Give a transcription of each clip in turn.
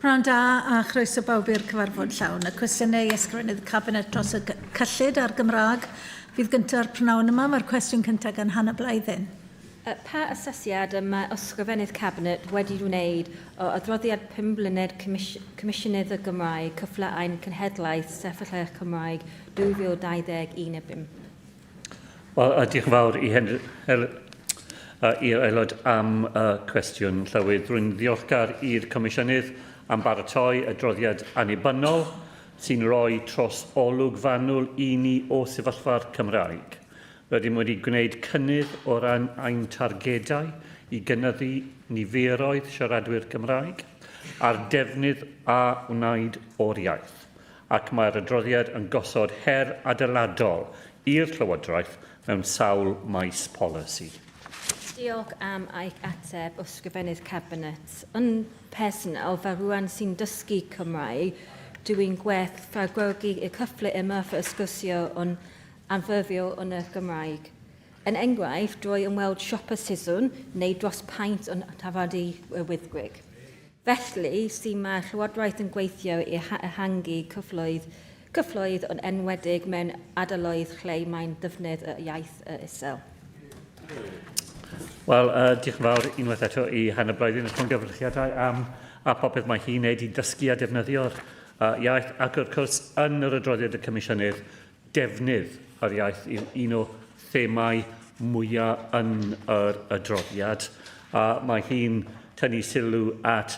Pnawn da a chroeso bawb i'r cyfarfod llawn. Y cwestiynau i ysgrifennydd y cabinet dros y cyllid a'r Gymraeg fydd gyntaf pnawn yma. Mae'r cwestiwn cyntaf gan Hannah Blythen. Pa asesiad mae ysgrifennydd cabinet wedi wneud o adroddiad 5 blynedd Comisiynydd y Gymraeg cyfle ein cenhedlaeth sefyllfa Cymraeg 2021? Wel, diolch yn fawr i'r aelod am cwestiwn llywydd. Rwy'n ddiolchgar i'r Comisiynydd am baratoi adroddiad annibynnol sy'n rhoi tros olwg fanwl i ni o sefyllfa'r Cymraeg. Rydym wedi gwneud cynnydd o ran ein targedau i gynyddu niferoedd siaradwyr Cymraeg a'r defnydd a wneud o'r iaith. Ac mae'r adroddiad yn gosod her adeiladol i'r Llywodraeth mewn sawl maes polisi. Diolch am eich ateb o ysgrifennydd cabinet. Yn personol, fel rwan sy'n dysgu Cymraeg, dwi'n gwerthfawrogi y cyfle yma fy ysgysio yn anffurfio yn y Gymraeg. Yn enghraifft, drwy ymweld siopa siswn neu dros paent yn tafadu y wyddgrig. Felly, sy'n mae'r Llywodraeth yn gweithio i ehangu cyfloedd yn enwedig mewn ardaloedd lle mae'n defnydd y iaith isel. Wel, diolch yn fawr unwaith eto i Hannah Blythen yn gyfrchiadau am a popeth mae hi'n neud i dysgu a defnyddio'r iaith ac wrth gwrs yn yr adroddiad y Comisiynydd defnydd yr iaith yw un o themau mwyaf yn yr adroddiad. Mae hi'n tynnu sylw at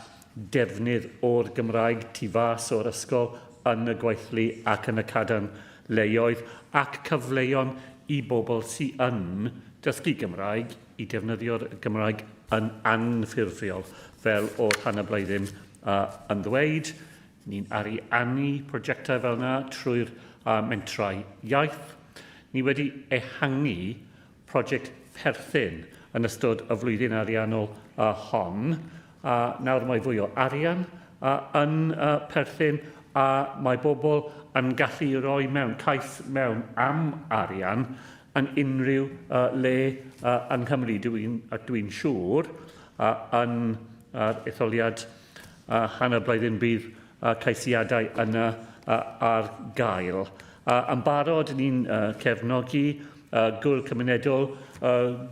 defnydd o'r Gymraeg tu fas o'r ysgol yn y gweithlu ac yn y cadarn leoedd ac cyfleon i bobl sy'n yn dysgu Gymraeg i defnyddio'r Gymraeg yn anffurfiol fel o'r Hannah Blythen yn ddweud. Ni'n ariannu prosiectau fel yna trwy'r mentrau iaith. Ni wedi ehangu prosiect perthyn yn ystod y flwyddyn ariannol hon. Nawr mae fwy o arian yn perthyn a mae bobl yn gallu rhoi mewn cais mewn am arian yn unrhyw le yng Nghymru. Dwi'n siŵr yn etholiad Hannah Blythen bydd ceisiadau yna ar gael. Yn barod, ni'n cefnogi gŵr cymunedol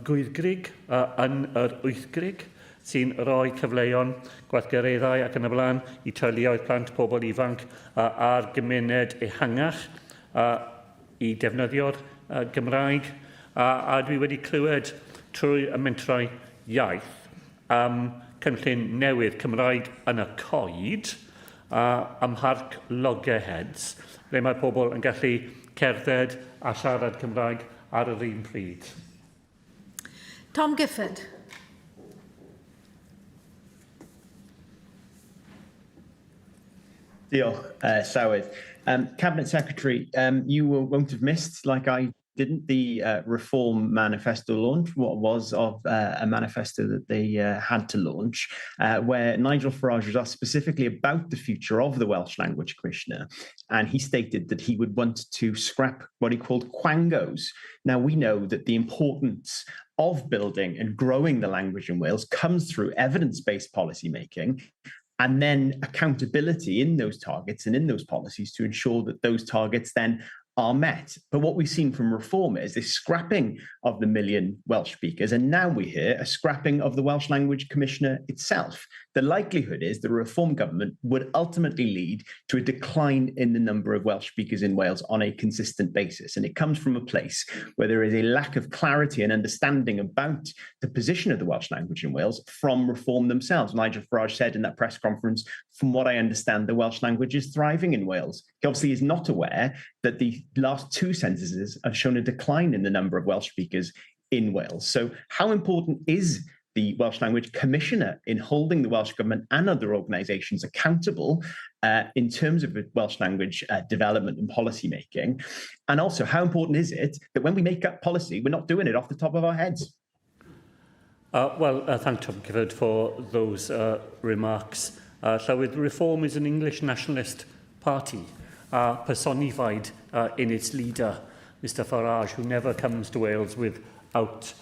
gwyddgrig yn yr wythgrig sy'n rhoi cyfleon gweithgareddau ac yn y blaen i teuluoedd plant, pobl ifanc a'r gymuned ehangach i defnyddio'r Gymraeg. A dwi wedi clywed trwy y mentrau iaith cynllun newydd Cymraeg yn y coed ym Mharc Loggerheads, lle mae pobl yn gallu cerdded a siarad Cymraeg ar yr un pryd. Tom Gifford. Diolch, Llywydd. Cabinet Secretary, you won't have missed, like I didn't, the Reform Manifesto launch. What was of a manifesto that they had to launch, where Nigel Farage was asked specifically about the future of the Welsh Language Commissioner, and he stated that he would want to scrap what he called quangos. Now, we know that the importance of building and growing the language in Wales comes through evidence-based policy making, and then accountability in those targets and in those policies to ensure that those targets then are met. But what we've seen from Reform is this scrapping of the million Welsh speakers, and now we hear a scrapping of the Welsh Language Commissioner itself. The likelihood is the Reform government would ultimately lead to a decline in the number of Welsh speakers in Wales on a consistent basis. And it comes from a place where there is a lack of clarity and understanding about the position of the Welsh language in Wales from Reform themselves. Nigel Farage said in that press conference, from what I understand, the Welsh language is thriving in Wales. He obviously is not aware that the last two censuses have shown a decline in the number of Welsh speakers in Wales. So how important is the Welsh Language Commissioner in holding the Welsh Government and other organisations accountable in terms of Welsh language development and policy making? And also, how important is it that when we make up policy, we're not doing it off the top of our heads? Thank Tom Gifford for those remarks. Llywydd, Reform is an English nationalist party personified in its leader, Mr Farage, who never comes to Wales without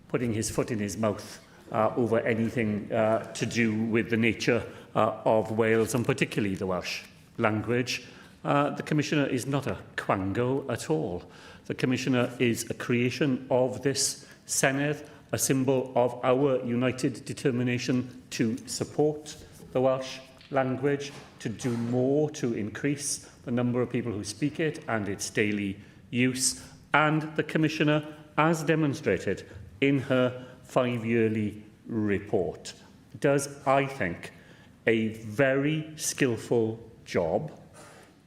putting his foot in his mouth over anything to do with the nature of Wales, and particularly the Welsh language. The Commissioner is not a quango at all. The Commissioner is a creation of this Senedd, a symbol of our united determination to support the Welsh language, to do more to increase the number of people who speak it and its daily use. And the Commissioner, as demonstrated in her 5-yearly report, does, I think, a very skillful job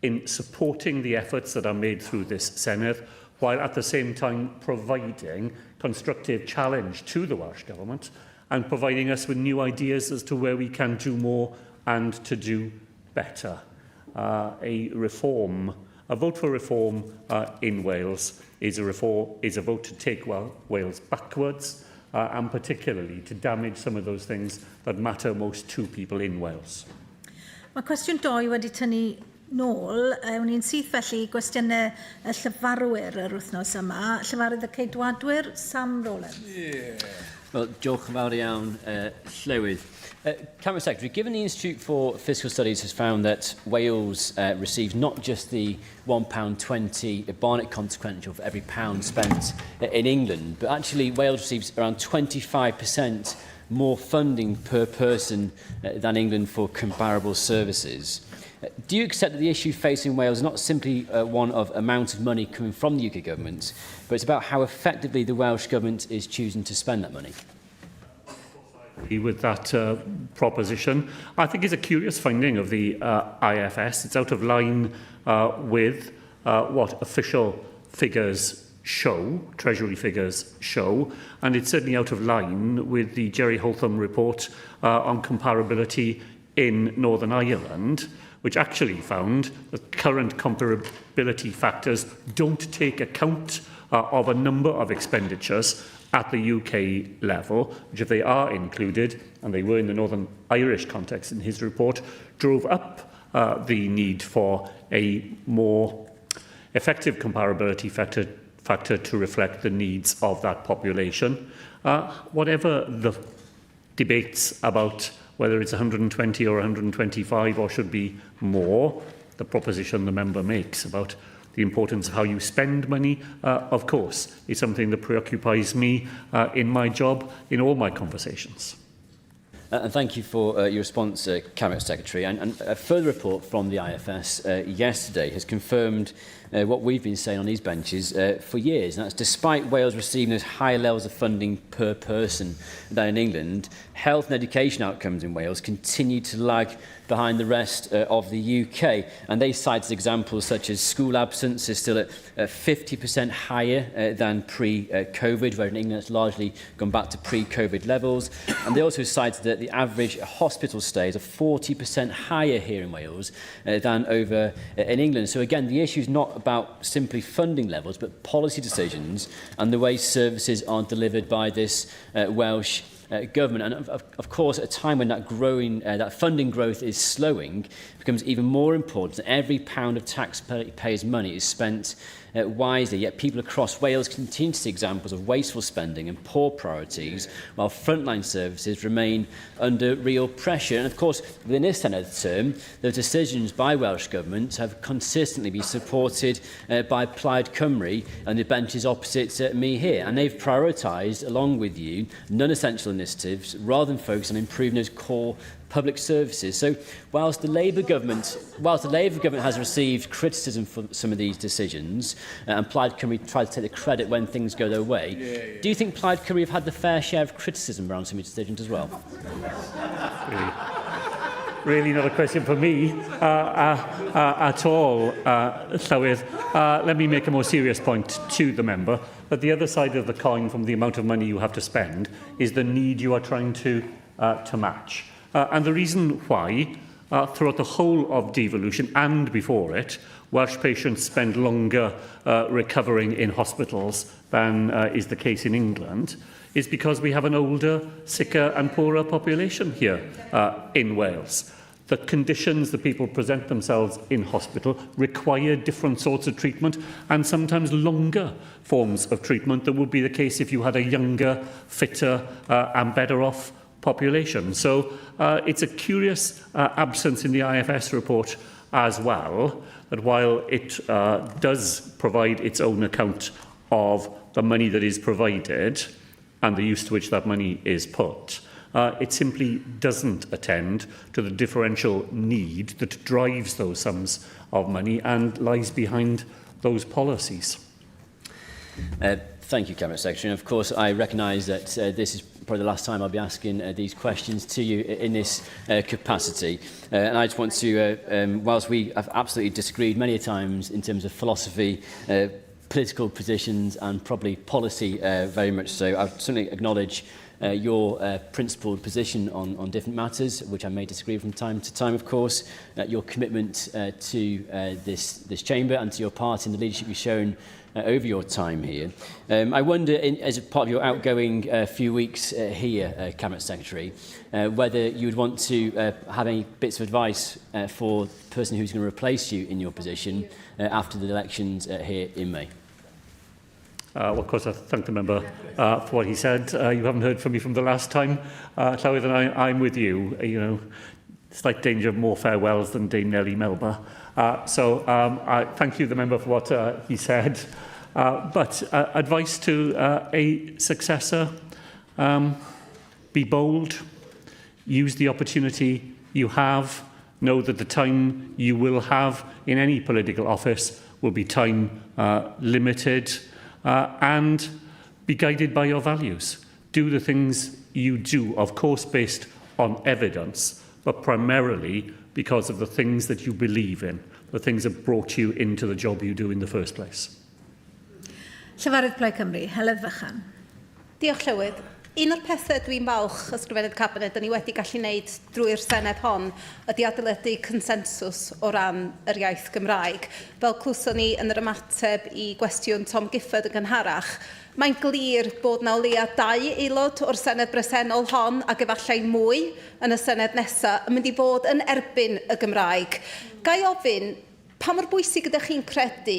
in supporting the efforts that are made through this Senedd, while at the same time providing constructive challenge to the Welsh Government and providing us with new ideas as to where we can do more and to do better. A vote for reform in Wales is a vote to take Wales backwards and particularly to damage some of those things that matter most to people in Wales. Mae cwestiwn 2 wedi tynnu nôl. Ewn ni'n syth felly gwestiynau y llyfarwyr yr wythnos yma. Llyfarydd y Ceidwadwyr, Sam Rowlands. Wel, diolch yn fawr iawn, Llywydd. Cabinet Secretary, given the Institute for Fiscal Studies has found that Wales receives not just the £1.20 Barnett consequential for every pound spent in England, but actually Wales receives around 25% more funding per person than England for comparable services. Do you accept that the issue facing Wales is not simply one of amount of money coming from the UK Government, but it's about how effectively the Welsh Government is choosing to spend that money? With that proposition, I think it's a curious finding of the IFS. It's out of line with what official figures show, Treasury figures show, and it's certainly out of line with the Jerry Holtham report on comparability in Northern Ireland, which actually found that current comparability factors don't take account of a number of expenditures at the UK level, which if they are included, and they were in the Northern Irish context in his report, drove up the need for a more effective comparability factor to reflect the needs of that population. Whatever the debates about whether it's 120 or 125 or should be more, the proposition the member makes about the importance of how you spend money, of course, is something that preoccupies me in my job, in all my conversations. And thank you for your response, Cabinet Secretary. And a further report from the IFS yesterday has confirmed what we've been saying on these benches for years. And that's despite Wales receiving those higher levels of funding per person than in England, health and education outcomes in Wales continue to lag behind the rest of the UK. And they cite examples such as school absence is still at 50% higher than pre-COVID, where in England it's largely gone back to pre-COVID levels. And they also cite that the average hospital stays are 40% higher here in Wales than over in England. So again, the issue is not about simply funding levels, but policy decisions and the way services are delivered by this Welsh government. And of course, at a time when that funding growth is slowing, it becomes even more important that every pound of taxpayers' money is spent wisely. Yet people across Wales continue to see examples of wasteful spending and poor priorities, while frontline services remain under real pressure. And of course, within this Senedd term, the decisions by Welsh Government have consistently been supported by Plaid Cymru and the benches opposite me here. And they've prioritised, along with you, non-essential initiatives rather than focus on improving those core public services. So whilst the Labour government has received criticism for some of these decisions, and Plaid Cymru tried to take the credit when things go their way, do you think Plaid Cymru have had the fair share of criticism around some of these decisions as well? Really not a question for me at all, Llywydd. Let me make a more serious point to the member, that the other side of the coin from the amount of money you have to spend is the need you are trying to match. And the reason why, throughout the whole of devolution and before it, Welsh patients spend longer recovering in hospitals than is the case in England, is because we have an older, sicker and poorer population here in Wales. The conditions that people present themselves in hospital require different sorts of treatment and sometimes longer forms of treatment than would be the case if you had a younger, fitter and better off population. So it's a curious absence in the IFS report as well, that while it does provide its own account of the money that is provided and the use to which that money is put, it simply doesn't attend to the differential need that drives those sums of money and lies behind those policies. Thank you, Cabinet Secretary. And of course, I recognise that this is probably the last time I'll be asking these questions to you in this capacity. And I just want to, whilst we have absolutely disagreed many times in terms of philosophy, political positions and probably policy very much so, I certainly acknowledge your principled position on different matters, which I may disagree from time to time, of course, your commitment to this chamber and to your part in the leadership you've shown over your time here. I wonder, as a part of your outgoing few weeks here, Cabinet Secretary, whether you would want to have any bits of advice for the person who's going to replace you in your position after the elections here in May. Well, of course, I thank the member for what he said. You haven't heard from me from the last time, Llawn, and I'm with you. You know, slight danger of more farewells than Dame Nellie Melba. So I thank you, the member, for what he said. But advice to a successor, be bold, use the opportunity you have, know that the time you will have in any political office will be time limited, and be guided by your values. Do the things you do, of course based on evidence, but primarily because of the things that you believe in, the things that brought you into the job you do in the first place. Llywodraeth Cymru, Heledd Fychan. Diolch Llywydd. Un o'r pethau dwi'n falch ysgrifennydd Cabinet ni wedi gallu wneud drwy'r Senedd hon ydy adeiladu consensws o ran yr iaith Gymraeg. Fel clwson ni yn yr ymateb I gwestiwn Tom Gifford yn gynharach, mae'n glir bod na o leia 2 aelod o'r Senedd bresennol hon ac efallai mwy yn y Senedd nesaf yn mynd I fod yn erbyn y Gymraeg. Gai ofyn, pa mor bwysig ydych chi'n credu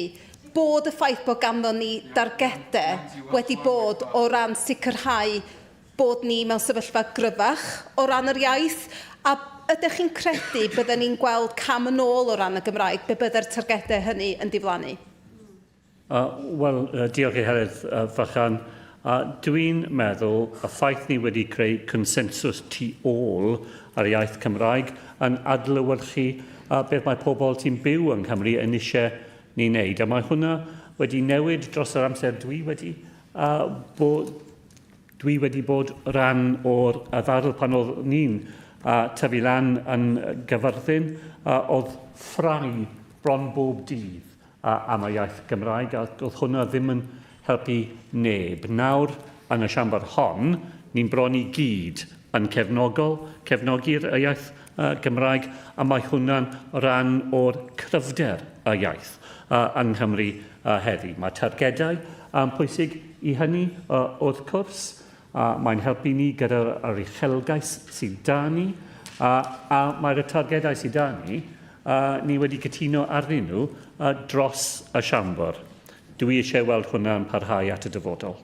bod y ffaith bod ganddo ni dargedau wedi bod o ran sicrhau bod ni mewn sefyllfa gryfach o ran yr iaith, a ydych chi'n credu byddwn ni'n gweld cam yn ôl o ran y Gymraeg, be bydde'r targedau hynny yn diflannu? Wel, diolch I Heledd Fychan. Dwi'n meddwl y ffaith ni wedi creu consensws tu ôl ar iaith Cymraeg yn adlewyrchu beth mae pobl sy'n byw yng Nghymru yn eisiau ni wneud. A mae hwnna wedi newid dros yr amser dwi wedi bod rhan o'r ddarl pan oedd ni'n tyfu lan yn Gyfyrddin, oedd ffrau bron bob dydd am y iaith Gymraeg, a oedd hwnna ddim yn helpu neb. Nawr, yn y siambar hon, ni'n bron I gyd yn cefnogi'r iaith Gymraeg, a mae hwnna'n rhan o'r cryfder y iaith yng Nghymru heddi. Mae targedau pwysig I hynny wrth cwrs. Mae'n helpu ni gyda'r uchelgais sydd 'da ni, a mae'r targedau sydd 'da ni, ni wedi cytuno arnyn nhw dros y siambr. Dwi eisiau weld hwnna'n parhau at y dyfodol.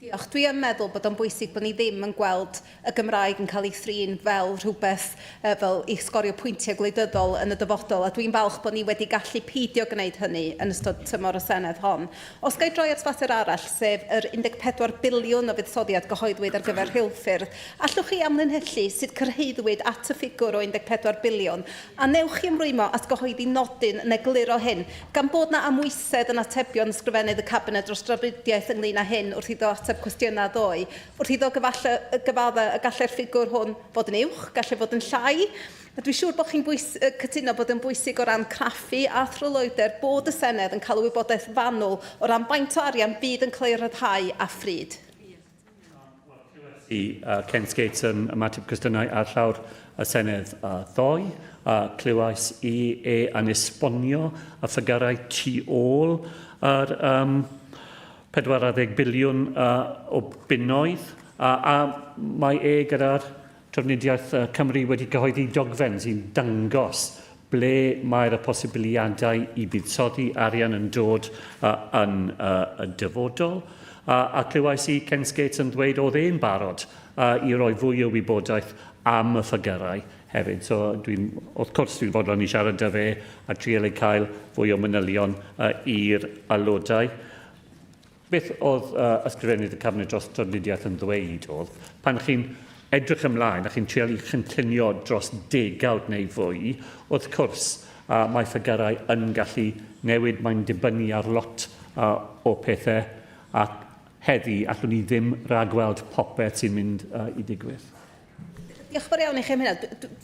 Diolch. Dwi yn meddwl bod o'n bwysig bod ni ddim yn gweld y Gymraeg yn cael ei thrin fel rhywbeth fel I sgorio pwyntiau gwleidyddol yn y dyfodol, a dwi'n falch bod ni wedi gallu peidio gwneud hynny yn ystod tymor y Senedd hon. Os gai droi at fater arall, sef yr 14 biliwn o fuddsoddiad gyhoeddwyd ar gyfer rheilffyrdd, allwch chi amlinellu sut cyrhaeddwyd at y ffigwr o 14 biliwn, a newch chi ymrwymo at gyhoeddi nodyn yn egluro hyn, gan bod na amwysedd yn atebion ysgrifennydd y Cabinet dros drafodiaeth ynglŷn â hyn wrth iddo ateb cwestiynau ddoe, wrth iddo gyfadda y gallai'r ffigwr hwn fod yn uwch, gallai fod yn llai. Dwi'n siŵr bod chi'n cytuno bod yn bwysig o ran craffu a thrylwyder bod y Senedd yn cael wybodaeth fanwl o ran faint o arian bydd yn cael ei ryddhau a phryd. Ken Skates yn ymateb cwestiynau ar llawr y Senedd ddoe. Clywais I yn esbonio y ffigurau tu ôl yr 40 biliwn o bunnoedd, a mae gyda'r Trafnidiaeth Cymru wedi cyhoeddi dogfen sy'n dangos ble mae'r posibiliadau I buddsoddi arian yn dod yn y dyfodol. A clywais i Ken Skates yn dweud oedd e'n barod i roi fwy o wybodaeth am y ffigyrau hefyd. So, wrth gwrs dwi'n fodlon i siarad â fe a trial ei cael fwy o manylion i'r aelodau. Beth oedd ysgrifennydd y Cabinet dros drafnidiaeth yn ddweud oedd, pan chi'n edrych ymlaen a chi'n trial i chynllunio dros degawd neu fwy, wrth gwrs mae ffigyrau yn gallu newid, mae'n dibynnu ar lot o pethau, ac heddi allwn ni ddim rhagweld popeth sy'n mynd i digwydd. Diolch yn fawr iawn i chi am hynna.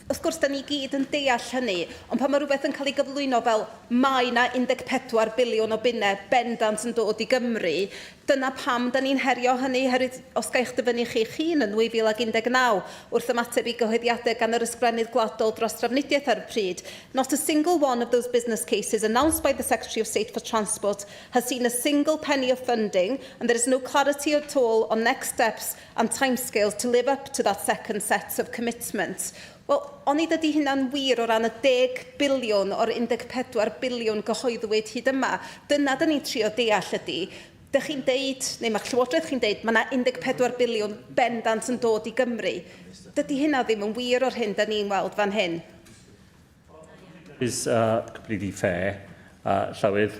Wrth gwrs, da ni gyd yn deall hynny, ond pan mae rhywbeth yn cael ei gyflwyno fel mae na 14 biliwn o bunnau bendant yn dod i Gymru, dyna pam da ni'n herio hynny, os gael dyfynu chi'ch hun yn 2019 wrth ymateb i gyhoeddiadau gan yr ysgrennydd gwladol dros drafnidiaeth ar y pryd. Not a single one of those business cases announced by the Secretary of State for Transport has seen a single penny of funding, and there is no clarity at all on next steps and timescales to live up to that second set of commitments. Wel, oni dydy hynna'n wir o ran y 10 biliwn o'r 14 biliwn gyhoeddwyd hyd yma. Dyna da ni'n trio deall ydy. Dych chi'n deud, neu mae'ch Llywodraeth chi'n deud, mae yna 14 biliwn bendant yn dod i Gymru. Dydy hynna ddim yn wir o'r hyn da ni'n weld fan hyn. Is completely fair, Llywydd.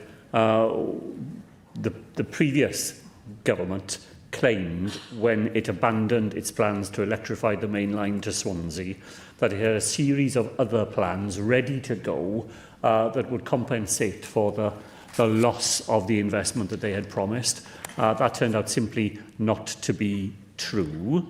The previous government claimed when it abandoned its plans to electrify the main line to Swansea that it had a series of other plans ready to go that would compensate for the loss of the investment that they had promised. That turned out simply not to be true.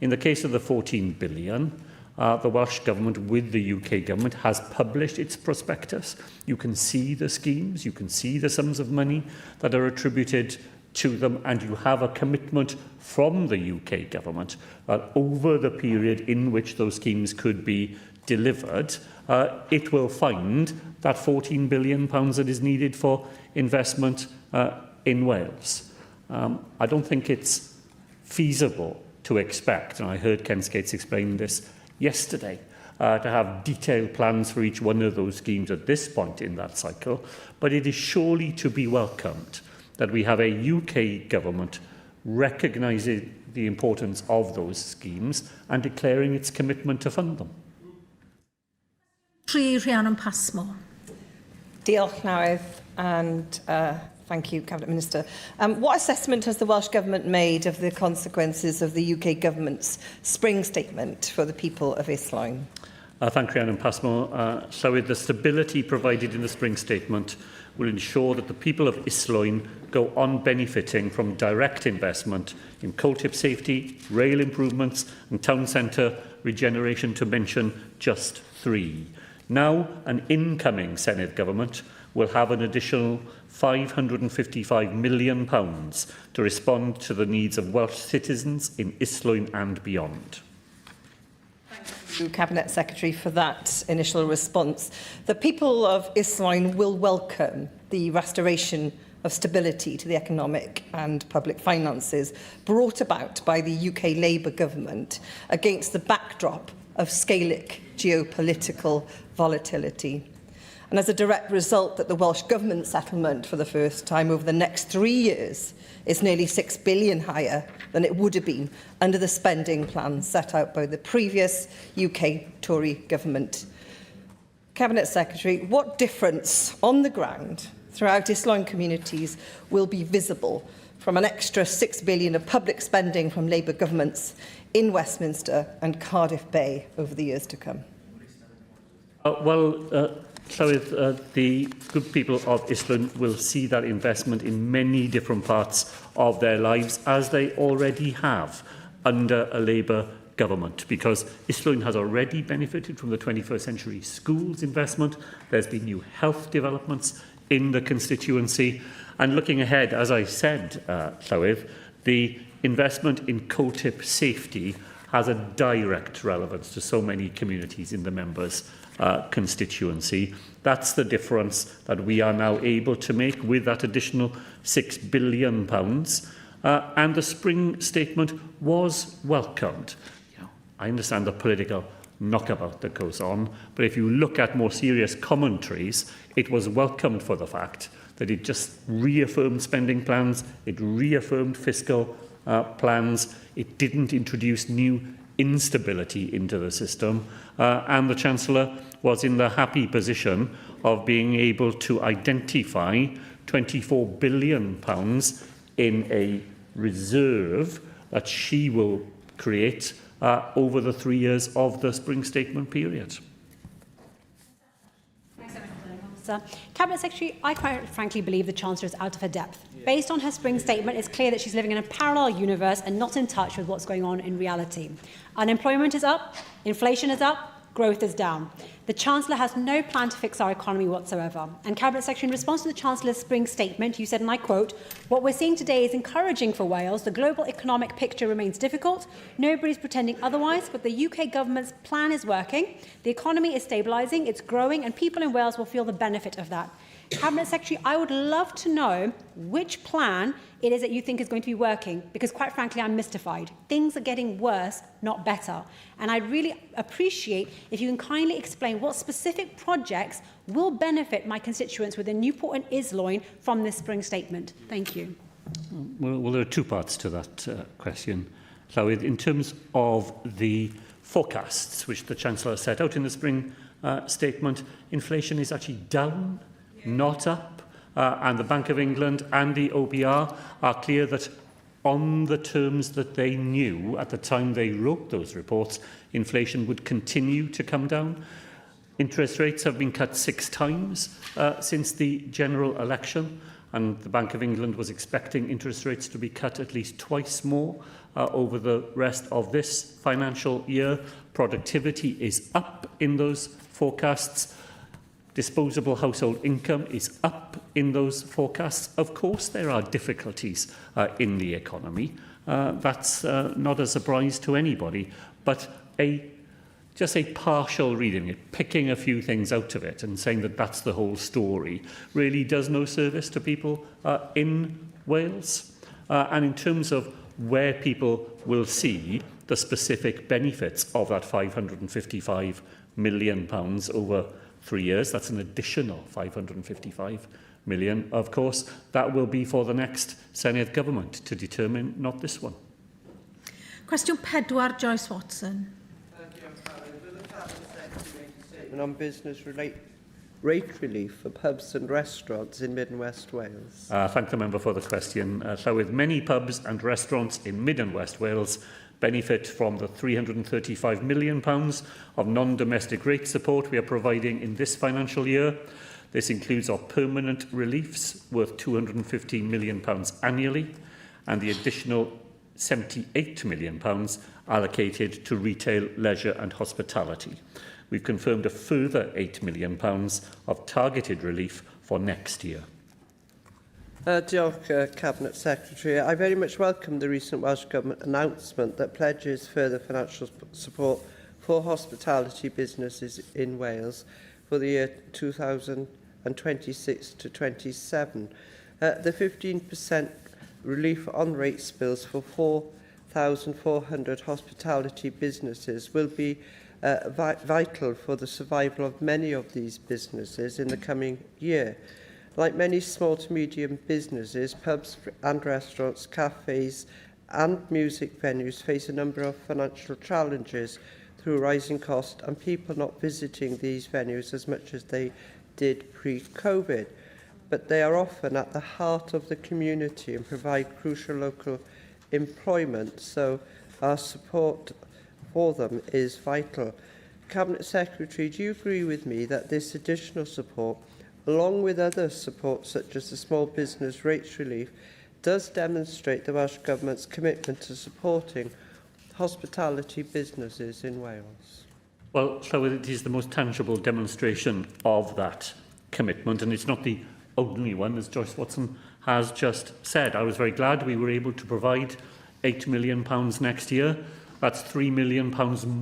In the case of the 14 billion, the Welsh Government with the UK Government has published its prospectus. You can see the schemes, you can see the sums of money that are attributed to them, and you have a commitment from the UK Government that over the period in which those schemes could be delivered, it will find that £14 billion that is needed for investment in Wales. I don't think it's feasible to expect, and I heard Ken Skates explain this yesterday, to have detailed plans for each one of those schemes at this point in that cycle, but it is surely to be welcomed that we have a UK Government recognising the importance of those schemes and declaring its commitment to fund them. Rhiannon Passmore. Diolch, Newydd, and thank you, Cabinet Minister. What assessment has the Welsh Government made of the consequences of the UK Government's spring statement for the people of Llawn? Thank you, Rhiannon Passmore. So with the stability provided in the spring statement will ensure that the people of Llawn go on benefiting from direct investment in coal tip safety, rail improvements and town centre regeneration, to mention just 3. Now, an incoming Senedd Government will have an additional £555 million to respond to the needs of Welsh citizens in Llawn and beyond. Thank you, Cabinet Secretary, for that initial response. The people of Llawn will welcome the restoration of stability to the economic and public finances brought about by the UK Labour government against the backdrop of scalic geopolitical volatility. And as a direct result that the Welsh Government settlement for the first time over the next 3 years is nearly £6 billion higher than it would have been under the spending plan set out by the previous UK Tory government. Cabinet Secretary, what difference on the ground throughout Llawn communities will be visible from an extra £6 billion of public spending from Labour governments in Westminster and Cardiff Bay over the years to come? The good people of Llawn will see that investment in many different parts of their lives, as they already have under a Labour government, because Llawn has already benefited from the 21st century schools investment. There's been new health developments in the constituency. And looking ahead, as I said, Llywydd, the investment in coal tip safety has a direct relevance to so many communities in the members' constituency. That's the difference that we are now able to make with that additional £6 billion. And the spring statement was welcomed. I understand the political knockabout that goes on, but if you look at more serious commentaries, it was welcomed for the fact that it just reaffirmed spending plans, it reaffirmed fiscal plans, it didn't introduce new instability into the system, and the Chancellor was in the happy position of being able to identify £24 billion in a reserve that she will create over the 3 years of the Spring Statement period. Cabinet Secretary, I quite frankly believe the Chancellor is out of her depth. Based on her Spring Statement, it's clear that she's living in a parallel universe and not in touch with what's going on in reality. Unemployment is up, inflation is up, growth is down. The Chancellor has no plan to fix our economy whatsoever. And Cabinet Secretary, in response to the Chancellor's Spring Statement, you said, and I quote, "What we're seeing today is encouraging for Wales. The global economic picture remains difficult. Nobody's pretending otherwise, but the UK government's plan is working. The economy is stabilising, it's growing, and people in Wales will feel the benefit of that." Cabinet Secretary, I would love to know which plan it is that you think is going to be working, because quite frankly, I'm mystified. Things are getting worse, not better. And I'd really appreciate if you can kindly explain what specific projects will benefit my constituents within Newport and Isloyn from this Spring Statement. Thank you. Well, there are two parts to that question. So in terms of the forecasts, which the Chancellor set out in the Spring Statement, inflation is actually down, not up, and the Bank of England and the OBR are clear that on the terms that they knew at the time they wrote those reports, inflation would continue to come down. Interest rates have been cut 6 times since the general election, and the Bank of England was expecting interest rates to be cut at least twice more over the rest of this financial year. Productivity is up in those forecasts. Disposable household income is up in those forecasts. Of course, there are difficulties in the economy. That's not a surprise to anybody. But just a partial reading, picking a few things out of it and saying that that's the whole story, really does no service to people in Wales. And in terms of where people will see the specific benefits of that £555 million over 3 years, that's an additional 555 million, of course. That will be for the next Senedd Government to determine, not this one. Cwestiwn 4, Joyce Watson. Thank you, Will the Cabinet Secretary make a statement on business rate relief for pubs and restaurants in Mid and West Wales? Thank the member for the question. So with many pubs and restaurants in Mid and West Wales benefit from the £335 million of non-domestic rate support we are providing in this financial year. This includes our permanent reliefs worth £215 million annually and the additional £78 million allocated to retail, leisure and hospitality. We've confirmed a further £8 million of targeted relief for next year. Diolch, Cabinet Secretary. I very much welcome the recent Welsh Government announcement that pledges further financial support for hospitality businesses in Wales for the year 2026 to 27. The 15% relief on rates bills for 4,400 hospitality businesses will be vital for the survival of many of these businesses in the coming year. Like many small to medium businesses, pubs and restaurants, cafes and music venues face a number of financial challenges through rising costs and people not visiting these venues as much as they did pre-COVID. But they are often at the heart of the community and provide crucial local employment, so our support for them is vital. Cabinet Secretary, do you agree with me that this additional support, along with other support such as the small business rates relief, does demonstrate the Welsh Government's commitment to supporting hospitality businesses in Wales? Well, so it is the most tangible demonstration of that commitment, and it's not the only one, as Joyce Watson has just said. I was very glad we were able to provide £8 million next year. That's £3 million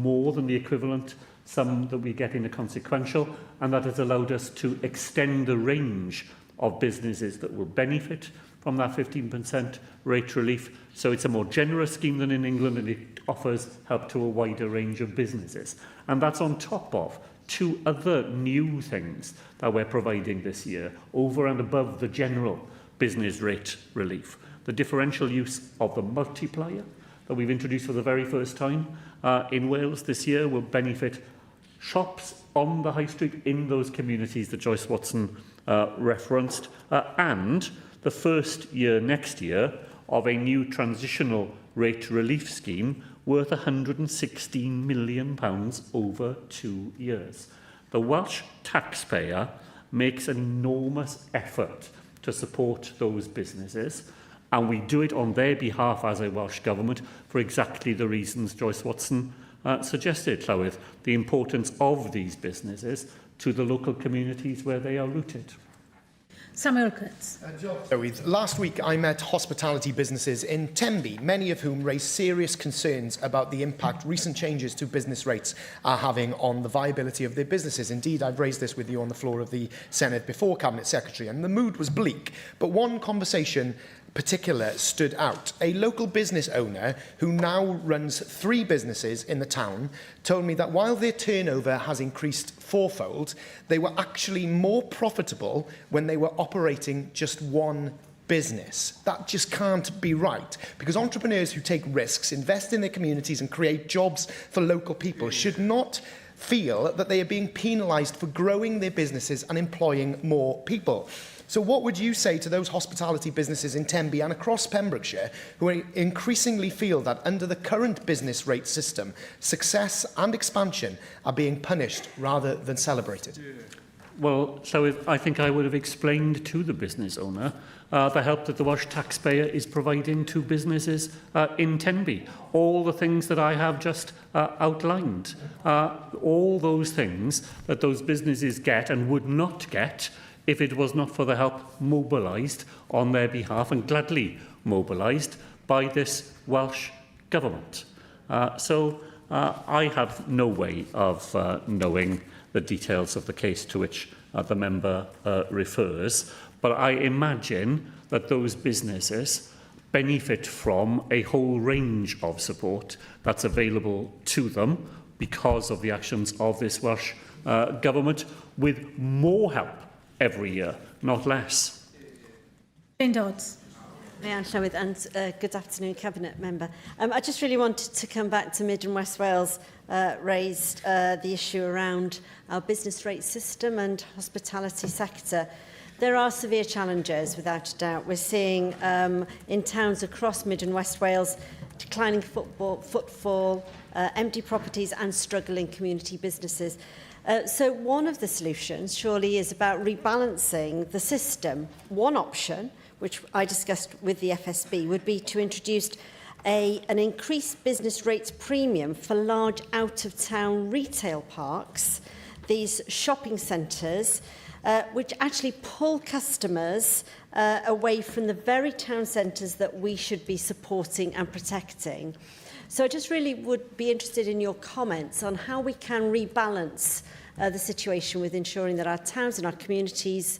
more than the equivalent sum that we get in a consequential, and that has allowed us to extend the range of businesses that will benefit from that 15% rate relief. So it's a more generous scheme than in England, and it offers help to a wider range of businesses. And that's on top of two other new things that we're providing this year, over and above the general business rate relief. The differential use of the multiplier that we've introduced for the very first time in Wales this year will benefit shops on the high street in those communities that Joyce Watson referenced, and the first year next year of a new transitional rate relief scheme worth £116 million over 2 years. The Welsh taxpayer makes an enormous effort to support those businesses, and we do it on their behalf as a Welsh Government for exactly the reasons Joyce Watson suggested, Llawn, the importance of these businesses to the local communities where they are rooted. Samuel Kurtz. Last week I met hospitality businesses in Tenby, many of whom raised serious concerns about the impact recent changes to business rates are having on the viability of their businesses. Indeed, I've raised this with you on the floor of the Senedd before, Cabinet Secretary, and the mood was bleak. But one conversation particular stood out. A local business owner who now runs 3 businesses in the town told me that while their turnover has increased fourfold, they were actually more profitable when they were operating just one business. That just can't be right, because entrepreneurs who take risks, invest in their communities and create jobs for local people should not feel that they are being penalised for growing their businesses and employing more people. So what would you say to those hospitality businesses in Tenby and across Pembrokeshire who increasingly feel that under the current business rate system, success and expansion are being punished rather than celebrated? Well, so I think I would have explained to the business owner the help that the Welsh taxpayer is providing to businesses in Tenby. All the things that I have just outlined, all those things that those businesses get and would not get if it was not for the help mobilised on their behalf and gladly mobilised by this Welsh Government. So I have no way of knowing the details of the case to which the member refers, but I imagine that those businesses benefit from a whole range of support that's available to them because of the actions of this Welsh Government, with more help every year, not less. Jane Dodds. Llawn, and good afternoon, Cabinet Member. I just really wanted to come back to Mid and West Wales raised the issue around our business rate system and hospitality sector. There are severe challenges, without a doubt. We're seeing in towns across Mid and West Wales declining footfall, empty properties and struggling community businesses. So one of the solutions surely is about rebalancing the system. One option, which I discussed with the FSB, would be to introduce an increased business rates premium for large out-of-town retail parks, these shopping centres, which actually pull customers away from the very town centres that we should be supporting and protecting. So I just really would be interested in your comments on how we can rebalance the situation with ensuring that our towns and our communities,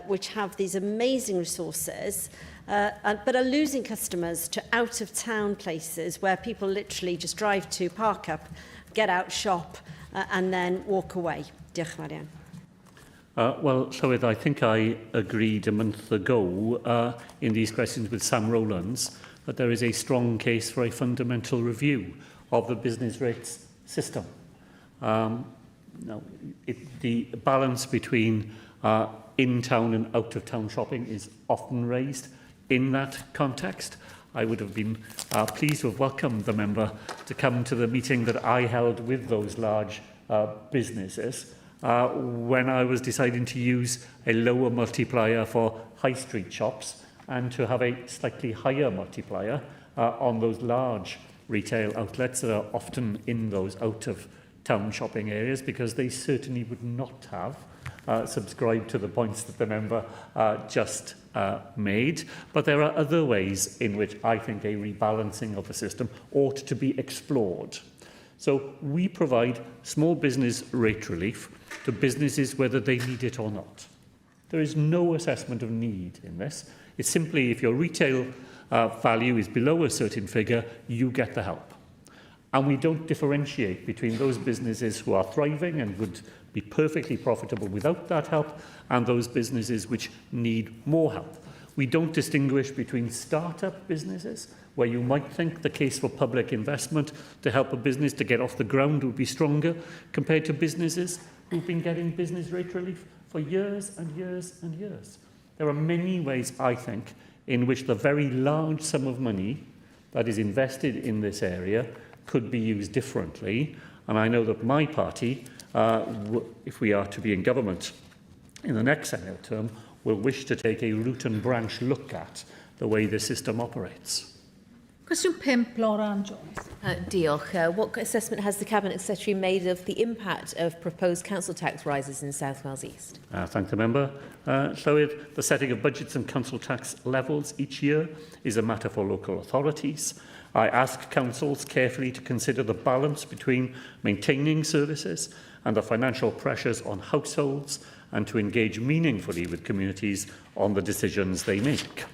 which have these amazing resources, but are losing customers to out-of-town places where people literally just drive to, park up, get out, shop, and then walk away. Diolch yn fawr iawn. Well, Llawn, I think I agreed a month ago in these questions with Sam Rowlands that there is a strong case for a fundamental review of the business rates system. The balance between in-town and out-of-town shopping is often raised in that context. I would have been pleased to have welcomed the member to come to the meeting that I held with those large businesses when I was deciding to use a lower multiplier for high street shops and to have a slightly higher multiplier on those large retail outlets that are often in those out-of-town shopping areas, because they certainly would not have subscribed to the points that the member just made. But there are other ways in which I think a rebalancing of the system ought to be explored. So we provide small business rate relief to businesses whether they need it or not. There is no assessment of need in this. It's simply if your retail value is below a certain figure, you get the help. And we don't differentiate between those businesses who are thriving and would be perfectly profitable without that help and those businesses which need more help. We don't distinguish between start-up businesses, where you might think the case for public investment to help a business to get off the ground would be stronger, compared to businesses who've been getting business rate relief for years and years and years. There are many ways, I think, in which the very large sum of money that is invested in this area could be used differently. And I know that my party, if we are to be in government in the next Senedd term, will wish to take a root and branch look at the way the system operates. Cwestiwn 5, Laura Jones. Diolch. What assessment has the Cabinet Secretary made of the impact of proposed council tax rises in South Wales East? Thank the member. Llywydd, the setting of budgets and council tax levels each year is a matter for local authorities. I ask councils carefully to consider the balance between maintaining services and the financial pressures on households, and to engage meaningfully with communities on the decisions they make.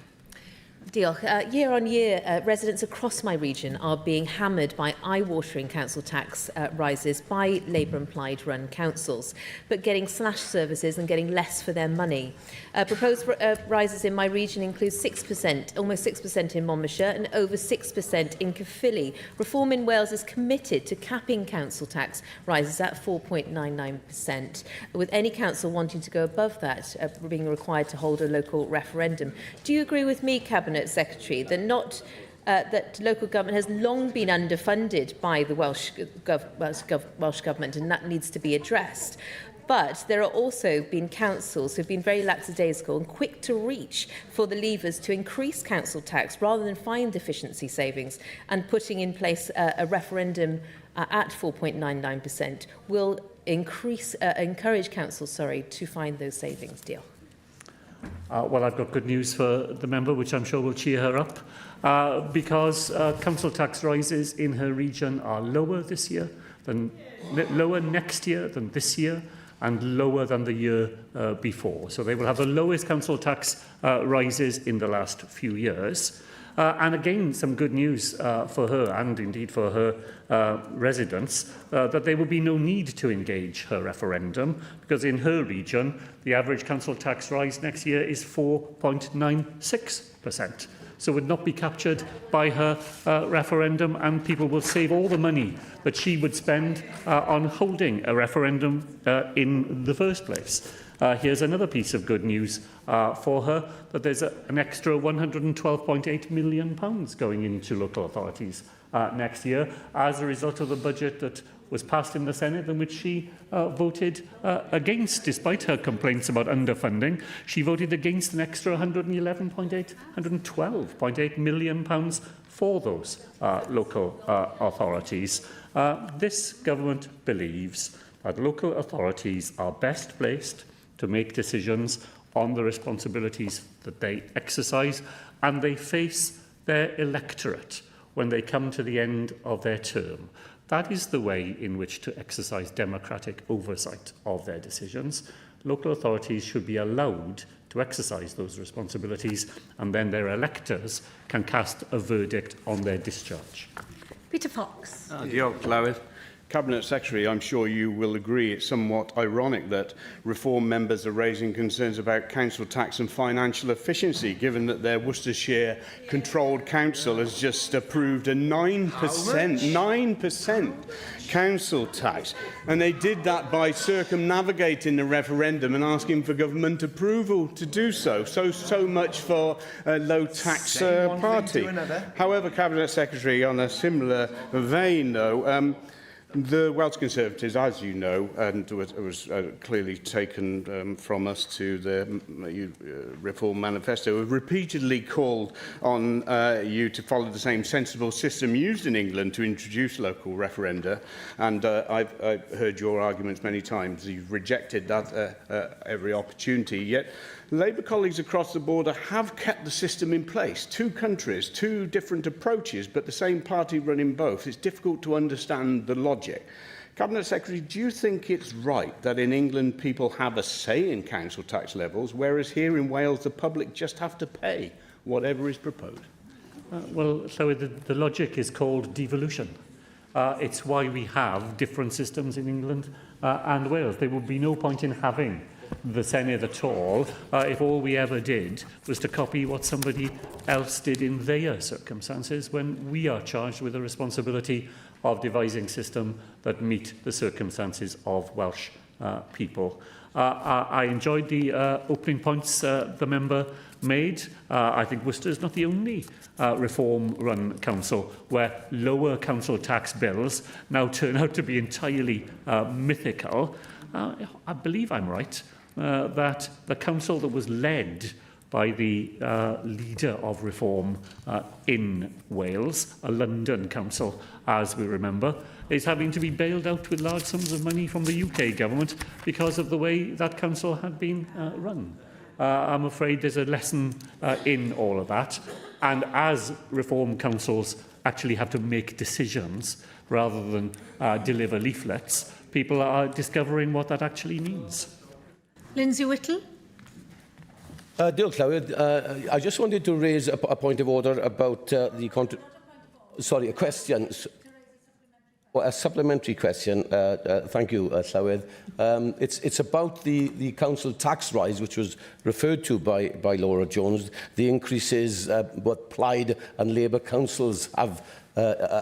Diolch. Year on year, residents across my region are being hammered by eye-watering council tax rises by Labour-implied run councils, but getting slashed services and getting less for their money. Proposed rises in my region include 6%, almost 6% in Monmouthshire and over 6% in Caerphilly. Reform in Wales is committed to capping council tax rises at 4.99%, with any council wanting to go above that being required to hold a local referendum. Do you agree with me, Cabinet Secretary, that that local government has long been underfunded by the Welsh Government, and that needs to be addressed? But there are also been councils who have been very lackadaisical and quick to reach for the levers to increase council tax rather than find efficiency savings, and putting in place a referendum at 4.99% will encourage councils to find those savings. Deal. Well, I've got good news for the member, which I'm sure will cheer her up, because council tax rises in her region are lower this year, lower next year than this year, and lower than the year before. So they will have the lowest council tax rises in the last few years. And again, some good news for her, and indeed for her residents, that there will be no need to engage her referendum, because in her region, the average council tax rise next year is 4.96%. So would not be captured by her referendum, and people will save all the money that she would spend on holding a referendum in the first place. Here's another piece of good news for her, that there's an extra £112.8 million going into local authorities next year as a result of the budget that was passed in the Senedd, in which she voted against, despite her complaints about underfunding. She voted against an extra £112.8 million for those local authorities. This government believes that local authorities are best placed to make decisions on the responsibilities that they exercise, and they face their electorate when they come to the end of their term. That is the way in which to exercise democratic oversight of their decisions. Local authorities should be allowed to exercise those responsibilities, and then their electors can cast a verdict on their discharge. Peter Fox. Diolch, Llywydd. Cabinet Secretary, I'm sure you will agree it's somewhat ironic that Reform members are raising concerns about council tax and financial efficiency, given that their Worcestershire-controlled council has just approved a 9% council tax. And they did that by circumnavigating the referendum and asking for government approval to do so. So much for a low-tax party. However, Cabinet Secretary, on a similar vein, though, the Welsh Conservatives, as you know, and was clearly taken from us to the Reform Manifesto, have repeatedly called on you to follow the same sensible system used in England to introduce local referenda. And I've heard your arguments many times. You've rejected that every opportunity. Yet Labour colleagues across the border have kept the system in place. Two countries, two different approaches, but the same party running both. It's difficult to understand the logic. Cabinet Secretary, do you think it's right that in England people have a say in council tax levels, whereas here in Wales the public just have to pay whatever is proposed? Well, so the logic is called devolution. It's why we have different systems in England and Wales. There would be no point in having the Senedd at all if all we ever did was to copy what somebody else did in their circumstances, when we are charged with the responsibility of devising system that meet the circumstances of Welsh people. I enjoyed the opening points the member made. I think Worcester is not the only reform-run council where lower council tax bills now turn out to be entirely mythical. I believe I'm right that the council that was led by the leader of reform in Wales, a London council, as we remember, is having to be bailed out with large sums of money from the UK government because of the way that council had been run. I'm afraid there's a lesson in all of that. And as reform councils actually have to make decisions rather than deliver leaflets, people are discovering what that actually means. Lindsay Whittle. Diolch, Llywyd. I just wanted to raise a point of order about a question. A supplementary question. Thank you, Llywyd. It's about the council tax rise, which was referred to by Laura Jones, the increases what Plaid and Labour councils have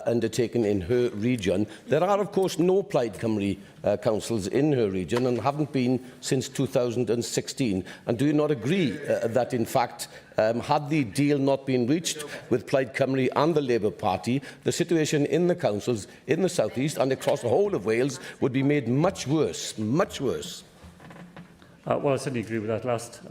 undertaken in her region. There are, of course, no Plaid Cymru councils in her region and haven't been since 2016. And do you not agree that, in fact, had the deal not been reached with Plaid Cymru and the Labour Party, the situation in the councils in the South East and across the whole of Wales would be made much worse, much worse? Well, I certainly agree with that last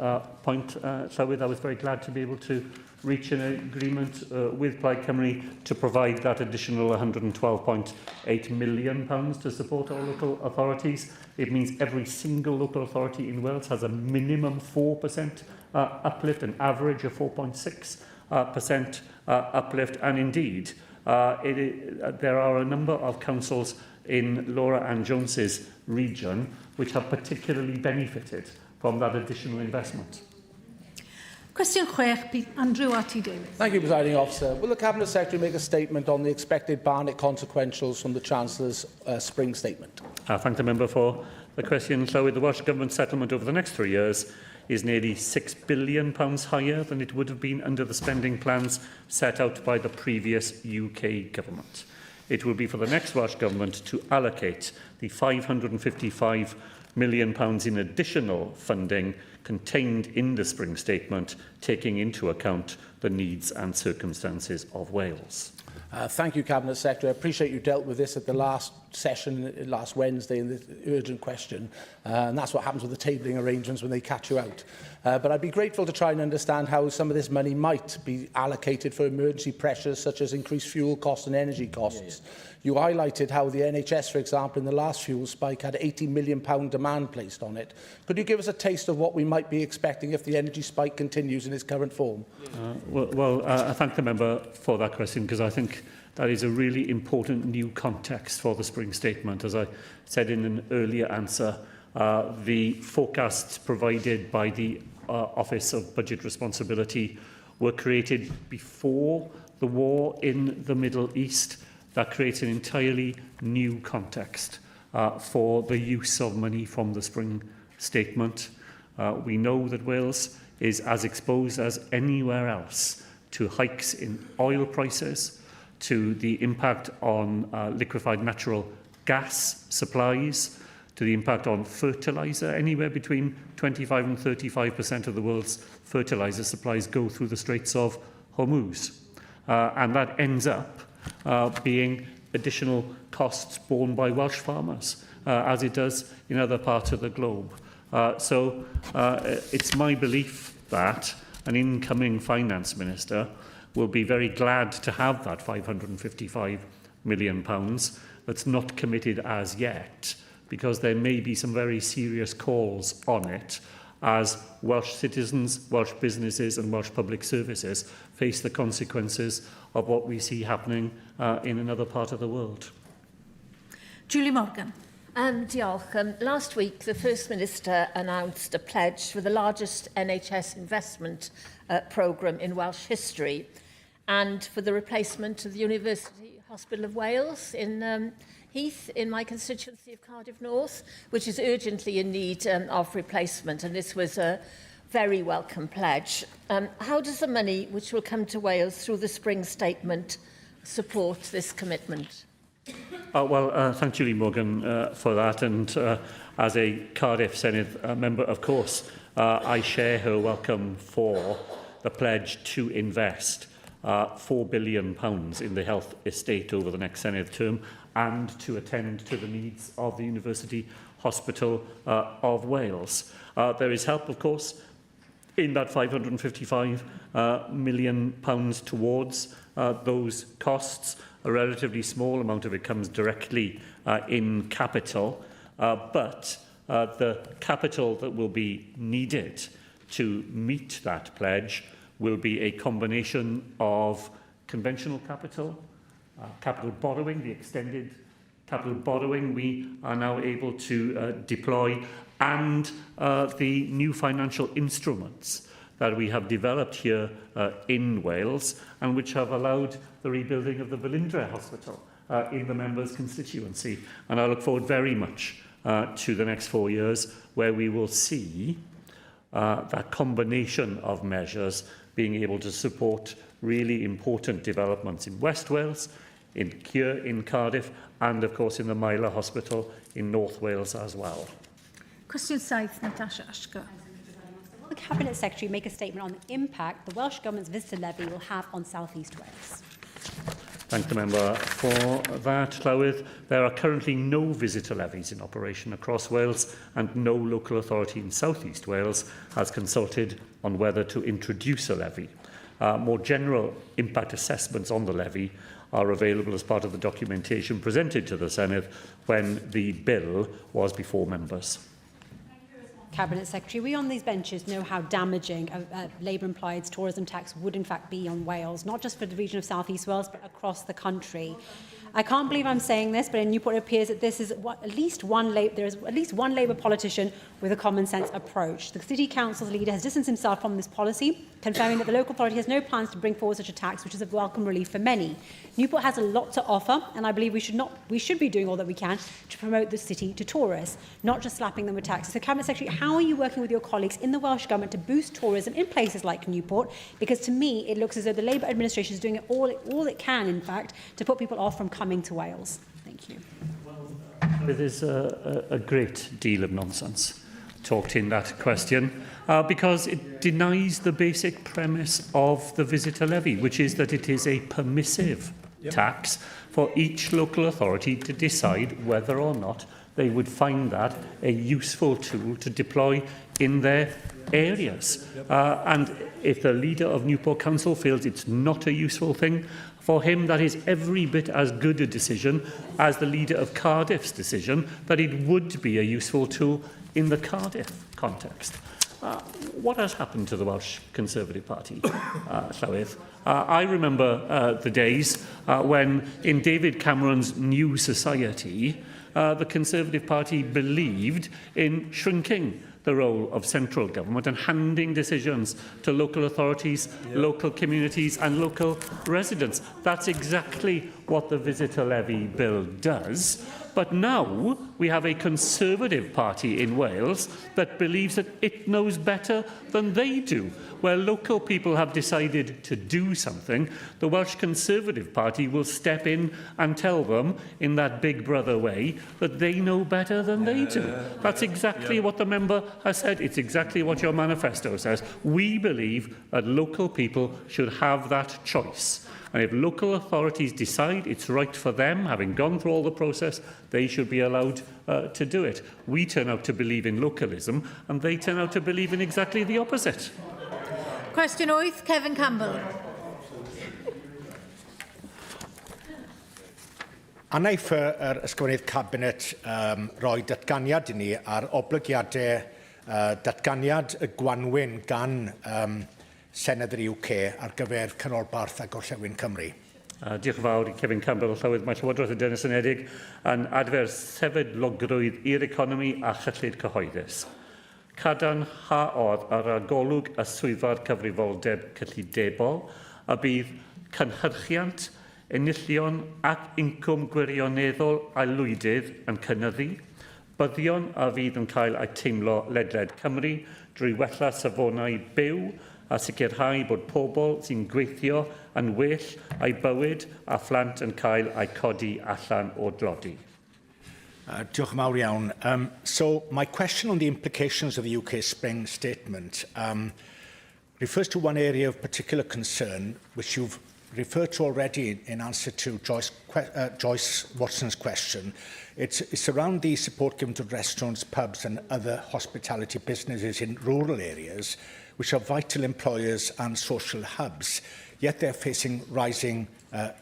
point, Llywyd. I was very glad to be able to reach an agreement with Plaid Cymru to provide that additional £112.8 million to support our local authorities. It means every single local authority in Wales has a minimum 4% uplift, an average of 4.6% uplift, and indeed there are a number of councils in Laura Ann Jones's region which have particularly benefited from that additional investment. Question 6, Andrew Arty Davis. Thank you, Presiding Officer. Will the Cabinet Secretary make a statement on the expected Barnett consequentials from the Chancellor's spring statement? Thank the member for the question. So, with the Welsh Government settlement over the next 3 years is nearly £6 billion higher than it would have been under the spending plans set out by the previous UK Government. It will be for the next Welsh Government to allocate the £555 million in additional funding contained in the spring statement, taking into account the needs and circumstances of Wales. Thank you, Cabinet Secretary. I appreciate you dealt with this at the last session, last Wednesday, in the urgent question. And that's what happens with the tabling arrangements when they catch you out. But I'd be grateful to try and understand how some of this money might be allocated for emergency pressures, such as increased fuel costs and energy costs. You highlighted how the NHS, for example, in the last fuel spike had £80 million demand placed on it. Could you give us a taste of what we might be expecting if the energy spike continues in its current form? I thank the member for that question, because I think that is a really important new context for the spring statement. As I said in an earlier answer, the forecasts provided by the Office of Budget Responsibility were created before the war in the Middle East. That creates an entirely new context for the use of money from the spring statement. We know that Wales is as exposed as anywhere else to hikes in oil prices, to the impact on liquefied natural gas supplies, to the impact on fertiliser. Anywhere between 25 and 35% of the world's fertiliser supplies go through the Straits of Hormuz. And that ends up being additional costs borne by Welsh farmers, as it does in other parts of the globe. So it's my belief that an incoming finance minister will be very glad to have that £555 million that's not committed as yet, because there may be some very serious calls on it as Welsh citizens, Welsh businesses and Welsh public services face the consequences of what we see happening in another part of the world. Julie Morgan. Diolch. Last week, the First Minister announced a pledge for the largest NHS investment programme in Welsh history and for the replacement of the University Hospital of Wales in Heath, in my constituency of Cardiff North, which is urgently in need of replacement, and this was a very welcome pledge. How does the money which will come to Wales through the spring statement support this commitment? Thank Julie Morgan for that, and as a Cardiff Senedd member, of course, I share her welcome for the pledge to invest £4 billion in the health estate over the next Senedd term and to attend to the needs of the University Hospital of Wales. There is help, of course, in that £555 million towards those costs. A relatively small amount of it comes directly in capital, but the capital that will be needed to meet that pledge will be a combination of conventional capital, capital borrowing, the extended capital borrowing we are now able to deploy, and the new financial instruments that we have developed here in Wales and which have allowed the rebuilding of the Dilynwch Hospital in the member's constituency. And I look forward very much to the next 4 years where we will see that combination of measures being able to support really important developments in West Wales, here in Cardiff, and of course in the Mae'r Hospital in North Wales as well. Cwestiwn 7, Natasha Ashka. Will the Cabinet Secretary make a statement on the impact the Welsh Government's visitor levy will have on South East Wales? Thank the member for that, Llawn. There are currently no visitor levies in operation across Wales, and no local authority in South East Wales has consulted on whether to introduce a levy. More general impact assessments on the levy are available as part of the documentation presented to the Senedd when the bill was before members. Cabinet Secretary, we on these benches know how damaging a Labour-implied tourism tax would in fact be on Wales, not just for the region of South East Wales, but across the country. I can't believe I'm saying this, but in Newport it appears that there is at least one Labour politician with a common sense approach. The City Council's leader has distanced himself from this policy, confirming that the local authority has no plans to bring forward such a tax, which is a welcome relief for many. Newport has a lot to offer, and I believe we should be doing all that we can to promote the city to tourists, not just slapping them with taxes. So, Cabinet Secretary, how are you working with your colleagues in the Welsh Government to boost tourism in places like Newport? Because to me, it looks as though the Labour administration is doing all it can, in fact, to put people off from coming to Wales. Thank you. There's a great deal of nonsense talked in that question because it denies the basic premise of the visitor levy, which is that it is a permissive tax for each local authority to decide whether or not they would find that a useful tool to deploy in their areas. And if the leader of Newport Council feels it's not a useful thing, for him that is every bit as good a decision as the leader of Cardiff's decision that it would be a useful tool in the Cardiff context. What has happened to the Welsh Conservative Party, Llawn? I remember the days when in David Cameron's New Society, the Conservative Party believed in shrinking the role of central government and handing decisions to local authorities, local communities and local residents. That's exactly what the visitor levy bill does. But now we have a Conservative Party in Wales that believes that it knows better than they do. Where local people have decided to do something, the Welsh Conservative Party will step in and tell them, in that big brother way, that they know better than they do. That's exactly what the member has said. It's exactly what your manifesto says. We believe that local people should have that choice. And if local authorities decide it's right for them, having gone through all the process, they should be allowed to do it. We turn out to believe in localism, and they turn out to believe in exactly the opposite. Cwestiwn 8, Kevin Campbell. A wnaeth yr ysgrifennydd Cabinet roi datganiad i ni ar oblygiadau datganiad y Gwanwyn gan Senedd yr UK ar gyfer canolbarth a gorllewin Cymru. Diolch yn fawr i Kevin Campbell. Llawn, mae Llywodraeth y Denes Unedig yn adfer sefydlogrwydd i'r economi a chyllid cyhoeddus. Cadarnhaodd ar agolwg y swyddfa'r cyfrifoldeb cyllidebol a bydd cynhyrchiant enillion ac incwm gwirioneddol a lwydydd yn cynyddu, byddion a fydd yn cael eu teimlo ledled Cymru drwy wella safonau byw a sicrhau bod pobl sy'n gweithio yn well eu bywyd a phlant yn cael eu codi allan o dlodi. Diolch yn fawr iawn. So my question on the implications of the UK Spring Statement refers to one area of particular concern, which you've referred to already in answer to Joyce Watson's question. It's around the support given to restaurants, pubs and other hospitality businesses in rural areas, which are vital employers and social hubs, yet they're facing rising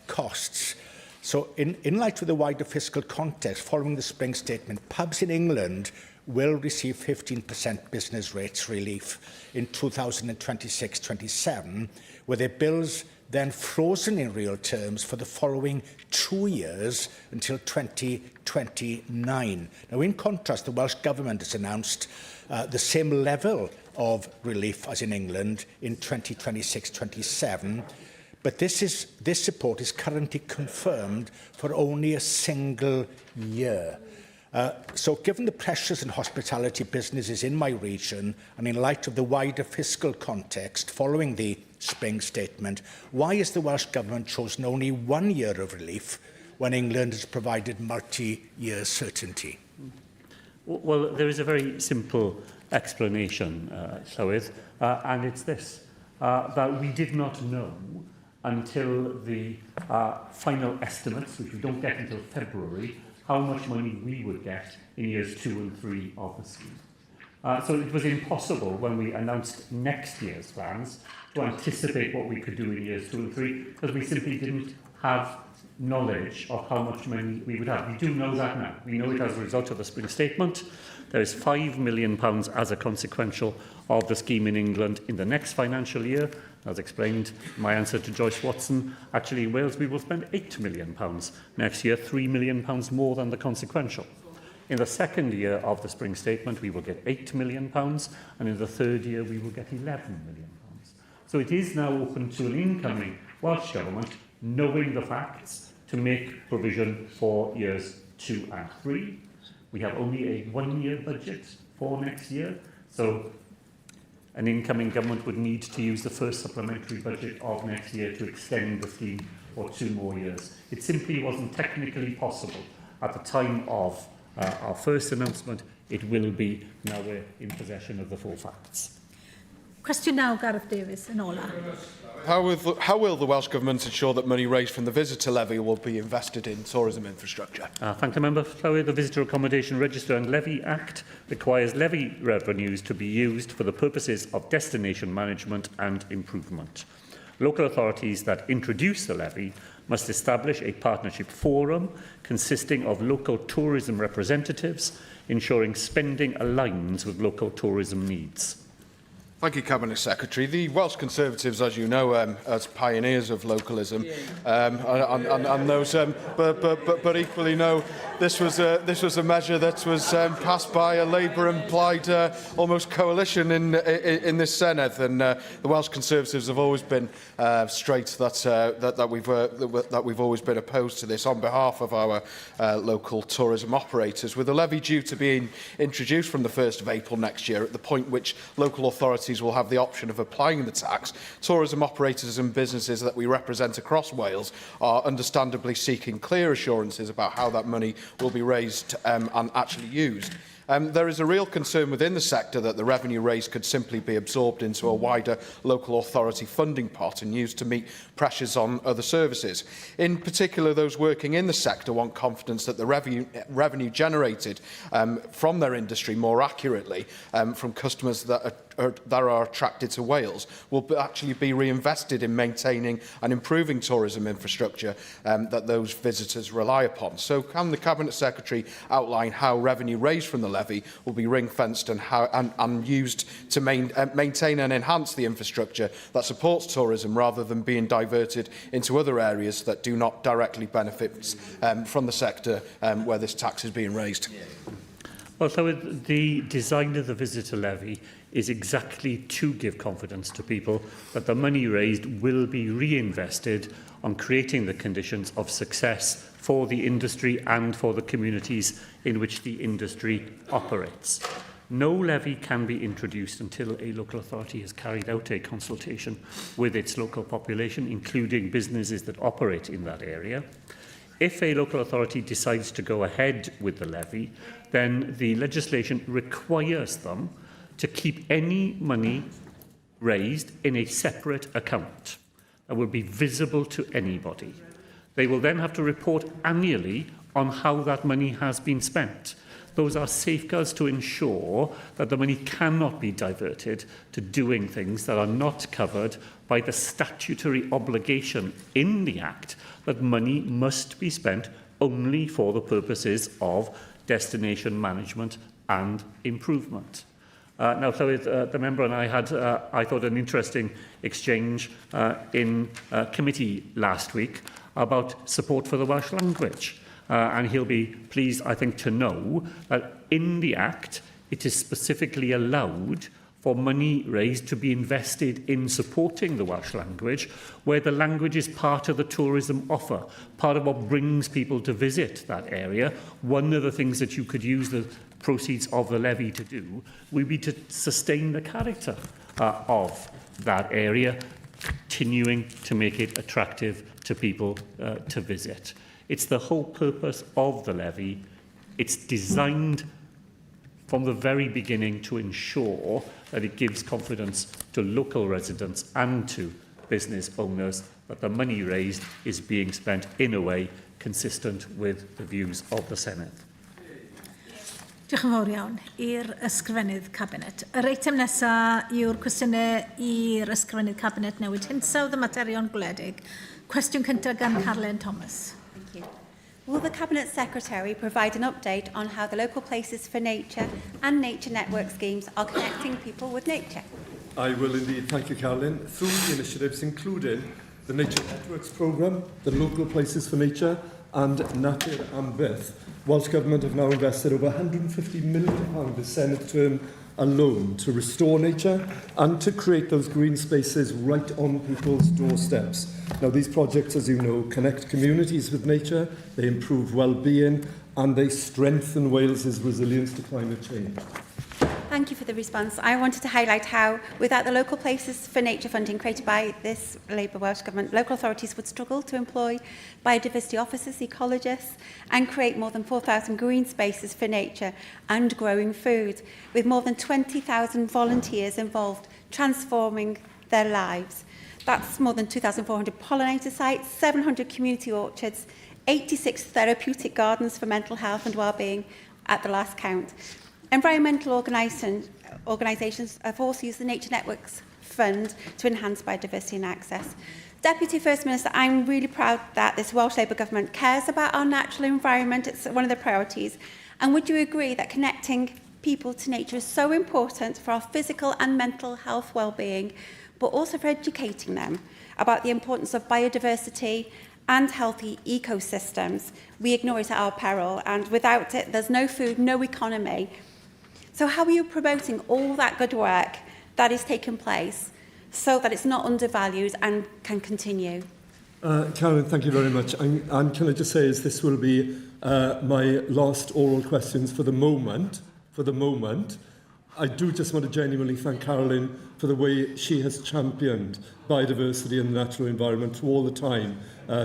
costs. So in light of the wider fiscal context, following the Spring Statement, pubs in England will receive 15% business rates relief in 2026-27, with their bills then frozen in real terms for the following 2 years until 2029. Now, in contrast, the Welsh Government has announced the same level of relief as in England in 2026-27, but this support is currently confirmed for only a single year. So given the pressures in hospitality businesses in my region and in light of the wider fiscal context following the Spring Statement, why has the Welsh Government chosen only 1 year of relief when England has provided multi-year certainty? Well, there is a very simple explanation, Llywydd, and it's this, that we did not know until the final estimates, which we don't get until February, how much money we would get in years 2 and 3 of the scheme. So it was impossible when we announced next year's plans to anticipate what we could do in years 2 and 3, because we simply didn't have knowledge of how much money we would have. We do know that now. We know it as a result of the Spring Statement. There is £5 million as a consequential of the scheme in England in the next financial year. As explained in my answer to Joyce Watson, actually in Wales we will spend £8 million next year, £3 million more than the consequential. In the second year of the Spring Statement we will get £8 million, and in the third year we will get £11 million. So it is now open to an incoming Welsh Government, knowing the facts, to make provision for years 2 and 3. We have only a 1-year budget for next year, so an incoming government would need to use the first supplementary budget of next year to extend the scheme for 2 more years. It simply wasn't technically possible at the time of our first announcement. It will be now we're in possession of the full facts. Cwestiwn now, Gareth Davies, yn ola. How will the Welsh Government ensure that money raised from the visitor levy will be invested in tourism infrastructure? Thank the Member. The Visitor Accommodation Register and Levy Act requires levy revenues to be used for the purposes of destination management and improvement. Local authorities that introduce the levy must establish a partnership forum consisting of local tourism representatives, ensuring spending aligns with local tourism needs. Thank you, Cabinet Secretary. The Welsh Conservatives, as you know, as pioneers of localism, and those, but equally know this was a measure that was passed by a Labour-implied almost coalition in this Senedd, and the Welsh Conservatives have always been straight that we've always been opposed to this on behalf of our local tourism operators. With the levy due to being introduced from the 1st of April next year, at the point which local authorities will have the option of applying the tax, tourism operators and businesses that we represent across Wales are understandably seeking clear assurances about how that money will be raised and actually used. There is a real concern within the sector that the revenue raised could simply be absorbed into a wider local authority funding pot and used to meet pressures on other services. In particular, those working in the sector want confidence that the revenue generated from their industry, more accurately from customers that are attracted to Wales, will actually be reinvested in maintaining and improving tourism infrastructure that those visitors rely upon. So can the Cabinet Secretary outline how revenue raised from the levy will be ring-fenced and used to maintain and enhance the infrastructure that supports tourism, rather than being diverted into other areas that do not directly benefit from the sector where this tax is being raised? Well, so the design of the visitor levy is exactly to give confidence to people that the money raised will be reinvested on creating the conditions of success for the industry and for the communities in which the industry operates. No levy can be introduced until a local authority has carried out a consultation with its local population, including businesses that operate in that area. If a local authority decides to go ahead with the levy, then the legislation requires them to keep any money raised in a separate account that will be visible to anybody. They will then have to report annually on how that money has been spent. Those are safeguards to ensure that the money cannot be diverted to doing things that are not covered by the statutory obligation in the Act that money must be spent only for the purposes of destination management and improvement. Now, Llywydd, the member and I had, I thought, an interesting exchange in committee last week about support for the Welsh language. And he'll be pleased, I think, to know that in the Act, it is specifically allowed for money raised to be invested in supporting the Welsh language, where the language is part of the tourism offer, part of what brings people to visit that area. One of the things that you could use the proceeds of the levy to do would be to sustain the character of that area, continuing to make it attractive to people to visit. It's the whole purpose of the levy. It's designed from the very beginning to ensure that it gives confidence to local residents and to business owners that the money raised is being spent in a way consistent with the views of the Senedd. Diolch yn fawr iawn i'r ysgrifennydd Cabinet. Yr eitem nesaf yw'r cwestiynau i'r ysgrifennydd Cabinet newid hinsawdd y materion gwledig. Cwestiwn cyntaf gan Carlen Thomas. Thank you. Will the Cabinet Secretary provide an update on how the local places for nature and nature network schemes are connecting people with nature? I will indeed. Thank you, Caroline. Through the initiatives including the Nature Networks Programme, the Local Places for Nature and Natur am Byth, Welsh Government have now invested over £150 million this Senedd term alone to restore nature and to create those green spaces right on people's doorsteps. Now, these projects, as you know, connect communities with nature, they improve well-being and they strengthen Wales's resilience to climate change. Thank you for the response. I wanted to highlight how, without the local places for nature funding created by this Labour Welsh Government, local authorities would struggle to employ biodiversity officers, ecologists, and create more than 4,000 green spaces for nature and growing food, with more than 20,000 volunteers involved, transforming their lives. That's more than 2,400 pollinator sites, 700 community orchards, 86 therapeutic gardens for mental health and well-being at the last count. Environmental organisations have also used the Nature Networks Fund to enhance biodiversity and access. Deputy First Minister, I'm really proud that this Welsh Labour Government cares about our natural environment. It's one of the priorities. And would you agree that connecting people to nature is so important for our physical and mental health well-being, but also for educating them about the importance of biodiversity and healthy ecosystems? We ignore it at our peril, and without it, there's no food, no economy. So how are you promoting all that good work that is taking place so that it's not undervalued and can continue? Karen, thank you very much. And can I just say, as this will be my last oral questions for the moment, I do just want to genuinely thank Caroline for the way she has championed biodiversity and the natural environment all the time.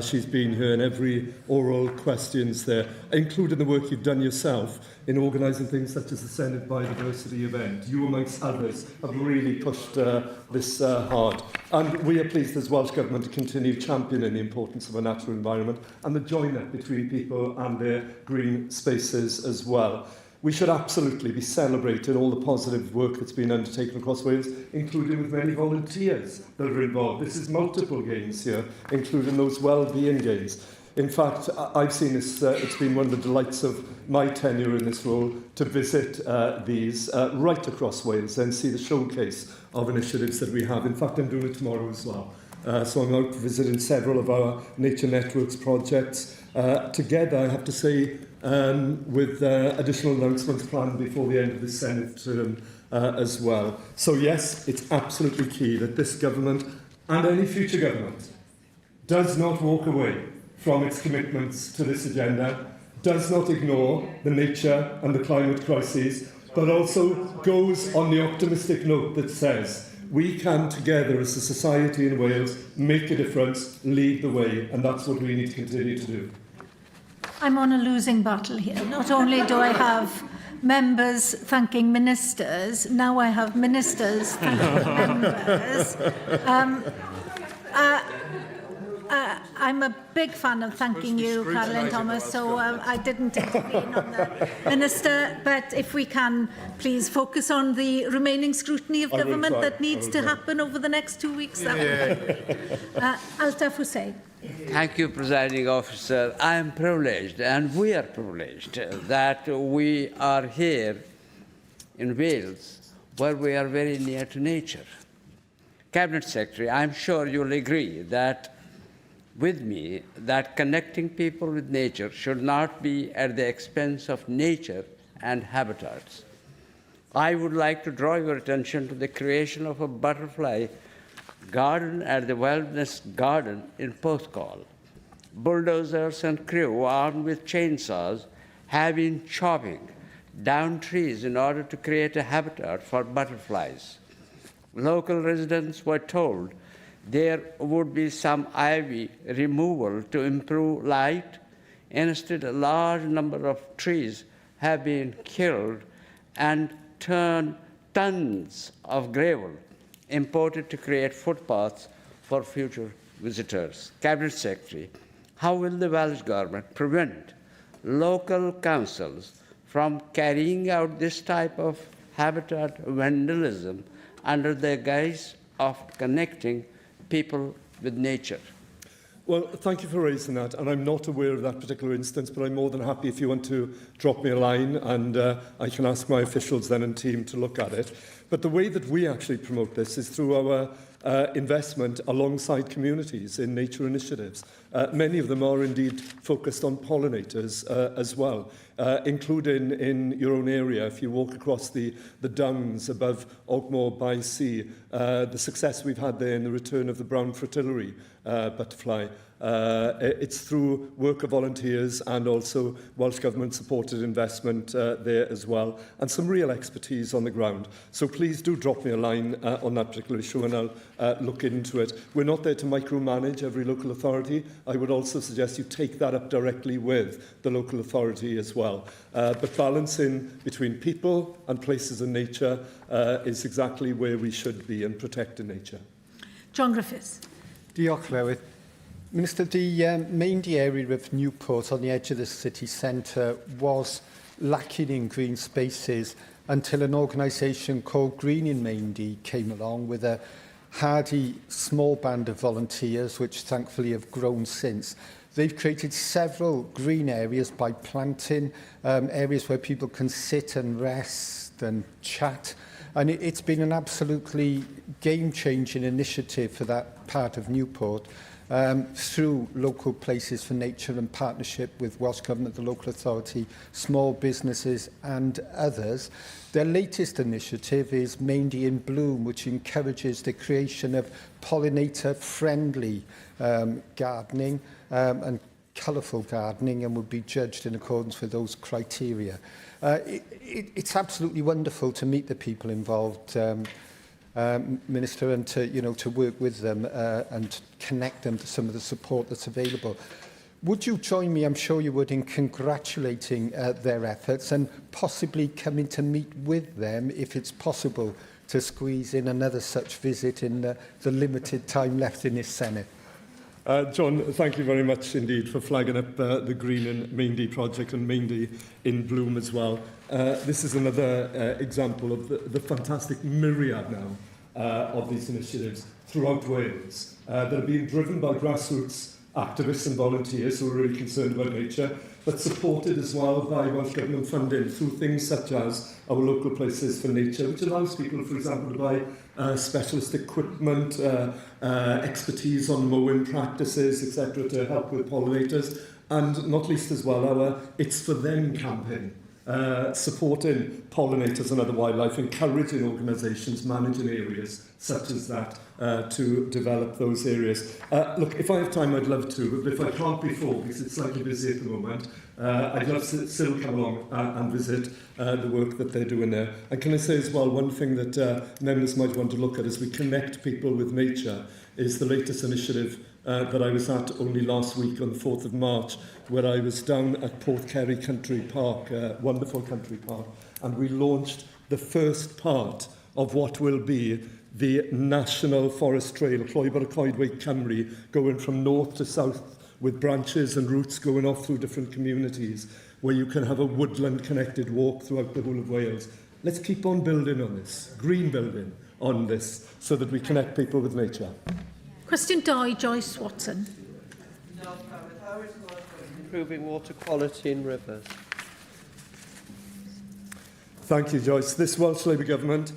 She's been here in every oral questions there, including the work you've done yourself in organising things such as the Senedd Biodiversity event. You, amongst others, have really pushed this hard. And we are pleased as Welsh Government to continue championing the importance of a natural environment and the join-up between people and their green spaces as well. We should absolutely be celebrating all the positive work that's been undertaken across Wales, including with many volunteers that are involved. This is multiple gains here, including those well-being gains. In fact, I've seen this, it's been one of the delights of my tenure in this role to visit these right across Wales and see the showcase of initiatives that we have. In fact, I'm doing it tomorrow as well. So I'm out visiting several of our Nature Networks projects. Together, I have to say, with additional announcements planned before the end of the Senedd term as well. So yes, it's absolutely key that this government and any future government does not walk away from its commitments to this agenda, does not ignore the nature and the climate crises, but also goes on the optimistic note that says we can together as a society in Wales make a difference, lead the way, and that's what we need to continue to do. I'm on a losing battle here. Not only do I have members thanking ministers, now I have ministers thanking members. I'm a big fan of thanking you, Caroline Thomas, so I didn't intervene on the minister, but if we can please focus on the remaining scrutiny of government that needs to happen over the next 2 weeks. That would be great. Altaf Hussain. Thank you, Presiding Officer. I am privileged, and we are privileged, that we are here in Wales, where we are very near to nature. Cabinet Secretary, I'm sure you'll agree that with me that connecting people with nature should not be at the expense of nature and habitats. I would like to draw your attention to the creation of a butterfly garden at the Wellness Garden in Porthcawl. Bulldozers and crew armed with chainsaws have been chopping down trees in order to create a habitat for butterflies. Local residents were told there would be some ivy removal to improve light. Instead, a large number of trees have been killed and tons of gravel imported to create footpaths for future visitors. Cabinet Secretary, how will the Welsh Government prevent local councils from carrying out this type of habitat vandalism under the guise of connecting people with nature? Well, thank you for raising that, and I'm not aware of that particular instance, but I'm more than happy if you want to drop me a line, and I can ask my officials then and team to look at it. But the way that we actually promote this is through our investment alongside communities in nature initiatives. Many of them are indeed focused on pollinators as well, including in your own area. If you walk across the downs above Ogmore by Sea, the success we've had there in the return of the brown fritillary butterfly. It's through work of volunteers and also Welsh Government supported investment there as well, and some real expertise on the ground. So please do drop me a line on that particular issue and I'll look into it. We're not there to micromanage every local authority. I would also suggest you take that up directly with the local authority as well. But balancing between people and places in nature is exactly where we should be in protecting nature. John Griffiths. Diolch, Llywydd. Minister, the Maindy area of Newport on the edge of the city centre was lacking in green spaces until an organisation called Green in Maindy came along with a hardy small band of volunteers, which thankfully have grown since. They've created several green areas by planting, areas where people can sit and rest and chat. And it's been an absolutely game-changing initiative for that part of Newport. Through local places for nature and partnership with Welsh Government, the local authority, small businesses and others. Their latest initiative is Maindy in Bloom, which encourages the creation of pollinator-friendly gardening and colourful gardening and would be judged in accordance with those criteria. It's absolutely wonderful to meet the people involved, Minister, and to work with them and connect them to some of the support that's available. Would you join me, I'm sure you would, in congratulating their efforts and possibly coming to meet with them if it's possible to squeeze in another such visit in the limited time left in this Senedd? John, thank you very much indeed for flagging up the Green and Maindy project and Maindy in Bloom as well. This is another example of the fantastic myriad now of these initiatives throughout Wales that are being driven by grassroots activists and volunteers who are really concerned about nature, but supported as well by Welsh Government funding through things such as our local places for nature, which allows people, for example, to buy specialist equipment, expertise on mowing practices, etc., to help with pollinators, and not least as well our It's For Them campaign, supporting pollinators and other wildlife, encouraging organisations managing areas such as that to develop those areas. Look, if I have time, I'd love to, but if I can't before, because it's slightly busy at the moment, I'd love to still come along and visit the work that they're doing there. And can I say as well, one thing that members might want to look at as we connect people with nature is the latest initiative that I was at only last week on the 4th of March, where I was down at Portkerry Country Park, wonderful country park, and we launched the first part of what will be the National Forest Trail, Llwybyr Cymru, going from north to south with branches and routes going off through different communities, where you can have a woodland-connected walk throughout the whole of Wales. Let's keep on building on this, green building on this, so that we connect people with nature. Cwestiwn 2, Joyce Watson. How is improving water quality in rivers? Thank you, Joyce. This Welsh Labour Government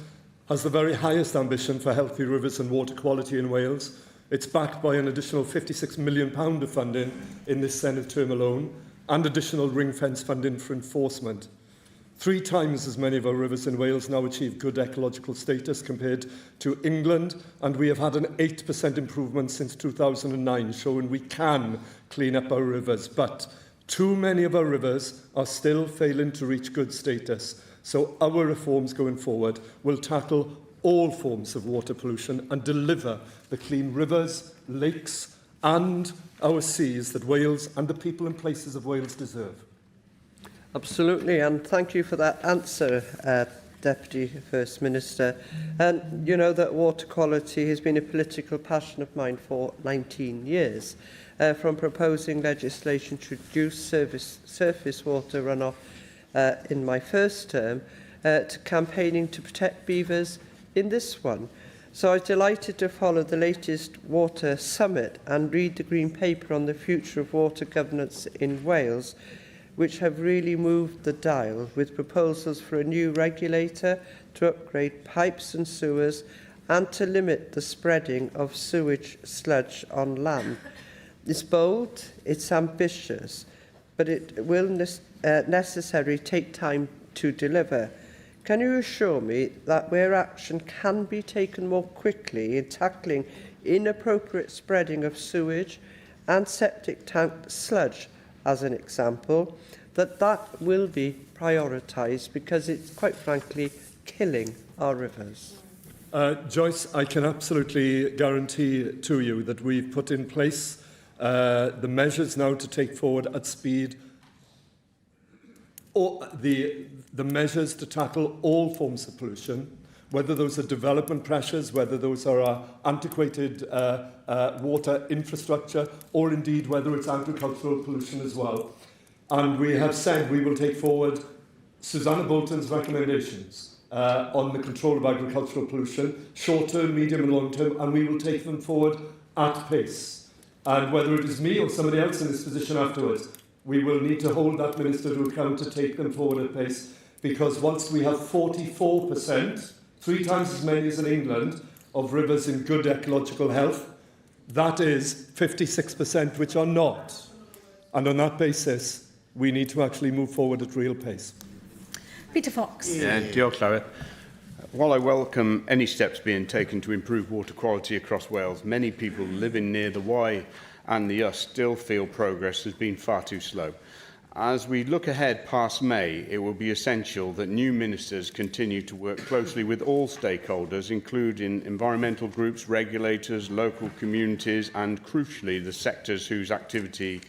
has the very highest ambition for healthy rivers and water quality in Wales. It's backed by an additional £56 million of funding in this Senedd term alone, and additional ring-fence funding for enforcement. 3 times as many of our rivers in Wales now achieve good ecological status compared to England, and we have had an 8% improvement since 2009, showing we can clean up our rivers. But too many of our rivers are still failing to reach good status. So our reforms going forward will tackle all forms of water pollution and deliver the clean rivers, lakes and our seas that Wales and the people and places of Wales deserve. Absolutely, and thank you for that answer, Deputy First Minister. And you know that water quality has been a political passion of mine for 19 years, from proposing legislation to reduce surface water runoff in my first term, to campaigning to protect beavers in this one. So I was delighted to follow the latest Water Summit and read the Green Paper on the future of water governance in Wales, which have really moved the dial, with proposals for a new regulator to upgrade pipes and sewers and to limit the spreading of sewage sludge on land. It's bold, it's ambitious, but it will necessarily take time to deliver. Can you assure me that where action can be taken more quickly in tackling inappropriate spreading of sewage and septic tank sludge, as an example, that will be prioritised, because it's quite frankly killing our rivers? Joyce, I can absolutely guarantee to you that we've put in place the measures now to take forward at speed or the measures to tackle all forms of pollution, whether those are development pressures, whether those are antiquated water infrastructure, or indeed whether it's agricultural pollution as well. And we have said we will take forward Susanna Bolton's recommendations on the control of agricultural pollution, short-term, medium and long-term, and we will take them forward at pace. And whether it is me or somebody else in this position afterwards, we will need to hold that minister to account to take them forward at pace, because whilst we have 44%, 3 times as many as in England, of rivers in good ecological health, that is 56% which are not. And on that basis, we need to actually move forward at real pace. Peter Fox. Diolch, Llawn. While I welcome any steps being taken to improve water quality across Wales, many people living near the Wye and the Us still feel progress has been far too slow. As we look ahead past May, it will be essential that new ministers continue to work closely with all stakeholders, including environmental groups, regulators, local communities and, crucially, the sectors whose activity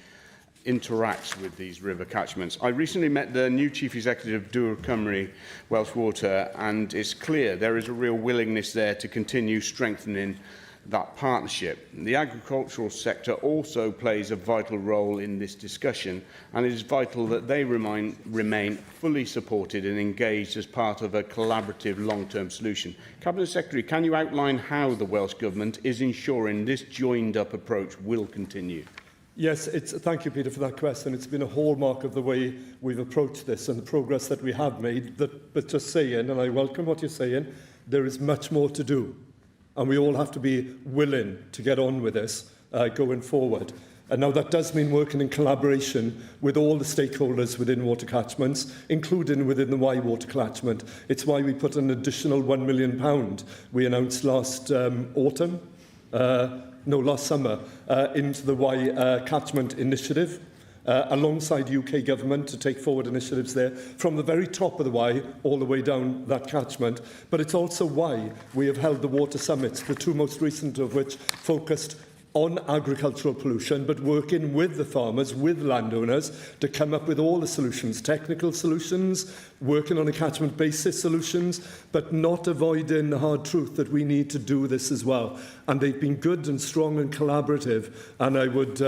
interacts with these river catchments. I recently met the new Chief Executive of yw'r Cymru, Welsh Water, and it's clear there is a real willingness there to continue strengthening that partnership. The agricultural sector also plays a vital role in this discussion, and it is vital that they remain fully supported and engaged as part of a collaborative long-term solution. Cabinet Secretary, can you outline how the Welsh Government is ensuring this joined-up approach will continue? Yes, thank you, Peter, for that question. It's been a hallmark of the way we've approached this and the progress that we have made. But just saying, and I welcome what you're saying, there is much more to do. And we all have to be willing to get on with this going forward. And now that does mean working in collaboration with all the stakeholders within water catchments, including within the Wye water catchment. It's why we put an additional £1 million we announced last last summer, into the Wye catchment initiative, alongside UK Government to take forward initiatives there from the very top of the Wye all the way down that catchment. But it's also why we have held the water summits, the two most recent of which focused on agricultural pollution, but working with the farmers, with landowners, to come up with all the solutions, technical solutions, working on a catchment basis solutions, but not avoiding the hard truth that we need to do this as well. And they've been good and strong and collaborative, and I would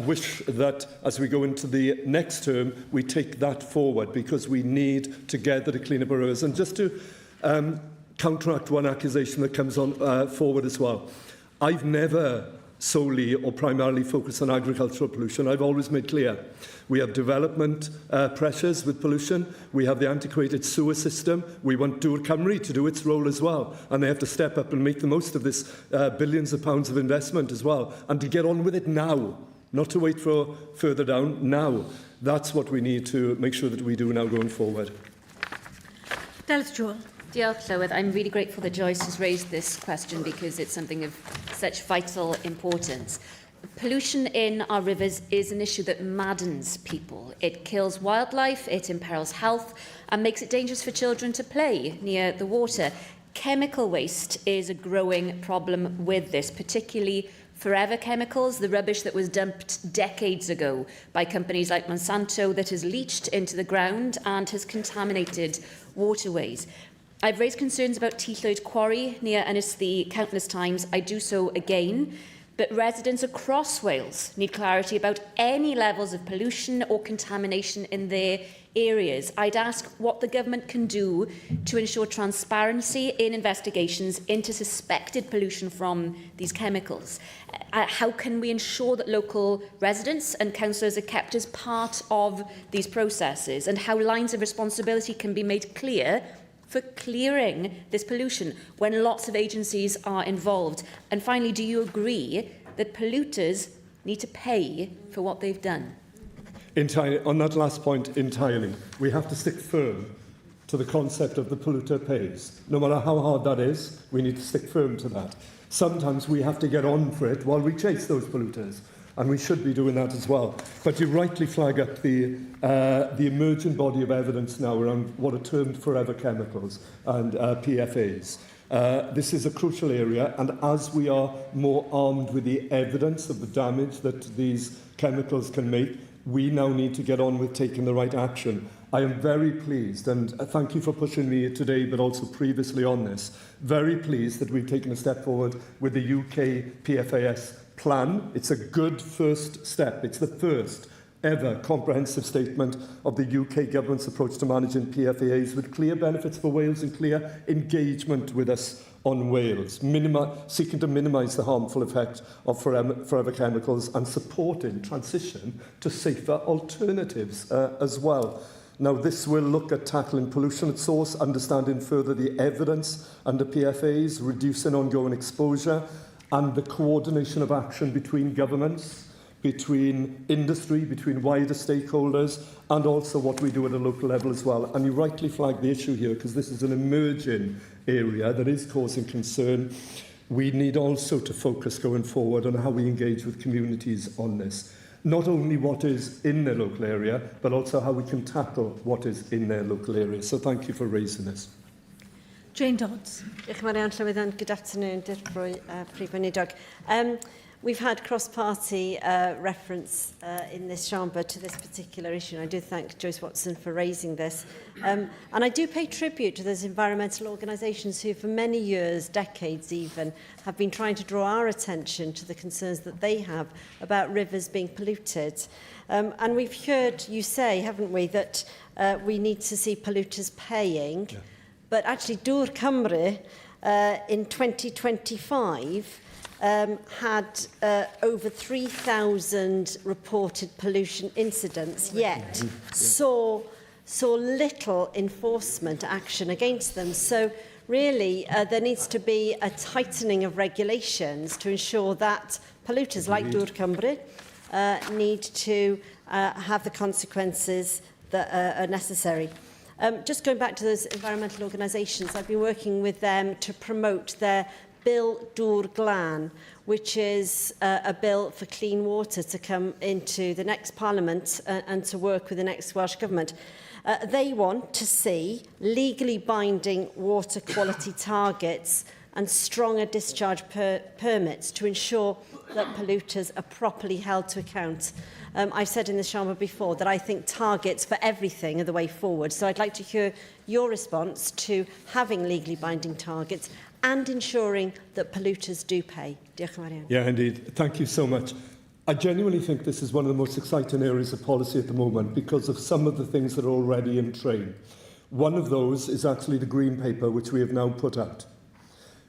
wish that as we go into the next term, we take that forward, because we need together to clean up our rivers. And just to counteract one accusation that comes on forward as well, I've never solely or primarily focused on agricultural pollution. I've always made clear we have development pressures with pollution. We have the antiquated sewer system. We want yw'r Cymru to do its role as well, and they have to step up and make the most of this billions of pounds of investment as well, and to get on with it now, not to wait for further down, now. That's what we need to make sure that we do now going forward. Diolch, Llywydd. I'm really grateful that Joyce has raised this question, because it's something of such vital importance. Pollution in our rivers is an issue that maddens people. It kills wildlife, it imperils health, and makes it dangerous for children to play near the water. Chemical waste is a growing problem with this, particularly forever chemicals, the rubbish that was dumped decades ago by companies like Monsanto that has leached into the ground and has contaminated waterways. I've raised concerns about Tillwyd Quarry near Ynysthi countless times. I do so again. But residents across Wales need clarity about any levels of pollution or contamination in their areas. I'd ask what the government can do to ensure transparency in investigations into suspected pollution from these chemicals. How can we ensure that local residents and councillors are kept as part of these processes, and how lines of responsibility can be made clear for clearing this pollution when lots of agencies are involved? And finally, do you agree that polluters need to pay for what they've done? Entirely, on that last point, entirely. We have to stick firm to the concept of the polluter pays. No matter how hard that is, we need to stick firm to that. Sometimes we have to get on for it while we chase those polluters, and we should be doing that as well. But you rightly flag up the emerging body of evidence now around what are termed forever chemicals and PFAs. This is a crucial area, and as we are more armed with the evidence of the damage that these chemicals can make, we now need to get on with taking the right action. I am very pleased, and thank you for pushing me today, but also previously on this, very pleased that we've taken a step forward with the UK PFAS plan. It's a good first step. It's the first ever comprehensive statement of the UK Government's approach to managing PFAS, with clear benefits for Wales and clear engagement with us on Wales, seeking to minimise the harmful effect of forever chemicals and supporting transition to safer alternatives as well. Now, this will look at tackling pollution at source, understanding further the evidence under PFAS, reducing ongoing exposure, and the coordination of action between governments, between industry, between wider stakeholders, and also what we do at a local level as well. And you rightly flag the issue here, because this is an emerging area that is causing concern. We need also to focus going forward on how we engage with communities on this. Not only what is in their local area, but also how we can tackle what is in their local area. So thank you for raising this. Jane Dodds. Good afternoon, Prif Weinidog. We've had cross-party reference in this chamber to this particular issue, and I do thank Joyce Watson for raising this. And I do pay tribute to those environmental organisations who for many years, decades even, have been trying to draw our attention to the concerns that they have about rivers being polluted. And we've heard you say, haven't we, that we need to see polluters paying, but actually yw'r Cymru in 2025 had over 3,000 reported pollution incidents, yet saw little enforcement action against them. So really, there needs to be a tightening of regulations to ensure that polluters like yw'r Cymru need to have the consequences that are necessary. Just going back to those environmental organisations, I've been working with them to promote their Bill yw'r Glan, which is a bill for clean water to come into the next Parliament and to work with the next Welsh Government. They want to see legally binding water quality targets and stronger discharge permits to ensure that polluters are properly held to account. I've said in the chamber before that I think targets for everything are the way forward. So I'd like to hear your response to having legally binding targets and ensuring that polluters do pay. Diolch yn fawr iawn. Yeah, indeed. Thank you so much. I genuinely think this is one of the most exciting areas of policy at the moment because of some of the things that are already in train. One of those is actually the Green Paper, which we have now put out,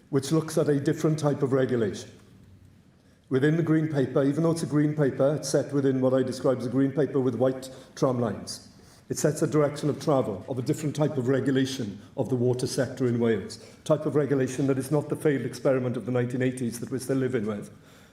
which looks at a different type of regulation. Within the Green Paper, even though it's a Green Paper, it's set within what I describe as a Green Paper with white tram lines. It sets a direction of travel of a different type of regulation of the water sector in Wales, type of regulation that is not the failed experiment of the 1980s that we're still living with,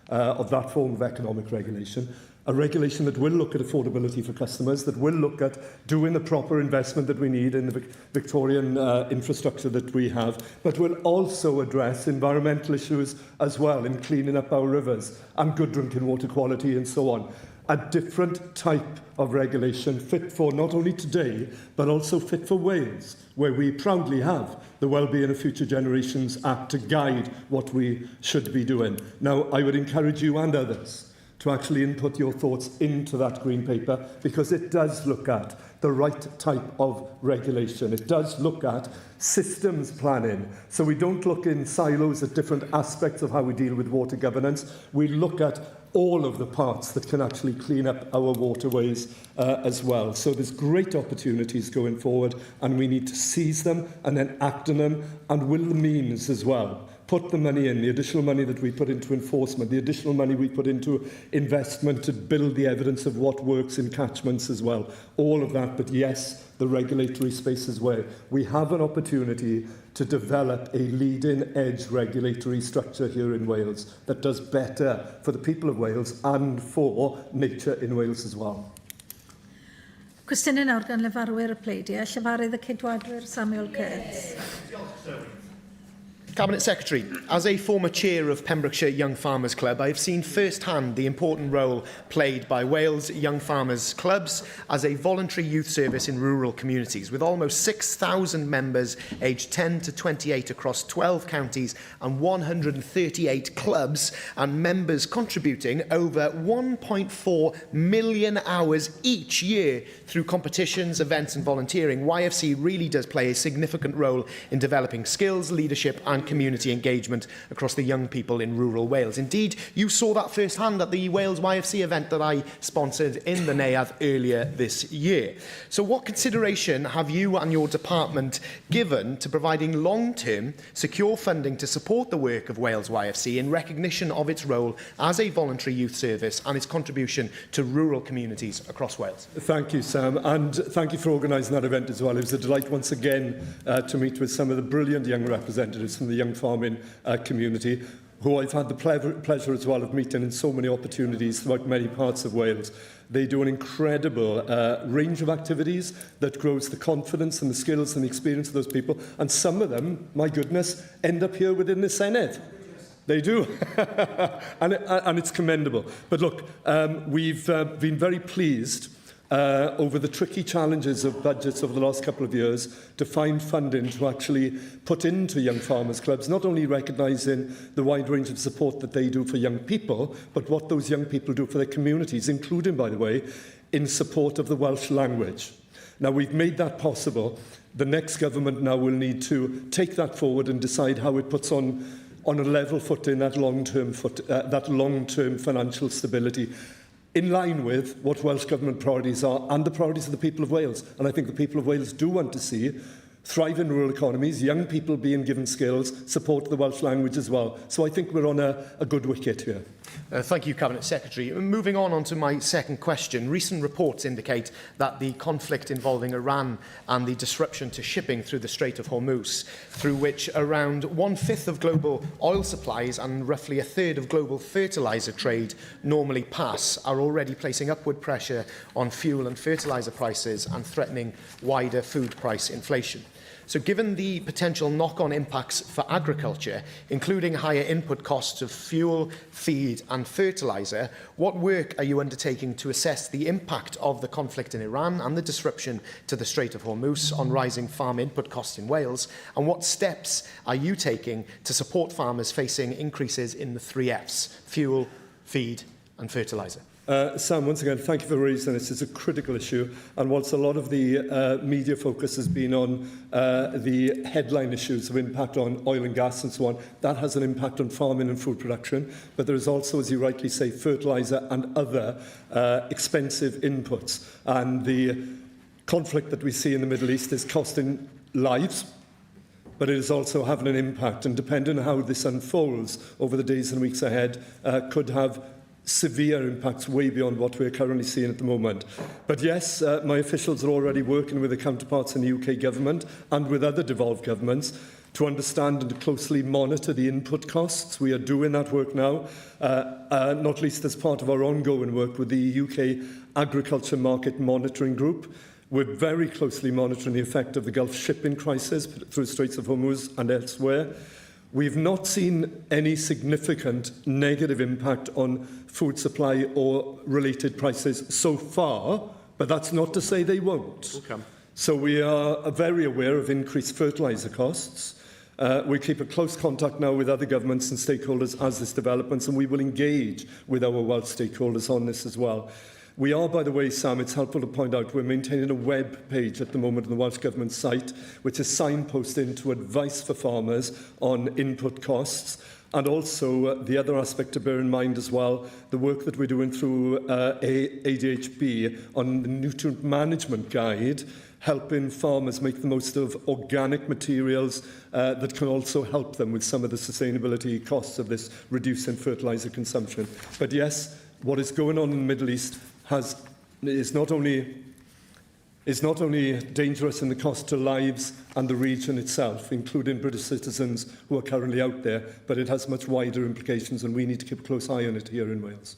of that form of economic regulation, a regulation that will look at affordability for customers, that will look at doing the proper investment that we need in the Victorian infrastructure that we have, but will also address environmental issues as well in cleaning up our rivers and good drinking water quality and so on. A different type of regulation fit for not only today, but also fit for Wales, where we proudly have the Wellbeing of Future Generations Act to guide what we should be doing. Now, I would encourage you and others to actually input your thoughts into that Green Paper, because it does look at the right type of regulation. It does look at systems planning. So we don't look in silos at different aspects of how we deal with water governance. We look at all of the parts that can actually clean up our waterways as well. So there's great opportunities going forward, and we need to seize them and then act on them, and will the means as well. Put the money in, the additional money that we put into enforcement, the additional money we put into investment to build the evidence of what works in catchments as well. All of that, but yes, the regulatory space as well. We have an opportunity to develop a leading-edge regulatory structure here in Wales that does better for the people of Wales and for nature in Wales as well. Cwestiynau nawr gan lefarwyr y pleidiau, llefarydd y Cydwadwyr Samuel Kurtz. Cabinet Secretary, as a former chair of Pembrokeshire Young Farmers Club, I have seen firsthand the important role played by Wales Young Farmers Clubs as a voluntary youth service in rural communities, with almost 6,000 members aged 10 to 28 across 12 counties and 138 clubs, and members contributing over 1.4 million hours each year through competitions, events and volunteering. YFC really does play a significant role in developing skills, leadership and community engagement across the young people in rural Wales. Indeed, you saw that firsthand at the Wales YFC event that I sponsored in the Neuadd earlier this year. So what consideration have you and your department given to providing long-term, secure funding to support the work of Wales YFC in recognition of its role as a voluntary youth service and its contribution to rural communities across Wales? Thank you, Sam, and thank you for organising that event as well. It was a delight once again to meet with some of the brilliant young representatives from the young farming community, who I've had the pleasure as well of meeting in so many opportunities throughout many parts of Wales. They do an incredible range of activities that grows the confidence and the skills and the experience of those people, and some of them, my goodness, end up here within the Senedd. They do, and it's commendable. But look, we've been very pleased over the tricky challenges of budgets over the last couple of years to find funding to actually put into young farmers clubs, not only recognising the wide range of support that they do for young people, but what those young people do for their communities, including, by the way, in support of the Welsh language. Now, we've made that possible. The next government now will need to take that forward and decide how it puts on a level footing that long-term financial stability, in line with what Welsh Government priorities are and the priorities of the people of Wales. And I think the people of Wales do want to see thrive in rural economies, young people being given skills, support the Welsh language as well. So I think we're on a good wicket here. Thank you, Cabinet Secretary. Moving on to my second question. Recent reports indicate that the conflict involving Iran and the disruption to shipping through the Strait of Hormuz, through which around 1/5 of global oil supplies and roughly 1/3 of global fertiliser trade normally pass, are already placing upward pressure on fuel and fertiliser prices and threatening wider food price inflation. So given the potential knock-on impacts for agriculture, including higher input costs of fuel, feed and fertiliser, what work are you undertaking to assess the impact of the conflict in Iran and the disruption to the Strait of Hormuz on rising farm input costs in Wales? And what steps are you taking to support farmers facing increases in the 3 Fs, fuel, feed and fertiliser? Sam, once again, thank you for raising this. It's a critical issue, and whilst a lot of the media focus has been on the headline issues of impact on oil and gas and so on, that has an impact on farming and food production, but there is also, as you rightly say, fertiliser and other expensive inputs. And the conflict that we see in the Middle East is costing lives, but it is also having an impact, and depending on how this unfolds over the days and weeks ahead, could have severe impacts way beyond what we're currently seeing at the moment. But yes, my officials are already working with their counterparts in the UK Government and with other devolved governments to understand and to closely monitor the input costs. We are doing that work now, not least as part of our ongoing work with the UK Agriculture Market Monitoring Group. We're very closely monitoring the effect of the Gulf shipping crisis through the Straits of Hormuz and elsewhere. We've not seen any significant negative impact on food supply or related prices so far, but that's not to say they won't. Okay. So we are very aware of increased fertiliser costs. We keep a close contact now with other governments and stakeholders as this develops, and we will engage with our Welsh stakeholders on this as well. We are, by the way, Sam, it's helpful to point out, we're maintaining a web page at the moment on the Welsh Government site, which is signposting to advice for farmers on input costs. And also, the other aspect to bear in mind as well, the work that we're doing through ADHB on the nutrient management guide, helping farmers make the most of organic materials that can also help them with some of the sustainability costs of this reducing fertiliser consumption. But yes, what is going on in the Middle East is not only dangerous in the cost to lives and the region itself, including British citizens who are currently out there, but it has much wider implications, and we need to keep a close eye on it here in Wales.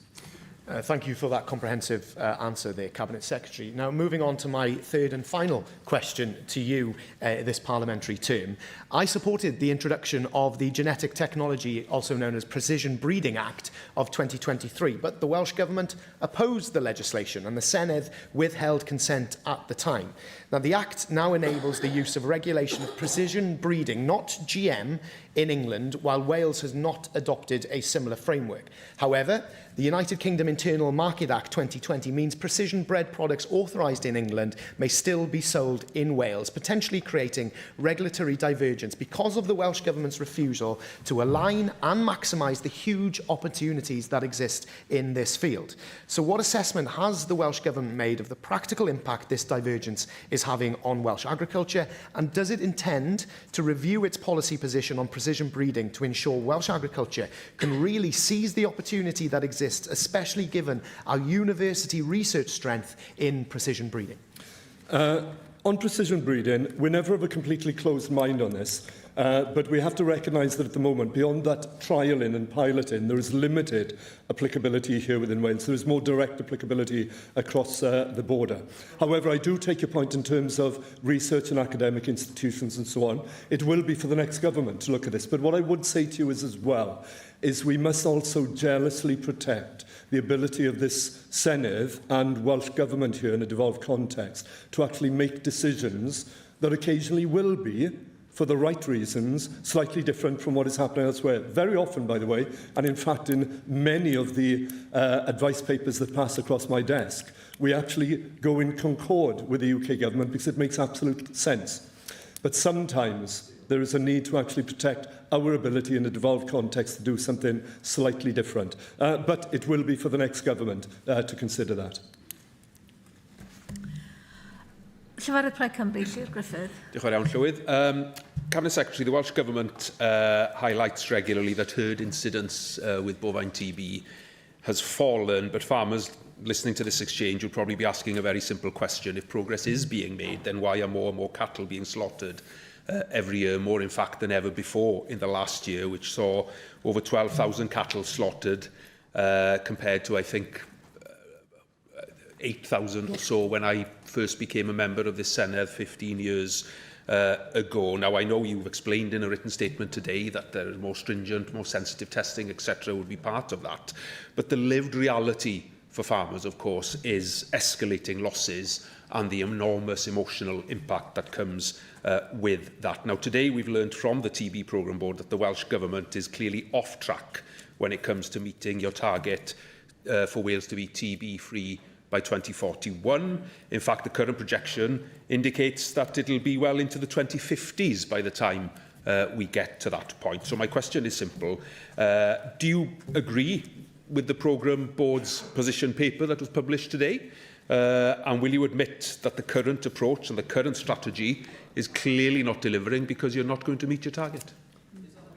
Thank you for that comprehensive answer there, Cabinet Secretary. Now, moving on to my third and final question to you this parliamentary term. I supported the introduction of the Genetic Technology, also known as Precision Breeding Act of 2023, but the Welsh Government opposed the legislation and the Senedd withheld consent at the time. Now, the Act now enables the use of regulation of precision breeding, not GM, in England, while Wales has not adopted a similar framework. However, the United Kingdom Internal Market Act 2020 means precision-bred products authorised in England may still be sold in Wales, potentially creating regulatory divergence because of the Welsh Government's refusal to align and maximise the huge opportunities that exist in this field. So what assessment has the Welsh Government made of the practical impact this divergence is having on Welsh agriculture, and does it intend to review its policy position on precision breeding to ensure Welsh agriculture can really seize the opportunity that exists, especially given our university research strength in precision breeding? On precision breeding, we never have a completely closed mind on this, but we have to recognise that at the moment, beyond that trialling and piloting, there is limited applicability here within Wales. There is more direct applicability across the border. However, I do take your point in terms of research and academic institutions and so on. It will be for the next government to look at this. But what I would say to you is as well, is we must also jealously protect the ability of this Senedd and Welsh Government here in a devolved context to actually make decisions that occasionally will be, for the right reasons, slightly different from what is happening elsewhere. Very often, by the way, and in fact in many of the advice papers that pass across my desk, we actually go in concord with the UK Government because it makes absolute sense. But sometimes there is a need to actually protect our ability in a devolved context to do something slightly different. But it will be for the next government to consider that. Llywodraeth Plaid Cymru, Lly'r Griffith. Diolch yn iawn, Llywydd. Cabinet Secretary, the Welsh Government highlights regularly that herd incidence with bovine TB has fallen, but farmers listening to this exchange will probably be asking a very simple question. If progress is being made, then why are more and more cattle being slaughtered every year, more in fact than ever before in the last year, which saw over 12,000 cattle slaughtered compared to, I think, 8,000 or so when I first became a member of this Senedd 15 years ago. Now, I know you've explained in a written statement today that there is more stringent, more sensitive testing, etc. would be part of that. But the lived reality for farmers, of course, is escalating losses and the enormous emotional impact that comes with that. Now, today we've learned from the TB Programme Board that the Welsh Government is clearly off track when it comes to meeting your target for Wales to be TB-free by 2041. In fact, the current projection indicates that it'll be well into the 2050s by the time we get to that point. So my question is simple. Do you agree with the Programme Board's position paper that was published today? And will you admit that the current approach and the current strategy is clearly not delivering because you're not going to meet your target?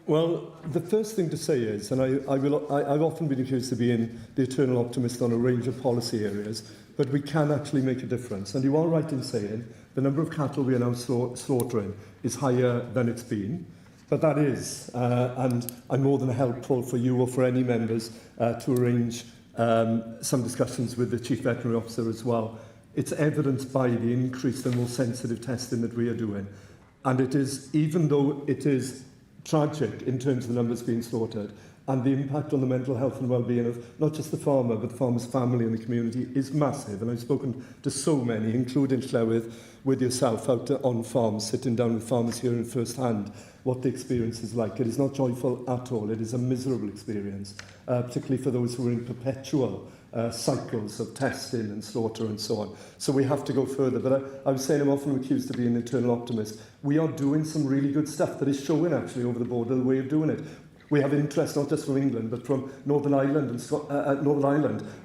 Well, the first thing to say is, and I've often been accused of being the eternal optimist on a range of policy areas, but we can actually make a difference. And you are right in saying the number of cattle we are now slaughtering is higher than it's been. But that is, and I'm more than helpful for you or for any members to arrange some discussions with the Chief Veterinary Officer as well. It's evidenced by the increased and more sensitive testing that we are doing. And it is, even though it is tragic in terms of the numbers being slaughtered, and the impact on the mental health and well-being of not just the farmer, but the farmer's family and the community is massive. And I've spoken to so many, including Llywydd, with yourself out on farms, sitting down with farmers hearing firsthand what the experience is like. It is not joyful at all. It is a miserable experience, particularly for those who are in perpetual cycles of testing and slaughter and so on. So we have to go further. But I was saying I'm often accused of being an eternal optimist. We are doing some really good stuff that is showing actually over the border the way of doing it. We have interest not just from England but from Northern Ireland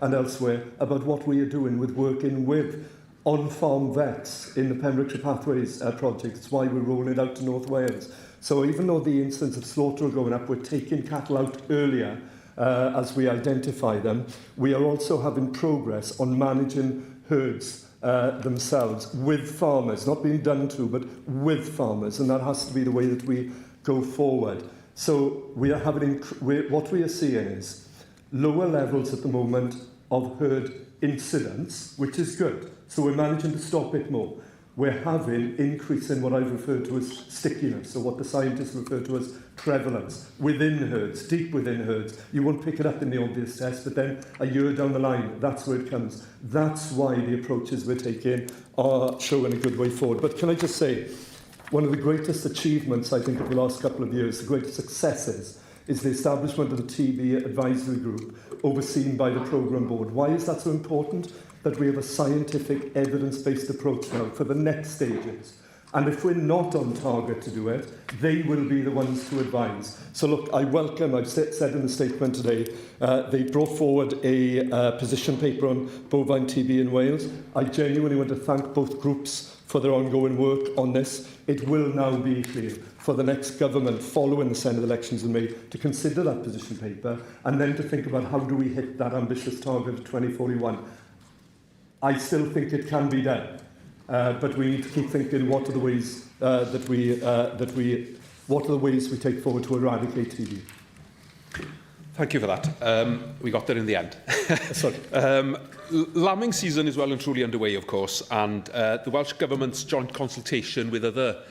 and elsewhere about what we are doing with working with on-farm vets in the Pembrokeshire Pathways project. It's why we're rolling it out to North Wales. So even though the incidence of slaughter are going up, we're taking cattle out earlier as we identify them. We are also having progress on managing herds themselves with farmers, not being done to, but with farmers, and that has to be the way that we go forward. So we are having, what we are seeing is lower levels at the moment of herd incidence, which is good. So we're managing to stop it more. We're having increase in what I've referred to as stickiness, or what the scientists refer to as prevalence, within herds, deep within herds. You won't pick it up in the obvious test, but then a year down the line, that's where it comes. That's why the approaches we're taking are showing a good way forward. But can I just say, one of the greatest achievements, I think, of the last couple of years, the greatest successes, is the establishment of the TB advisory group overseen by the Programme Board. Why is that so important? That we have a scientific, evidence-based approach now for the next stages. And if we're not on target to do it, they will be the ones to advise. So look, I welcome, I've said in the statement today, they brought forward a position paper on bovine TB in Wales. I genuinely want to thank both groups for their ongoing work on this. It will now be clear for the next government following the Senedd elections in May to consider that position paper and then to think about how do we hit that ambitious target of 2041. I still think it can be done, but we need to keep thinking what are the ways what are the ways we take forward to eradicate TB. Thank you for that. We got there in the end. Sorry. Lambing season is well and truly underway, of course, and the Welsh Government's joint consultation with other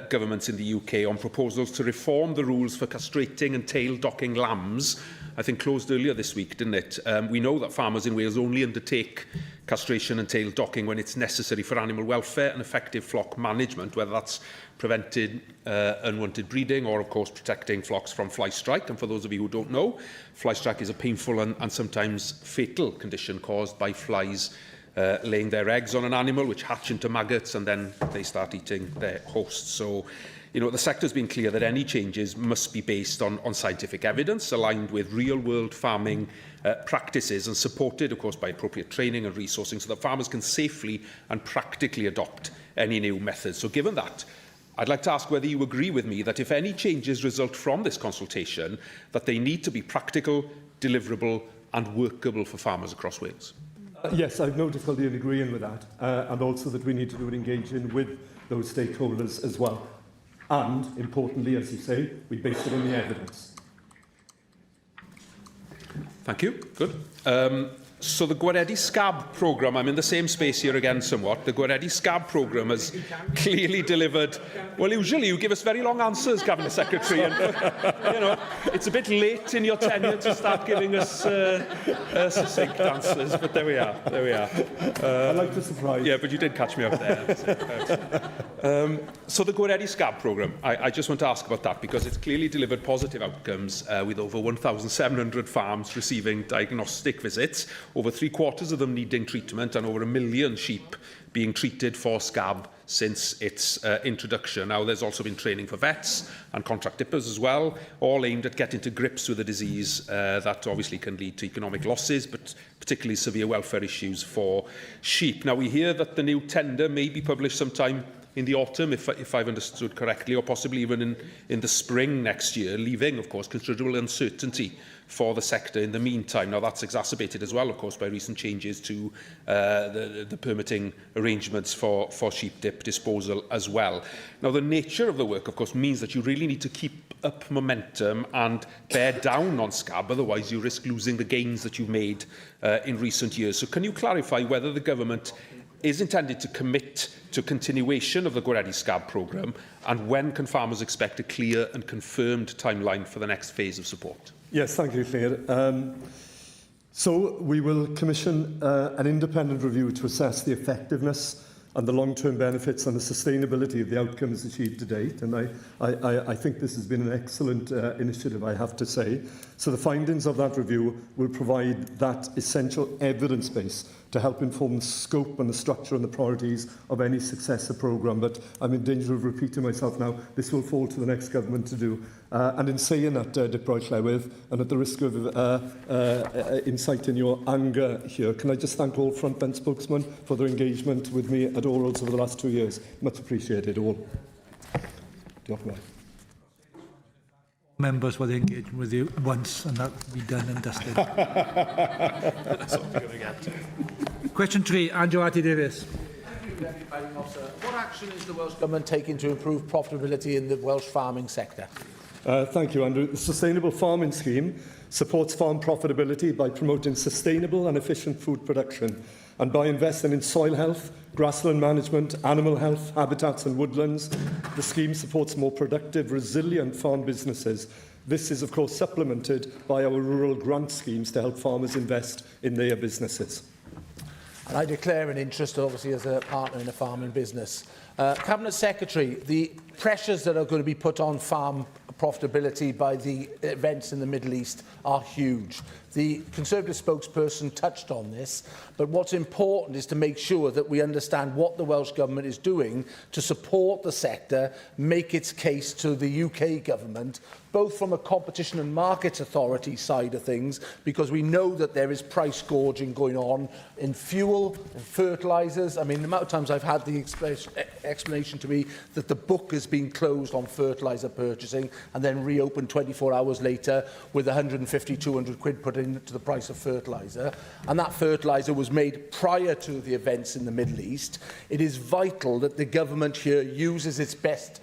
governments in the UK on proposals to reform the rules for castrating and tail docking lambs, I think closed earlier this week, didn't it? We know that farmers in Wales only undertake castration and tail docking when it's necessary for animal welfare and effective flock management, whether that's preventing unwanted breeding or, of course, protecting flocks from fly strike. And for those of you who don't know, fly strike is a painful and sometimes fatal condition caused by flies laying their eggs on an animal, which hatch into maggots, and then they start eating their hosts. So, you know, the sector's been clear that any changes must be based on scientific evidence, aligned with real-world farming practices, and supported, of course, by appropriate training and resourcing so that farmers can safely and practically adopt any new methods. So given that, I'd like to ask whether you agree with me that if any changes result from this consultation, that they need to be practical, deliverable and workable for farmers across Wales. Yes, I have no difficulty in agreeing with that, and also that we need to do it engaging with those stakeholders as well. And, importantly, as you say, we base it on the evidence. Thank you. Good. So the Gwaredu Scab programme, I'm in the same space here again somewhat. The Gwaredu Scab programme has clearly delivered. Well, usually you give us very long answers, Cabinet Secretary, and you know it's a bit late in your tenure to start giving us succinct answers. But there we are. There we are. I like the surprise. Yeah, but you did catch me up there. So the Gwaredu Scab programme, I just want to ask about that because it's clearly delivered positive outcomes with over 1,700 farms receiving diagnostic visits, over 3/4 of them needing treatment and over 1 million sheep being treated for scab since its introduction. Now, there's also been training for vets and contract dippers as well, all aimed at getting to grips with the disease that obviously can lead to economic losses, but particularly severe welfare issues for sheep. Now, we hear that the new tender may be published sometime in the autumn, if I've understood correctly, or possibly even in the spring next year, leaving, of course, considerable uncertainty for the sector in the meantime. Now, that's exacerbated as well, of course, by recent changes to the permitting arrangements for sheep dip disposal as well. Now, the nature of the work, of course, means that you really need to keep up momentum and bear down on scab, otherwise you risk losing the gains that you've made in recent years. So can you clarify whether the government is intended to commit to continuation of the Gwaredu Scab programme, and when can farmers expect a clear and confirmed timeline for the next phase of support? Yes, thank you, Claire. So we will commission an independent review to assess the effectiveness and the long-term benefits and the sustainability of the outcomes achieved to date. And I think this has been an excellent initiative, I have to say. So the findings of that review will provide that essential evidence base to help inform the scope and the structure and the priorities of any successor programme. But I'm in danger of repeating myself now. This will fall to the next government to do. And in saying that, Llywyd, and at the risk of inciting your anger here, can I just thank all front-bench spokesmen for their engagement with me at orals over the last 2 years. Much appreciated, all. Diolch yn fawr. Members were engaged with you once, and that will be done and dusted. That's all we're going to get. Question 3, Andrew Arty Davies. What action is the Welsh Government taking to improve profitability in the Welsh farming sector? Thank you, Andrew. The Sustainable Farming Scheme supports farm profitability by promoting sustainable and efficient food production and by investing in soil health, grassland management, animal health, habitats and woodlands. The scheme supports more productive, resilient farm businesses. This is, of course, supplemented by our rural grant schemes to help farmers invest in their businesses. And I declare an interest, obviously, as a partner in a farming business. Cabinet Secretary, the pressures that are going to be put on farm profitability by the events in the Middle East are huge. The Conservative spokesperson touched on this, but what's important is to make sure that we understand what the Welsh Government is doing to support the sector, make its case to the UK Government, both from a competition and markets authority side of things, because we know that there is price gouging going on in fuel and fertilisers. I mean, the amount of times I've had the explanation to me that the book has been closed on fertiliser purchasing and then reopened 24 hours later with 150, 200 quid put into the price of fertiliser. And that fertiliser was made prior to the events in the Middle East. It is vital that the government here uses its best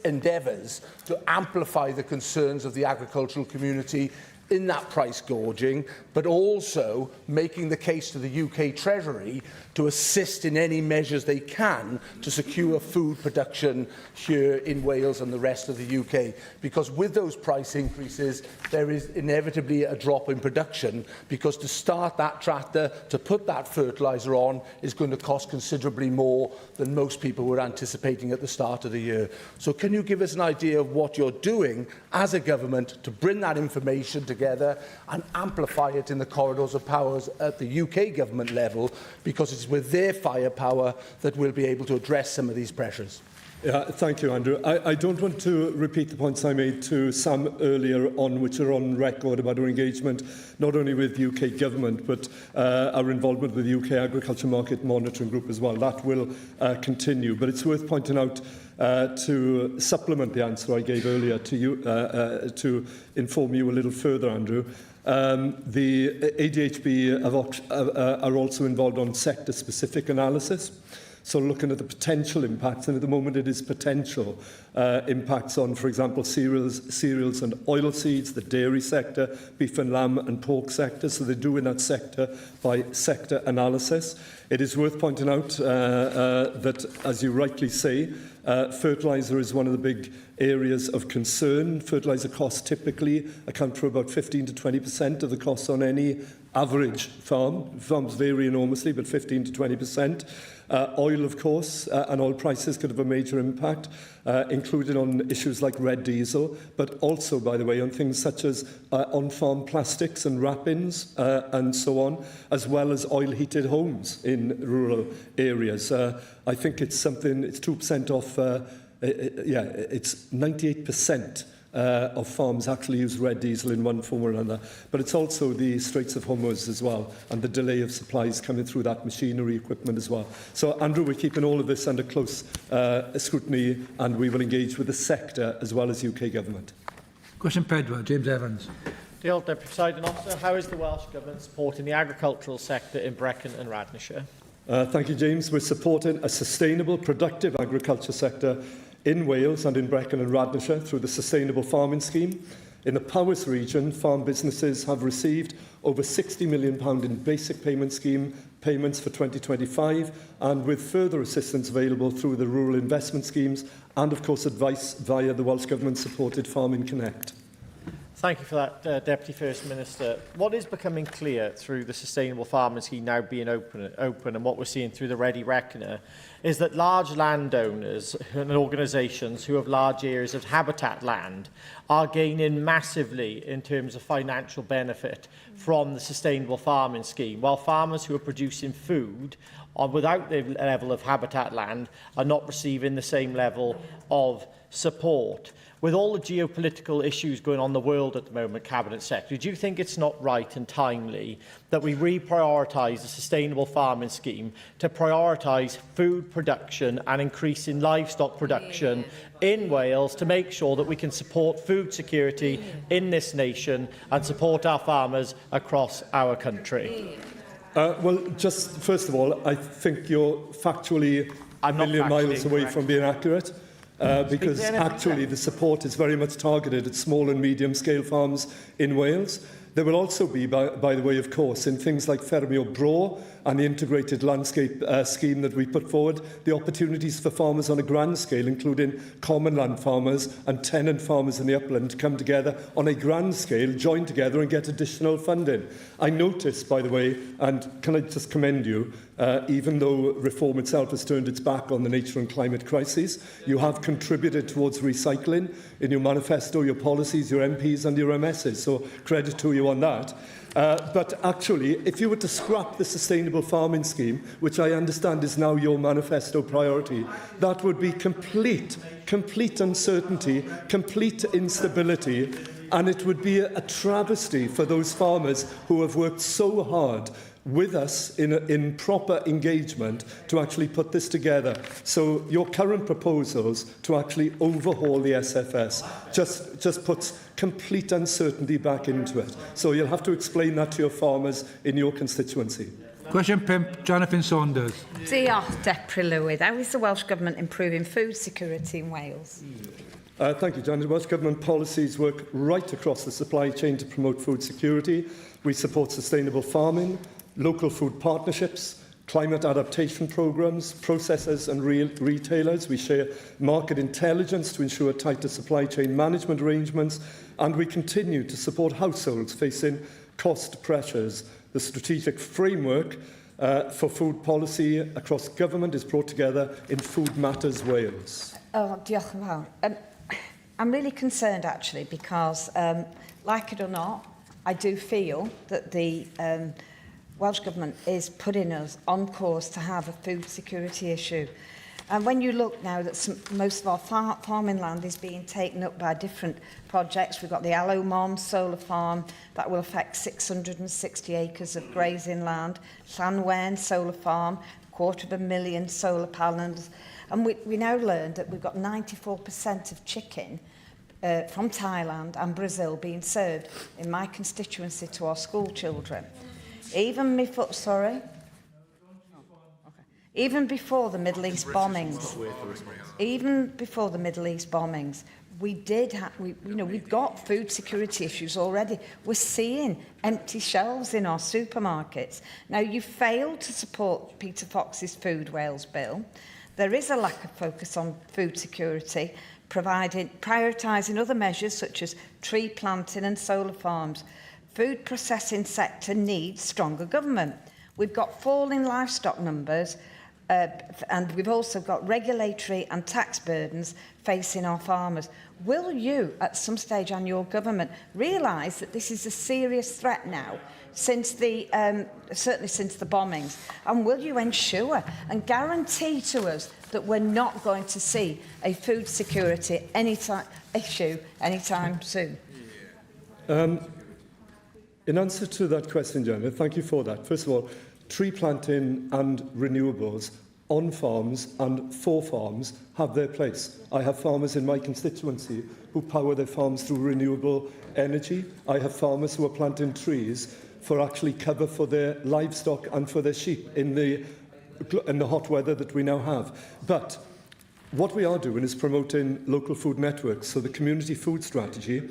endeavours to amplify the concerns of the agricultural community in that price gouging, but also making the case to the UK Treasury to assist in any measures they can to secure food production here in Wales and the rest of the UK. Because with those price increases, there is inevitably a drop in production, because to start that tractor, to put that fertiliser on, is going to cost considerably more than most people were anticipating at the start of the year. So can you give us an idea of what you're doing as a government to bring that information together and amplify it in the corridors of powers at the UK Government level, because it's with their firepower that we'll be able to address some of these pressures? Yeah, thank you, Andrew. I don't want to repeat the points I made to Sam earlier on, which are on record about our engagement, not only with the UK Government, but our involvement with the UK Agriculture Market Monitoring Group as well. That will continue. But it's worth pointing out to supplement the answer I gave earlier to you, to inform you a little further, Andrew. The ADHB are also involved on sector-specific analysis. So looking at the potential impacts, and at the moment it is potential impacts on, for example, cereals and oilseeds, the dairy sector, beef and lamb and pork sector. So they're doing that sector by sector analysis. It is worth pointing out that, as you rightly say, fertiliser is one of the big areas of concern. Fertiliser costs typically account for about 15 to 20% of the costs on any average farm. Farms vary enormously, but 15 to 20%. Oil, of course, and oil prices could have a major impact, including on issues like red diesel, but also, by the way, on things such as on-farm plastics and wrappings and so on, as well as oil-heated homes in rural areas. I think it's 2% off, it's 98%. Of farms actually use red diesel in one form or another. But it's also the Straits of Hormuz as well, and the delay of supplies coming through that machinery equipment as well. So, Andrew, we're keeping all of this under close scrutiny, and we will engage with the sector as well as UK Government. Question 4, James Evans. Diolch, Deputy Presiding Officer. How is the Welsh Government supporting the agricultural sector in Brecon and Radnorshire? Thank you, James. We're supporting a sustainable, productive agriculture sector in Wales and in Brecon and Radnorshire through the Sustainable Farming Scheme. In the Powys region, farm businesses have received over £60 million in basic payment scheme payments for 2025, and with further assistance available through the rural investment schemes and, of course, advice via the Welsh Government-supported Farming Connect. Thank you for that, Deputy First Minister. What is becoming clear through the Sustainable Farming Scheme now being open and what we're seeing through the Ready Reckoner is that large landowners and organisations who have large areas of habitat land are gaining massively in terms of financial benefit from the Sustainable Farming Scheme, while farmers who are producing food without the level of habitat land are not receiving the same level of support. With all the geopolitical issues going on in the world at the moment, Cabinet Secretary, do you think it's not right and timely that we reprioritise the Sustainable Farming Scheme to prioritise food production and increasing livestock production in Wales to make sure that we can support food security in this nation and support our farmers across our country? Well, just first of all, I think you're factually a million miles away from being accurate. Because actually the support is very much targeted at small and medium-scale farms in Wales. There will also be, by the way, of course, in things like Ffermio Bro and the integrated landscape scheme that we put forward, the opportunities for farmers on a grand scale, including common land farmers and tenant farmers in the upland, to come together on a grand scale, join together and get additional funding. I noticed, by the way, and can I just commend you, even though reform itself has turned its back on the nature and climate crises, you have contributed towards recycling in your manifesto, your policies, your MPs and your MSs, so credit to you on that. But actually, if you were to scrap the Sustainable Farming Scheme, which I understand is now your manifesto priority, that would be complete uncertainty, complete instability, and it would be a travesty for those farmers who have worked so hard with us in proper engagement to actually put this together. So your current proposals to actually overhaul the SFS just puts complete uncertainty back into it. So you'll have to explain that to your farmers in your constituency. Question 5, Jonathan Saunders. Diolch, Deputy Llywydd. How is the Welsh Government improving food security in Wales? Thank you, Janet. Welsh Government policies work right across the supply chain to promote food security. We support sustainable farming, local food partnerships, climate adaptation programmes, processors and retailers. We share market intelligence to ensure tighter supply chain management arrangements, and we continue to support households facing cost pressures. The strategic framework for food policy across government is brought together in Food Matters Wales. Oh, diolch yn fawr. I'm really concerned, actually, because, like it or not, I do feel that the Welsh Government is putting us on course to have a food security issue. And when you look now that most of our farming land is being taken up by different projects, we've got the Llawn solar farm that will affect 660 acres of grazing land, Llawn solar farm, 250,000 solar panels, and we now learned that we've got 94% of chicken from Thailand and Brazil being served in my constituency to our school children. Even before the Middle East bombings, we've got food security issues already. We're seeing empty shelves in our supermarkets. Now, you failed to support Peter Fox's Food Wales bill. There is a lack of focus on food security, prioritising other measures such as tree planting and solar farms. Food processing sector needs stronger government. We've got falling livestock numbers, and we've also got regulatory and tax burdens facing our farmers. Will you, at some stage on your government, realise that this is a serious threat now, certainly since the bombings? And will you ensure and guarantee to us that we're not going to see a food security issue anytime soon? In answer to that question, Gemma, thank you for that. First of all, tree planting and renewables on farms and for farms have their place. I have farmers in my constituency who power their farms through renewable energy. I have farmers who are planting trees for actually cover for their livestock and for their sheep in the hot weather that we now have. But what we are doing is promoting local food networks, so the community food strategy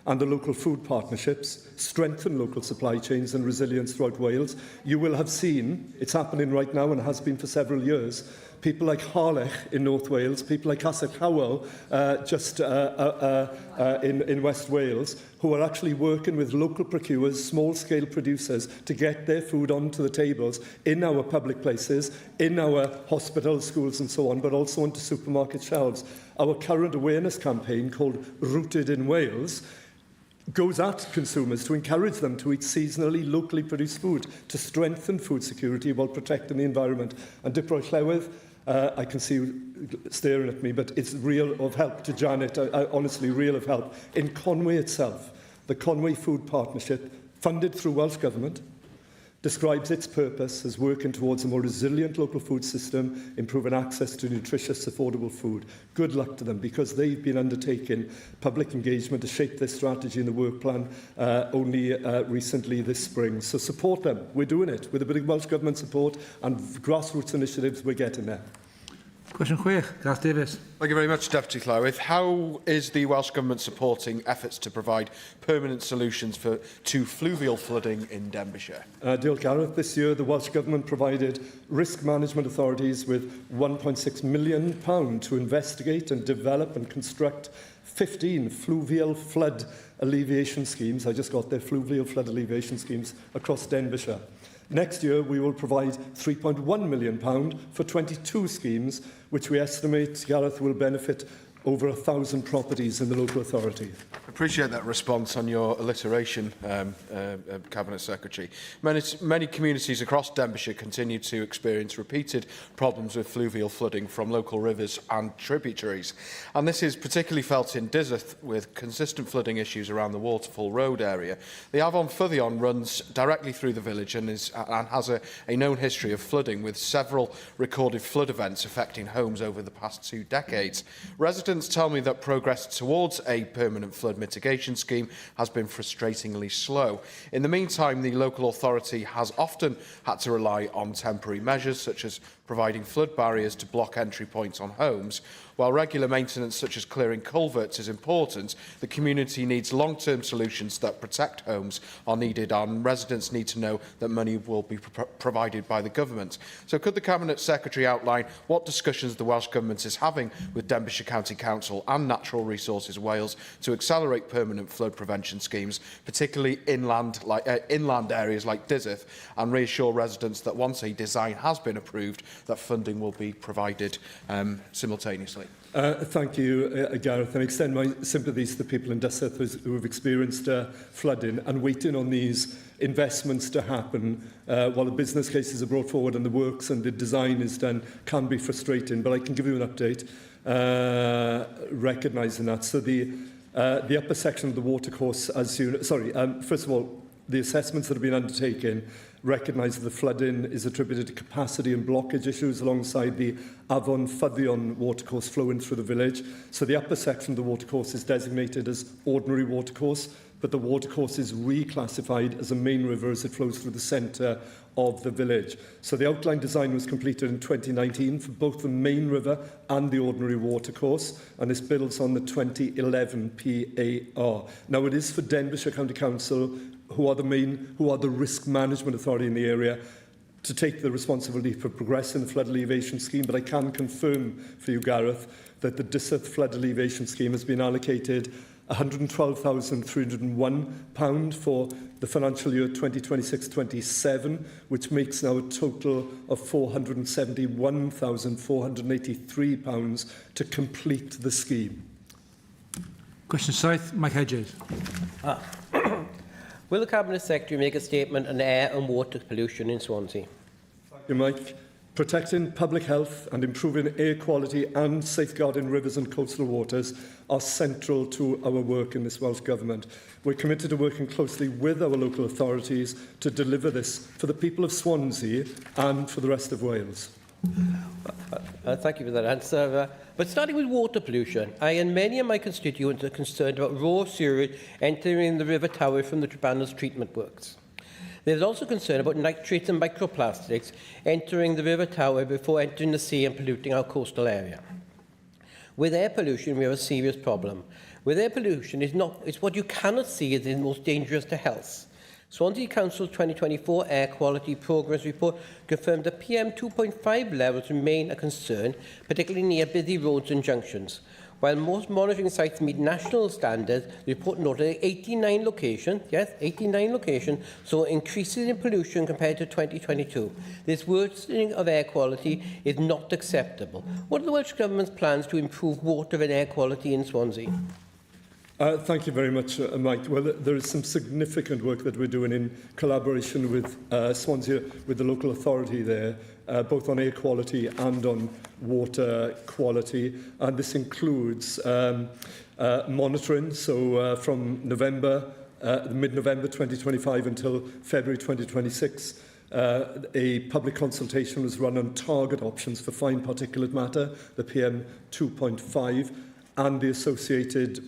and the local food partnerships strengthen local supply chains and resilience throughout Wales. You will have seen, it's happening right now and has been for several years, people like Harlech in North Wales, people like Castle Cowell in West Wales, who are actually working with local procurers, small-scale producers, to get their food onto the tables in our public places, in our hospitals, schools and so on, but also onto supermarket shelves. Our current awareness campaign, called Rooted in Wales, goes at consumers to encourage them to eat seasonally, locally produced food, to strengthen food security while protecting the environment. And Dipro Llywydd, I can see you staring at me, but it's real of help to Janet, honestly real of help. In Conwy itself, the Conwy Food Partnership, funded through Welsh Government, describes its purpose as working towards a more resilient local food system, improving access to nutritious, affordable food. Good luck to them, because they've been undertaking public engagement to shape their strategy in the work plan only recently this spring. So support them. We're doing it. With a bit of Welsh Government support and grassroots initiatives, we're getting there. Question 6, Gareth Davies. Thank you very much, Deputy Llywydd. How is the Welsh Government supporting efforts to provide permanent solutions to fluvial flooding in Denbighshire? Diolch, Gareth. This year, the Welsh Government provided risk management authorities with £1.6 million to investigate and develop and construct 15 fluvial flood alleviation schemes. I just got their fluvial flood alleviation schemes across Denbighshire. Next year, we will provide £3.1 million for 22 schemes, which we estimate, Gareth, will benefit over 1,000 properties in the local authority. Appreciate that response on your alliteration, Cabinet Secretary. Many communities across Denbighshire continue to experience repeated problems with fluvial flooding from local rivers and tributaries. And this is particularly felt in Dysyth, with consistent flooding issues around the Waterfall Road area. The Afon Ffyddion runs directly through the village and has a known history of flooding, with several recorded flood events affecting homes over the past 2 decades. Residents tell me that progress towards a permanent flood mitigation scheme has been frustratingly slow. In the meantime, the local authority has often had to rely on temporary measures, such as providing flood barriers to block entry points on homes. While regular maintenance, such as clearing culverts, is important, the community needs long-term solutions that protect homes are needed, and residents need to know that money will be provided by the government. So could the Cabinet Secretary outline what discussions the Welsh Government is having with Denbighshire County Council and Natural Resources Wales to accelerate permanent flood prevention schemes, particularly inland areas like Dysyth, and reassure residents that once a design has been approved, that funding will be provided simultaneously. Thank you, Gareth, and extend my sympathies to the people in Dysyth who have experienced flooding and waiting on these investments to happen while the business cases are brought forward and the works and the design is done can be frustrating. But I can give you an update recognising that. So the upper section of the watercourse, as you first of all, the assessments that have been undertaken recognise that the flooding is attributed to capacity and blockage issues alongside the Afon Ffyddion watercourse flowing through the village. So the upper section of the watercourse is designated as ordinary watercourse, but the watercourse is reclassified as a main river as it flows through the centre of the village. So the outline design was completed in 2019 for both the main river and the ordinary watercourse, and this builds on the 2011 PAR. Now it is for Denbighshire County Council, who are the risk management authority in the area, to take the responsibility for progressing the flood alleviation scheme, but I can confirm for you, Gareth, that the Dysyth flood alleviation scheme has been allocated £112,301 for the financial year 2026-27, which makes now a total of £471,483 to complete the scheme. Question 7, Mike Hedges. Will the Cabinet Secretary make a statement on air and water pollution in Swansea? Thank you, Mike. Protecting public health and improving air quality and safeguarding rivers and coastal waters are central to our work in this Welsh Government. We're committed to working closely with our local authorities to deliver this for the people of Swansea and for the rest of Wales. Thank you for that answer. But starting with water pollution, I and many of my constituents are concerned about raw sewage entering the River Tower from the Trebanos treatment works. There is also concern about nitrates and microplastics entering the River Tower before entering the sea and polluting our coastal area. With air pollution, we have a serious problem. With air pollution, it's what you cannot see is the most dangerous to health. Swansea Council's 2024 Air Quality Progress Report confirmed that PM 2.5 levels remain a concern, particularly near busy roads and junctions. While most monitoring sites meet national standards, the report noted 89 locations, saw increases in pollution compared to 2022. This worsening of air quality is not acceptable. What are the Welsh Government's plans to improve water and air quality in Swansea? Thank you very much, Mike. Well, there is some significant work that we're doing in collaboration with Swansea, with the local authority there, both on air quality and on water quality. And this includes monitoring. So from mid-November 2025 until February 2026, a public consultation was run on target options for fine particulate matter, the PM 2.5, and the associated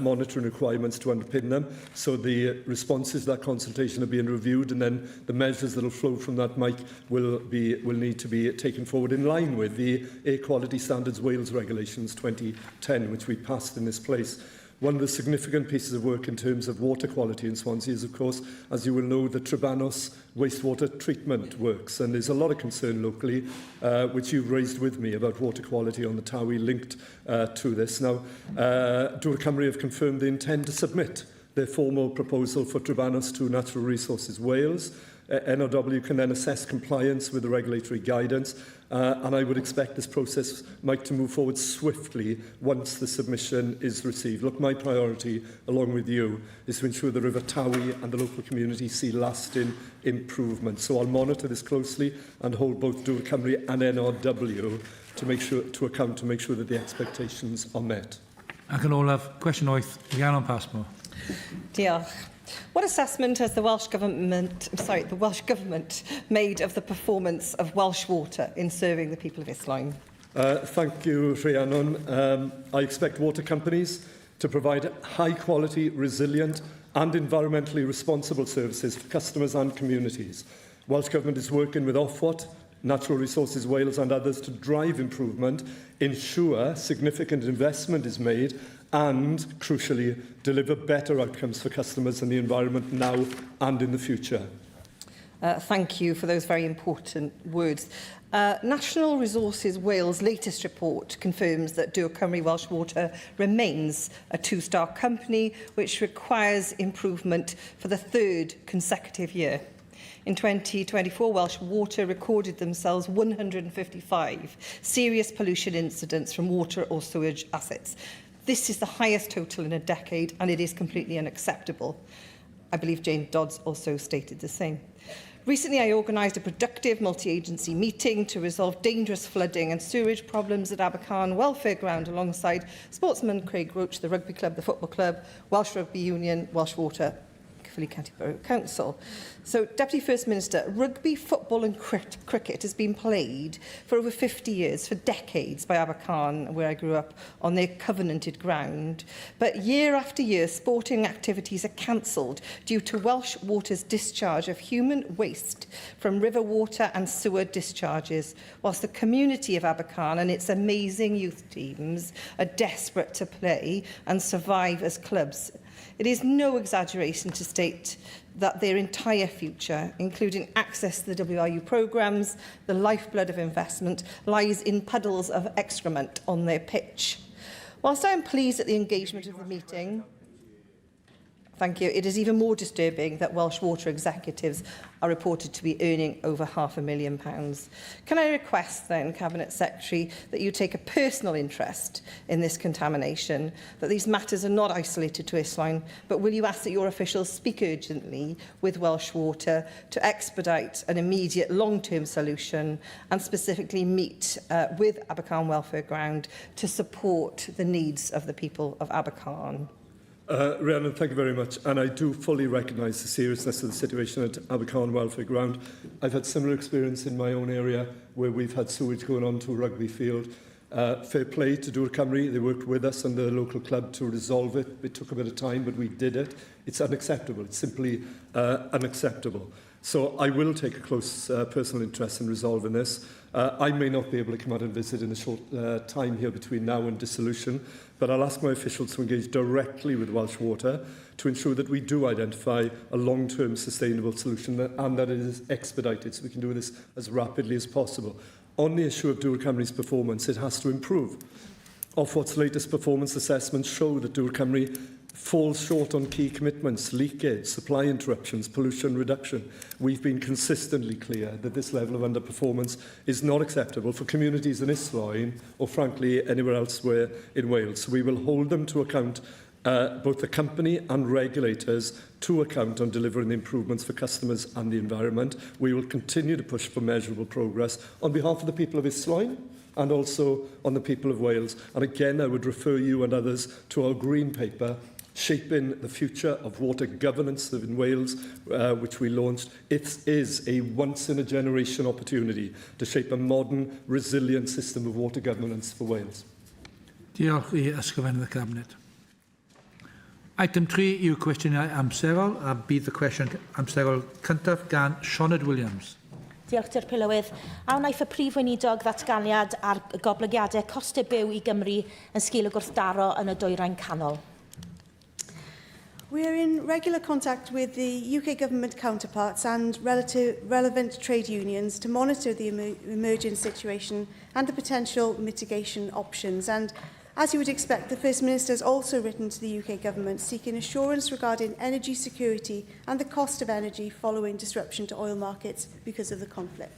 monitoring requirements to underpin them. So the responses to that consultation are being reviewed, and then the measures that will flow from that, Mike, will need to be taken forward in line with the Air Quality Standards Wales Regulations 2010, which we passed in this place. One of the significant pieces of work in terms of water quality in Swansea is, of course, as you will know, the Trebanos wastewater treatment works. And there's a lot of concern locally, which you've raised with me, about water quality on the Towie linked to this. Now, yw'r Cymru have confirmed they intend to submit their formal proposal for Trebanos to Natural Resources Wales. NRW can then assess compliance with the regulatory guidance, and I would expect this process, Mike, to move forward swiftly once the submission is received. Look, my priority, along with you, is to ensure the River Towie and the local community see lasting improvement. So I'll monitor this closely and hold both yw'r Cymru and NRW to account to make sure that the expectations are met. Ac yn olaf, cwestiwn 8, Llawn Passmore. Diolch. What assessment has the Welsh Government made of the performance of Welsh Water in serving the people of Llawn? Thank you, Rhiannon. I expect water companies to provide high-quality, resilient and environmentally responsible services for customers and communities. Welsh Government is working with Ofwat, Natural Resources Wales and others to drive improvement, ensure significant investment is made and, crucially, deliver better outcomes for customers and the environment now and in the future. Thank you for those very important words. National Resources Wales' latest report confirms that yw'r Cymru Welsh Water remains a two-star company, which requires improvement for the third consecutive year. In 2024, Welsh Water recorded themselves 155 serious pollution incidents from water or sewage assets. This is the highest total in a decade, and it is completely unacceptable. I believe Jane Dodds also stated the same. Recently, I organised a productive multi-agency meeting to resolve dangerous flooding and sewerage problems at Abercarn Welfare Ground alongside sportsman Craig Roach, the Rugby Club, the Football Club, Welsh Rugby Union, Welsh Water, Caerphilly County Borough Council. So, Deputy First Minister, rugby, football and cricket has been played for over 50 years, for decades, by Abercarn, where I grew up, on their covenanted ground. But year after year, sporting activities are cancelled due to Welsh Water's discharge of human waste from river water and sewer discharges, whilst the community of Abercarn and its amazing youth teams are desperate to play and survive as clubs. It is no exaggeration to state that their entire future, including access to the WRU programmes, the lifeblood of investment, lies in puddles of excrement on their pitch. Whilst I am pleased at the engagement of the meeting, thank you, it is even more disturbing that Welsh Water executives are reported to be earning over £500,000. Can I request then, Cabinet Secretary, that you take a personal interest in this contamination, that these matters are not isolated to Llawn, but will you ask that your officials speak urgently with Welsh Water to expedite an immediate long-term solution and specifically meet with Abercarn Welfare Ground to support the needs of the people of Abercarn? Rhiannon, thank you very much. And I do fully recognise the seriousness of the situation at Abercarn Welfare Ground. I've had similar experience in my own area where we've had sewage going on to a rugby field. Fair play to yw'r Cymru. They worked with us and the local club to resolve it. It took a bit of time, but we did it. It's unacceptable. It's simply unacceptable. So I will take a close personal interest in resolving this. I may not be able to come out and visit in the short time here between now and dissolution, but I'll ask my officials to engage directly with Welsh Water to ensure that we do identify a long-term sustainable solution and that it is expedited so we can do this as rapidly as possible. On the issue of yw'r Cymru's performance, it has to improve. Ofwat's latest performance assessments show that yw'r Cymru falls short on key commitments, leakage, supply interruptions, pollution reduction. We've been consistently clear that this level of underperformance is not acceptable for communities in Llawn or, frankly, anywhere elsewhere in Wales. So we will hold them to account, both the company and regulators, to account on delivering the improvements for customers and the environment. We will continue to push for measurable progress on behalf of the people of Llawn and also on the people of Wales. And again, I would refer you and others to our Green Paper, Shaping the Future of Water Governance in Wales, which we launched. It is a once-in-a-generation opportunity to shape a modern, resilient system of water governance for Wales. Diolch I ysgrifennydd y Cabinet. Item 3 yw cwestiynau amserol, a bydd y cwestiwn amserol cyntaf gan Senedd Williams. Diolch Dir Pylywydd. A wnaeth y prif weinidog ddatganiad ar goblygiadau costau byw i Gymru yn sgil y gwrthdaro yn y dwyrain canol. We are in regular contact with the UK Government counterparts and relevant trade unions to monitor the emerging situation and the potential mitigation options. And as you would expect, the First Minister has also written to the UK Government seeking assurance regarding energy security and the cost of energy following disruption to oil markets because of the conflict.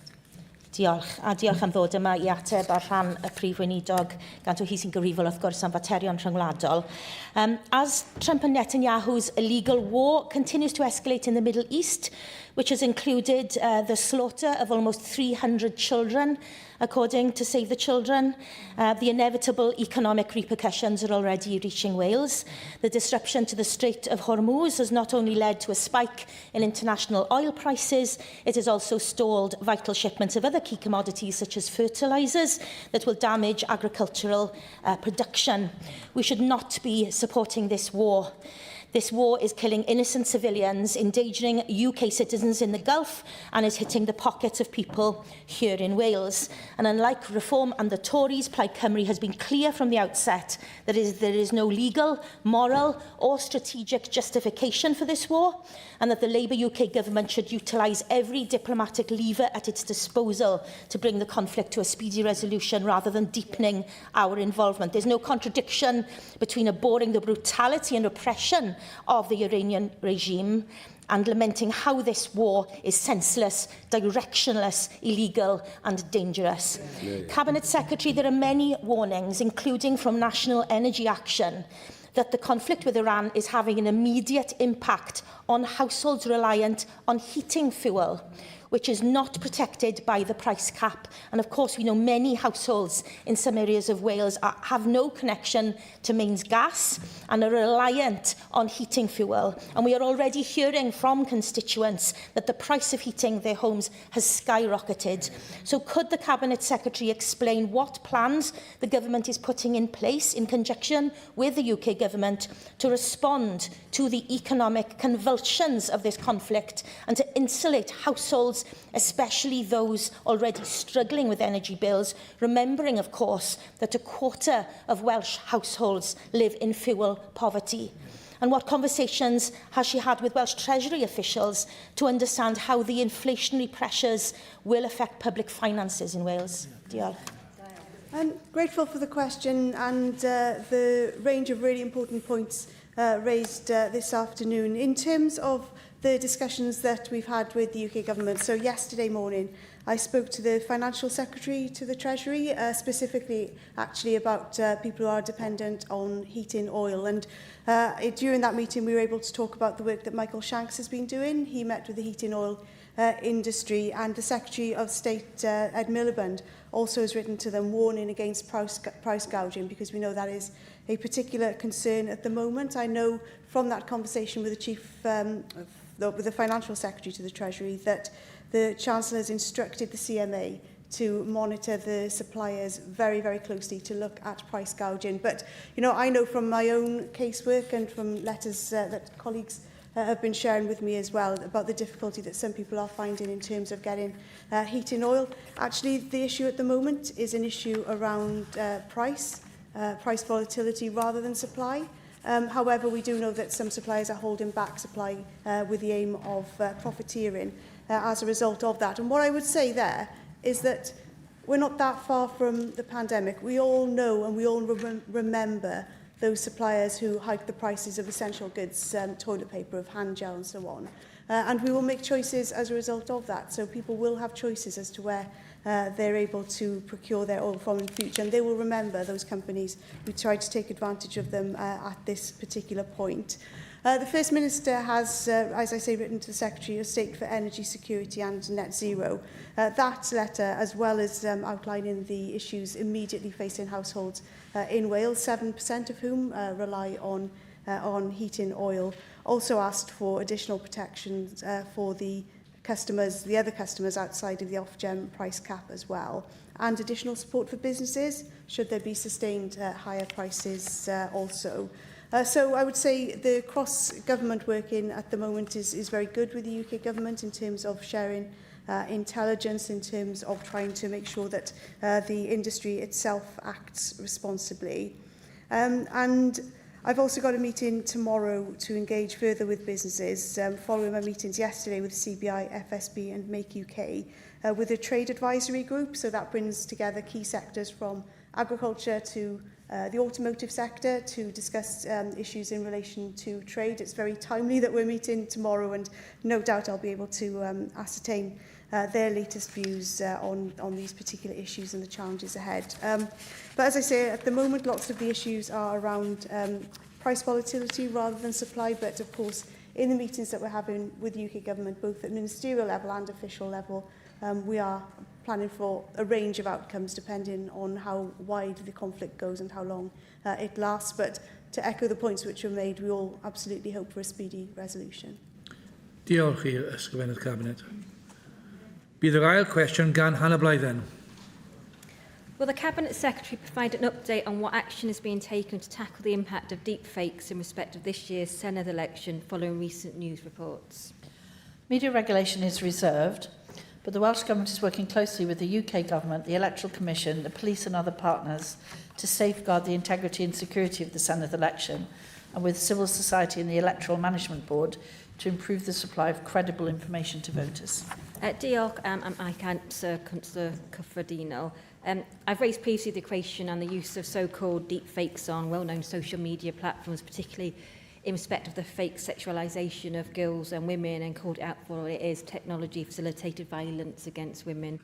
Diolch, a diolch am ddod yma I ateb ar rhan y prif weinidog gan hi sy'n gyfrifol wrth gwrs am faterion rhyngwladol. As Trump and Netanyahu's illegal war continues to escalate in the Middle East, which has included the slaughter of almost 300 children, according to Save the Children. The inevitable economic repercussions are already reaching Wales. The disruption to the Strait of Hormuz has not only led to a spike in international oil prices, it has also stalled vital shipments of other key commodities such as fertilisers that will damage agricultural production. We should not be supporting this war. This war is killing innocent civilians, endangering UK citizens in the Gulf, and is hitting the pockets of people here in Wales. And unlike Reform and the Tories, Plaid Cymru has been clear from the outset that there is no legal, moral or strategic justification for this war, and that the Labour UK government should utilise every diplomatic lever at its disposal to bring the conflict to a speedy resolution rather than deepening our involvement. There's no contradiction between abhorring the brutality and oppression of the Iranian regime and lamenting how this war is senseless, directionless, illegal and dangerous. Cabinet Secretary, there are many warnings, including from National Energy Action, that the conflict with Iran is having an immediate impact on households reliant on heating fuel, which is not protected by the price cap. And of course, we know many households in some areas of Wales have no connection to mains gas and are reliant on heating fuel. And we are already hearing from constituents that the price of heating their homes has skyrocketed. So could the Cabinet Secretary explain what plans the government is putting in place in conjunction with the UK government to respond to the economic convulsions of this conflict and to insulate households, especially those already struggling with energy bills, remembering, of course, that a quarter of Welsh households live in fuel poverty? And what conversations has she had with Welsh Treasury officials to understand how the inflationary pressures will affect public finances in Wales? Diolch. I'm grateful for the question and the range of really important points raised this afternoon. In terms of the discussions that we've had with the UK Government, so yesterday morning I spoke to the Financial Secretary to the Treasury, specifically actually about people who are dependent on heating oil. And during that meeting we were able to talk about the work that Michael Shanks has been doing. He met with the heating oil industry, and the Secretary of State, Ed Miliband, also has written to them warning against price gouging, because we know that is a particular concern at the moment. I know from that conversation with the Financial Secretary to the Treasury that the Chancellor has instructed the CMA to monitor the suppliers very, very closely to look at price gouging. But, you know, I know from my own casework and from letters that colleagues have been sharing with me as well about the difficulty that some people are finding in terms of getting heating oil. Actually, the issue at the moment is an issue around price volatility rather than supply. However, we do know that some suppliers are holding back supply with the aim of profiteering as a result of that. And what I would say there is that we're not that far from the pandemic. We all know and we all remember those suppliers who hiked the prices of essential goods, toilet paper, of hand gel and so on. And we will make choices as a result of that. So people will have choices as to where they're able to procure their oil from in the future. And they will remember those companies who tried to take advantage of them at this particular point. The First Minister has, as I say, written to the Secretary of State for Energy Security and Net Zero. That letter, as well as outlining the issues immediately facing households in Wales, 7% of whom rely on heating oil, also asked for additional protections for the other customers outside of the off-gem price cap as well, and additional support for businesses should there be sustained higher prices also. So I would say the cross-government working at the moment is very good with the UK Government in terms of sharing intelligence, in terms of trying to make sure that the industry itself acts responsibly. And I've also got a meeting tomorrow to engage further with businesses, following my meetings yesterday with CBI, FSB and Make UK, with a trade advisory group. So that brings together key sectors from agriculture to the automotive sector to discuss issues in relation to trade. It's very timely that we're meeting tomorrow, and no doubt I'll be able to ascertain their latest views on these particular issues and the challenges ahead. But as I say, at the moment, lots of the issues are around price volatility rather than supply. But of course, in the meetings that we're having with the UK Government, both at ministerial level and official level, we are planning for a range of outcomes depending on how wide the conflict goes and how long it lasts. But to echo the points which were made, we all absolutely hope for a speedy resolution. Diolch i'r Ysgrifennydd Cabinet. Bydd yr ail cwestiwn gan Hannah Blythen. Will the Cabinet Secretary provide an update on what action is being taken to tackle the impact of deep fakes in respect of this year's Senedd election following recent news reports? Media regulation is reserved, but the Welsh Government is working closely with the UK Government, the Electoral Commission, the police and other partners to safeguard the integrity and security of the Senedd election, and with civil society and the Electoral Management Board to improve the supply of credible information to voters. Diolch, I can Sir Councillor Cyffredinol. I've raised previously the question on the use of so-called deep fakes on well-known social media platforms, particularly in respect of the fake sexualisation of girls and women and called it out for what it is, technology-facilitated violence against women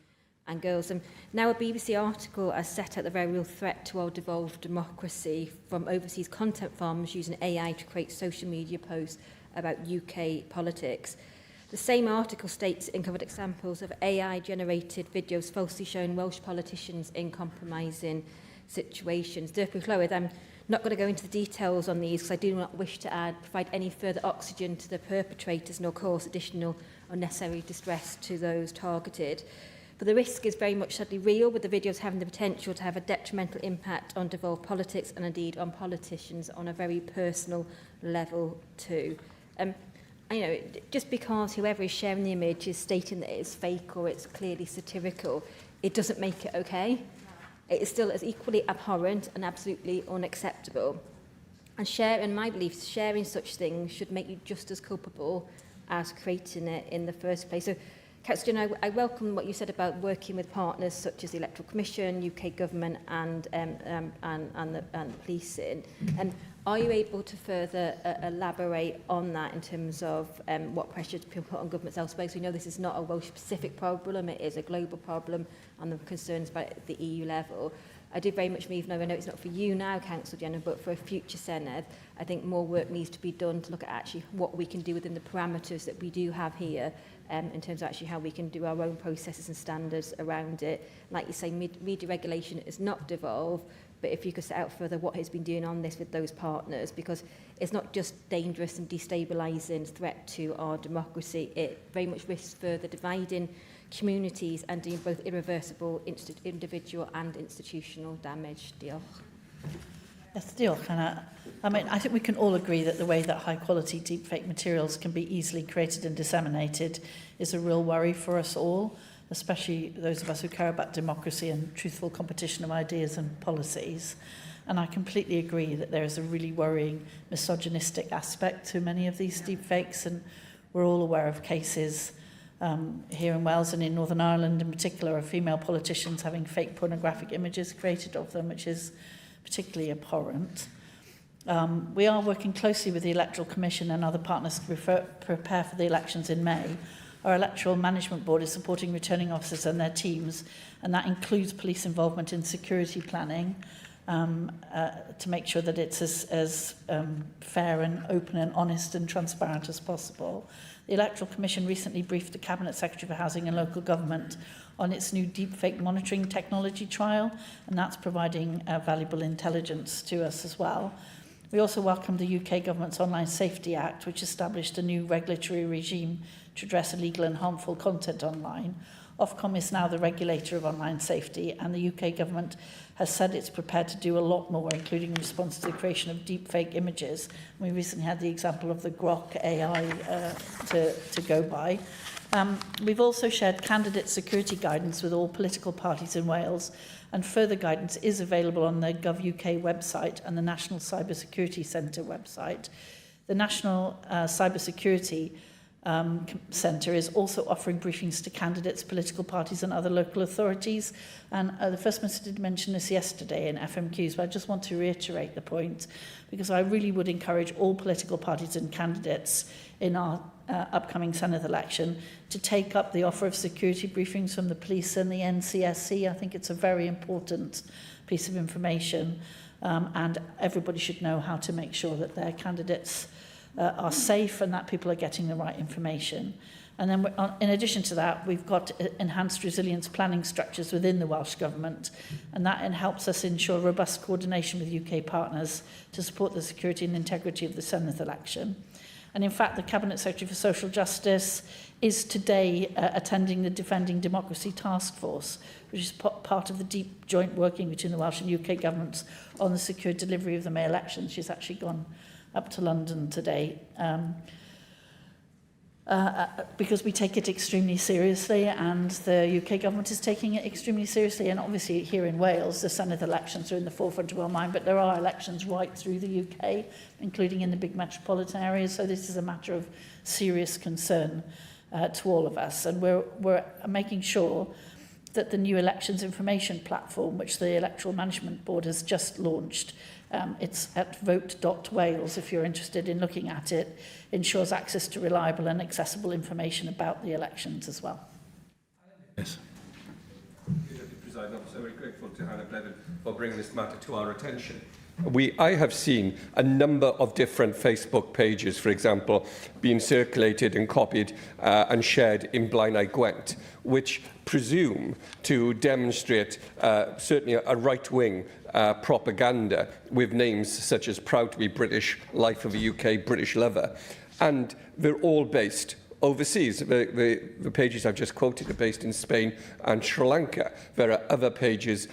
and girls. And now a BBC article has set out the very real threat to our devolved democracy from overseas content farmers using AI to create social media posts about UK politics. The same article states it uncovered examples of AI-generated videos falsely showing Welsh politicians in compromising situations. Therefore, Llywydd, I'm not going to go into the details on these because I do not wish to provide any further oxygen to the perpetrators nor cause additional unnecessary distress to those targeted. But the risk is very much sadly real, with the videos having the potential to have a detrimental impact on devolved politics and indeed on politicians on a very personal level too. You know, just because whoever is sharing the image is stating that it's fake or it's clearly satirical, it doesn't make it okay. It is still as equally abhorrent and absolutely unacceptable. And my belief is sharing such things should make you just as culpable as creating it in the first place. So, Councillor, I welcome what you said about working with partners such as the Electoral Commission, UK Government and the policing. Are you able to further elaborate on that in terms of what pressure people put on governments elsewhere? Because we know this is not a Welsh-specific problem, it is a global problem, and the concerns about the EU level. I do very much believe, I know it's not for you now, Councillor Jenner, but for a future Senedd, I think more work needs to be done to look at actually what we can do within the parameters that we do have here, in terms of actually how we can do our own processes and standards around it. Like you say, media regulation is not devolved, but if you could set out further what has been doing on this with those partners, because it's not just dangerous and destabilising threat to our democracy, it very much risks further dividing communities and doing both irreversible individual and institutional damage. Diolch. Yes, diolch, Hannah. I think we can all agree that the way that high-quality deepfake materials can be easily created and disseminated is a real worry for us all, especially those of us who care about democracy and truthful competition of ideas and policies. And I completely agree that there is a really worrying misogynistic aspect to many of these deepfakes, and we're all aware of cases here in Wales and in Northern Ireland in particular of female politicians having fake pornographic images created of them, which is particularly abhorrent. We are working closely with the Electoral Commission and other partners to prepare for the elections in May. Our Electoral Management Board is supporting returning officers and their teams, and that includes police involvement in security planning to make sure that it's as fair and open and honest and transparent as possible. The Electoral Commission recently briefed the Cabinet Secretary for Housing and Local Government on its new deepfake monitoring technology trial, and that's providing valuable intelligence to us as well. We also welcome the UK Government's Online Safety Act, which established a new regulatory regime to address illegal and harmful content online. Ofcom is now the regulator of online safety, and the UK Government has said it's prepared to do a lot more, including in response to the creation of deepfake images. We recently had the example of the Grok AI to go by. We've also shared candidate security guidance with all political parties in Wales, and further guidance is available on the Gov.uk website and the National Cyber Security Centre website. The National Cyber Security Centre is also offering briefings to candidates, political parties and other local authorities. And the First Minister did mention this yesterday in FMQs, but I just want to reiterate the point, because I really would encourage all political parties and candidates in our upcoming Senedd election to take up the offer of security briefings from the police and the NCSC. I think it's a very important piece of information, and everybody should know how to make sure that their candidates are safe and that people are getting the right information. And then in addition to that, we've got enhanced resilience planning structures within the Welsh Government, and that helps us ensure robust coordination with UK partners to support the security and integrity of the Senedd election. And in fact, the Cabinet Secretary for Social Justice is today attending the Defending Democracy Task Force, which is part of the deep joint working between the Welsh and UK governments on the secure delivery of the May elections. She's actually gone up to London today because we take it extremely seriously, and the UK government is taking it extremely seriously. And obviously here in Wales, the Senedd elections are in the forefront of our mind, but there are elections right through the UK, including in the big metropolitan areas. So this is a matter of serious concern to all of us. And we're making sure that the new elections information platform, which the Electoral Management Board has just launched, It's at vote.wales, if you're interested in looking at it. Ensures access to reliable and accessible information about the elections as well. Yes. President Officer, very grateful to Hannah Blevin for bringing this matter to our attention. I have seen a number of different Facebook pages, for example, being circulated and copied and shared in Blaenau Gwent, which presume to demonstrate certainly a right-wing propaganda with names such as Proud to be British, Life of a UK British Lover, and they're all based overseas. The pages I've just quoted are based in Spain and Sri Lanka. There are other pages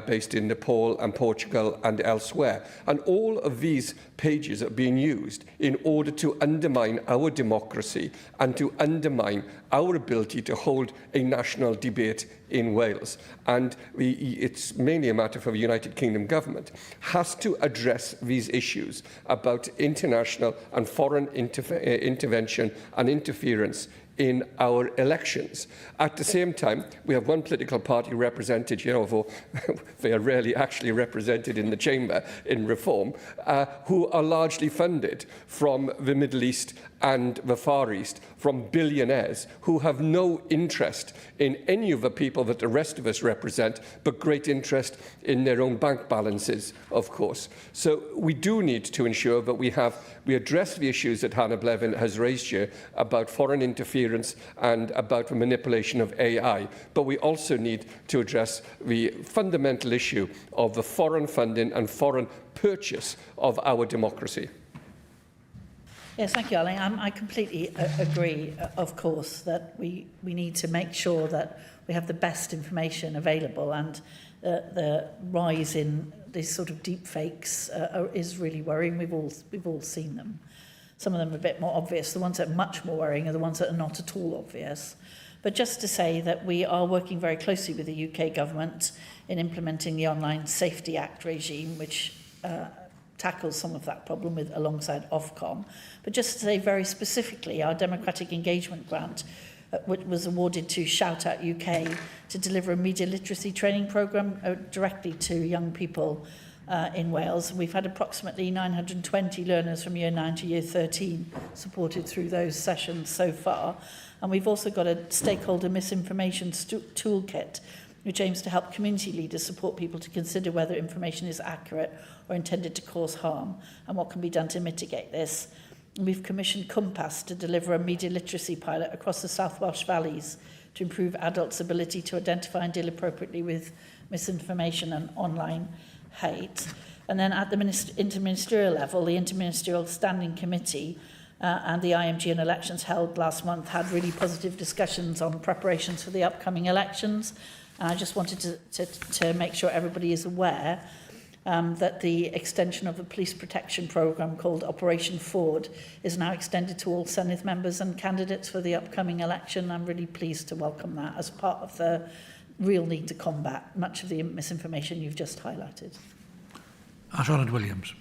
based in Nepal and Portugal and elsewhere. And all of these pages are being used in order to undermine our democracy and to undermine our ability to hold a national debate in Wales. And it's mainly a matter for the United Kingdom government has to address these issues about international and foreign intervention and interference in our elections. At the same time, we have one political party represented, although they are rarely actually represented in the chamber in Reform, who are largely funded from the Middle East and the Far East, from billionaires who have no interest in any of the people that the rest of us represent, but great interest in their own bank balances, of course. So we do need to ensure that we address the issues that Hannah Blevin has raised here about foreign interference and about the manipulation of AI. But we also need to address the fundamental issue of the foreign funding and foreign purchase of our democracy. Yes, thank you, Arlene. I completely agree, of course, that we need to make sure that we have the best information available, and the rise in these sort of deep fakes is really worrying. We've all seen them. Some of them are a bit more obvious. The ones that are much more worrying are the ones that are not at all obvious. But just to say that we are working very closely with the UK government in implementing the Online Safety Act regime, which tackles some of that problem alongside Ofcom. But just to say very specifically, our Democratic Engagement Grant, which was awarded to Shout Out UK to deliver a media literacy training programme directly to young people in Wales. We've had approximately 920 learners from Year 9 to Year 13 supported through those sessions so far. And we've also got a stakeholder misinformation toolkit, which aims to help community leaders support people to consider whether information is accurate or intended to cause harm and what can be done to mitigate this. And we've commissioned Compass to deliver a media literacy pilot across the South Welsh valleys to improve adults' ability to identify and deal appropriately with misinformation and online hate. And then at the interministerial level, the Interministerial Standing Committee and the IMG and elections held last month had really positive discussions on preparations for the upcoming elections. And I just wanted to make sure everybody is aware that the extension of the police protection programme called Operation Ford is now extended to all Senedd members and candidates for the upcoming election. I'm really pleased to welcome that as part of the real need to combat much of the misinformation you've just highlighted. Llawn Williams.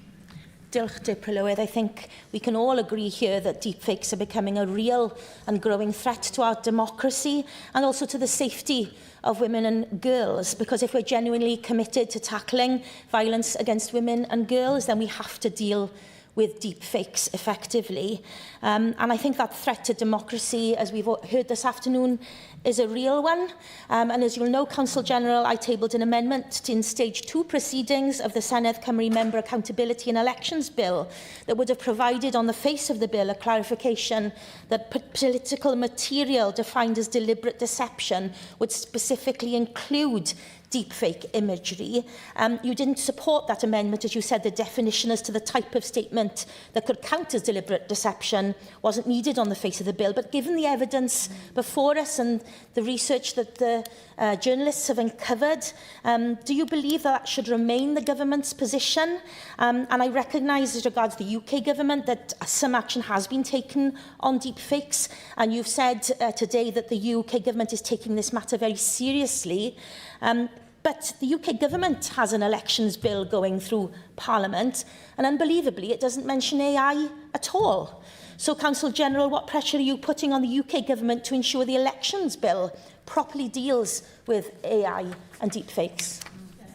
Diolch, Dyr Prylywydd. I think we can all agree here that deepfakes are becoming a real and growing threat to our democracy and also to the safety of women and girls, because if we're genuinely committed to tackling violence against women and girls, then we have to deal with deepfakes effectively. And I think that threat to democracy, as we've heard this afternoon, is a real one. And as you'll know, Council General, I tabled an amendment in Stage 2 proceedings of the Senedd Cymru Member Accountability and Elections Bill that would have provided on the face of the bill a clarification that political material defined as deliberate deception would specifically include deepfake imagery. You didn't support that amendment, as you said the definition as to the type of statement that could count as deliberate deception wasn't needed on the face of the bill. But given the evidence before us and the research that the journalists have uncovered, do you believe that should remain the government's position? And I recognise as regards the UK government that some action has been taken on deepfakes, and you've said today that the UK government is taking this matter very seriously. But the UK government has an elections bill going through Parliament, and unbelievably, it doesn't mention AI at all. So, Council General, what pressure are you putting on the UK government to ensure the elections bill properly deals with AI and deepfakes?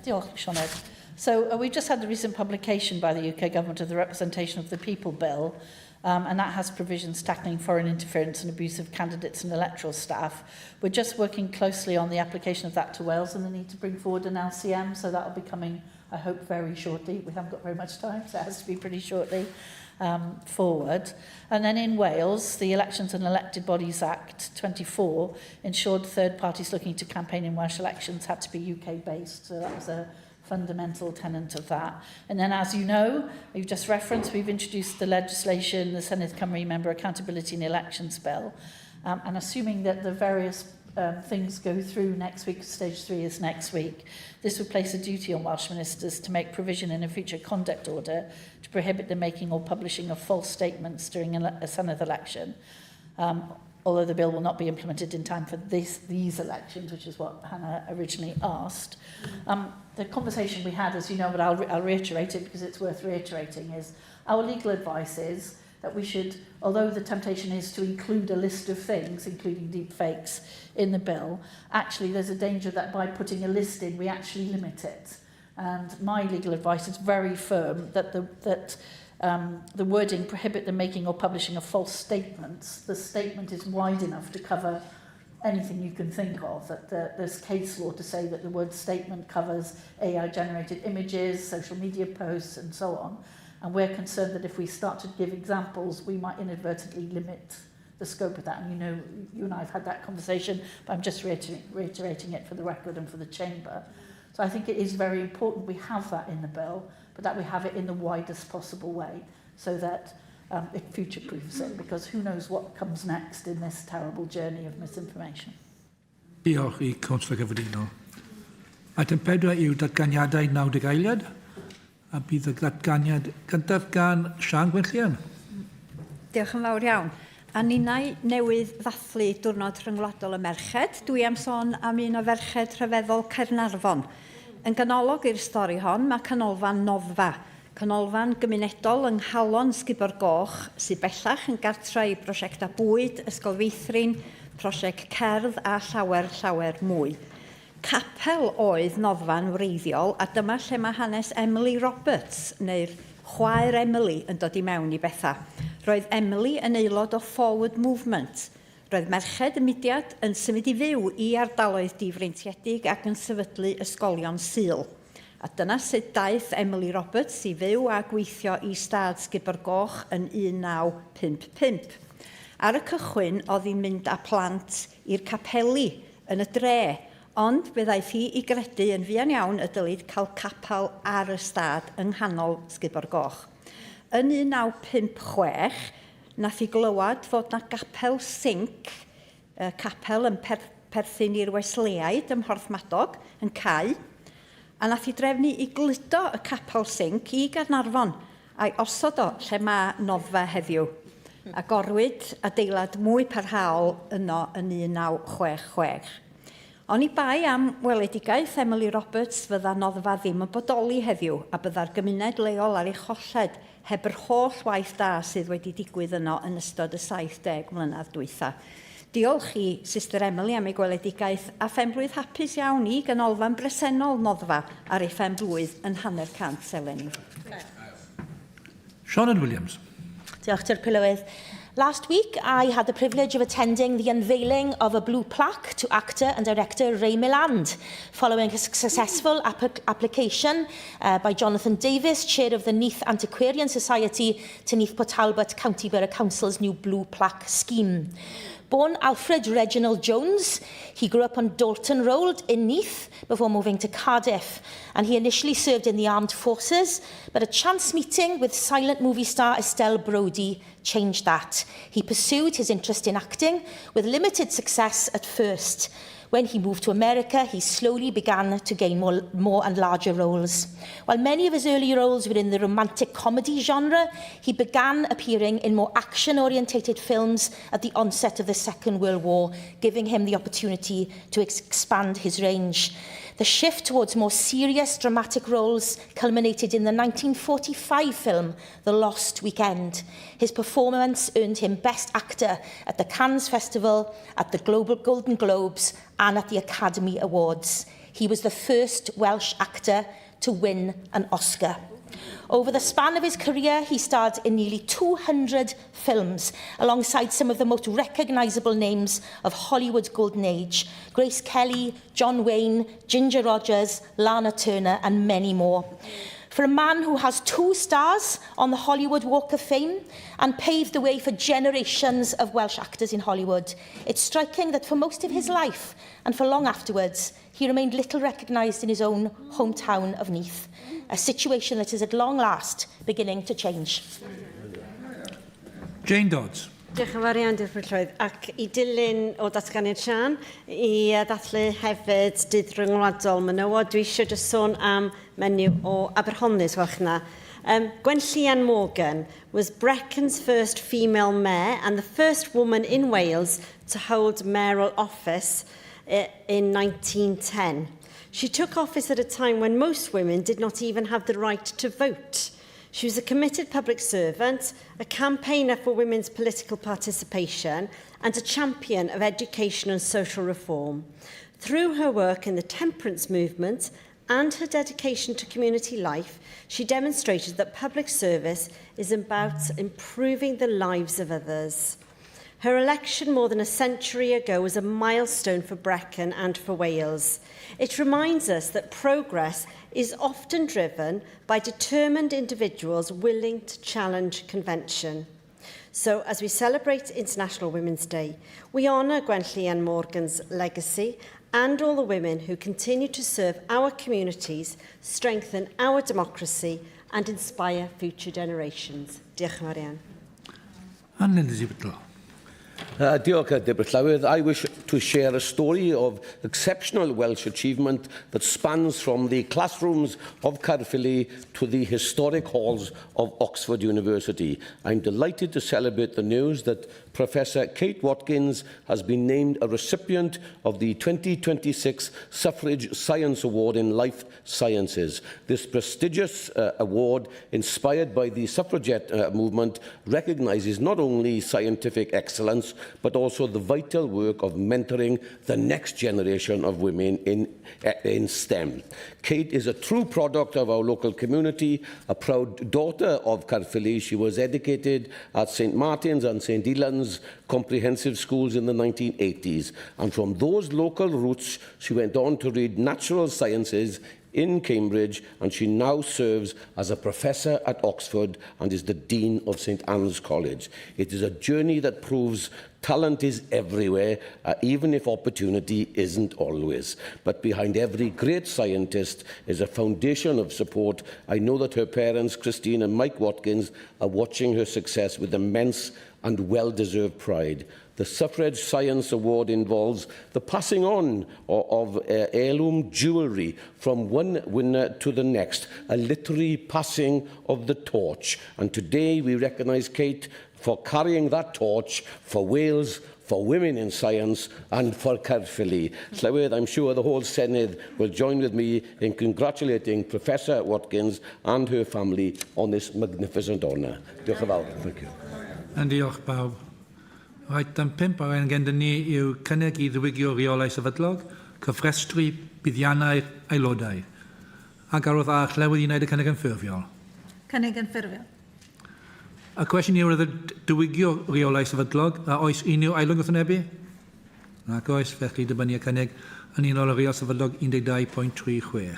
Diolch, Sioned. So we've just had the recent publication by the UK Government of the Representation of the People Bill, and that has provisions tackling foreign interference and abuse of candidates and electoral staff. We're just working closely on the application of that to Wales and the need to bring forward an LCM, so that will be coming, I hope, very shortly. We haven't got very much time, so it has to be pretty shortly forward. And then in Wales, the Elections and Elected Bodies Act 24 ensured third parties looking to campaign in Welsh elections had to be UK-based, so that was a fundamental tenet of that. And then, as you know, we've just referenced, we've introduced the legislation, the Senedd Cymru Member Accountability in Elections Bill, and assuming that the various things go through next week, stage 3 is next week, this would place a duty on Welsh ministers to make provision in a future conduct order to prohibit the making or publishing of false statements during a Senedd election, although the bill will not be implemented in time for these elections, which is what Hannah originally asked. The conversation we had, as you know, but I'll reiterate it because it's worth reiterating, is our legal advice is that we should, although the temptation is to include a list of things, including deep fakes, in the bill, actually there's a danger that by putting a list in, we actually limit it. And my legal advice is very firm that the wording prohibit the making or publishing of false statements, the statement is wide enough to cover anything you can think of, that there's case law to say that the word statement covers AI-generated images, social media posts, and so on. And we're concerned that if we start to give examples, we might inadvertently limit the scope of that. And you know, you and I have had that conversation, but I'm just reiterating it for the record and for the Chamber. So I think it is very important we have that in the bill, but that we have it in the widest possible way, so that it future-proofs it, because who knows what comes next in this terrible journey of misinformation. Diolch I Councillor Gyffredinol. Item 4 yw datganiadau 90 eiliad, a bydd y datganiad gyntaf gan Sian Gwynllian. Diolch yn fawr iawn. A ninnau newydd ddathlu diwrnod rhyngwladol y merched. Dwi am sôn am un o ferched rhyfeddol Caernarfon. Yn ganolog i'r stori hon, mae canolfan Noddfa, canolfan gymunedol yng Nghalon Sgubor Goch, sydd bellach yn gartra i brosiectau bwyd, ysgol feithrin, prosiect cerdd a llawer mwy. Capel oedd Noddfa'n wreiddiol, a dyma lle mae hanes Emily Roberts, neu'r chwaer Emily, yn dod i mewn i bethau. Roedd Emily yn aelod o Forward Movement. Roedd merched y mudiad yn symud i fyw i ardaloedd difreintiedig ac yn sefydlu ysgolion Sul. A dyna sut daeth Emily Roberts i fyw a gweithio i stad Sgubor Goch yn 1955. Ar y cychwyn, oedd hi'n mynd â plant i'r capeli yn y dre, ond fe ddaeth hi i gredu yn fuan iawn y dylid cael capel ar y stad yng nghanol Sgubor Goch. Yn 1956, nath hi glywed fod na gapel sinc, capel yn perthyn i'r Wesleyaid ym Mhorthmadog, yn Cau, a nath hi drefnu i gludo y capel sinc i Gaernarfon a'i osod o lle mae Noddfa heddiw. A gorwyd adeilad mwy parhaol yno yn 1966. Oni bai am weledigaeth Emily Roberts fydda Noddfa ddim yn bodoli heddiw a bydda'r gymuned leol ar ei cholled heb yr holl waith da sydd wedi digwydd yno yn ystod y 70 mlynedd dwytha. Diolch i Sister Emily am ei gweledigaeth a phenblwydd hapus iawn i ganolfan bresennol Noddfa ar ei phenblwydd yn 100 eleni. Sian Williams. Diolch, Dir Prylywydd. Last week, I had the privilege of attending the unveiling of a blue plaque to actor and director Ray Milland, following a successful application by Jonathan Davis, chair of the Neath Antiquarian Society, to Neath Port Talbot County Borough Council's new blue plaque scheme. Born Alfred Reginald Jones, he grew up on Dalton Road in Neath before moving to Cardiff, and he initially served in the armed forces, but a chance meeting with silent movie star Estelle Brody changed that. He pursued his interest in acting with limited success at first. When he moved to America, he slowly began to gain more and larger roles. While many of his early roles were in the romantic comedy genre, he began appearing in more action-orientated films at the onset of the Second World War, giving him the opportunity to expand his range. The shift towards more serious dramatic roles culminated in the 1945 film The Lost Weekend. His performance earned him Best Actor at the Cannes Festival, at the Global Golden Globes and at the Academy Awards. He was the first Welsh actor to win an Oscar. Over the span of his career, he starred in nearly 200 films, alongside some of the most recognisable names of Hollywood's golden age: Grace Kelly, John Wayne, Ginger Rogers, Lana Turner, and many more. For a man who has 2 stars on the Hollywood Walk of Fame and paved the way for generations of Welsh actors in Hollywood, it's striking that for most of his life and for long afterwards, he remained little recognised in his own hometown of Neath, a situation that is at long last beginning to change. Jane Dodds. Diolch yn fawr iawn, Dilynwch, ac i dilyn o datganiad Sian, i ddathlu hefyd dydd ryngwladol menywod, dwi eisiau just sôn am menyw o Aberhonnus, gwelwch na. Gwen Llian Morgan was Brecон's first female mayor and the first woman in Wales to hold mayoral office in 1910. She took office at a time when most women did not even have the right to vote. She was a committed public servant, a campaigner for women's political participation, and a champion of education and social reform. Through her work in the temperance movement and her dedication to community life, she demonstrated that public service is about improving the lives of others. Her election more than a century ago was a milestone for Brecon and for Wales. It reminds us that progress is often driven by determined individuals willing to challenge convention. So, as we celebrate International Women's Day, we honour Gwen Llian Morgan's legacy and all the women who continue to serve our communities, strengthen our democracy and inspire future generations. Diolch yn fawr iawn. And Lindsay Whitlaw. Diolch, Deborah Llawydd. I wish to share a story of exceptional Welsh achievement that spans from the classrooms of Caerphilly to the historic halls of Oxford University. I'm delighted to celebrate the news that Professor Kate Watkins has been named a recipient of the 2026 Suffrage Science Award in Life Sciences. This prestigious award, inspired by the suffragette movement, recognises not only scientific excellence, but also the vital work of mentoring the next generation of women in STEM. Kate is a true product of our local community, a proud daughter of Caerphilly. She was educated at St Martin's and St Elan's comprehensive schools in the 1980s, and from those local roots she went on to read natural sciences in Cambridge, and she now serves as a professor at Oxford and is the Dean of St Anne's College. It is a journey that proves talent is everywhere, even if opportunity isn't always. But behind every great scientist is a foundation of support. I know that her parents, Christine and Mike Watkins, are watching her success with immense and well-deserved pride. The Suffrage Science Award involves the passing on of heirloom jewellery from one winner to the next, a literary passing of the torch. And today we recognise Kate for carrying that torch for Wales, for women in science and for Caerphilly. Llawydd, I'm sure the whole Senedd will join with me in congratulating Professor Watkins and her family on this magnificent honour. Diolch yn fawr. Thank you. And diolch bawb. Rhaid am 5 ar gen ni yw cynnig I ddiwygio reolau sefydlog, cyfrestru buddiannau aelodau. Ac ar oedd a Llawydd I wneud y cynnig yn ffurfiol. Cynnig yn ffurfiol. Y cwestiwn yw oedd y diwygio reolau sefydlog a oes unrhyw aelod gwrthwynebu? Ac oes, felly dibynnu y cynnig yn unol o reol sefydlog 12.36.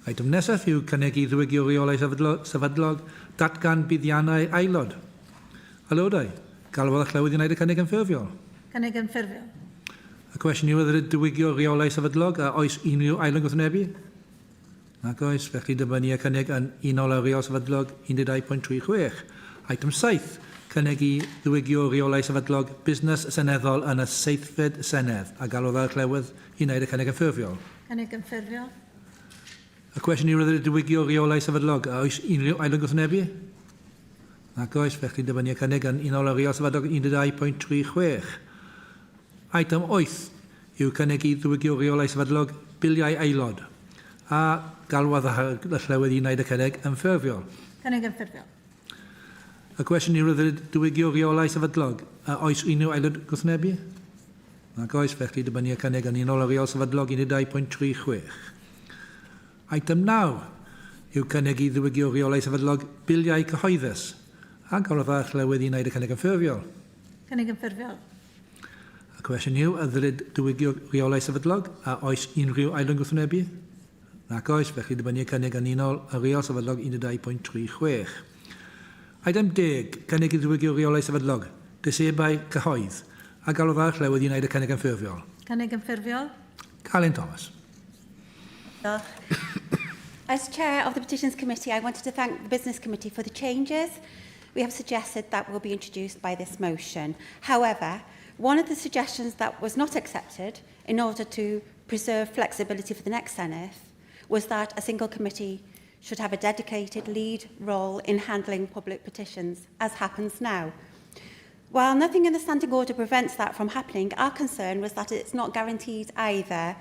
Eitem nesaf yw cynnig I ddiwygio reolau sefydlog datgan buddiannau aelod. Aelodau, galwodd y Llawydd I wneud y cynnig yn ffurfiol. Cynnig yn ffurfiol. Y cwestiwn yw oedd y diwygio reolau sefydlog a oes unrhyw aelod gwrthwynebu? Ac oes, felly dibynnu y cynnig yn unol o reol sefydlog 12.36. Eitem 7, cynnig I ddiwygio reolau sefydlog busnes seneddol yn y 7fed Senedd a galwodd y Llawydd I wneud y cynnig yn ffurfiol. Cynnig yn ffurfiol. Y cwestiwn yw oedd y diwygio reolau sefydlog a oes unrhyw aelod gwrthwynebu? Ac oes, felly dibynnu y cynnig yn unol o reol sefydlog 12.36. Eitem 8 yw cynnig I ddiwygio reolau sefydlog biliau aelod a galwodd y Llawydd I wneud y cynnig yn ffurfiol. Cynnig yn ffurfiol. Y cwestiwn yw oedd y diwygio reolau sefydlog a oes unrhyw aelod gwrthwynebu? Ac oes, felly dibynnu y cynnig yn unol o reol sefydlog 12.36. Eitem 9 yw cynnig I ddiwygio rheolau sefydlog biliau cyhoeddus, a galw fach Llywydd I wneud y cynnig yn ffurfiol. Cynnig yn ffurfiol. Y cwestiwn yw, a ddylid diwygio rheolau sefydlog a oes unrhyw ailwyn gwrthwynebu? Nac oes, felly dibynnu cynnig yn unol y reol sefydlog 12.36. Item 10, cynnig I diwygio rheolau sefydlog, disebau cyhoedd, a galw fach Llywydd I wneud y cynnig yn ffurfiol. Cynnig yn ffurfiol. Calyn Thomas. As Chair of the Petitions Committee, I wanted to thank the Business Committee for the changes we have suggested that will be introduced by this motion. However, one of the suggestions that was not accepted in order to preserve flexibility for the next Senedd was that a single committee should have a dedicated lead role in handling public petitions, as happens now. While nothing in the standing order prevents that from happening, our concern was that it's not guaranteed either.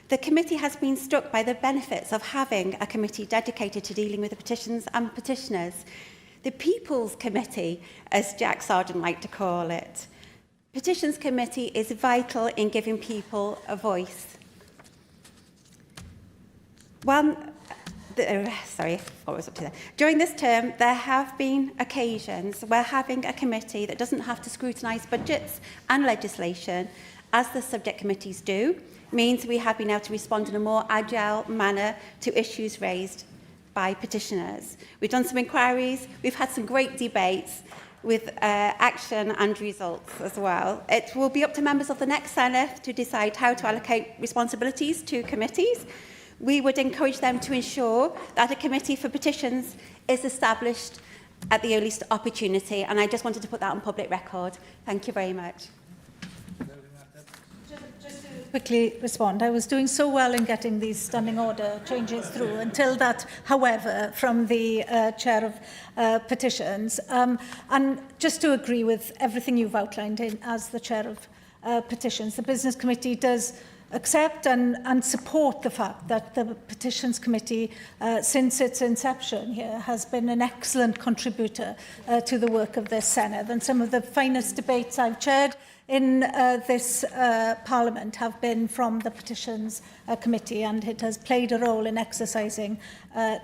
The committee has been struck by the benefits of having a committee dedicated to dealing with the petitions and petitioners. The People's Committee, as Jack Sargent liked to call it. Petitions Committee is vital in giving people a voice. During this term, there have been occasions where having a committee that doesn't have to scrutinise budgets and legislation, as the subject committees do, means we have been able to respond in a more agile manner to issues raised by petitioners. We've done some inquiries, we've had some great debates with action and results as well. It will be up to members of the next Senedd to decide how to allocate responsibilities to committees. We would encourage them to ensure that a committee for petitions is established at the earliest opportunity, and I just wanted to put that on public record. Thank you very much. Quickly respond. I was doing so well in getting these standing order changes through until that, however, from the Chair of Petitions. And just to agree with everything you've outlined as the Chair of Petitions, the Business Committee does accept and support the fact that the Petitions Committee, since its inception here, has been an excellent contributor to the work of this Senedd. And some of the finest debates I've chaired in this Parliament have been from the Petitions Committee, and it has played a role in exercising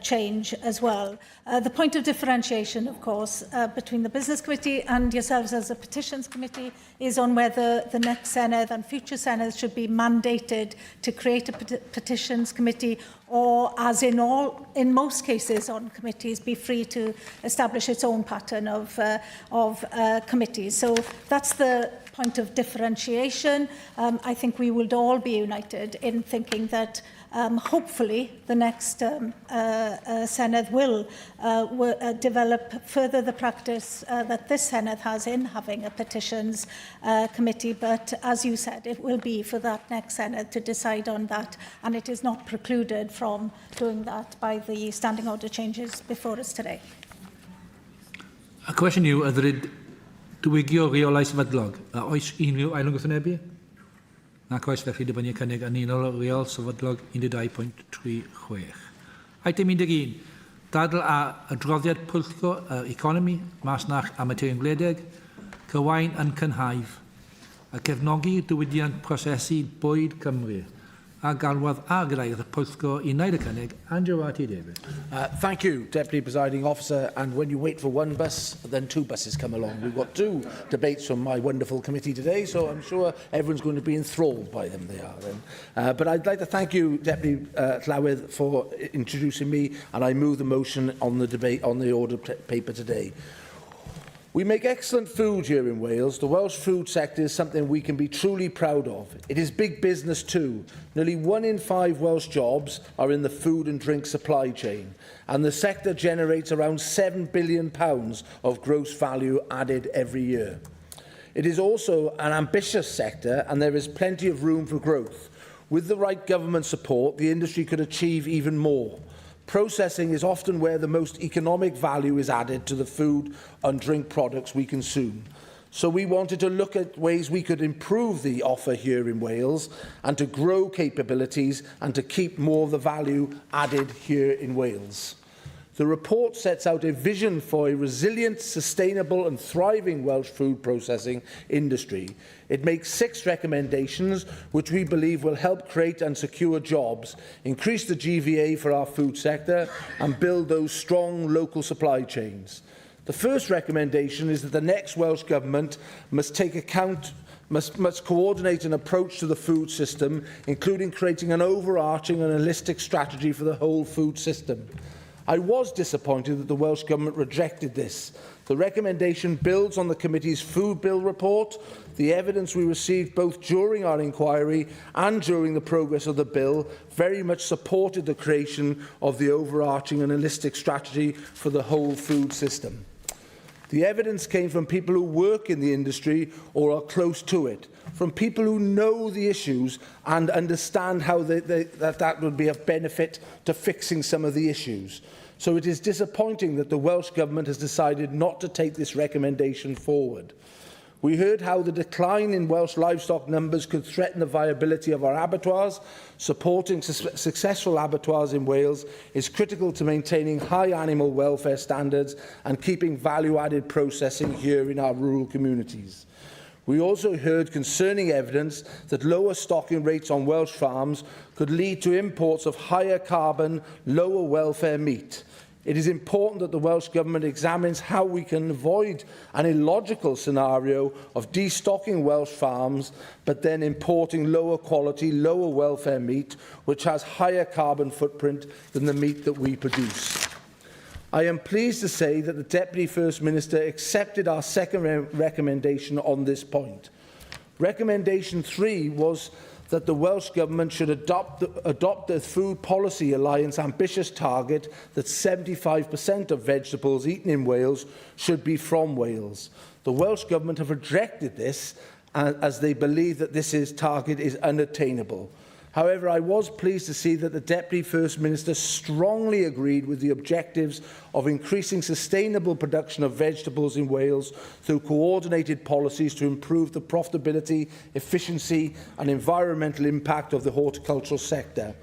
change as well. The point of differentiation, of course, between the Business Committee and yourselves as a Petitions Committee is on whether the next Senedd and future Senedd should be mandated to create a Petitions Committee, or, as in most cases on committees, be free to establish its own pattern of committees. So that's the point of differentiation. I think we would all be united in thinking that hopefully the next Senedd will develop further the practice that this Senedd has in having a petitions committee, but as you said, it will be for that next Senedd to decide on that, and it is not precluded from doing that by the standing order changes before us today. A cwestiwn yw, ydryd diwygio rheolau sefydlog, a oes unrhyw ailwyn gwrthwynebu? Nac oes, felly dibynnu cynnig yn unol o reol sefydlog 12.36. Item 11. Dadl a adroddiad pwllgo economi, masnach a materion gwledig, cywain yn cynhaif, a cefnogi diwydiant prosesu bwyd Cymru, a galwad a gyrraedd y pwllgo I wneud y cynnig, Andrew R.T. David. Thank you, Deputy Presiding Officer. And when you wait for one bus, then two buses come along. We've got two debates from my wonderful committee today, so I'm sure everyone's going to be enthralled by them. They are then. But I'd like to thank you, Deputy Llawn, for introducing me, and I move the motion on the debate on the order paper today. We make excellent food here in Wales. The Welsh food sector is something we can be truly proud of. It is big business too. Nearly 1 in 5 Welsh jobs are in the food and drink supply chain, and the sector generates around £7 billion of gross value added every year. It is also an ambitious sector, and there is plenty of room for growth. With the right government support, the industry could achieve even more. Processing is often where the most economic value is added to the food and drink products we consume. So we wanted to look at ways we could improve the offer here in Wales and to grow capabilities and to keep more of the value added here in Wales. The report sets out a vision for a resilient, sustainable and thriving Welsh food processing industry. It makes 6 recommendations which we believe will help create and secure jobs, increase the GVA for our food sector and build those strong local supply chains. The first recommendation is that the next Welsh Government must coordinate an approach to the food system, including creating an overarching and holistic strategy for the whole food system. I was disappointed that the Welsh Government rejected this. The recommendation builds on the committee's food bill report. The evidence we received both during our inquiry and during the progress of the bill very much supported the creation of the overarching and holistic strategy for the whole food system. The evidence came from people who work in the industry or are close to it, from people who know the issues and understand how that would be of benefit to fixing some of the issues. So it is disappointing that the Welsh Government has decided not to take this recommendation forward. We heard how the decline in Welsh livestock numbers could threaten the viability of our abattoirs. Supporting successful abattoirs in Wales is critical to maintaining high animal welfare standards and keeping value-added processing here in our rural communities. We also heard concerning evidence that lower stocking rates on Welsh farms could lead to imports of higher carbon, lower welfare meat. It is important that the Welsh Government examines how we can avoid an illogical scenario of destocking Welsh farms but then importing lower quality, lower welfare meat which has higher carbon footprint than the meat that we produce. I am pleased to say that the Deputy First Minister accepted our second recommendation on this point. Recommendation 3 was that the Welsh Government should adopt the Food Policy Alliance ambitious target that 75% of vegetables eaten in Wales should be from Wales. The Welsh Government have rejected this as they believe that this target is unattainable. However, I was pleased to see that the Deputy First Minister strongly agreed with the objectives of increasing sustainable production of vegetables in Wales through coordinated policies to improve the profitability, efficiency and environmental impact of the horticultural sector.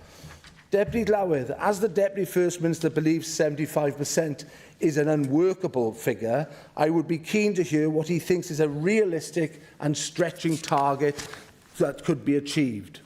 Deputy Llawn, as the Deputy First Minister believes 75% is an unworkable figure, I would be keen to hear what he thinks is a realistic and stretching target that could be achieved.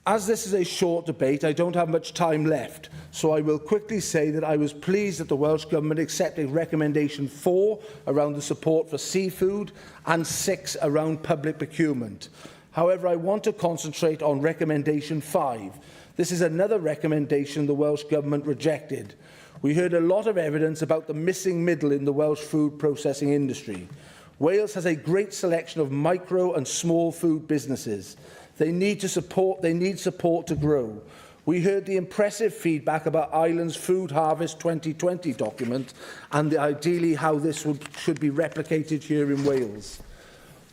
As this is a short debate, I don't have much time left, so I will quickly say that I was pleased that the Welsh Government accepted recommendation 4 around the support for seafood and 6 around public procurement. However, I want to concentrate on recommendation 5. This is another recommendation the Welsh Government rejected. We heard a lot of evidence about the missing middle in the Welsh food processing industry. Wales has a great selection of micro and small food businesses. They need support to grow. We heard the impressive feedback about Ireland's Food Harvest 2020 document and ideally how this should be replicated here in Wales.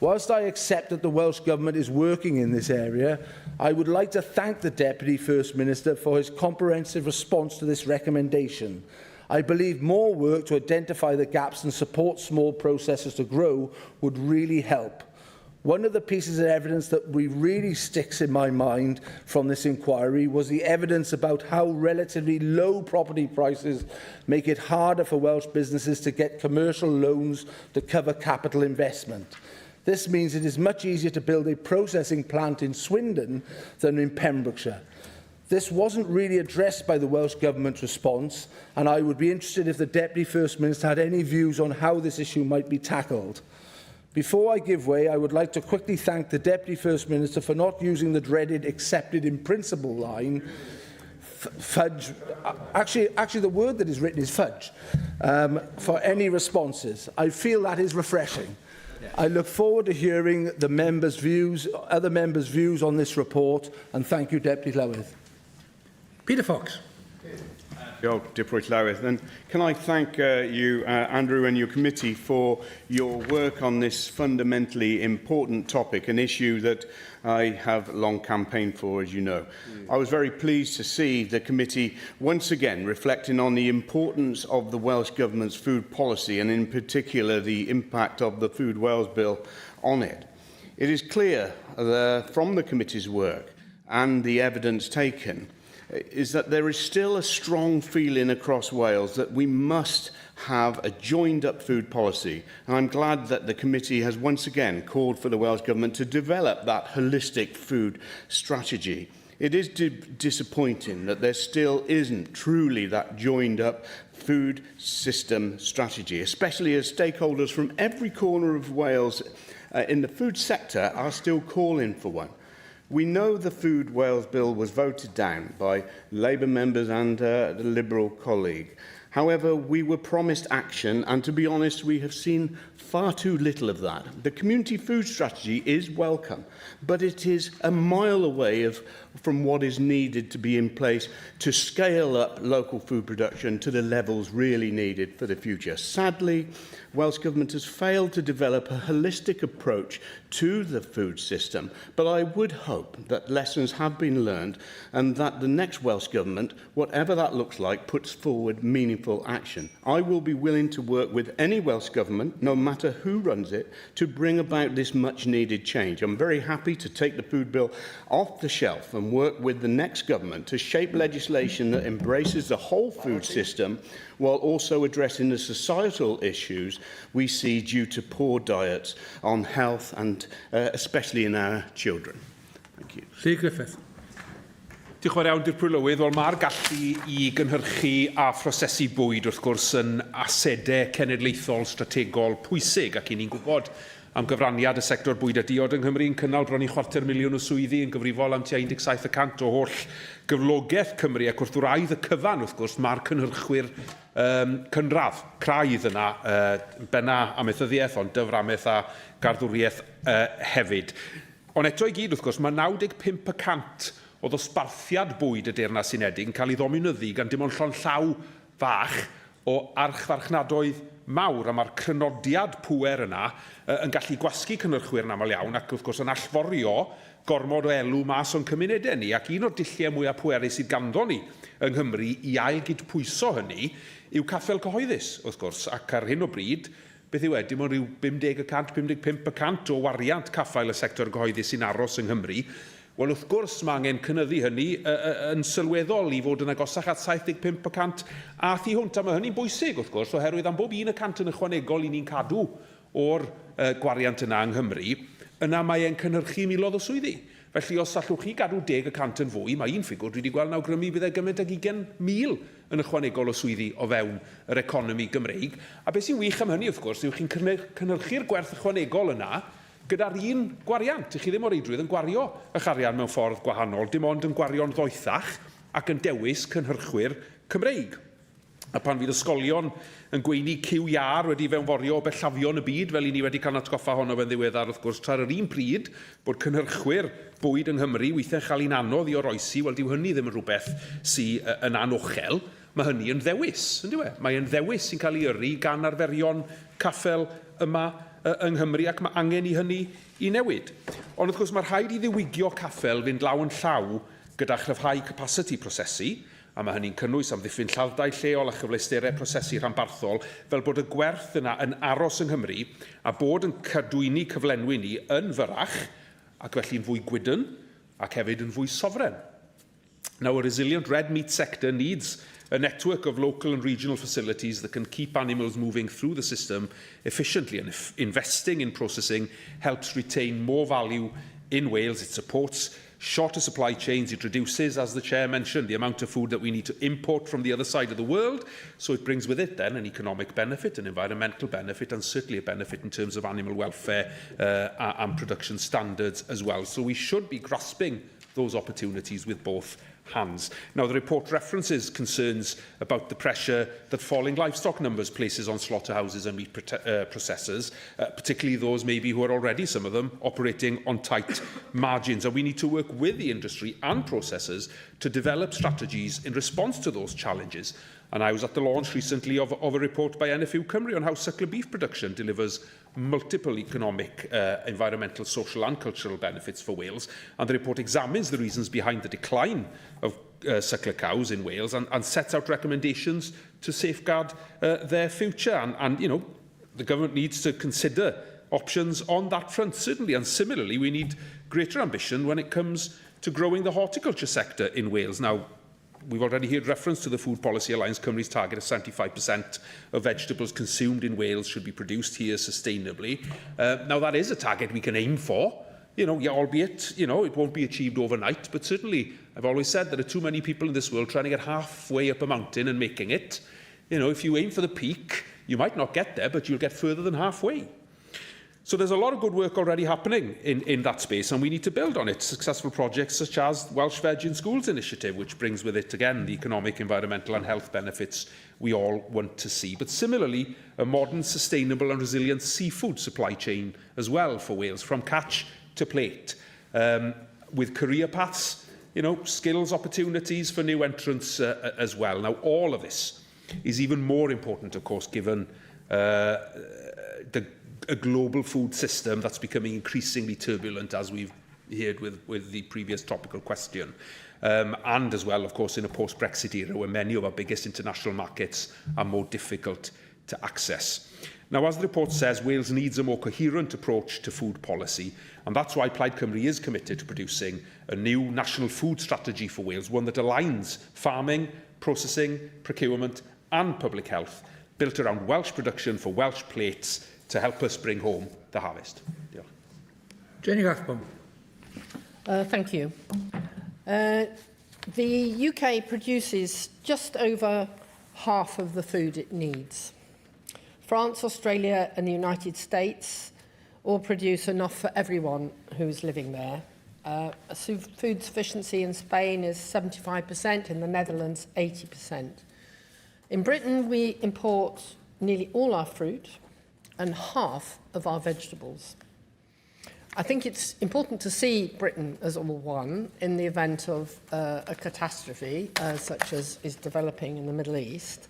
Whilst I accept that the Welsh Government is working in this area, I would like to thank the Deputy First Minister for his comprehensive response to this recommendation. I believe more work to identify the gaps and support small processors to grow would really help. One of the pieces of evidence that really sticks in my mind from this inquiry was the evidence about how relatively low property prices make it harder for Welsh businesses to get commercial loans to cover capital investment. This means it is much easier to build a processing plant in Swindon than in Pembrokeshire. This wasn't really addressed by the Welsh Government's response, and I would be interested if the Deputy First Minister had any views on how this issue might be tackled. Before I give way, I would like to quickly thank the Deputy First Minister for not using the dreaded accepted in principle line, fudge, actually the word that is written is fudge, for any responses. I feel that is refreshing. I look forward to hearing the other members' views on this report, and thank you, Deputy Llawn. Peter Fox. And can I thank you, Andrew, and your committee for your work on this fundamentally important topic, an issue that I have long campaigned for, as you know. I was very pleased to see the committee once again reflecting on the importance of the Welsh Government's food policy and in particular the impact of the Food Wales Bill on it. It is clear from the committee's work and the evidence taken is that there is still a strong feeling across Wales that we must have a joined-up food policy. And I'm glad that the committee has once again called for the Welsh Government to develop that holistic food strategy. It is disappointing that there still isn't truly that joined-up food system strategy, especially as stakeholders from every corner of Wales in the food sector are still calling for one. We know the Food Wales Bill was voted down by Labour members and the Liberal colleague. However, we were promised action, and to be honest, we have seen far too little of that. The community food strategy is welcome, but it is a mile away from what is needed to be in place to scale up local food production to the levels really needed for the future. Sadly, Welsh Government has failed to develop a holistic approach to the food system, but I would hope that lessons have been learned and that the next Welsh Government, whatever that looks like, puts forward meaningful action. I will be willing to work with any Welsh Government, no matter who runs it, to bring about this much-needed change. I'm very happy to take the food bill off the shelf and work with the next government to shape legislation that embraces the whole food system while also addressing the societal issues we see due to poor diets on health and especially in our children. Thank you. Lle Griffith. Diolch yn fawr iawn, Dir Prylywydd. Wel, mae'r gallu I gynhyrchu a phrosesu bwyd wrth gwrs yn asedau cenedlaethol strategol pwysig, ac 'y ni'n gwybod am gyfraniad y sector bwyd a diod yng Nghymru yn cynnal bron I 250,000 o swyddi yn gyfrifol am tua 17% o holl gyflogaeth Cymru, ac wrth wraidd y cyfan, wrth gwrs, mae'r cynhyrchwyr cynradd, craidd yna, benna amaethyddiaeth, ond dyframaeth a garddwriaeth hefyd. Ond eto I gyd, wrth gwrs, mae 95% o ddosbarthiad bwyd y Deyrnas Unedig yn cael ei ddominyddu gan dim ond llon llaw fach o archfarchnadoedd mawr, a mae'r crynodiad pŵer yna yn gallu gwasgu cynhyrchwyr yn aml iawn ac wrth gwrs yn allforio gormod o elw mas o'n cymunedau ni, ac un o'r dulliau mwyaf pwerus sydd ganddo ni yng Nghymru I ail gydpwyso hynny yw caffael cyhoeddus, wrth gwrs, ac ar hyn o bryd, beth yw dim ond ryw 50-55% o wariant caffael y sector gyhoeddus sy'n aros yng Nghymru. Wel, wrth gwrs, mae angen cynyddu hynny yn sylweddol I fod yn agosach at 75% a thu hwnt, a mae hynny'n bwysig, wrth gwrs, oherwydd am bob 1% yn ychwanegol I ni'n cadw o'r gwariant yna yng Nghymru, yna mae e'n cynhyrchu miloedd o swyddi. Felly, os allwch chi gadw 10% yn fwy, mae un ffigwr dwi wedi gweld yn awgrymu bydd e gymaint ag 20,000 yn ychwanegol o swyddi o fewn yr economi Gymreig. A beth sy'n wych am hynny, wrth gwrs, yw chi'n cynhyrchu'r gwerth ychwanegol yna gyda'r un gwariant. Chi ddim o reidrwydd yn gwario eich arian mewn ffordd gwahanol, dim ond yn gwario'n ddoethach ac yn dewis cynhyrchwyr Cymreig. A pan fydd ysgolion yn gweini cyw iar wedi fewnforio o bellafion y byd, fel I ni wedi cael atgoffa honno fe'n ddiweddar, wrth gwrs, tra'r un pryd bod cynhyrchwyr bwyd yng Nghymru weithiau'n cael ein anodd I oroesi, wel dyw hynny ddim yn rhywbeth sy'n yn anochel, mae hynny yn ddewis, ynddo e? Mae yn ddewis sy'n cael ei yrru gan arferion caffael yma yng Nghymru, ac mae angen I hynny I newid. Ond wrth gwrs mae rhaid I ddiwygio caffael fynd law yn llaw gyda chryfhau capacity prosesu, a mae hynny'n cynnwys amddiffyn lladdau lleol a chyfleusterau prosesu rhanbarthol, fel bod y gwerth yna yn aros yng Nghymru a bod yn cadwyni cyflenwi ni yn fyrach, ac felly'n fwy gwydyn ac hefyd yn fwy sofren. Now, a resilient red meat sector needs a network of local and regional facilities that can keep animals moving through the system efficiently, and if investing in processing helps retain more value in Wales, it supports shorter supply chains, it reduces, as the Chair mentioned, the amount of food that we need to import from the other side of the world, so it brings with it then an economic benefit, an environmental benefit, and certainly a benefit in terms of animal welfare and production standards as well. So we should be grasping those opportunities with both hands. Now, the report references concerns about the pressure that falling livestock numbers places on slaughterhouses and meat processors, particularly those maybe who are already, some of them, operating on tight margins. And we need to work with the industry and processors to develop strategies in response to those challenges. And I was at the launch recently of a report by NFU Cymru on how suckler beef production delivers multiple economic, environmental, social and cultural benefits for Wales. And the report examines the reasons behind the decline of suckler cows in Wales and sets out recommendations to safeguard their future. And, you know, the government needs to consider options on that front, certainly. And similarly, we need greater ambition when it comes to growing the horticulture sector in Wales. Now, We've already heard reference to the Food Policy Alliance Cymru's target of 75% of vegetables consumed in Wales should be produced here sustainably. Now, that is a target we can aim for, albeit, it won't be achieved overnight, but certainly I've always said there are too many people in this world trying to get halfway up a mountain and making it. If you aim for the peak, you might not get there, but you'll get further than halfway. So there's a lot of good work already happening in that space, and we need to build on it. Successful projects such as Welsh Veg in Schools initiative, which brings with it, again, the economic, environmental and health benefits we all want to see. But similarly, a modern, sustainable and resilient seafood supply chain as well for Wales, from catch to plate, with career paths, skills opportunities for new entrants as well. Now, all of this is even more important, of course, given a global food system that's becoming increasingly turbulent, as we've heard with the previous topical question. And as well, of course, in a post-Brexit era where many of our biggest international markets are more difficult to access. Now, as the report says, Wales needs a more coherent approach to food policy, and that's why Plaid Cymru is committed to producing a new national food strategy for Wales, one that aligns farming, processing, procurement and public health, built around Welsh production for Welsh plates, to help us bring home the harvest. Jenny Rathbone. Thank you. The UK produces just over half of the food it needs. France, Australia and the United States all produce enough for everyone who's living there. Food sufficiency in Spain is 75%, in the Netherlands 80%. In Britain, we import nearly all our fruit and half of our vegetables. I think it's important to see Britain as all one in the event of a catastrophe such as is developing in the Middle East,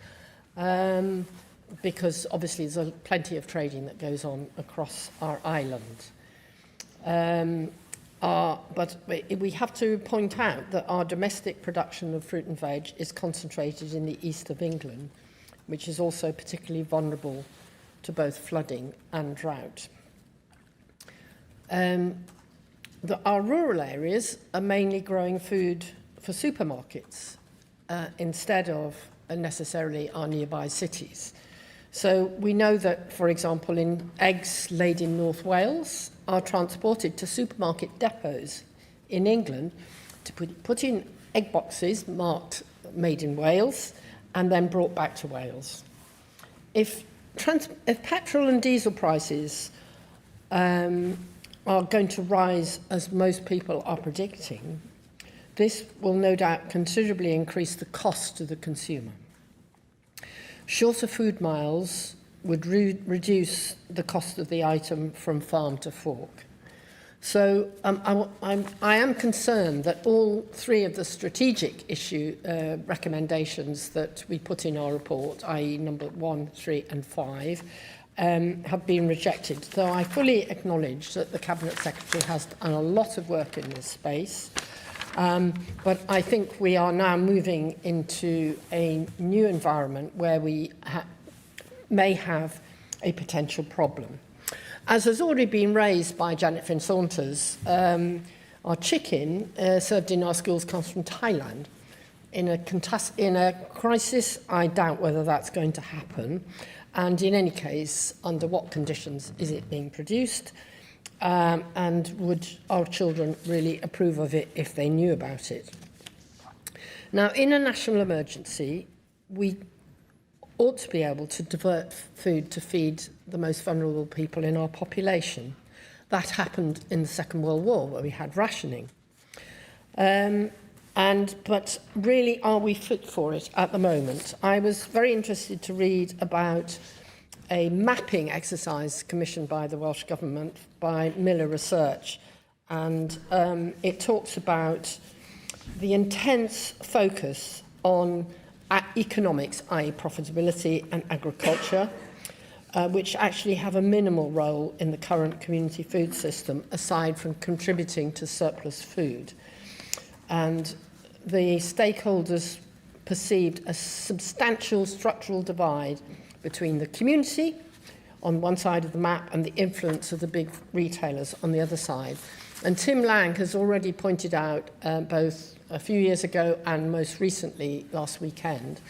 because obviously there's plenty of trading that goes on across our island. But we have to point out that our domestic production of fruit and veg is concentrated in the east of England, which is also particularly vulnerable to both flooding and drought. Our rural areas are mainly growing food for supermarkets instead of necessarily our nearby cities. So we know that, for example, eggs laid in North Wales are transported to supermarket depots in England to put in egg boxes marked made in Wales and then brought back to Wales. If petrol and diesel prices are going to rise, as most people are predicting, this will no doubt considerably increase the cost to the consumer. Shorter food miles would reduce the cost of the item from farm to fork. So I am concerned that all three of the strategic recommendations that we put in our report, i.e. number 1, 3 and 5, have been rejected, though I fully acknowledge that the Cabinet Secretary has done a lot of work in this space. But I think we are now moving into a new environment where we may have a potential problem. As has already been raised by Janet Finn-Saunders, our chicken served in our schools comes from Thailand. In a crisis, I doubt whether that's going to happen. And in any case, under what conditions is it being produced? And would our children really approve of it if they knew about it? Now, in a national emergency, we ought to be able to divert food to feed the most vulnerable people in our population. That happened in the Second World War, where we had rationing. But really, are we fit for it at the moment? I was very interested to read about a mapping exercise commissioned by the Welsh Government by Miller Research, and it talks about the intense focus on economics, i.e. profitability, and agriculture, which actually have a minimal role in the current community food system, aside from contributing to surplus food. And the stakeholders perceived a substantial structural divide between the community on one side of the map and the influence of the big retailers on the other side. And Tim Lang has already pointed out, both a few years ago and most recently last weekend,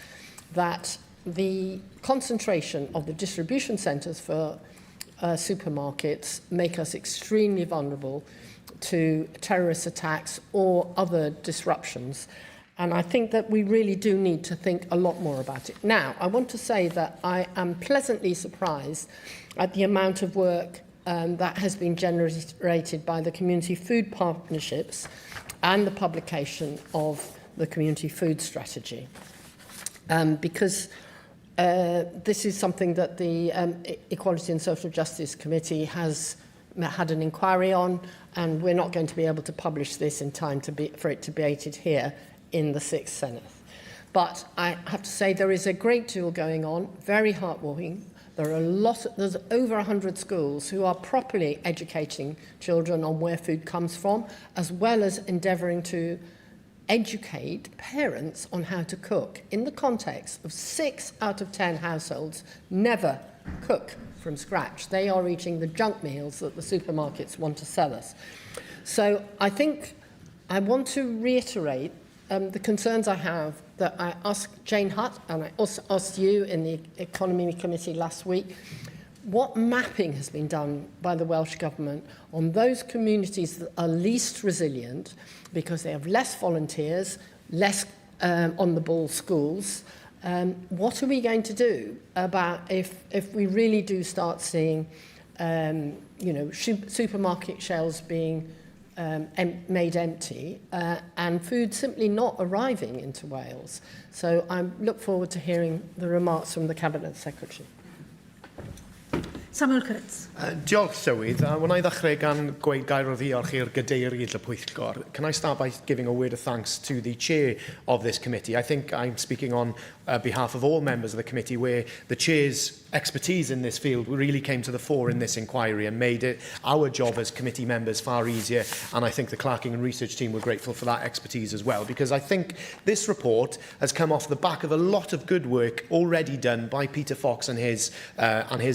that the concentration of the distribution centres for supermarkets make us extremely vulnerable to terrorist attacks or other disruptions. And I think that we really do need to think a lot more about it. Now, I want to say that I am pleasantly surprised at the amount of work that has been generated by the community food partnerships and the publication of the community food strategy. Because this is something that the Equality and Social Justice Committee has had an inquiry on, and we're not going to be able to publish this in time for it to be debated here in the 6th Senedd. But I have to say there is a great deal going on, very heartwarming. There's over 100 schools who are properly educating children on where food comes from, as well as endeavouring to educate parents on how to cook in the context of 6 out of 10 households never cook from scratch. They are eating the junk meals that the supermarkets want to sell us. So I think I want to reiterate the concerns I have that I asked Jane Hutt and I also asked you in the Economy Committee last week. What mapping has been done by the Welsh Government on those communities that are least resilient because they have less volunteers, less on-the-ball schools? What are we going to do about if we really do start seeing supermarket shelves being made empty and food simply not arriving into Wales? So I look forward to hearing the remarks from the Cabinet Secretary. Samuel Kurtz. Diolch, Llywydd. When I ddechrau gan gweud gair o ddiolch i'r gadeirydd y pwyllgor, can I start by giving a word of thanks to the chair of this committee? I think I'm speaking on behalf of all members of the committee, where the chair's expertise in this field really came to the fore in this inquiry and made it our job as committee members far easier. And I think the clerking and research team were grateful for that expertise as well, because I think this report has come off the back of a lot of good work already done by Peter Fox and his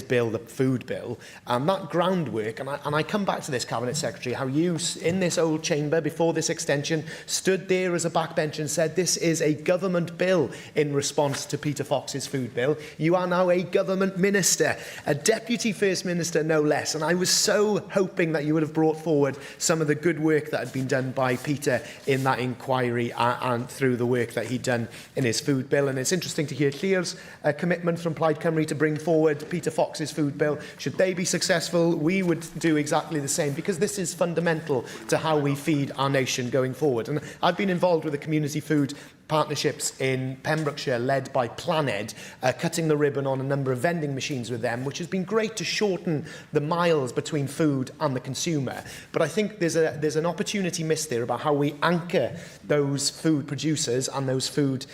bill, the food bill. And that groundwork, and I come back to this, Cabinet Secretary, how you, in this old chamber before this extension, stood there as a backbench and said this is a government bill in response to Peter Fox's food bill. You are now a government minister, a deputy first minister no less, and I was so hoping that you would have brought forward some of the good work that had been done by Peter in that inquiry and through the work that he'd done in his food bill. And it's interesting to hear Lleir's commitment from Plaid Cymru to bring forward Peter Fox's food bill. Should they be successful, we would do exactly the same, because this is fundamental to how we feed our nation going forward. And I've been involved with the community food partnerships in Pembrokeshire led by Planed, cutting the ribbon on a number of vending machines with them, which has been great to shorten the miles between food and the consumer. But I think there's an opportunity missed there about how we anchor those food producers and those food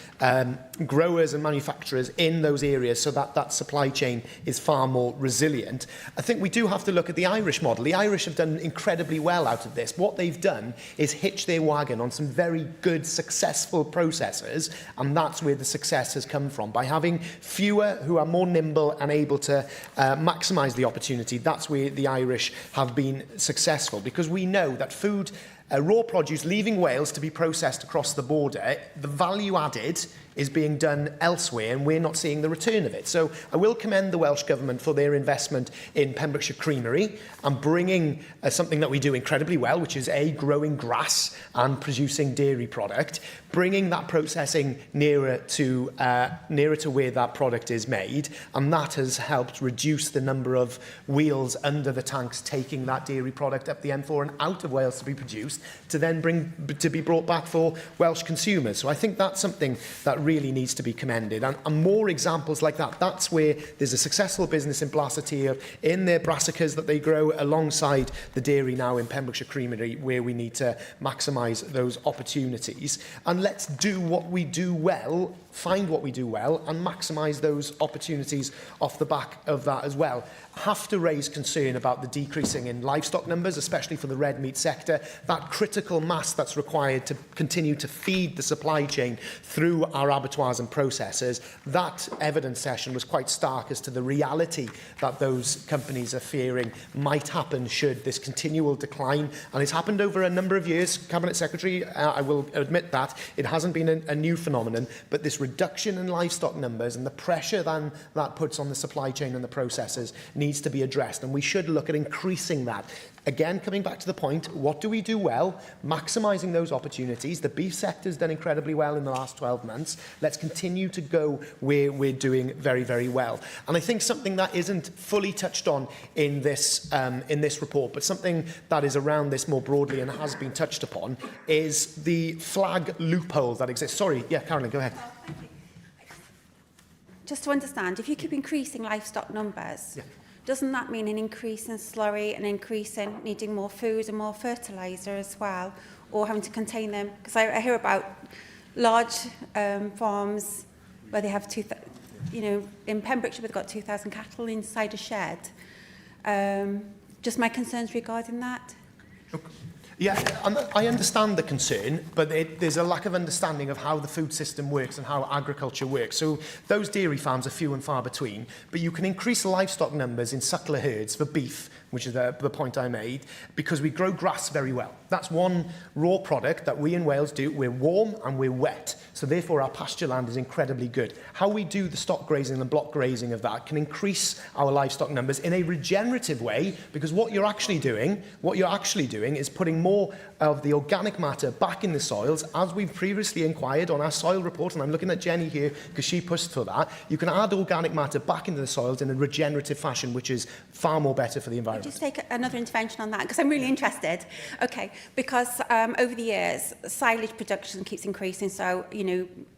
growers and manufacturers in those areas so that that supply chain is far more resilient. I think we do have to look at the Irish model. The Irish have done incredibly well out of this. What they've done is hitch their wagon on some very good, successful processes, and that's where the success has come from. By having fewer who are more nimble and able to maximise the opportunity, that's where the Irish have been successful, because we know that food, raw produce leaving Wales to be processed across the border, the value added is being done elsewhere and we're not seeing the return of it. So I will commend the Welsh Government for their investment in Pembrokeshire Creamery and bringing something that we do incredibly well, which is growing grass and producing dairy product, bringing that processing nearer to where that product is made, and that has helped reduce the number of wheels under the tanks taking that dairy product up the M4 and out of Wales to be produced, to then be brought back for Welsh consumers. So I think that's something that really needs to be commended, and more examples like that. That's where there's a successful business in Blasetyr, in their brassicas that they grow alongside the dairy now in Pembrokeshire Creamery, where we need to maximise those opportunities. And let's do what we do well, find what we do well, and maximise those opportunities off the back of that as well. Have to raise concern about the decreasing in livestock numbers, especially for the red meat sector. That critical mass that's required to continue to feed the supply chain through our our abattoirs and processors, that evidence session was quite stark as to the reality that those companies are fearing might happen should this continual decline. And it's happened over a number of years. Cabinet Secretary, I will admit that. It hasn't been a new phenomenon, but this reduction in livestock numbers and the pressure then that puts on the supply chain and the processors needs to be addressed. And we should look at increasing that. Again, coming back to the point, what do we do well? Maximising those opportunities. The beef sector's done incredibly well in the last 12 months. Let's continue to go where we're doing very, very well. And I think something that isn't fully touched on in this report, but something that is around this more broadly and has been touched upon, is the flag loophole that exists. Sorry, yeah, Carolyn, go ahead. Just to understand, if you keep increasing livestock numbers, doesn't that mean an increase in slurry, an increase in needing more food and more fertiliser as well, or having to contain them? Because I hear about large farms where they have in Pembrokeshire they've got 2,000 cattle inside a shed. Just my concerns regarding that. Yeah, I understand the concern, but there's a lack of understanding of how the food system works and how agriculture works. So those dairy farms are few and far between, but you can increase livestock numbers in suckler herds for beef, which is the point I made, because we grow grass very well. That's one raw product that we in Wales do. We're warm and we're wet, so therefore our pasture land is incredibly good. How we do the stock grazing and block grazing of that can increase our livestock numbers in a regenerative way, because what you're actually doing is putting more of the organic matter back in the soils, as we've previously inquired on our soil report, and I'm looking at Jenny here because she pushed for that. You can add organic matter back into the soils in a regenerative fashion, which is far more better for the environment. Just take another intervention on that, because I'm really interested. Okay, because over the years, silage production keeps increasing, so,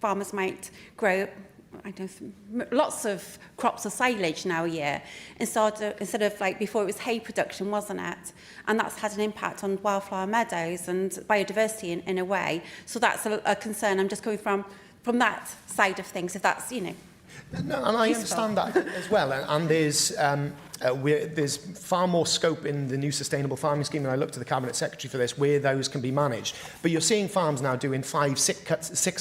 farmers might grow lots of crops of silage now a year, instead of like before it was hay production, wasn't it? And that's had an impact on wildflower meadows and biodiversity in a way. So that's a concern. I'm just coming from that side of things, if that's, No, and I understand that as well. And there's far more scope in the new sustainable farming scheme, and I look to the Cabinet Secretary for this, where those can be managed. But you're seeing farms now doing 6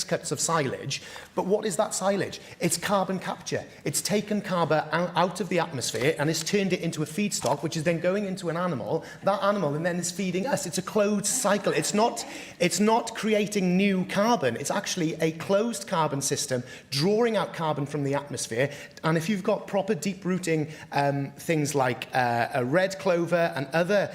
cuts of silage. But what is that silage? It's carbon capture. It's taken carbon out of the atmosphere and it's turned it into a feedstock, which is then going into an animal. That animal and then is feeding us. It's a closed cycle. It's not creating new carbon. It's actually a closed carbon system, drawing out carbon from the atmosphere. And if you've got proper deep-rooting things like a red clover and other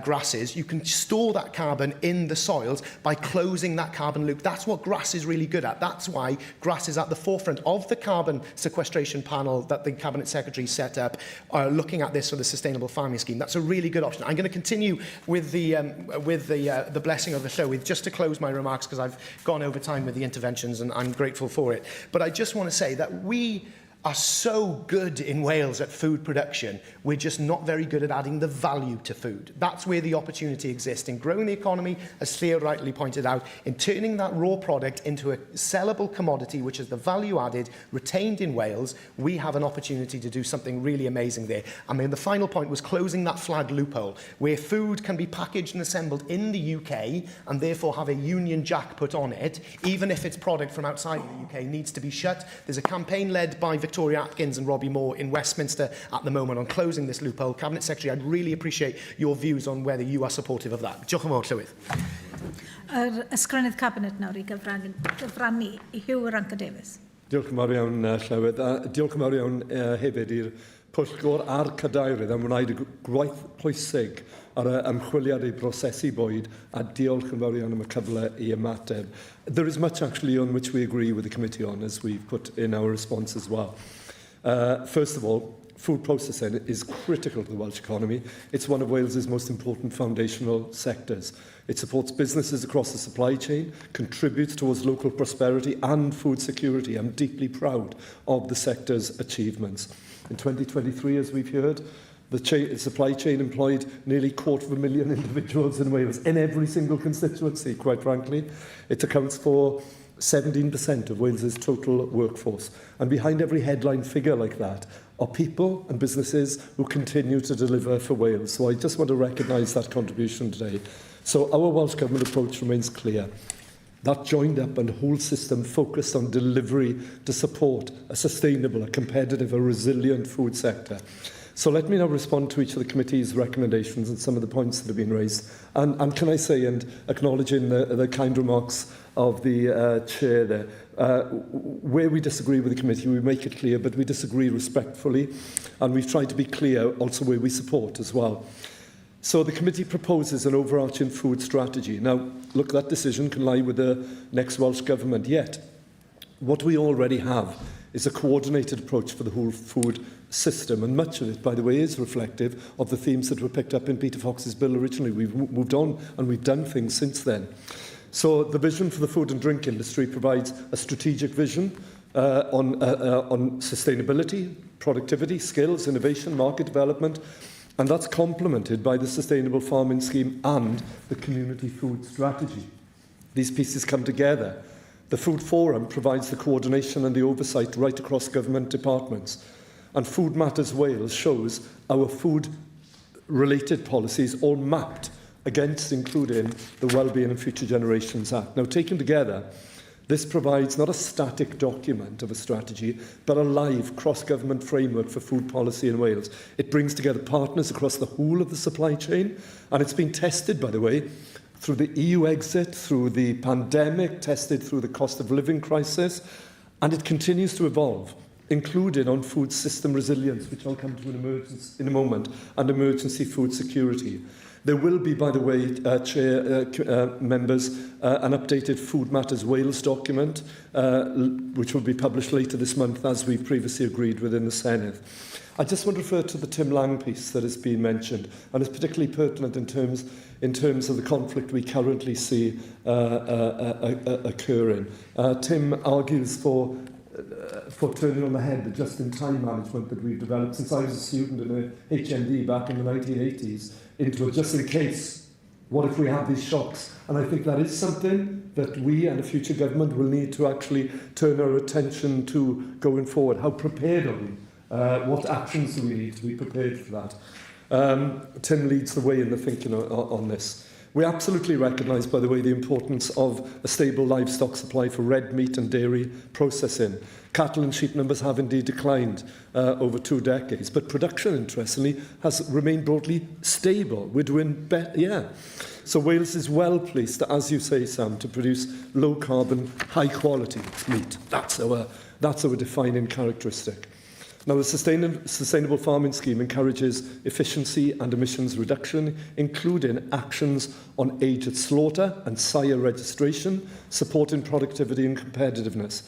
grasses, you can store that carbon in the soils by closing that carbon loop. That's what grass is really good at. That's why grass is at the forefront of the carbon sequestration panel that the Cabinet Secretary set up, looking at this for the sustainable farming scheme. That's a really good option. I'm going to continue with the blessing of the show, just to close my remarks, because I've gone over time with the interventions and I'm grateful for it. But I just want to say that we are so good in Wales at food production, we're just not very good at adding the value to food. That's where the opportunity exists, in growing the economy, as Theo rightly pointed out, in turning that raw product into a sellable commodity, which is the value added, retained in Wales. We have an opportunity to do something really amazing there. And then the final point was closing that flag loophole, where food can be packaged and assembled in the UK and therefore have a Union Jack put on it, even if its product from outside the UK needs to be shut. There's a campaign led by Victoria Atkins and Robbie Moore in Westminster at the moment on closing this loophole. Cabinet Secretary, I'd really appreciate your views on whether you are supportive of that. Diolch yn fawr, Llywydd. Ysgrynydd Cabinet nawr I gyfrannu I yw'r Davies. Diolch yn fawr iawn, Llywydd. Diolch yn fawr iawn hefyd i'r pwyllgor a'r cadeirydd am wneud y gwaith pwysig ar y ymchwiliad i brosesu bwyd, a diolch yn fawr iawn am y cyfle I ymateb. There is much actually on which we agree with the committee on, as we've put in our response as well. First of all, food processing is critical to the Welsh economy. It's one of Wales's most important foundational sectors. It supports businesses across the supply chain, contributes towards local prosperity and food security. I'm deeply proud of the sector's achievements. In 2023, as we've heard, the supply chain employed nearly 250,000 individuals in Wales, in every single constituency, quite frankly. It accounts for 17% of Wales's total workforce. And behind every headline figure like that are people and businesses who continue to deliver for Wales. So I just want to recognise that contribution today. So our Welsh Government approach remains clear. That joined up and whole system focused on delivery to support a sustainable, a competitive, a resilient food sector. So let me now respond to each of the committee's recommendations and some of the points that have been raised. And can I say, and acknowledging the kind remarks of the Chair there, where we disagree with the committee, we make it clear, but we disagree respectfully, and we've tried to be clear also where we support as well. So the committee proposes an overarching food strategy. Now, look, that decision can lie with the next Welsh Government, yet what we already have is a coordinated approach for the whole food system, and much of it, by the way, is reflective of the themes that were picked up in Peter Fox's bill originally. We've moved on and we've done things since then. So the vision for the food and drink industry provides a strategic vision on sustainability, productivity, skills, innovation, market development, and that's complemented by the Sustainable Farming Scheme and the Community Food Strategy. These pieces come together. The Food Forum provides the coordination and the oversight right across government departments. And Food Matters Wales shows our food-related policies all mapped against including the Wellbeing and Future Generations Act. Now, taken together, this provides not a static document of a strategy, but a live cross-government framework for food policy in Wales. It brings together partners across the whole of the supply chain, and it's been tested, by the way, through the EU exit, through the pandemic, tested through the cost of living crisis, and it continues to evolve, including on food system resilience, which I'll come to in a moment, and emergency food security. There will be, by the way, members, an updated Food Matters Wales document, which will be published later this month, as we previously agreed within the Senedd. I just want to refer to the Tim Lang piece that has been mentioned, and it's particularly pertinent in terms of the conflict we currently see occurring. Tim argues for turning on the head the just-in-time management that we've developed since I was a student in a HND back in the 1980s into a just-in-case. What if we have these shocks? And I think that is something that we and a future government will need to actually turn our attention to going forward. How prepared are we? What actions do we need to be prepared for that? Tim leads the way in the thinking on this. We absolutely recognise, by the way, the importance of a stable livestock supply for red meat and dairy processing. Cattle and sheep numbers have indeed declined over 2 decades, but production, interestingly, has remained broadly stable. We're doing better, yeah. So Wales is well placed, as you say, Sam, to produce low-carbon, high-quality meat. That's our defining characteristic. Now, the Sustainable Farming Scheme encourages efficiency and emissions reduction, including actions on age at slaughter and sire registration, supporting productivity and competitiveness.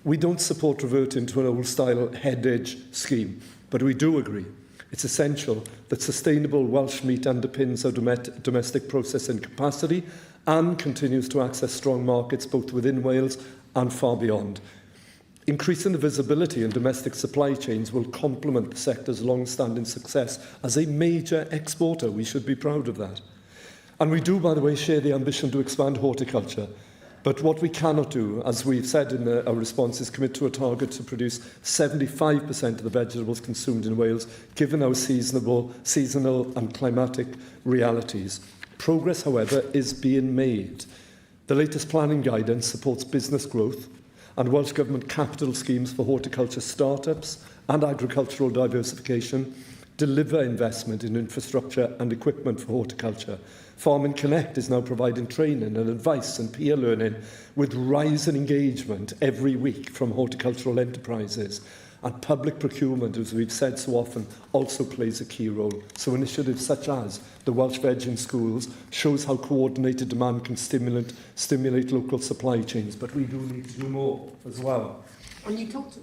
We don't support reverting to an old-style head-edge scheme, but we do agree it's essential that sustainable Welsh meat underpins our domestic processing capacity and continues to access strong markets both within Wales and far beyond. Increasing the visibility in domestic supply chains will complement the sector's long-standing success as a major exporter. We should be proud of that. And we do, by the way, share the ambition to expand horticulture. But what we cannot do, as we've said in our response, is commit to a target to produce 75% of the vegetables consumed in Wales, given our seasonal and climatic realities. Progress, however, is being made. The latest planning guidance supports business growth, and Welsh Government capital schemes for horticulture startups and agricultural diversification deliver investment in infrastructure and equipment for horticulture. Farming Connect is now providing training and advice and peer learning with rising engagement every week from horticultural enterprises. And public procurement, as we've said so often, also plays a key role. So initiatives such as the Welsh Veg in Schools shows how coordinated demand can stimulate local supply chains. But we do need to do more as well. And you talked...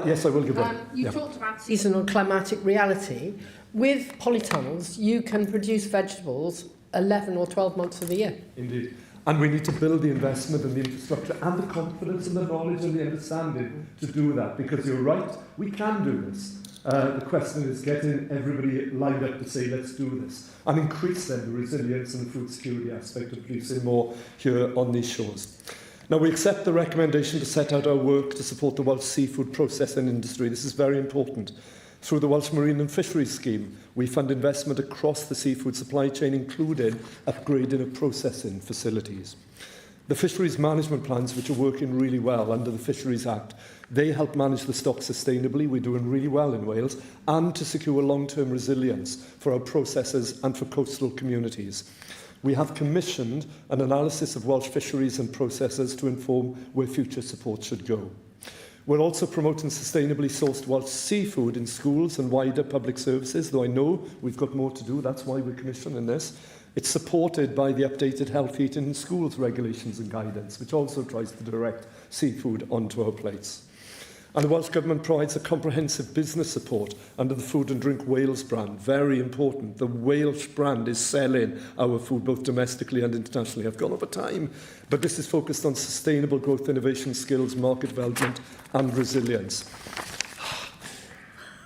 yes, I will give that. You talked about seasonal climatic reality. With polytunnels, you can produce vegetables 11 or 12 months of the year. Indeed. And we need to build the investment and the infrastructure and the confidence and the knowledge and the understanding to do that. Because you're right, we can do this. The question is getting everybody lined up to say, let's do this. And increase then the resilience and the food security aspect of producing more here on these shores. Now, we accept the recommendation to set out our work to support the Welsh seafood processing industry. This is very important. Through the Welsh Marine and Fisheries Scheme, we fund investment across the seafood supply chain, including upgrading of processing facilities. The fisheries management plans, which are working really well under the Fisheries Act, they help manage the stock sustainably. We're doing really well in Wales, and to secure long-term resilience for our processors and for coastal communities. We have commissioned an analysis of Welsh fisheries and processors to inform where future support should go. We're also promoting sustainably sourced Welsh seafood in schools and wider public services, though I know we've got more to do. That's why we're commissioning this. It's supported by the updated Health Eating in Schools regulations and guidance, which also tries to direct seafood onto our plates. And the Welsh Government provides a comprehensive business support under the Food and Drink Wales brand. Very important. The Welsh brand is selling our food both domestically and internationally. I've gone over time, but this is focused on sustainable growth, innovation, skills, market development and resilience.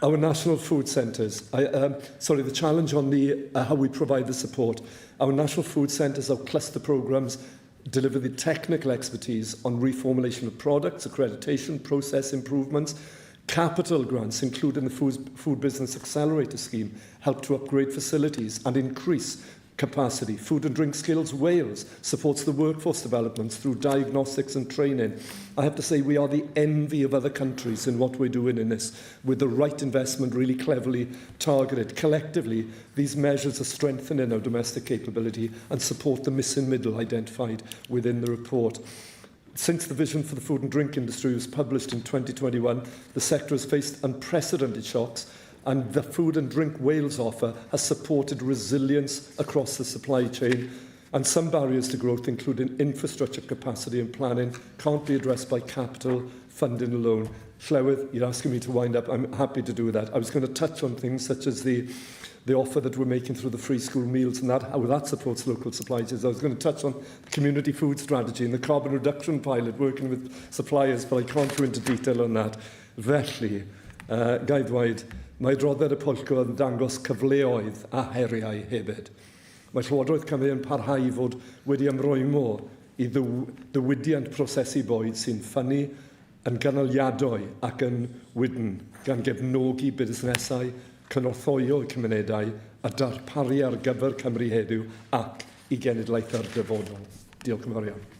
Our national food centres, the challenge on the how we provide the support. Our national food centres, our cluster programmes, deliver the technical expertise on reformulation of products, accreditation, process improvements. Capital grants, including the Food Business Accelerator Scheme, help to upgrade facilities and increase capacity. Food and Drink Skills Wales supports the workforce developments through diagnostics and training. I have to say we are the envy of other countries in what we're doing in this, with the right investment really cleverly targeted. Collectively, these measures are strengthening our domestic capability and support the missing middle identified within the report. Since the vision for the food and drink industry was published in 2021, the sector has faced unprecedented shocks, and the Food and Drink Wales offer has supported resilience across the supply chain. And some barriers to growth, including infrastructure capacity and planning, can't be addressed by capital funding alone. Llywydd, you're asking me to wind up. I'm happy to do that. I was going to touch on things such as the offer that we're making through the free school meals and how that supports local supply chains. I was going to touch on the community food strategy and the carbon reduction pilot, working with suppliers, but I can't go into detail on that. Felly, Gai ddweud, mae Adroddiad y Pwyllgor yn dangos cyfleoedd a heriau hefyd. Mae Llywodraeth Cymru yn parhau i fod wedi ymrwymo i ddiwydiant prosesu bwyd sy'n ffynnu yn ganlyniadwy ac yn wydn gan gefnogi busnesau, cynorthwyo cymunedau a darparu ar gyfer Cymru heddiw ac I genedlaethau'r dyfodol. Diolch yn fawr iawn.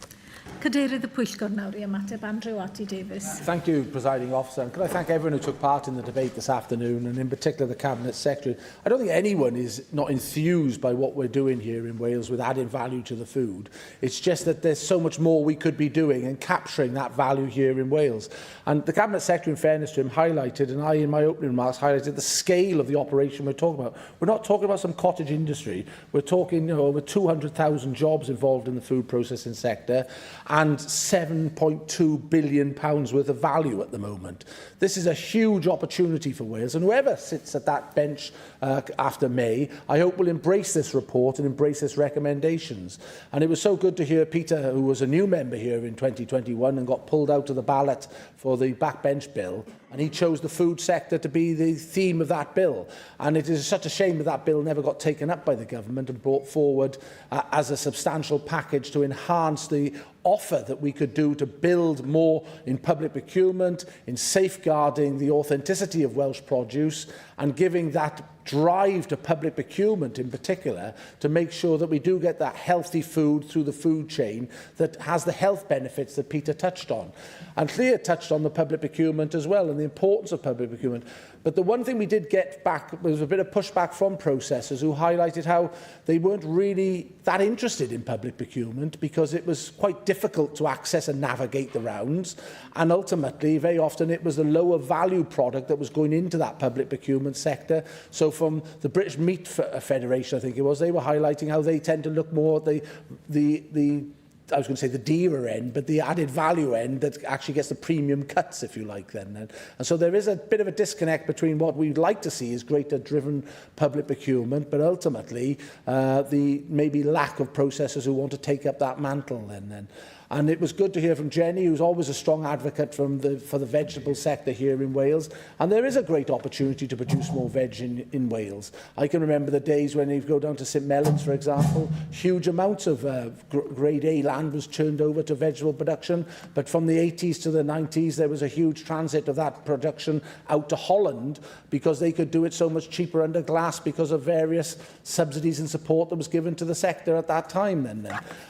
Cadeirydd y Pwyllgor nawr I ymateb, Andrew Davies. Thank you, Presiding Officer. And could I thank everyone who took part in the debate this afternoon, and in particular the Cabinet Secretary. I don't think anyone is not enthused by what we're doing here in Wales with added value to the food. It's just that there's so much more we could be doing and capturing that value here in Wales. And the Cabinet Secretary, in fairness to him, highlighted, and I in my opening remarks highlighted the scale of the operation we're talking about. We're not talking about some cottage industry. We're talking over 200,000 jobs involved in the food processing sector, and £7.2 billion worth of value at the moment. This is a huge opportunity for Wales, and whoever sits at that bench after May, I hope will embrace this report and embrace its recommendations. And it was so good to hear Peter, who was a new member here in 2021 and got pulled out of the ballot for the backbench bill, and he chose the food sector to be the theme of that bill. And it is such a shame that that bill never got taken up by the government and brought forward as a substantial package to enhance the offer that we could do to build more in public procurement, in safeguarding the authenticity of Welsh produce, and giving that drive to public procurement in particular to make sure that we do get that healthy food through the food chain that has the health benefits that Peter touched on. And Clea touched on the public procurement as well and the importance of public procurement. But the one thing we did get back was a bit of pushback from processors who highlighted how they weren't really that interested in public procurement because it was quite difficult to access and navigate the rounds. And ultimately, very often, it was the lower value product that was going into that public procurement sector. So from the British Meat Federation, I think it was, they were highlighting how they tend to look more at I was going to say the dearer end, but the added value end that actually gets the premium cuts, if you like, then. And so there is a bit of a disconnect between what we'd like to see is greater driven public procurement, but ultimately the maybe lack of processors who want to take up that mantle then. And it was good to hear from Jenny, who's always a strong advocate for the vegetable sector here in Wales. And there is a great opportunity to produce more veg in Wales. I can remember the days when you go down to St Mellons, for example, huge amounts of grade A land was turned over to vegetable production. But from the 80s to the 90s, there was a huge transit of that production out to Holland because they could do it so much cheaper under glass because of various subsidies and support that was given to the sector at that time.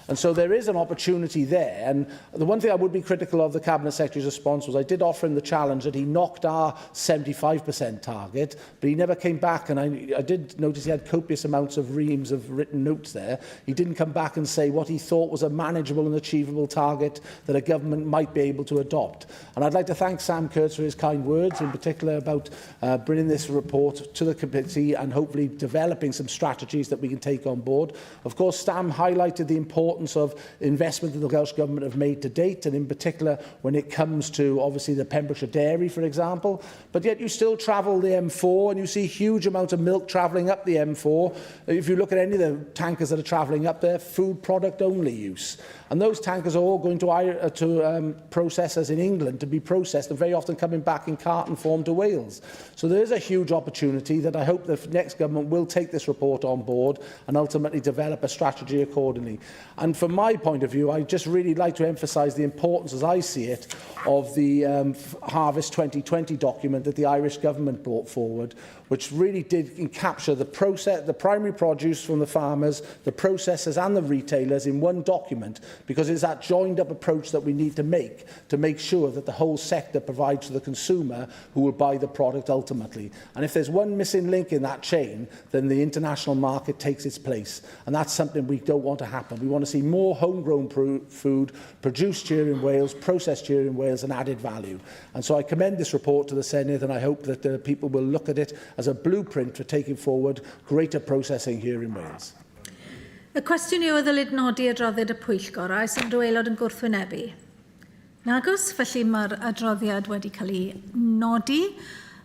And so there is an opportunity there. And the one thing I would be critical of the Cabinet Secretary's response was I did offer him the challenge that he knocked our 75% target, but he never came back. And I did notice he had copious amounts of reams of written notes there. He didn't come back and say what he thought was a manageable and achievable target that a government might be able to adopt. And I'd like to thank Sam Kurtz for his kind words, in particular about bringing this report to the committee and hopefully developing some strategies that we can take on board. Of course, Sam highlighted the importance of investment that the Welsh Government have made to date, and in particular when it comes to obviously the Pembrokeshire dairy, for example. But yet you still travel the M4 and you see huge amounts of milk travelling up the M4. If you look at any of the tankers that are travelling up there, food product only use. And those tankers are all going to processors in England to be processed and very often coming back in carton form to Wales. So there is a huge opportunity that I hope the next government will take this report on board and ultimately develop a strategy accordingly. And from my point of view, I just really like to emphasise the importance, as I see it, of the Harvest 2020 document that the Irish government brought forward, which really did capture the primary produce from the farmers, the processors and the retailers in one document, because it's that joined-up approach that we need to make sure that the whole sector provides to the consumer who will buy the product ultimately. And if there's one missing link in that chain, then the international market takes its place. And that's something we don't want to happen. We want to see more homegrown food produced here in Wales, processed here in Wales, and added value. And so I commend this report to the Senedd, and I hope that people will look at it as a blueprint for taking forward greater processing here in Wales. Y cwestiwn yw o ddylid nodi adroddiad y pwyllgor, a oes unrhyw aelod yn gwrthwynebu? Nagos, felly mae'r adroddiad wedi cael ei nodi.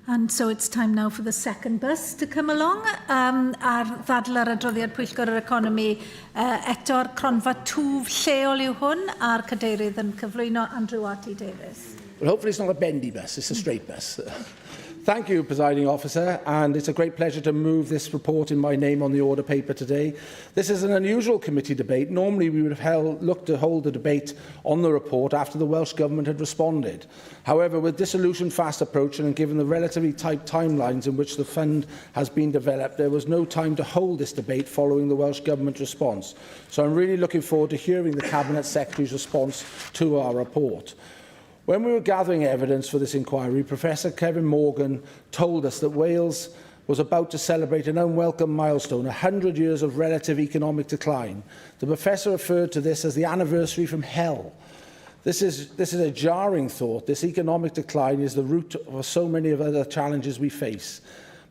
And so it's time now for the second bus to come along. Ar ddadl ar adroddiad pwyllgor yr economi, eto'r cronfa twf lleol yw hwn, a'r cadeirydd yn cyflwyno Andrew R.T. Davies. Well, hopefully it's not a bendy bus, it's a straight bus. Thank you, Presiding Officer, and it's a great pleasure to move this report in my name on the order paper today. This is an unusual committee debate. Normally we would have looked to hold the debate on the report after the Welsh Government had responded. However, with dissolution fast approaching and given the relatively tight timelines in which the fund has been developed, there was no time to hold this debate following the Welsh Government response. So I'm really looking forward to hearing the Cabinet Secretary's response to our report. When we were gathering evidence for this inquiry, Professor Kevin Morgan told us that Wales was about to celebrate an unwelcome milestone, 100 years of relative economic decline. The professor referred to this as the anniversary from hell. This is a jarring thought. This economic decline is the root of so many of other challenges we face.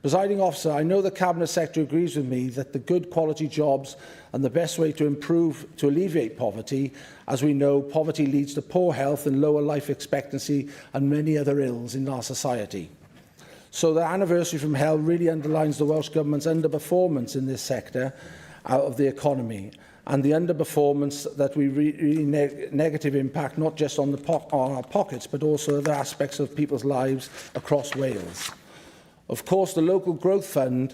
Presiding Officer, I know the Cabinet Secretary agrees with me that the good quality jobs and the best way to alleviate poverty. As we know, poverty leads to poor health and lower life expectancy and many other ills in our society. So the anniversary from hell really underlines the Welsh Government's underperformance in this sector of the economy, and the underperformance that we really negative impact not just on our pockets but also other aspects of people's lives across Wales. Of course, the Local Growth Fund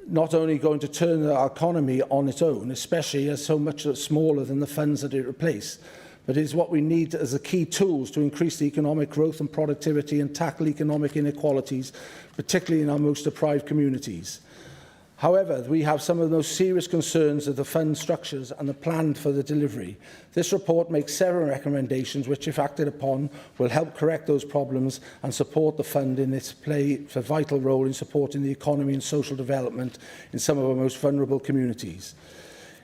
not only going to turn our economy on its own, especially as so much smaller than the funds that it replaced, but is what we need as the key tools to increase the economic growth and productivity and tackle economic inequalities, particularly in our most deprived communities. However, we have some of the most serious concerns of the fund structures and the plan for the delivery. This report makes several recommendations which, if acted upon, will help correct those problems and support the fund in its a vital role in supporting the economy and social development in some of our most vulnerable communities.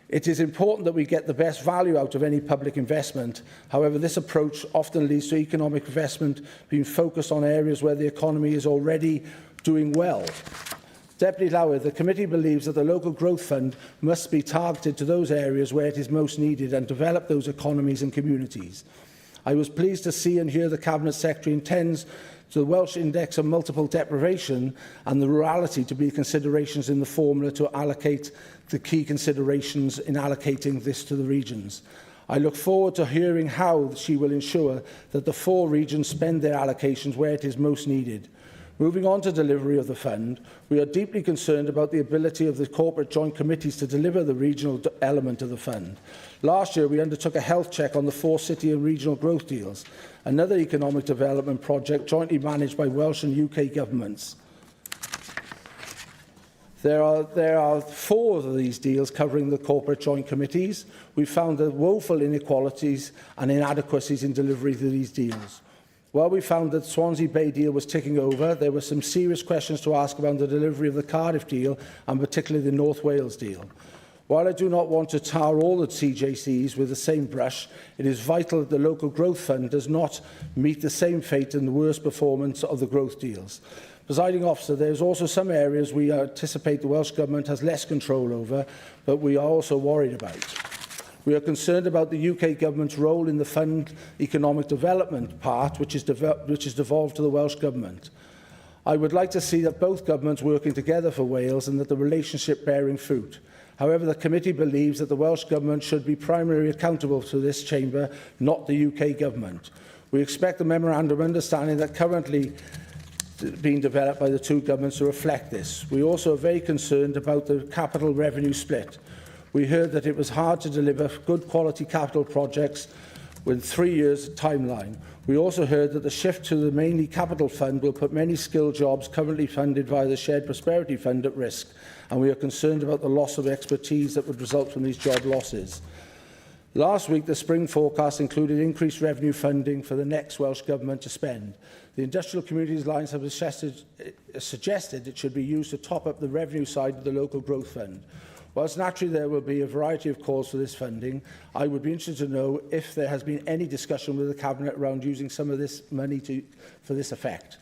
It is important that we get the best value out of any public investment. However, this approach often leads to economic investment being focused on areas where the economy is already doing well. Deputy Llawn, the committee believes that the Local Growth Fund must be targeted to those areas where it is most needed and develop those economies and communities. I was pleased to see and hear the Cabinet Secretary intends the Welsh Index of Multiple Deprivation and the rurality to be considerations in the formula to allocate the key considerations in allocating this to the regions. I look forward to hearing how she will ensure that the 4 regions spend their allocations where it is most needed. Moving on to delivery of the fund, we are deeply concerned about the ability of the corporate joint committees to deliver the regional element of the fund. Last year, we undertook a health check on the 4 city and regional growth deals, another economic development project jointly managed by Welsh and UK governments. There are 4 of these deals covering the corporate joint committees. We found the woeful inequalities and inadequacies in delivery of these deals. While we found that the Swansea Bay deal was ticking over, there were some serious questions to ask about the delivery of the Cardiff deal and particularly the North Wales deal. While I do not want to tar all the CJCs with the same brush, it is vital that the local growth fund does not meet the same fate in the worst performance of the growth deals. Presiding officer, there is also some areas we anticipate the Welsh Government has less control over, but we are also worried about. We are concerned about the UK Government's role in the fund economic development part, which is devolved to the Welsh Government. I would like to see that both governments working together for Wales and that the relationship bearing fruit. However, the committee believes that the Welsh Government should be primarily accountable to this chamber, not the UK Government. We expect the memorandum of understanding that currently being developed by the 2 governments to reflect this. We also are very concerned about the capital revenue split. We heard that it was hard to deliver good quality capital projects with 3 years timeline. We also heard that the shift to the mainly capital fund will put many skilled jobs currently funded via the Shared Prosperity Fund at risk, and we are concerned about the loss of expertise that would result from these job losses. Last week, the spring forecast included increased revenue funding for the next Welsh Government to spend. The Industrial Communities Alliance have suggested it should be used to top up the revenue side of the Local Growth Fund. Whilst naturally there will be a variety of calls for this funding, I would be interested to know if there has been any discussion with the Cabinet around using some of this money for this effect.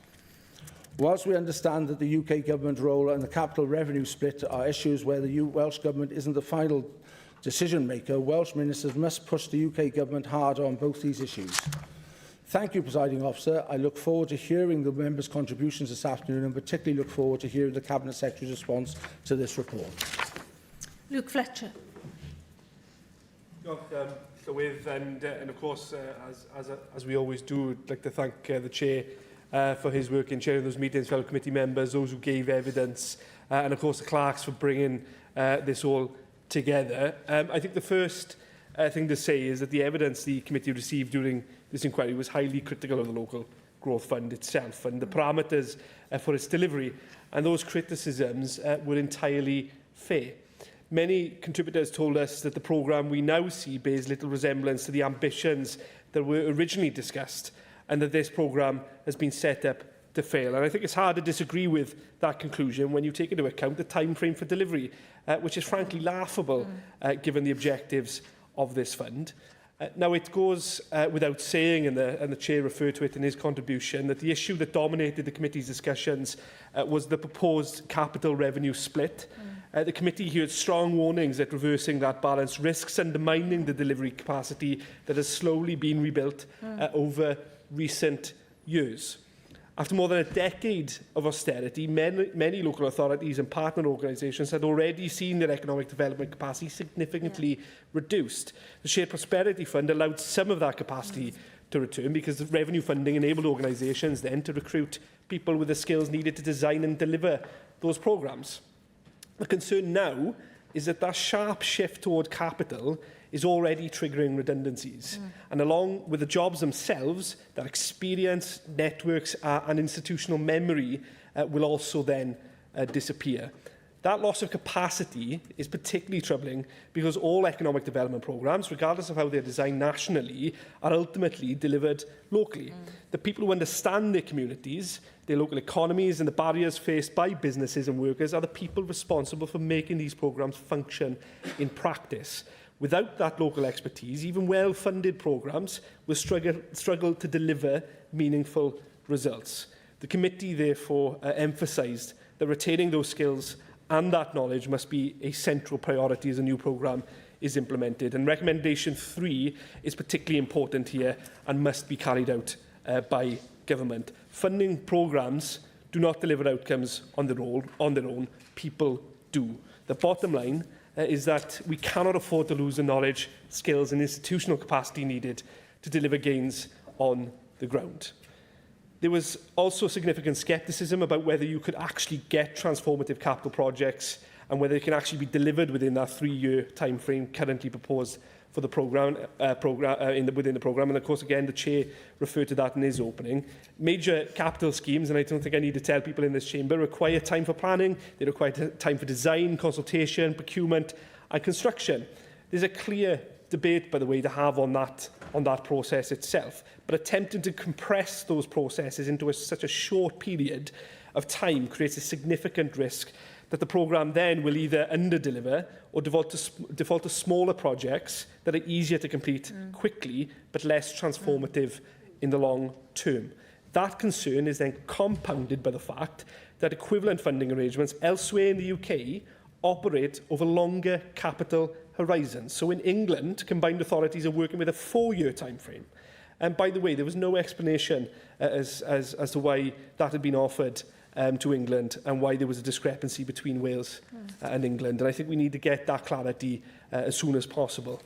Whilst we understand that the UK Government role and the capital revenue split are issues where the Welsh Government isn't the final decision maker, Welsh ministers must push the UK Government hard on both these issues. Thank you, Presiding Officer. I look forward to hearing the members' contributions this afternoon and particularly look forward to hearing the Cabinet Secretary's response to this report. Luke Fletcher. Llywydd, and of course, as we always do, I'd like to thank the Chair for his work in chairing those meetings, fellow committee members, those who gave evidence, and of course the clerks for bringing this all together. I think the first thing to say is that the evidence the committee received during this inquiry was highly critical of the Local Growth Fund itself and the parameters for its delivery, and those criticisms were entirely fair. Many contributors told us that the programme we now see bears little resemblance to the ambitions that were originally discussed and that this programme has been set up to fail. And I think it's hard to disagree with that conclusion when you take into account the time frame for delivery, which is frankly laughable given the objectives of this fund. Now, it goes without saying, and the Chair referred to it in his contribution, that the issue that dominated the committee's discussions was the proposed capital revenue split. The committee heard strong warnings that reversing that balance risks undermining the delivery capacity that has slowly been rebuilt over recent years. After more than a decade of austerity, many local authorities and partner organisations had already seen their economic development capacity significantly reduced. The Shared Prosperity Fund allowed some of that capacity to return because the revenue funding enabled organisations then to recruit people with the skills needed to design and deliver those programmes. The concern now is that that sharp shift toward capital is already triggering redundancies. And along with the jobs themselves, that experience, networks and institutional memory will also then disappear. That loss of capacity is particularly troubling because all economic development programmes, regardless of how they're designed nationally, are ultimately delivered locally. The people who understand their communities, their local economies and the barriers faced by businesses and workers are the people responsible for making these programmes function in practice. Without that local expertise, even well-funded programmes will struggle to deliver meaningful results. The committee therefore emphasised that retaining those skills and that knowledge must be a central priority as a new programme is implemented. And recommendation 3 is particularly important here and must be carried out by government. Funding programmes do not deliver outcomes on their own, people do. The bottom line is that we cannot afford to lose the knowledge, skills and institutional capacity needed to deliver gains on the ground. There was also significant scepticism about whether you could actually get transformative capital projects and whether it can actually be delivered within that 3-year time frame currently proposed for the programme, within the programme. And of course, again, the Chair referred to that in his opening. Major capital schemes, and I don't think I need to tell people in this chamber, require time for planning, they require time for design, consultation, procurement and construction. There's a clear debate, by the way, to have on that process itself. But attempting to compress those processes into such a short period of time creates a significant risk that the programme then will either under-deliver or default to smaller projects that are easier to complete quickly but less transformative in the long term. That concern is then compounded by the fact that equivalent funding arrangements elsewhere in the UK operate over longer capital horizons. So in England, combined authorities are working with a 4-year time frame. And by the way, there was no explanation as to why that had been offered to England and why there was a discrepancy between Wales and England. And I think we need to get that clarity as soon as possible.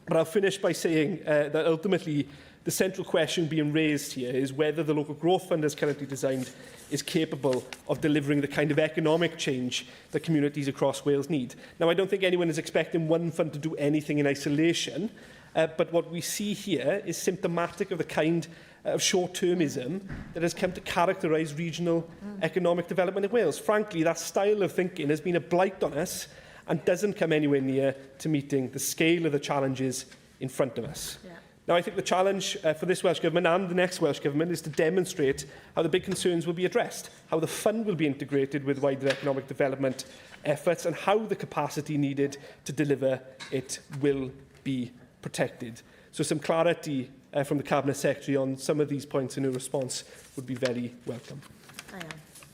But I'll finish by saying that ultimately the central question being raised here is whether the local growth fund as currently designed is capable of delivering the kind of economic change that communities across Wales need. Now, I don't think anyone is expecting one fund to do anything in isolation, but what we see here is symptomatic of the kind of short-termism that has come to characterise regional economic development in Wales. Frankly, that style of thinking has been a blight on us and doesn't come anywhere near to meeting the scale of the challenges in front of us. Yeah. Now, I think the challenge for this Welsh Government and the next Welsh Government is to demonstrate how the big concerns will be addressed, how the fund will be integrated with wider economic development efforts, and how the capacity needed to deliver it will be protected. So some clarity from the Cabinet Secretary on some of these points in her response would be very welcome.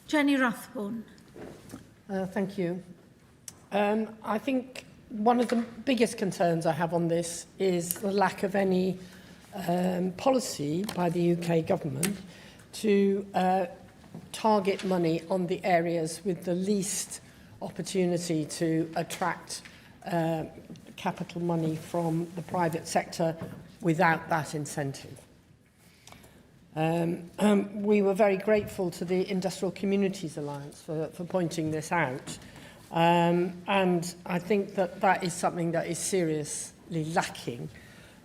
Jenny Rathbone. Thank you. I think one of the biggest concerns I have on this is the lack of any policy by the UK government to target money on the areas with the least opportunity to attract capital money from the private sector without that incentive. We were very grateful to the Industrial Communities Alliance for pointing this out. And I think that that is something that is seriously lacking.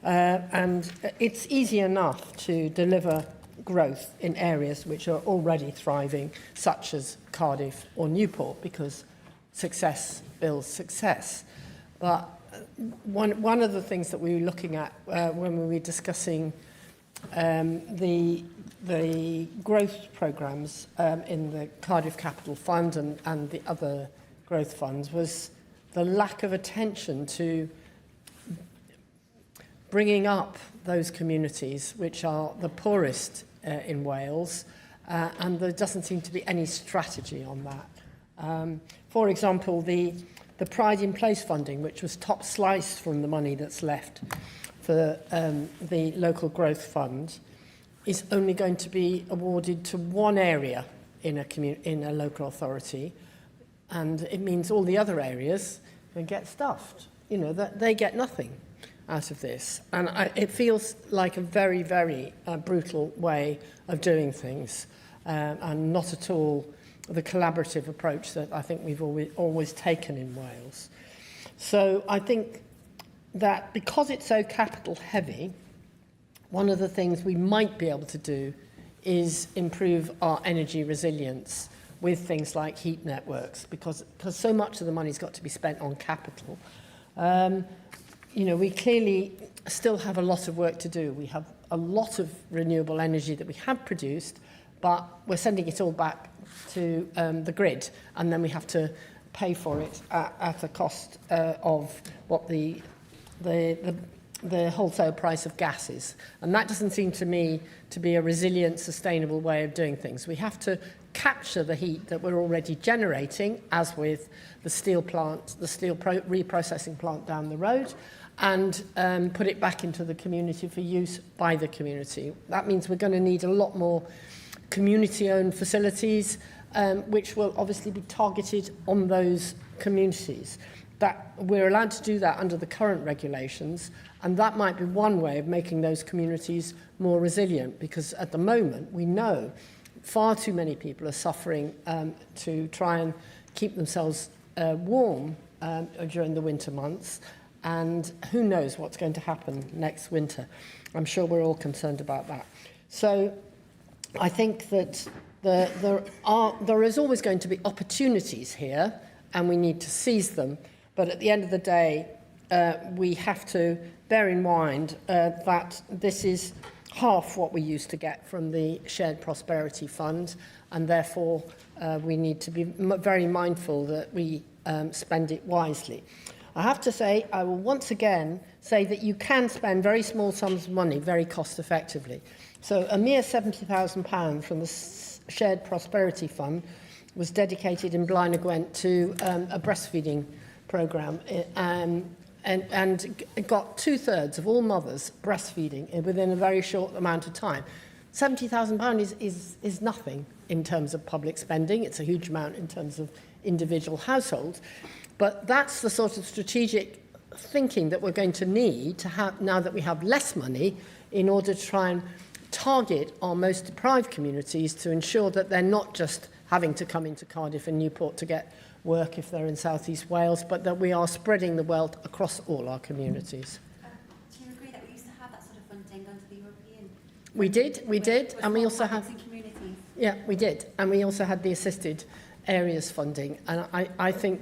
And it's easy enough to deliver growth in areas which are already thriving, such as Cardiff or Newport, because success builds success. But one of the things that we were looking at when we were discussing the growth programmes in the Cardiff Capital Fund and the other growth funds was the lack of attention to bringing up those communities which are the poorest in Wales, and there doesn't seem to be any strategy on that. For example, the Pride in Place funding, which was top sliced from the money that's left for the local growth fund, is only going to be awarded to one area in a local authority, and it means all the other areas can get stuffed. You know, that they get nothing out of this. And it feels like a very, very brutal way of doing things, and not at all the collaborative approach that I think we've always taken in Wales. So I think that because it's so capital heavy, one of the things we might be able to do is improve our energy resilience with things like heat networks, because so much of the money's got to be spent on capital. You know, we clearly still have a lot of work to do. We have a lot of renewable energy that we have produced, but we're sending it all back to the grid, and then we have to pay for it at a cost of what the wholesale price of gas is. And that doesn't seem to me to be a resilient, sustainable way of doing things. We have to capture the heat that we're already generating, as with the steel plant, the steel reprocessing plant down the road, and put it back into the community for use by the community. That means we're going to need a lot more community-owned facilities, which will obviously be targeted on those communities. that we're allowed to do that under the current regulations, and that might be one way of making those communities more resilient, because at the moment we know far too many people are suffering to try and keep themselves warm during the winter months, and who knows what's going to happen next winter. I'm sure we're all concerned about that. So I think that there is always going to be opportunities here, and we need to seize them. But at the end of the day, we have to bear in mind that this is half what we used to get from the Shared Prosperity Fund, and therefore we need to be very mindful that we spend it wisely. I have to say, I will once again say that you can spend very small sums of money very cost effectively. So a mere £70,000 from the Shared Prosperity Fund was dedicated in Blaen y Gwent to a breastfeeding programme, and got 2/3 of all mothers breastfeeding within a very short amount of time. £70,000 is nothing in terms of public spending. It's a huge amount in terms of individual households. But that's the sort of strategic thinking that we're going to need to have now that we have less money, in order to try and target our most deprived communities to ensure that they're not just having to come into Cardiff and Newport to get work if they're in South East Wales, but that we are spreading the wealth across all our communities. Do you agree that we used to have that sort of funding under the European? We did, and we also have... communities. Yeah, we did, and we also had the assisted areas funding, and I think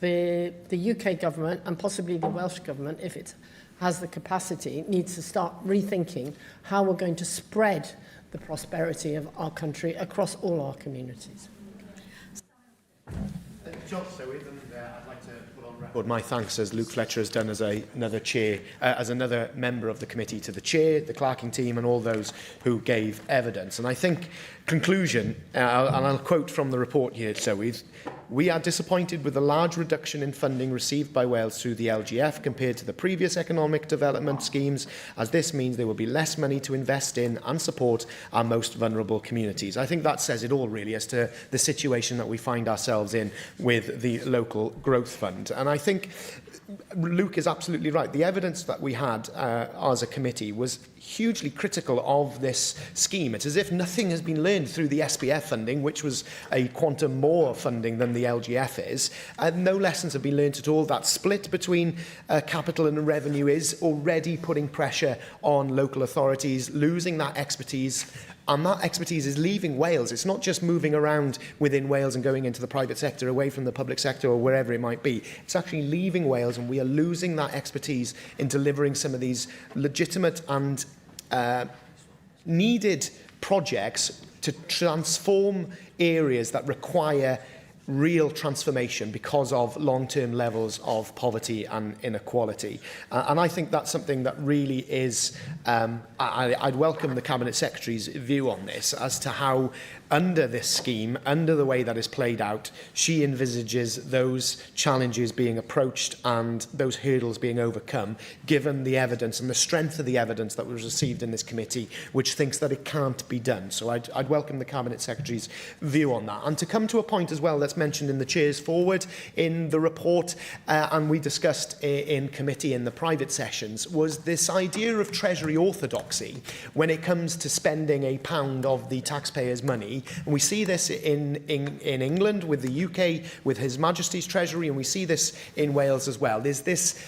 the UK government, and possibly the Welsh Government, if it has the capacity, needs to start rethinking how we're going to spread the prosperity of our country across all our communities. I'd like to put on record my thanks, as Luke Fletcher has done, as another member of the committee, to the chair, the clerking team, and all those who gave evidence. And I think, conclusion, and I'll quote from the report here, we are disappointed with the large reduction in funding received by Wales through the LGF compared to the previous economic development schemes, as this means there will be less money to invest in and support our most vulnerable communities. I think that says it all, really, as to the situation that we find ourselves in with the local growth fund. And I think Luke is absolutely right. The evidence that we had as a committee was hugely critical of this scheme. It's as if nothing has been learned through the SPF funding, which was a quantum more funding than the LGF is. No lessons have been learned at all. That split between capital and revenue is already putting pressure on local authorities, losing that expertise. And that expertise is leaving Wales. It's not just moving around within Wales and going into the private sector, away from the public sector or wherever it might be. It's actually leaving Wales, and we are losing that expertise in delivering some of these legitimate and needed projects to transform areas that require real transformation because of long-term levels of poverty and inequality. And I think that's something that really is, I'd welcome the Cabinet Secretary's view on this, as to how under this scheme, under the way that is played out, she envisages those challenges being approached and those hurdles being overcome, given the evidence and the strength of the evidence that was received in this committee, which thinks that it can't be done. So I'd welcome the Cabinet Secretary's view on that. And to come to a point as well that's mentioned in the Chair's forward in the report, and we discussed in committee in the private sessions, was this idea of Treasury orthodoxy when it comes to spending a pound of the taxpayers' money. And we see this in England with the UK, with His Majesty's Treasury, and we see this in Wales as well. There's this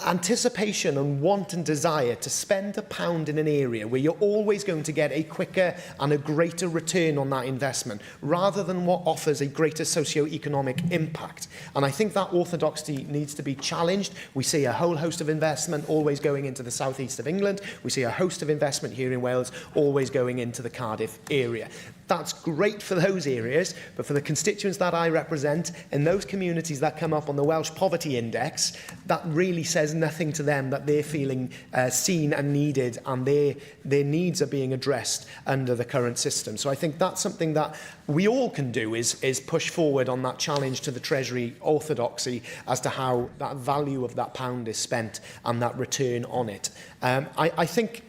anticipation and want and desire to spend a pound in an area where you're always going to get a quicker and a greater return on that investment, rather than what offers a greater socio-economic impact. And I think that orthodoxy needs to be challenged. We see a whole host of investment always going into the southeast of England. We see a host of investment here in Wales always going into the Cardiff area. That's great for those areas, but for the constituents that I represent and those communities that come up on the Welsh Poverty Index, that really says nothing to them, that they're feeling seen and needed, and their needs are being addressed under the current system. So I think that's something that we all can do, is push forward on that challenge to the Treasury orthodoxy as to how that value of that pound is spent and that return on it. I think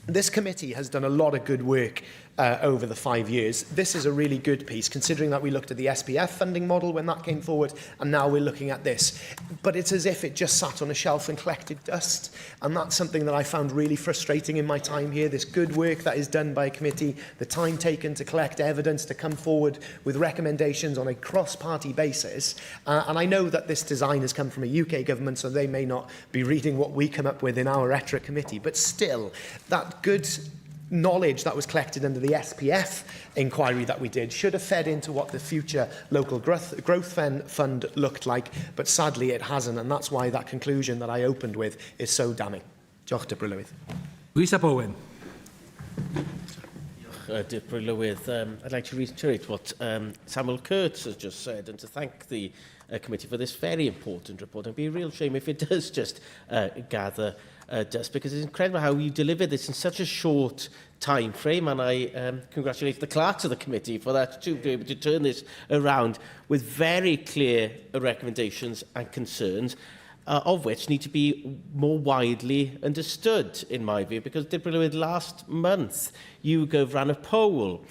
This committee has done a lot of good work over the 5 years. This is a really good piece, considering that we looked at the SPF funding model when that came forward, and now we're looking at this. But it's as if it just sat on a shelf and collected dust, and that's something that I found really frustrating in my time here. This good work that is done by a committee, the time taken to collect evidence, to come forward with recommendations on a cross-party basis. And I know that this design has come from a UK government, so they may not be reading what we come up with in our rhetoric committee, but still, that good knowledge that was collected under the SPF inquiry that we did should have fed into what the future local growth fund looked like, but sadly it hasn't, and that's why that conclusion that I opened with is so damning. Diolch, Dipper Lywydd. Rhys Owen. Dipper Lywydd. I'd like to reiterate what Samuel Kurtz has just said, and to thank the committee for this very important report. It'd be a real shame if it does just gather dust, because it's incredible how you delivered this in such a short time frame, and I congratulate the clerks of the committee for that, to be able to turn this around with very clear recommendations and concerns, of which need to be more widely understood, in my view, because last month YouGov ran a poll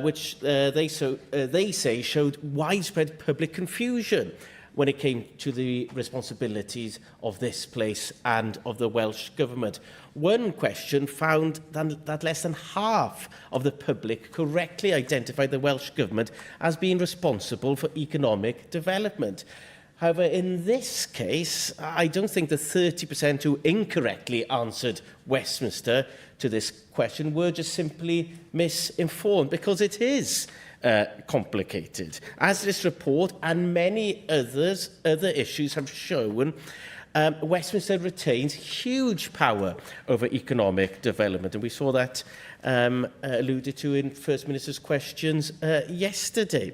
which they say showed widespread public confusion when it came to the responsibilities of this place and of the Welsh Government. One question found that less than half of the public correctly identified the Welsh Government as being responsible for economic development. However, in this case, I don't think the 30% who incorrectly answered Westminster to this question were just simply misinformed, because it is complicated. As this report and many other issues have shown, Westminster retains huge power over economic development, and we saw that alluded to in First Minister's questions yesterday.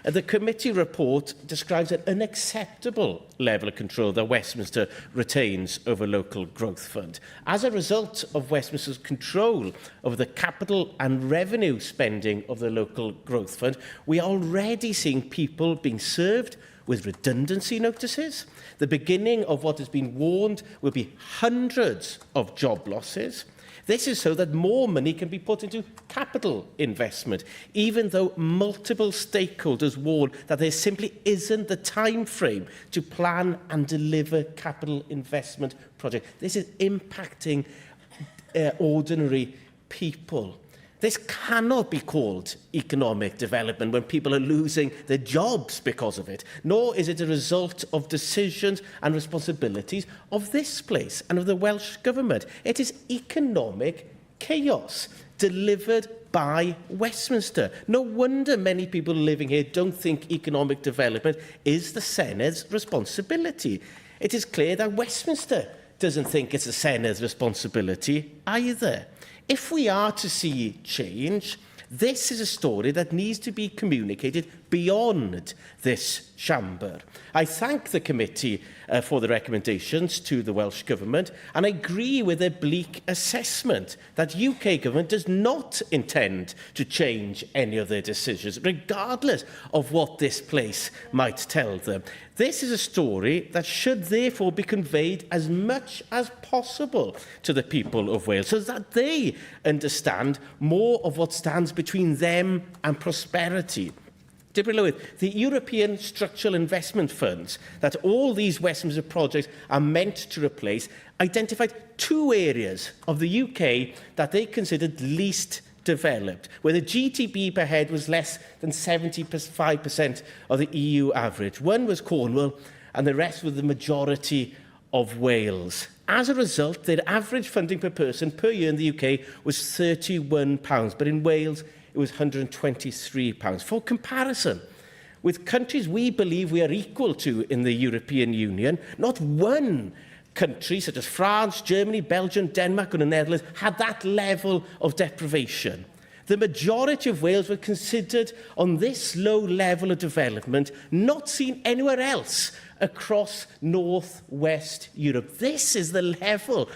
The committee report describes an unacceptable level of control that Westminster retains over local growth fund. As a result of Westminster's control over the capital and revenue spending of the local growth fund, we are already seeing people being served with redundancy notices. The beginning of what has been warned will be hundreds of job losses. This is so that more money can be put into capital investment, even though multiple stakeholders warn that there simply isn't the time frame to plan and deliver capital investment projects. This is impacting ordinary people. This cannot be called economic development when people are losing their jobs because of it, nor is it a result of decisions and responsibilities of this place and of the Welsh Government. It is economic chaos delivered by Westminster. No wonder many people living here don't think economic development is the Sened's responsibility. It is clear that Westminster doesn't think it's the Sened's responsibility either. If we are to see change, this is a story that needs to be communicated beyond this chamber. I thank the committee for the recommendations to the Welsh Government, and I agree with their bleak assessment that UK Government does not intend to change any of their decisions, regardless of what this place might tell them. This is a story that should therefore be conveyed as much as possible to the people of Wales, so that they understand more of what stands between them and prosperity. The European Structural Investment Funds that all these Westminster projects are meant to replace identified 2 areas of the UK that they considered least developed, where the GDP per head was less than 75% of the EU average. One was Cornwall, and the rest were the majority of Wales. As a result, their average funding per person per year in the UK was £31, but in Wales it was £123. For comparison, with countries we believe we are equal to in the European Union, not one country, such as France, Germany, Belgium, Denmark and the Netherlands, had that level of deprivation. The majority of Wales were considered on this low level of development, not seen anywhere else across north-west Europe. This is the level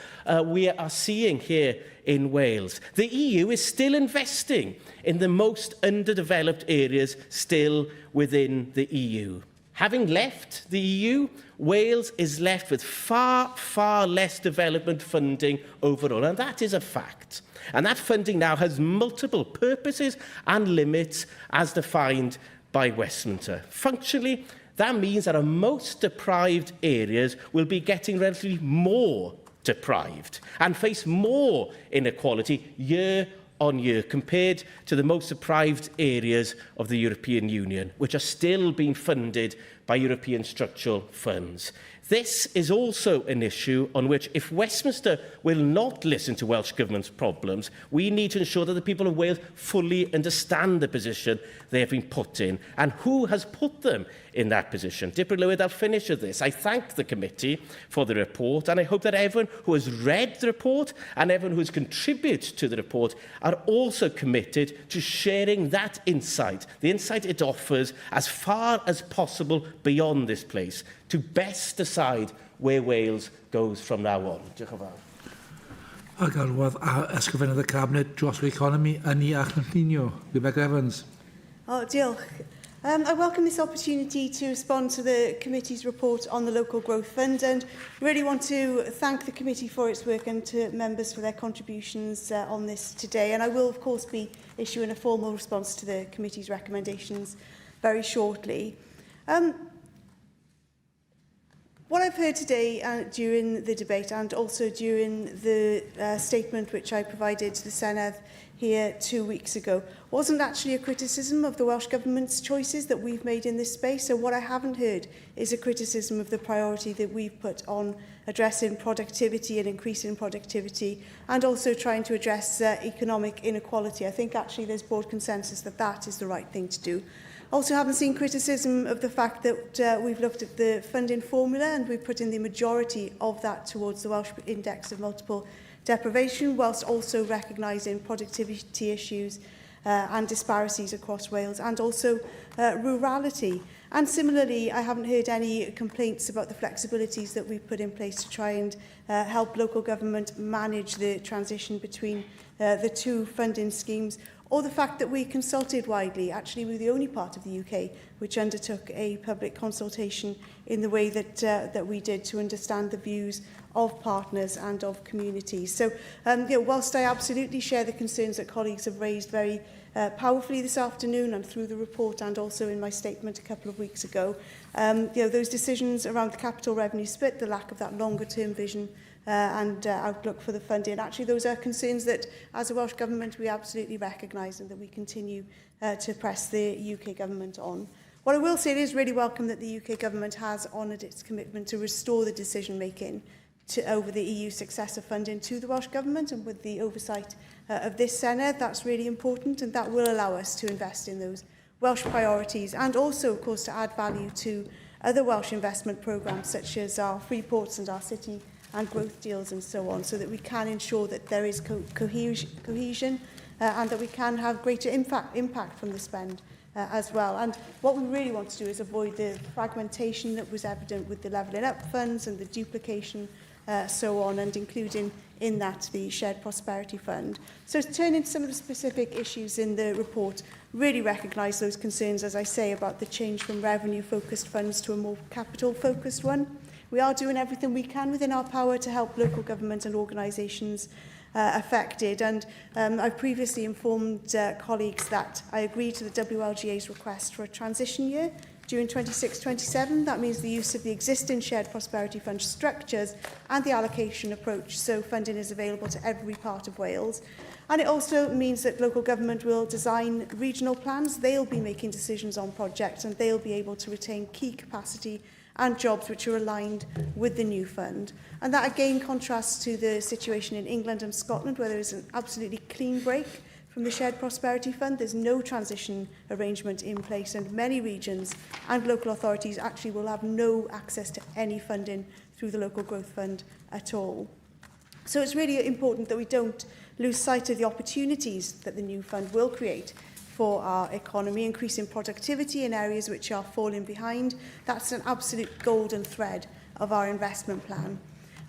we are seeing here in Wales. The EU is still investing in the most underdeveloped areas still within the EU. Having left the EU, Wales is left with far, far less development funding overall, and that is a fact. And that funding now has multiple purposes and limits as defined by Westminster. Functionally, that means that our most deprived areas will be getting relatively more deprived and face more inequality year on year compared to the most deprived areas of the European Union, which are still being funded by European structural funds. This is also an issue on which, if Westminster will not listen to Welsh Government's problems, we need to ensure that the people of Wales fully understand the position they have been put in and who has put them in that position. Dipper Lywyd, I'll finish with this. I thank the committee for the report, and I hope that everyone who has read the report and everyone who has contributed to the report are also committed to sharing that insight, the insight it offers, as far as possible beyond this place, to best decide where Wales goes from now on. Diolch yn fawr. A galwodd a ysgrifennydd y Cabinet dros yr economi yn ei achnllunio. Rebecca Evans. Oh, diolch. I welcome this opportunity to respond to the committee's report on the Local Growth Fund, and really want to thank the committee for its work and to members for their contributions on this today. And I will, of course, be issuing a formal response to the committee's recommendations very shortly. What I've heard today during the debate and also during the statement which I provided to the Senedd here 2 weeks ago wasn't actually a criticism of the Welsh Government's choices that we've made in this space. So what I haven't heard is a criticism of the priority that we've put on addressing productivity and increasing productivity, and also trying to address economic inequality. I think actually there's broad consensus that that is the right thing to do. Also haven't seen criticism of the fact that we've looked at the funding formula and we've put in the majority of that towards the Welsh Index of Multiple Deprivation, whilst also recognising productivity issues and disparities across Wales, and also rurality. And similarly, I haven't heard any complaints about the flexibilities that we've put in place to try and help local government manage the transition between the two funding schemes, or the fact that we consulted widely. Actually, we're the only part of the UK which undertook a public consultation in the way that, that we did, to understand the views of partners and of communities. So, whilst I absolutely share the concerns that colleagues have raised very powerfully this afternoon and through the report and also in my statement a couple of weeks ago, those decisions around the capital revenue split, the lack of that longer-term vision and outlook for the funding. Actually, those are concerns that, as a Welsh Government, we absolutely recognise and that we continue to press the UK Government on. What I will say, it is really welcome that the UK Government has honoured its commitment to restore the decision-making over the EU successor funding to the Welsh Government, and with the oversight of this Senedd, that's really important, and that will allow us to invest in those Welsh priorities, and also, of course, to add value to other Welsh investment programmes, such as our free ports and our city and growth deals and so on, so that we can ensure that there is cohesion and that we can have greater impact from the spend as well. And what we really want to do is avoid the fragmentation that was evident with the Levelling Up funds and the duplication so on, and including in that the Shared Prosperity Fund. So to turn into some of the specific issues in the report, really recognise those concerns, as I say, about the change from revenue-focused funds to a more capital-focused one. We are doing everything we can within our power to help local government and organisations affected. And I've previously informed colleagues that I agreed to the WLGA's request for a transition year during 26-27. That means the use of the existing Shared Prosperity Fund structures and the allocation approach, so funding is available to every part of Wales. And it also means that local government will design regional plans. They'll be making decisions on projects, and they'll be able to retain key capacity and jobs which are aligned with the new fund. And that again contrasts to the situation in England and Scotland, where there is an absolutely clean break from the Shared Prosperity Fund. There's no transition arrangement in place, and many regions and local authorities actually will have no access to any funding through the Local Growth Fund at all. So it's really important that we don't lose sight of the opportunities that the new fund will create for our economy, increasing productivity in areas which are falling behind. That's an absolute golden thread of our investment plan.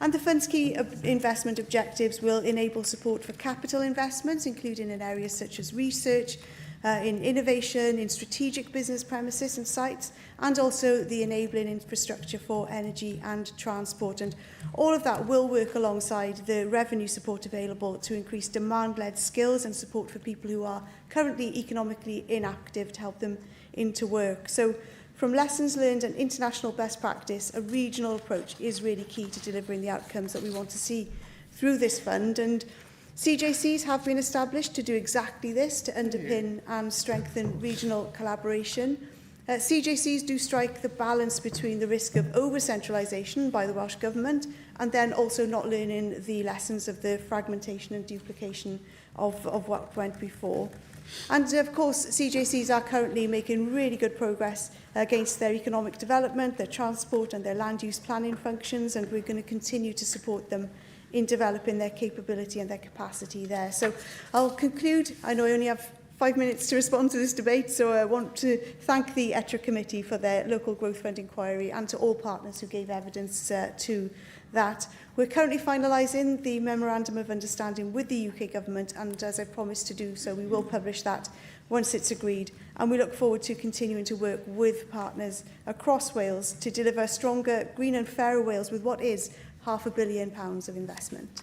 And the fund's key investment objectives will enable support for capital investments, including in areas such as research, in innovation, in strategic business premises and sites, and also the enabling infrastructure for energy and transport. And all of that will work alongside the revenue support available to increase demand-led skills and support for people who are currently economically inactive to help them into work. So from lessons learned and international best practice, a regional approach is really key to delivering the outcomes that we want to see through this fund. And CJCs have been established to do exactly this, to underpin and strengthen regional collaboration. CJCs do strike the balance between the risk of over-centralisation by the Welsh Government and then also not learning the lessons of the fragmentation and duplication of what went before. And of course, CJCs are currently making really good progress against their economic development, their transport and their land use planning functions, and we're going to continue to support them in developing their capability and their capacity there. So I'll conclude. I know I only have 5 minutes to respond to this debate, so I want to thank the ETRA Committee for their Local Growth Fund inquiry and to all partners who gave evidence to that. We're currently finalising the Memorandum of Understanding with the UK Government, and as I promised to do so, we will publish that once it's agreed. And we look forward to continuing to work with partners across Wales to deliver a stronger, green and fairer Wales with what is £500 million of investment.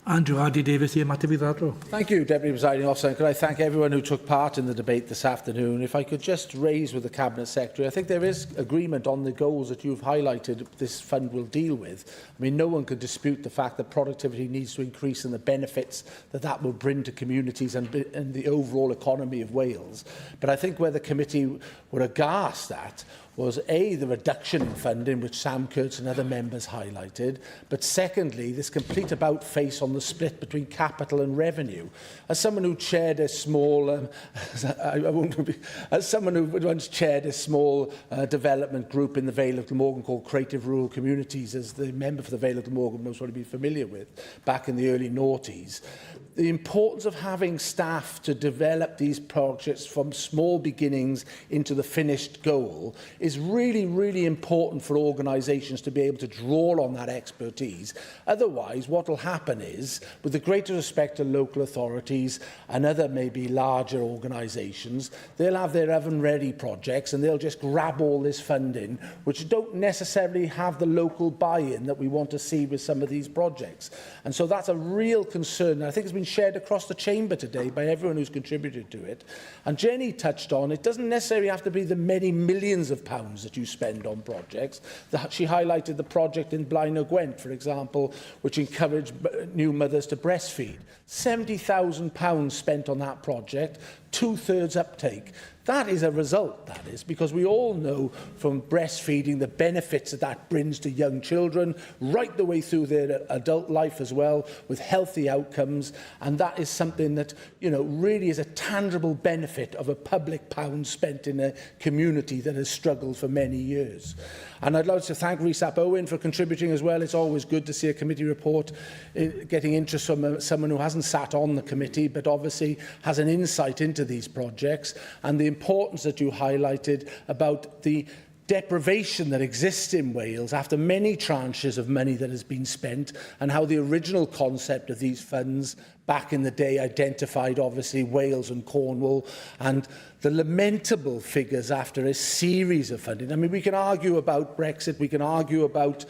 Andrew R.D. Davis, the ymateb I ddadl. Thank you, Deputy Presiding Officer. And could I thank everyone who took part in the debate this afternoon. If I could just raise with the Cabinet Secretary, I think there is agreement on the goals that you've highlighted this fund will deal with. I mean, no one could dispute the fact that productivity needs to increase and the benefits that that will bring to communities and the overall economy of Wales. But I think where the committee were aghast at was A, the reduction in funding, which Sam Kurtz and other members highlighted, but secondly, this complete about-face on the split between capital and revenue. As someone who chaired a small, as someone who once chaired a small development group in the Vale of Glamorgan called Creative Rural Communities, as the member for the Vale of Glamorgan most probably be familiar with, back in the early noughties, the importance of having staff to develop these projects from small beginnings into the finished goal is really, really important for organisations to be able to draw on that expertise. Otherwise, what will happen is, with the greatest respect to local authorities and other maybe larger organisations, they'll have their oven-ready projects and they'll just grab all this funding, which don't necessarily have the local buy-in that we want to see with some of these projects. And so that's a real concern. I think it's been shared across the chamber today by everyone who's contributed to it. And Jenny touched on, it doesn't necessarily have to be the many millions of pounds that you spend on projects. She highlighted the project in Blaen y Gwent, for example, which encouraged new mothers to breastfeed. £70,000 spent on that project, 2/3 uptake. That is a result, that is, because we all know from breastfeeding the benefits that that brings to young children, right the way through their adult life as well, with healthy outcomes. And that is something that, you know, really is a tangible benefit of a public pound spent in a community that has struggled for many years. And I'd like to thank Rhys ap Owen for contributing as well. It's always good to see a committee report getting interest from someone who hasn't sat on the committee, but obviously has an insight into these projects, and the importance that you highlighted about the deprivation that exists in Wales after many tranches of money that has been spent, and how the original concept of these funds back in the day identified obviously Wales and Cornwall, and the lamentable figures after a series of funding. I mean, we can argue about Brexit, we can argue about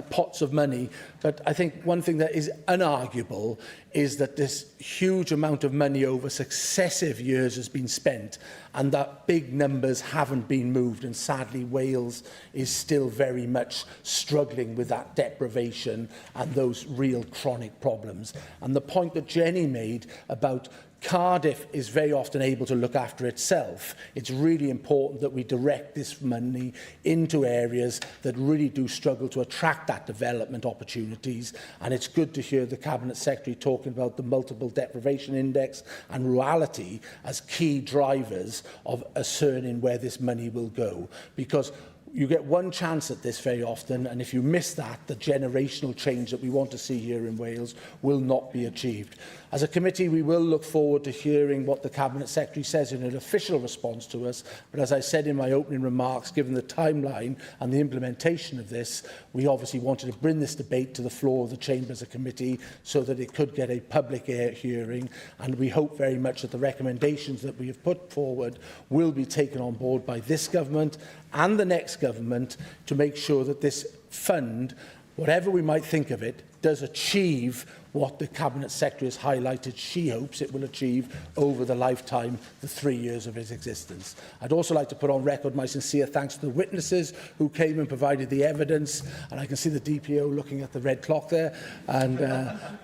pots of money, but I think one thing that is unarguable is that this huge amount of money over successive years has been spent, and that big numbers haven't been moved, and sadly Wales is still very much struggling with that deprivation and those real chronic problems. And the point that Jenny made about Cardiff is very often able to look after itself. It's really important that we direct this money into areas that really do struggle to attract that development opportunities. And it's good to hear the Cabinet Secretary talking about the multiple deprivation index and rurality as key drivers of ascertaining where this money will go. Because you get one chance at this very often, and if you miss that, the generational change that we want to see here in Wales will not be achieved. As a committee, we will look forward to hearing what the Cabinet Secretary says in an official response to us, but as I said in my opening remarks, given the timeline and the implementation of this, we obviously wanted to bring this debate to the floor of the Chamber as a committee so that it could get a public hearing, and we hope very much that the recommendations that we have put forward will be taken on board by this government and the next government to make sure that this fund, whatever we might think of it, does achieve what the Cabinet Secretary has highlighted she hopes it will achieve over the lifetime, the 3 years of its existence. I'd also like to put on record my sincere thanks to the witnesses who came and provided the evidence, and I can see the DPO looking at the red clock there, and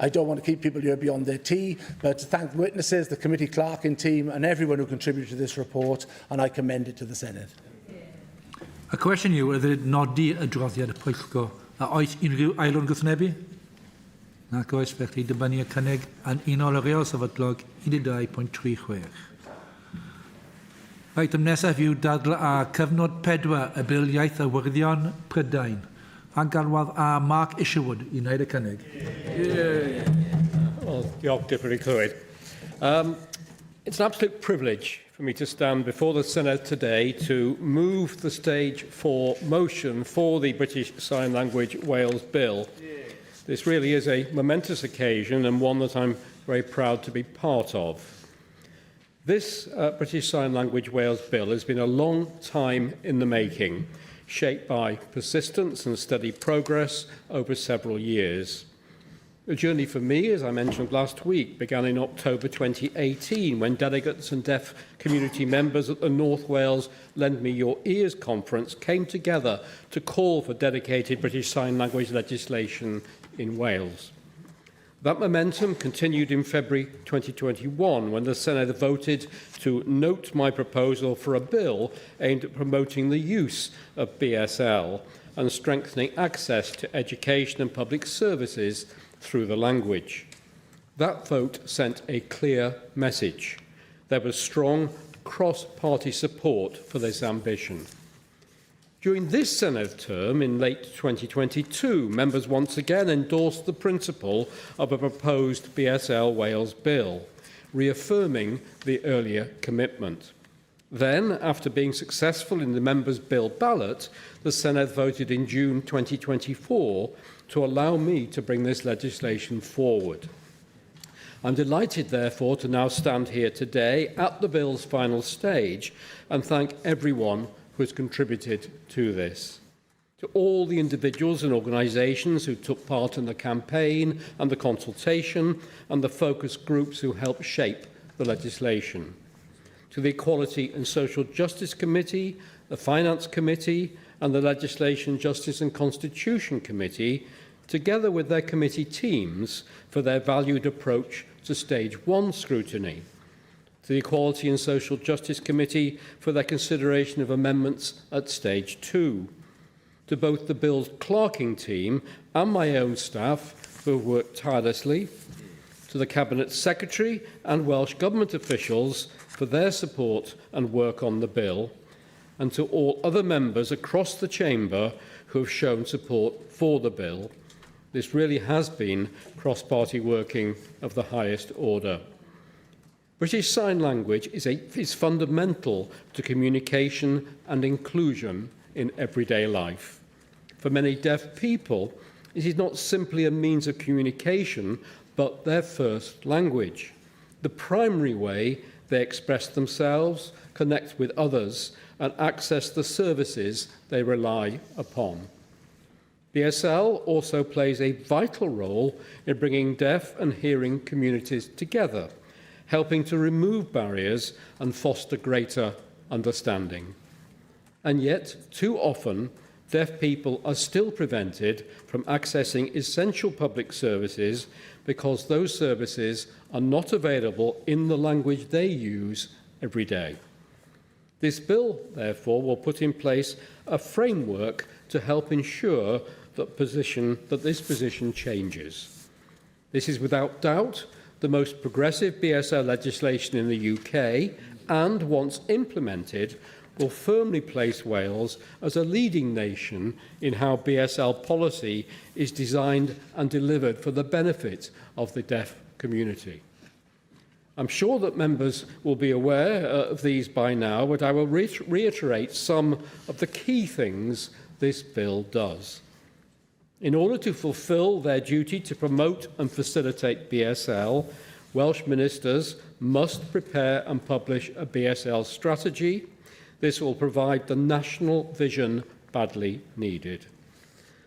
I don't want to keep people here beyond their tea, but to thank the witnesses, the committee clerking team and everyone who contributed to this report, and I commend it to the Senedd. A cwestiwn yw, ydy nodi y droddiad y pwyllgor a oes unrhyw aelod gwrthwynebu? Nac oes, felly dibynnu y cynnig yn unol yr eol sefydlog 12.36. Eitem nesaf yw dadl a cyfnod 4 y bil iaith a wyrddion Prydain. A galwad a Mark Isherwood i wneud y cynnig. Well, diolch, Deputy Clwyd. It's an absolute privilege for me to stand before the Senedd today to move the stage for motion for the British Sign Language Wales Bill. This really is a momentous occasion and one that I'm very proud to be part of. This British Sign Language Wales Bill has been a long time in the making, shaped by persistence and steady progress over several years. The journey for me, as I mentioned last week, began in October 2018 when delegates and deaf community members at the North Wales Lend Me Your Ears conference came together to call for dedicated British Sign Language legislation in Wales. That momentum continued in February 2021 when the Senedd voted to note my proposal for a bill aimed at promoting the use of BSL and strengthening access to education and public services through the language. That vote sent a clear message. There was strong cross-party support for this ambition. During this Senedd term, in late 2022, members once again endorsed the principle of a proposed BSL Wales bill, reaffirming the earlier commitment. Then, after being successful in the members' bill ballot, the Senedd voted in June 2024 to allow me to bring this legislation forward. I'm delighted, therefore, to now stand here today at the bill's final stage and thank everyone who has contributed to this. To all the individuals and organisations who took part in the campaign and the consultation and the focus groups who helped shape the legislation. To the Equality and Social Justice Committee, the Finance Committee and the Legislation, Justice and Constitution Committee, together with their committee teams, for their valued approach to Stage 1 scrutiny. To the Equality and Social Justice Committee for their consideration of amendments at Stage 2. To both the bill's clerking team and my own staff who have worked tirelessly. To the Cabinet Secretary and Welsh Government officials for their support and work on the bill. And to all other members across the Chamber who have shown support for the bill. This really has been cross-party working of the highest order. British Sign Language is fundamental to communication and inclusion in everyday life. For many deaf people, it is not simply a means of communication, but their first language. The primary way they express themselves, connect with others, and access the services they rely upon. BSL also plays a vital role in bringing deaf and hearing communities together, helping to remove barriers and foster greater understanding. And yet, too often, deaf people are still prevented from accessing essential public services because those services are not available in the language they use every day. This bill, therefore, will put in place a framework to help ensure that this position changes. This is without doubt the most progressive BSL legislation in the UK and, once implemented, will firmly place Wales as a leading nation in how BSL policy is designed and delivered for the benefit of the deaf community. I'm sure that members will be aware of these by now, but I will reiterate some of the key things this bill does. In order to fulfil their duty to promote and facilitate BSL, Welsh ministers must prepare and publish a BSL strategy. This will provide the national vision badly needed.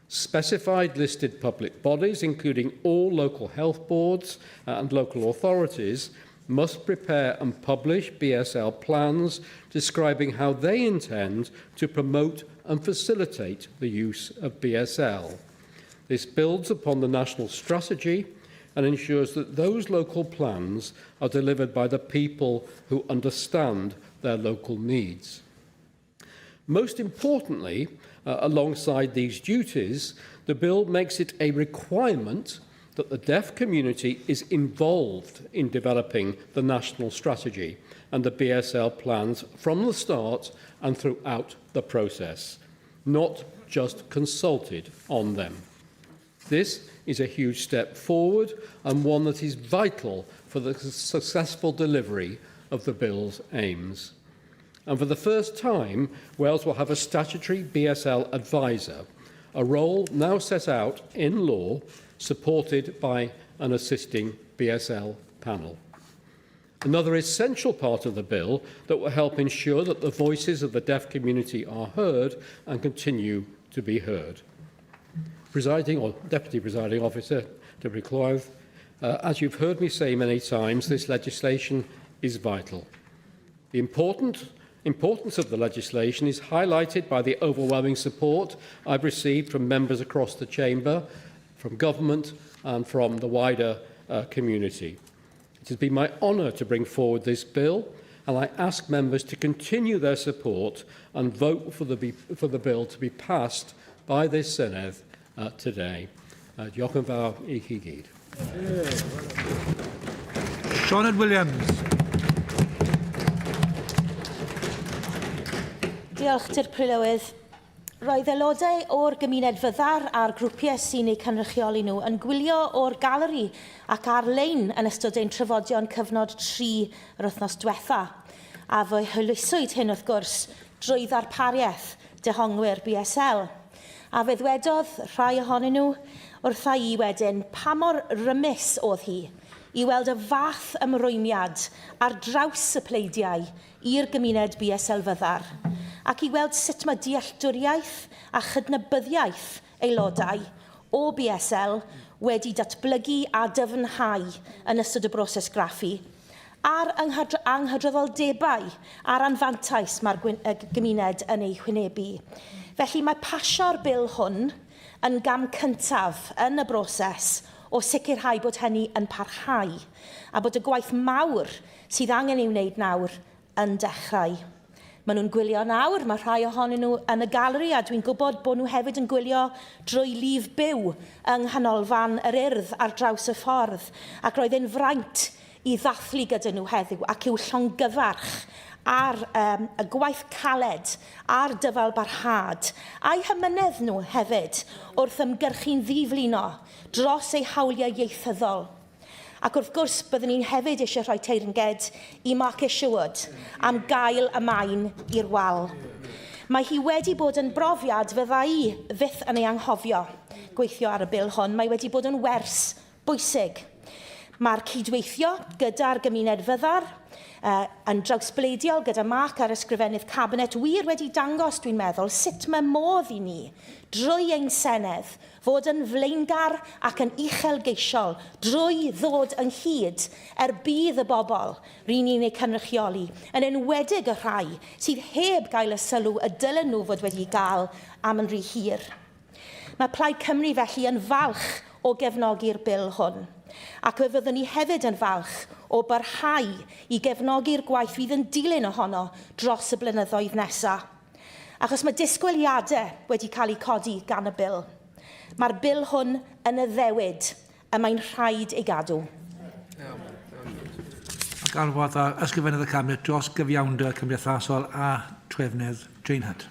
Specified listed public bodies, including all local health boards and local authorities, must prepare and publish BSL plans describing how they intend to promote and facilitate the use of BSL. This builds upon the national strategy and ensures that those local plans are delivered by the people who understand their local needs. Most importantly, alongside these duties, the bill makes it a requirement that the deaf community is involved in developing the national strategy and the BSL plans from the start and throughout the process, not just consulted on them. This is a huge step forward and one that is vital for the successful delivery of the bill's aims. And for the first time, Wales will have a statutory BSL advisor, a role now set out in law, supported by an assisting BSL panel. Another essential part of the bill that will help ensure that the voices of the deaf community are heard and continue to be heard. Deputy Presiding Officer, Deputy Clyde, as you've heard me say many times, this legislation is vital. The importance of the legislation is highlighted by the overwhelming support I've received from members across the Chamber, from government and from the wider community. It has been my honour to bring forward this bill, and I ask members to continue their support and vote for the bill to be passed by this Senedd today. Diolch yn fawr I chi gyd. Senedd Williams. Diolch, Dir Prylywydd. Roedd aelodau o'r gymuned fyddar a'r grwpiau sy'n eu cynrychioli nhw yn gwylio o'r galeri ac ar-lein yn ystod ein trafodion cyfnod 3 yr wythnos diwetha. A fe hwyluswyd hyn wrth gwrs drwy ddarpariaeth dehongwyr BSL. A fe ddwedodd rhai ohonyn nhw wrtha I wedyn pa mor rymus oedd hi I weld y fath ymrwymiad ar draws y pleidiau i'r gymuned BSL fyddar, ac I weld sut mae dealltwriaeth a chydnabyddiaeth aelodau o BSL wedi datblygu a dyfnhau yn ystod y broses graffu, a'r anghydraddoldebau a'r anfantais mae'r gymuned yn ei chwynebu. Felly mae pasio'r bil hwn yn gam cyntaf yn y broses o sicrhau bod hynny yn parhau a bod y gwaith mawr sydd angen i'w wneud nawr yn dechrau. Maen nhw'n gwylio nawr, mae rhai ohonyn nhw yn y galeri a dwi'n gwybod bod nhw hefyd yn gwylio drwy lif byw yng nghanolfan yr Urdd ar draws y ffordd ac roedd e'n fraint I ddathlu gyda nhw heddiw ac i'w llongyfarch ar y gwaith caled a'r dyfal barhad a'i hymynedd nhw hefyd wrth ymgyrchu'n ddiflino dros eu hawliau ieithyddol. Ac wrth gwrs byddwn ni'n hefyd eisiau rhoi teyrnged I Marcus Sherwood am gael y maen i'r wal. Mae hi wedi bod yn brofiad fydda I fyth yn ei anghofio gweithio ar y bil hon. Mae wedi bod yn wers bwysig. Mae'r cydweithio gyda'r gymuned fyddar yn drawsbleidiol gyda Marc ar ysgrifennydd cabinet wir wedi dangos, dwi'n meddwl, sut mae modd I ni, drwy ein Senedd, fod yn flaengar ac yn uchelgeisiol, drwy ddod ynghyd bydd y bobl rydyn ni'n eu cynrychioli, yn enwedig y rhai sydd heb gael y sylw y dylen nhw fod wedi gael am yn rhy hir. Mae Plaid Cymru felly yn falch o gefnogi'r bil hwn. Ac fe fyddwn ni hefyd yn falch o barhau I gefnogi'r gwaith fydd yn dilyn ohono dros y blynyddoedd nesaf. Achos mae disgwyliadau wedi cael eu codi gan y bil. Mae'r bil hwn yn y ddewyd y mae'n rhaid ei gadw. Ac ar waith ysgrifennydd y cabinet dros gyfiawnder cymdeithasol a trefnydd Jane Hunt.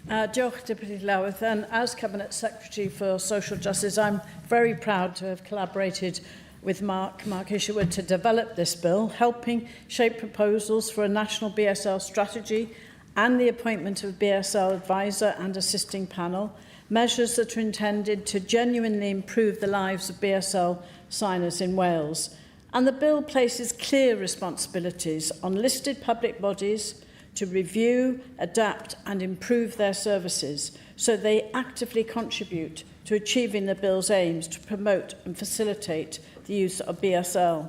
Diolch, Deputy Llawn, and as Cabinet Secretary for Social Justice, I'm very proud to have collaborated with Mark Isherwood to develop this bill, helping shape proposals for a national BSL strategy and the appointment of a BSL advisor and assisting panel, measures that are intended to genuinely improve the lives of BSL signers in Wales. And the bill places clear responsibilities on listed public bodies to review, adapt and improve their services so they actively contribute to achieving the bill's aims to promote and facilitate the use of BSL.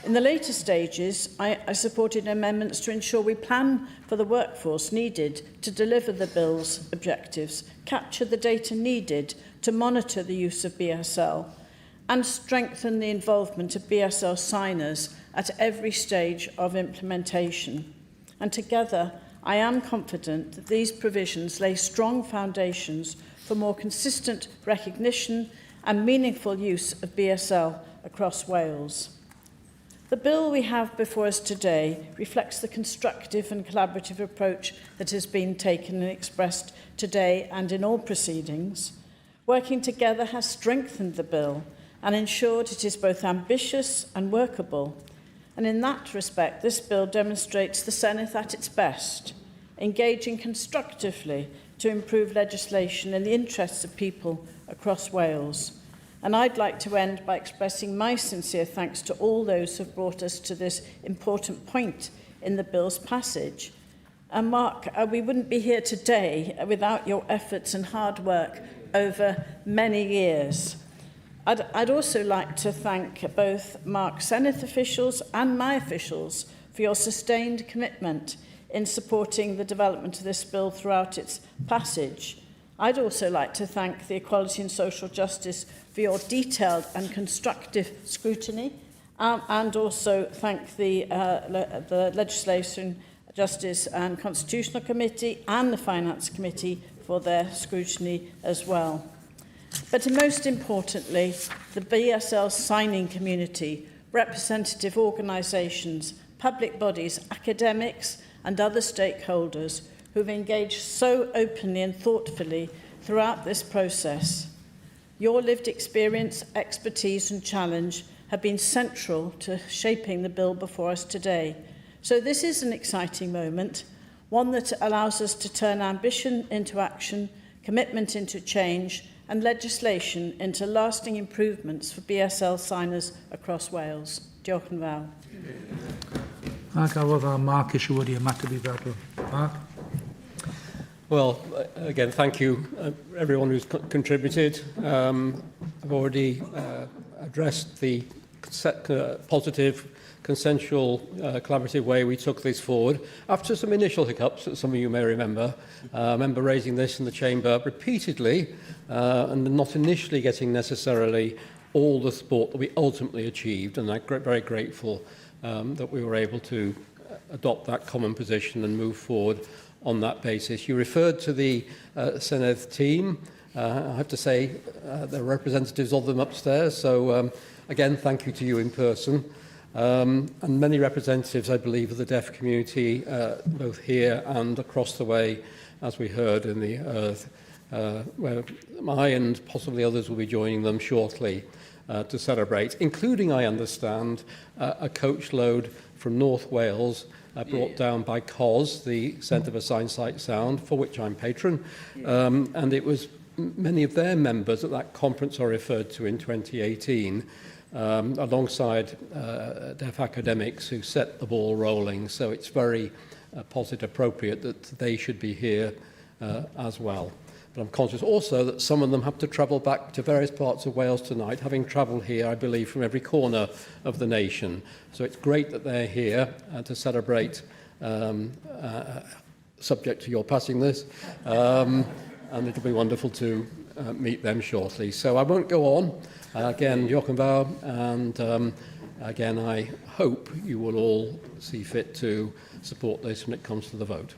In the later stages, I supported amendments to ensure we plan for the workforce needed to deliver the bill's objectives, capture the data needed to monitor the use of BSL, and strengthen the involvement of BSL signers at every stage of implementation. And together, I am confident that these provisions lay strong foundations for more consistent recognition and meaningful use of BSL across Wales. The bill we have before us today reflects the constructive and collaborative approach that has been taken and expressed today and in all proceedings. Working together has strengthened the bill and ensured it is both ambitious and workable. And in that respect, this bill demonstrates the Senedd at its best, engaging constructively to improve legislation in the interests of people across Wales. And I'd like to end by expressing my sincere thanks to all those who have brought us to this important point in the bill's passage. And Mark, we wouldn't be here today without your efforts and hard work over many years. I'd also like to thank both Mark's Senedd officials and my officials for your sustained commitment in supporting the development of this bill throughout its passage. I'd also like to thank the Equality and Social Justice for your detailed and constructive scrutiny, and also thank the Legislation, Justice and Constitutional Committee and the Finance Committee for their scrutiny as well. But most importantly, the BSL signing community, representative organisations, public bodies, academics and other stakeholders who've engaged so openly and thoughtfully throughout this process. Your lived experience, expertise and challenge have been central to shaping the bill before us today. So this is an exciting moment, one that allows us to turn ambition into action, commitment into change and legislation into lasting improvements for BSL signers across Wales. Diolch yn fawr. A gafodd Mark Isherwood I ymateb I feddwl. Mark? Well, again, thank you, everyone who's contributed. I've already addressed the positive, consensual, collaborative way we took this forward. After some initial hiccups, that some of you may remember, I remember raising this in the chamber repeatedly and not initially getting necessarily all the support that we ultimately achieved, and I'm very grateful that we were able to adopt that common position and move forward on that basis. You referred to the Senedd team. I have to say there are representatives of them upstairs, so again, thank you to you in person. And many representatives, I believe, of the deaf community, both here and across the way, as we heard in the Earth, where I and possibly others will be joining them shortly to celebrate, including, I understand, a coach load from North Wales brought down by COS, the Centre for Sign Sight Sound, for which I'm patron, and it was many of their members at that conference I referred to in 2018, alongside deaf academics who set the ball rolling. So it's very positive, appropriate that they should be here as well. But I'm conscious also that some of them have to travel back to various parts of Wales tonight, having travelled here, I believe, from every corner of the nation. So it's great that they're here to celebrate, subject to your passing this, and it'll be wonderful to meet them shortly. So I won't go on. Again, diolch yn fawr, and again, I hope you will all see fit to support this when it comes to the vote.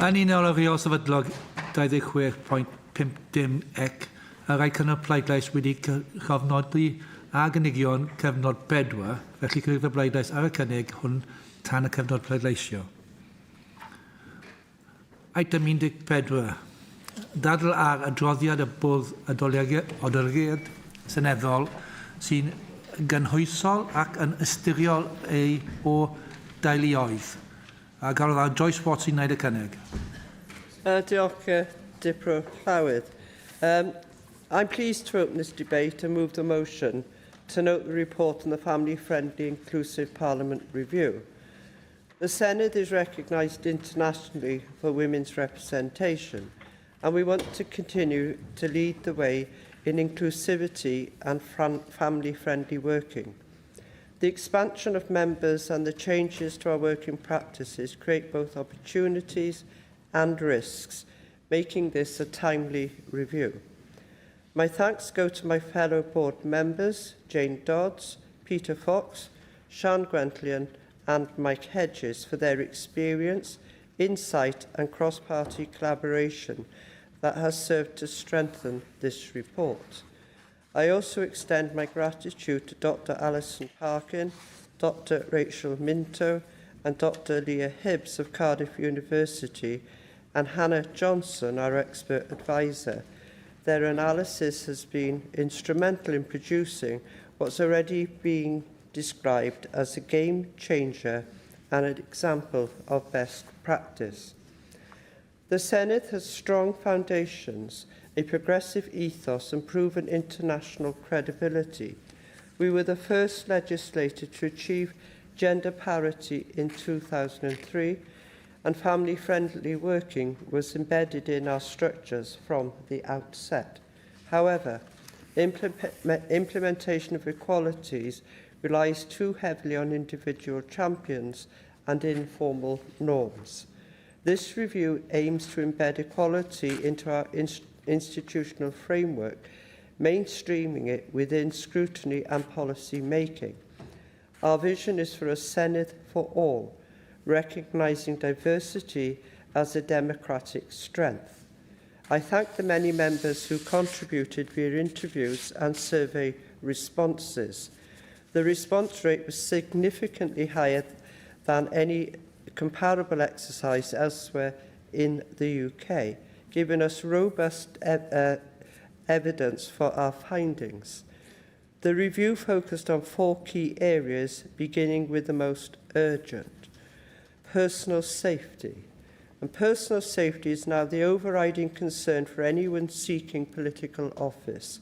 Yn unol o reol sefydlog 26.50 y rai cynnal pleidlais wedi cyfnodi a gynigion cyfnod 4, felly cyfnod y pleidlais ar y cynnig hwn tan y cyfnod pleidleisio. Item 14. dadl ar adroddiad y bwrdd adolygiad seneddol sy'n gynhwysol ac yn ysturiol ei o deuluoedd. A gafodd Joyce Watts i'n gwneud y cynnig. Diolch, Dipro Llawydd. I'm pleased to open this debate and move the motion to note the report on the family-friendly inclusive Parliament review. The Senedd is recognised internationally for women's representation, and we want to continue to lead the way in inclusivity and family-friendly working. The expansion of members and the changes to our working practices create both opportunities and risks, making this a timely review. My thanks go to my fellow board members, Jane Dodds, Peter Fox, Sian Gwenllian and Mike Hedges for their experience, insight and cross-party collaboration that has served to strengthen this report. I also extend my gratitude to Dr Alison Parkin, Dr Rachel Minto and Dr Leah Hibbs of Cardiff University and Hannah Johnson, our expert advisor. Their analysis has been instrumental in producing what's already being described as a game changer and an example of best practice. The Senedd has strong foundations, a progressive ethos and proven international credibility. We were the first legislator to achieve gender parity in 2003, and family-friendly working was embedded in our structures from the outset. However, implementation of equalities relies too heavily on individual champions and informal norms. This review aims to embed equality into our institutional framework, mainstreaming it within scrutiny and policy making. Our vision is for a Senedd for all, recognising diversity as a democratic strength. I thank the many members who contributed via interviews and survey responses. The response rate was significantly higher than any comparable exercise elsewhere in the UK, giving us robust evidence for our findings. The review focused on 4 key areas, beginning with the most urgent: personal safety. And personal safety is now the overriding concern for anyone seeking political office.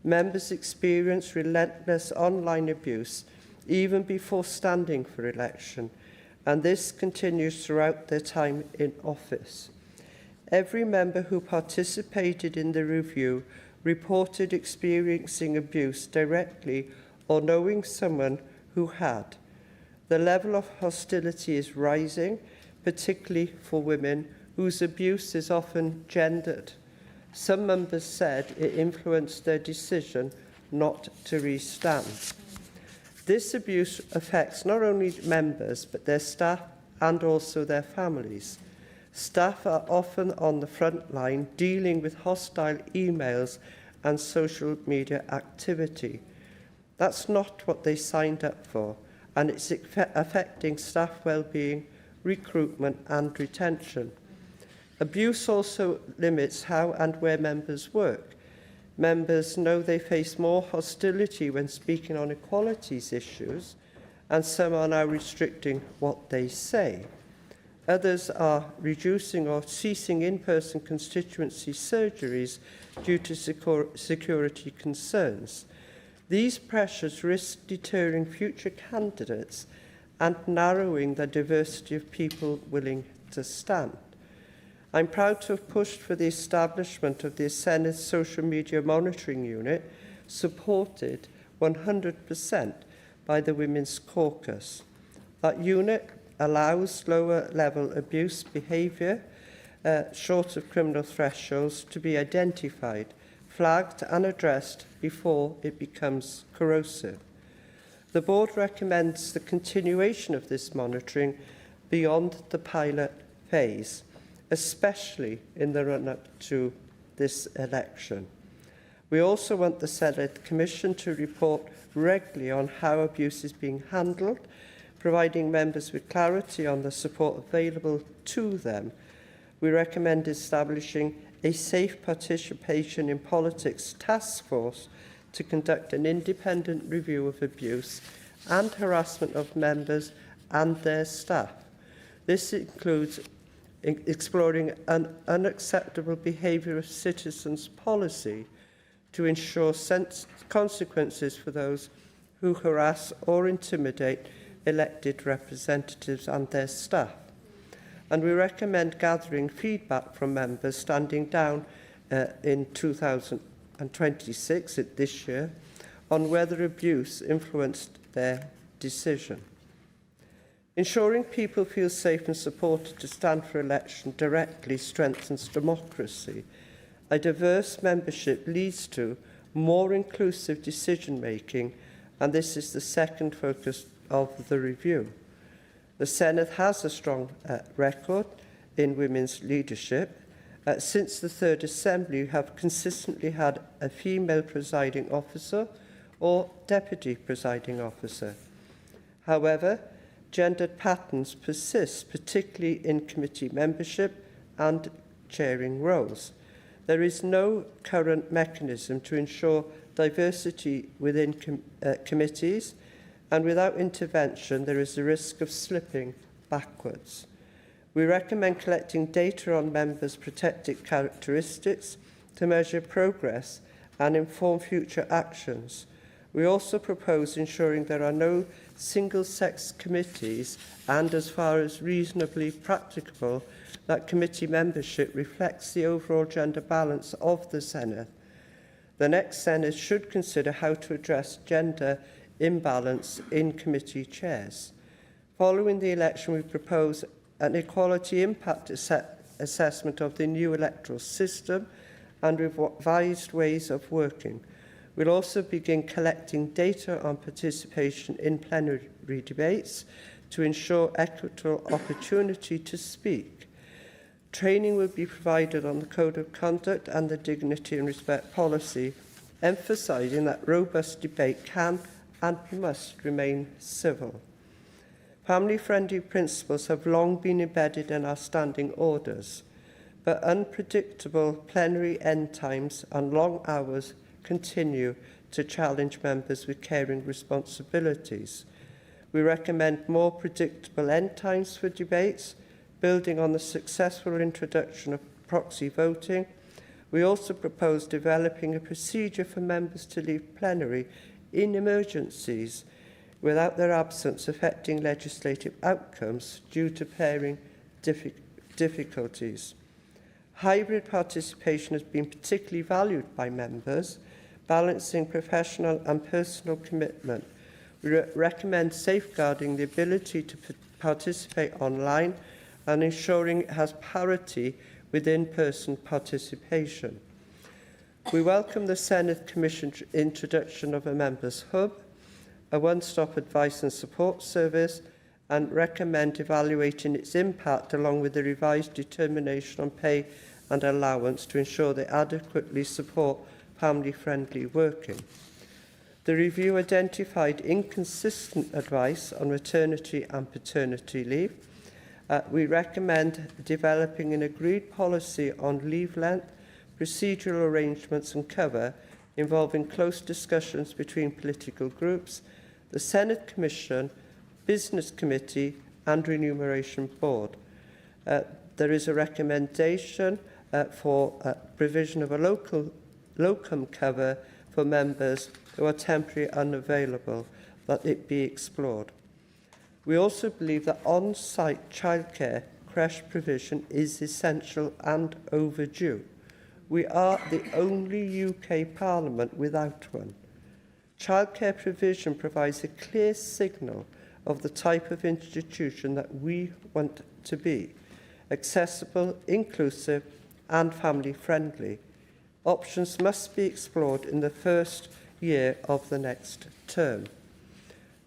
Members experience relentless online abuse even before standing for election, and this continues throughout their time in office. Every member who participated in the review reported experiencing abuse directly or knowing someone who had. The level of hostility is rising, particularly for women, whose abuse is often gendered. Some members said it influenced their decision not to restand. This abuse affects not only members, but their staff and also their families. Staff are often on the front line dealing with hostile emails and social media activity. That's not what they signed up for, and it's affecting staff well-being, recruitment and retention. Abuse also limits how and where members work. Members know they face more hostility when speaking on equalities issues, and some are now restricting what they say. Others are reducing or ceasing in-person constituency surgeries due to security concerns. These pressures risk deterring future candidates and narrowing the diversity of people willing to stand. I'm proud to have pushed for the establishment of the Senedd Social Media Monitoring Unit, supported 100% by the Women's Caucus. That unit allows lower-level abuse behaviour, short of criminal thresholds, to be identified, flagged and addressed before it becomes corrosive. The board recommends the continuation of this monitoring beyond the pilot phase, especially in the run-up to this election. We also want the Senedd Commission to report regularly on how abuse is being handled, providing members with clarity on the support available to them. We recommend establishing a safe participation in politics task force to conduct an independent review of abuse and harassment of members and their staff. This includes exploring an unacceptable behaviour of citizens policy to ensure consequences for those who harass or intimidate elected representatives and their staff. And we recommend gathering feedback from members standing down in 2026, this year, on whether abuse influenced their decision. Ensuring people feel safe and supported to stand for election directly strengthens democracy. A diverse membership leads to more inclusive decision-making, and this is the second focus of the review. The Senedd has a strong record in women's leadership. Since the Third Assembly, we have consistently had a female presiding officer or deputy presiding officer. However, gendered patterns persist, particularly in committee membership and chairing roles. There is no current mechanism to ensure diversity within committees, and without intervention, there is a risk of slipping backwards. We recommend collecting data on members' protected characteristics to measure progress and inform future actions. We also propose ensuring there are no single-sex committees and, as far as reasonably practicable, that committee membership reflects the overall gender balance of the Senedd. The next Senedd should consider how to address gender imbalance in committee chairs. Following the election, we propose an equality impact assessment of the new electoral system and revised ways of working. We'll also begin collecting data on participation in plenary debates to ensure equitable opportunity to speak. Training will be provided on the Code of Conduct and the Dignity and Respect policy, emphasising that robust debate can and must remain civil. Family-friendly principles have long been embedded in our standing orders, but unpredictable plenary end times and long hours continue to challenge members with caring responsibilities. We recommend more predictable end times for debates, building on the successful introduction of proxy voting. We also propose developing a procedure for members to leave plenary in emergencies without their absence affecting legislative outcomes due to pairing difficulties. Hybrid participation has been particularly valued by members, balancing professional and personal commitment. We recommend safeguarding the ability to participate online and ensuring it has parity with in-person participation. We welcome the Senedd Commission's introduction of a members' hub, a one-stop advice and support service, and recommend evaluating its impact along with the revised determination on pay and allowance to ensure they adequately support family-friendly working. The review identified inconsistent advice on maternity and paternity leave. We recommend developing an agreed policy on leave length, procedural arrangements and cover, involving close discussions between political groups, the Senedd Commission, Business Committee and Remuneration Board. There is a recommendation for provision of a locum cover for members who are temporarily unavailable, that it be explored. We also believe that on-site childcare creche provision is essential and overdue. We are the only UK Parliament without one. Childcare provision provides a clear signal of the type of institution that we want to be: accessible, inclusive and family-friendly. Options must be explored in the first year of the next term.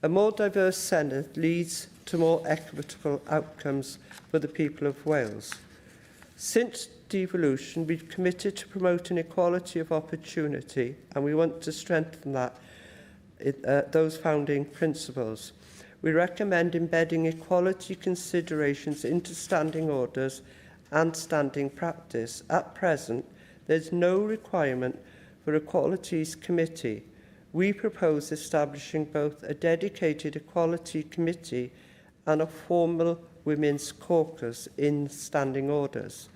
A more diverse Senedd leads to more equitable outcomes for the people of Wales. Since devolution, we've committed to promoting equality of opportunity, and we want to strengthen that, those founding principles. We recommend embedding equality considerations into standing orders and standing practice. At present, there is no requirement for Equalities Committee. We propose establishing both a dedicated Equality Committee and a formal Women's Caucus in standing orders.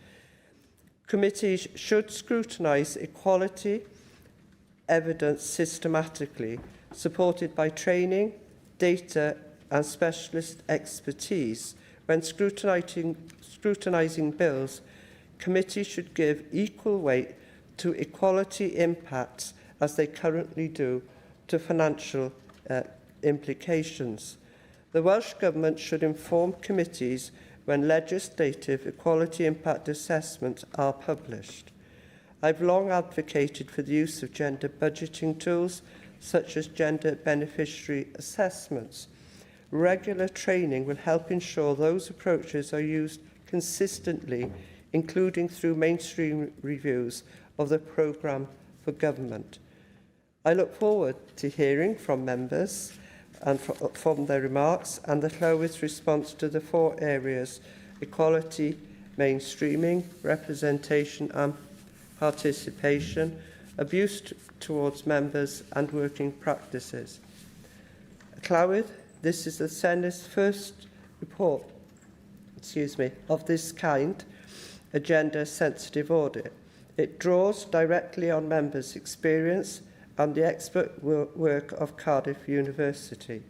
Committees should scrutinise equality evidence systematically, supported by training, data and specialist expertise. When scrutinising bills, committees should give equal weight to equality impacts as they currently do to financial implications. The Welsh Government should inform committees when legislative equality impact assessments are published. I've long advocated for the use of gender budgeting tools such as gender beneficiary assessments. Regular training will help ensure those approaches are used consistently, including through mainstream reviews of the programme for government. I look forward to hearing from members and from their remarks and the Llywodraeth's response to the 4 areas: equality, mainstreaming, representation and participation, abuse towards members and working practices. Llywodraeth, this is the Sened's first report of this kind, a gender-sensitive audit. It draws directly on members' experience and the expert work of Cardiff University.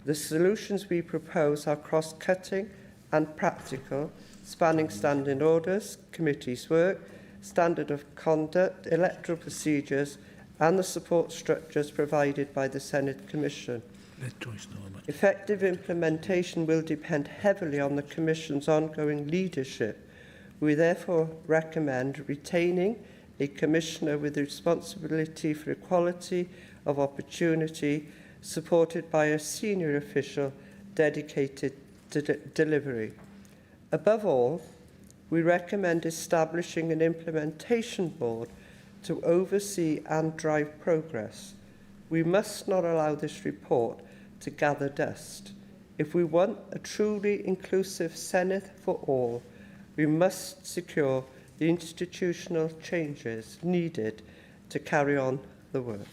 The solutions we propose are cross-cutting and practical, spanning standing orders, committees' work, standard of conduct, electoral procedures, and the support structures provided by the Senedd Commission. Effective implementation will depend heavily on the Commission's ongoing leadership. We therefore recommend retaining a Commissioner with responsibility for equality of opportunity, supported by a senior official dedicated to delivery. Above all, we recommend establishing an implementation board to oversee and drive progress. We must not allow this report to gather dust. If we want a truly inclusive Senedd for all, we must secure the institutional changes needed to carry on the work.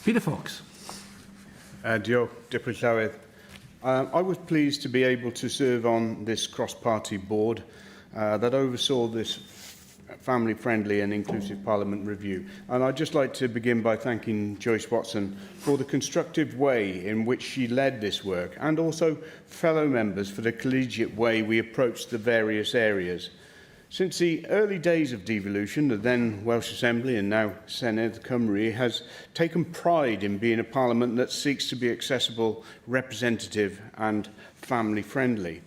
Peter Fox. Diolch, Deputy Llawydd. I was pleased to be able to serve on this cross-party board that oversaw this family-friendly and inclusive Parliament review. And I'd just like to begin by thanking Joyce Watson for the constructive way in which she led this work, and also fellow members for the collegiate way we approached the various areas. Since the early days of devolution, the then Welsh Assembly and now Senedd Cymru has taken pride in being a parliament that seeks to be accessible, representative and family-friendly.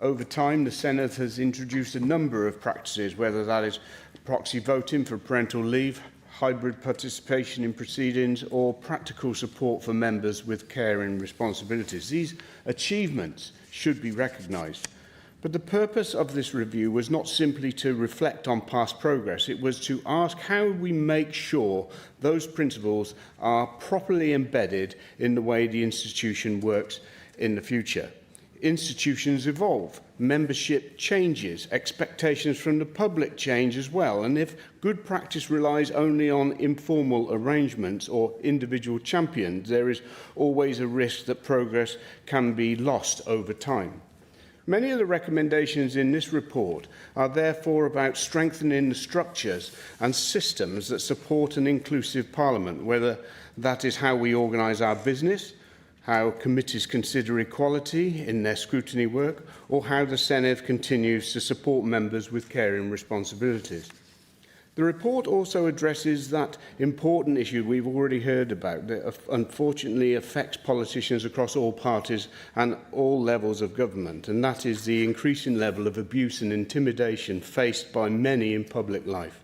Over time, the Senedd has introduced a number of practices, whether that is proxy voting for parental leave, hybrid participation in proceedings, or practical support for members with caring responsibilities. These achievements should be recognised. But the purpose of this review was not simply to reflect on past progress. It was to ask how we make sure those principles are properly embedded in the way the institution works in the future. Institutions evolve, membership changes, expectations from the public change as well, and if good practice relies only on informal arrangements or individual champions, there is always a risk that progress can be lost over time. Many of the recommendations in this report are therefore about strengthening the structures and systems that support an inclusive Parliament, whether that is how we organise our business, how committees consider equality in their scrutiny work, or how the Senedd continues to support members with caring responsibilities. The report also addresses that important issue we've already heard about that unfortunately affects politicians across all parties and all levels of government, and that is the increasing level of abuse and intimidation faced by many in public life.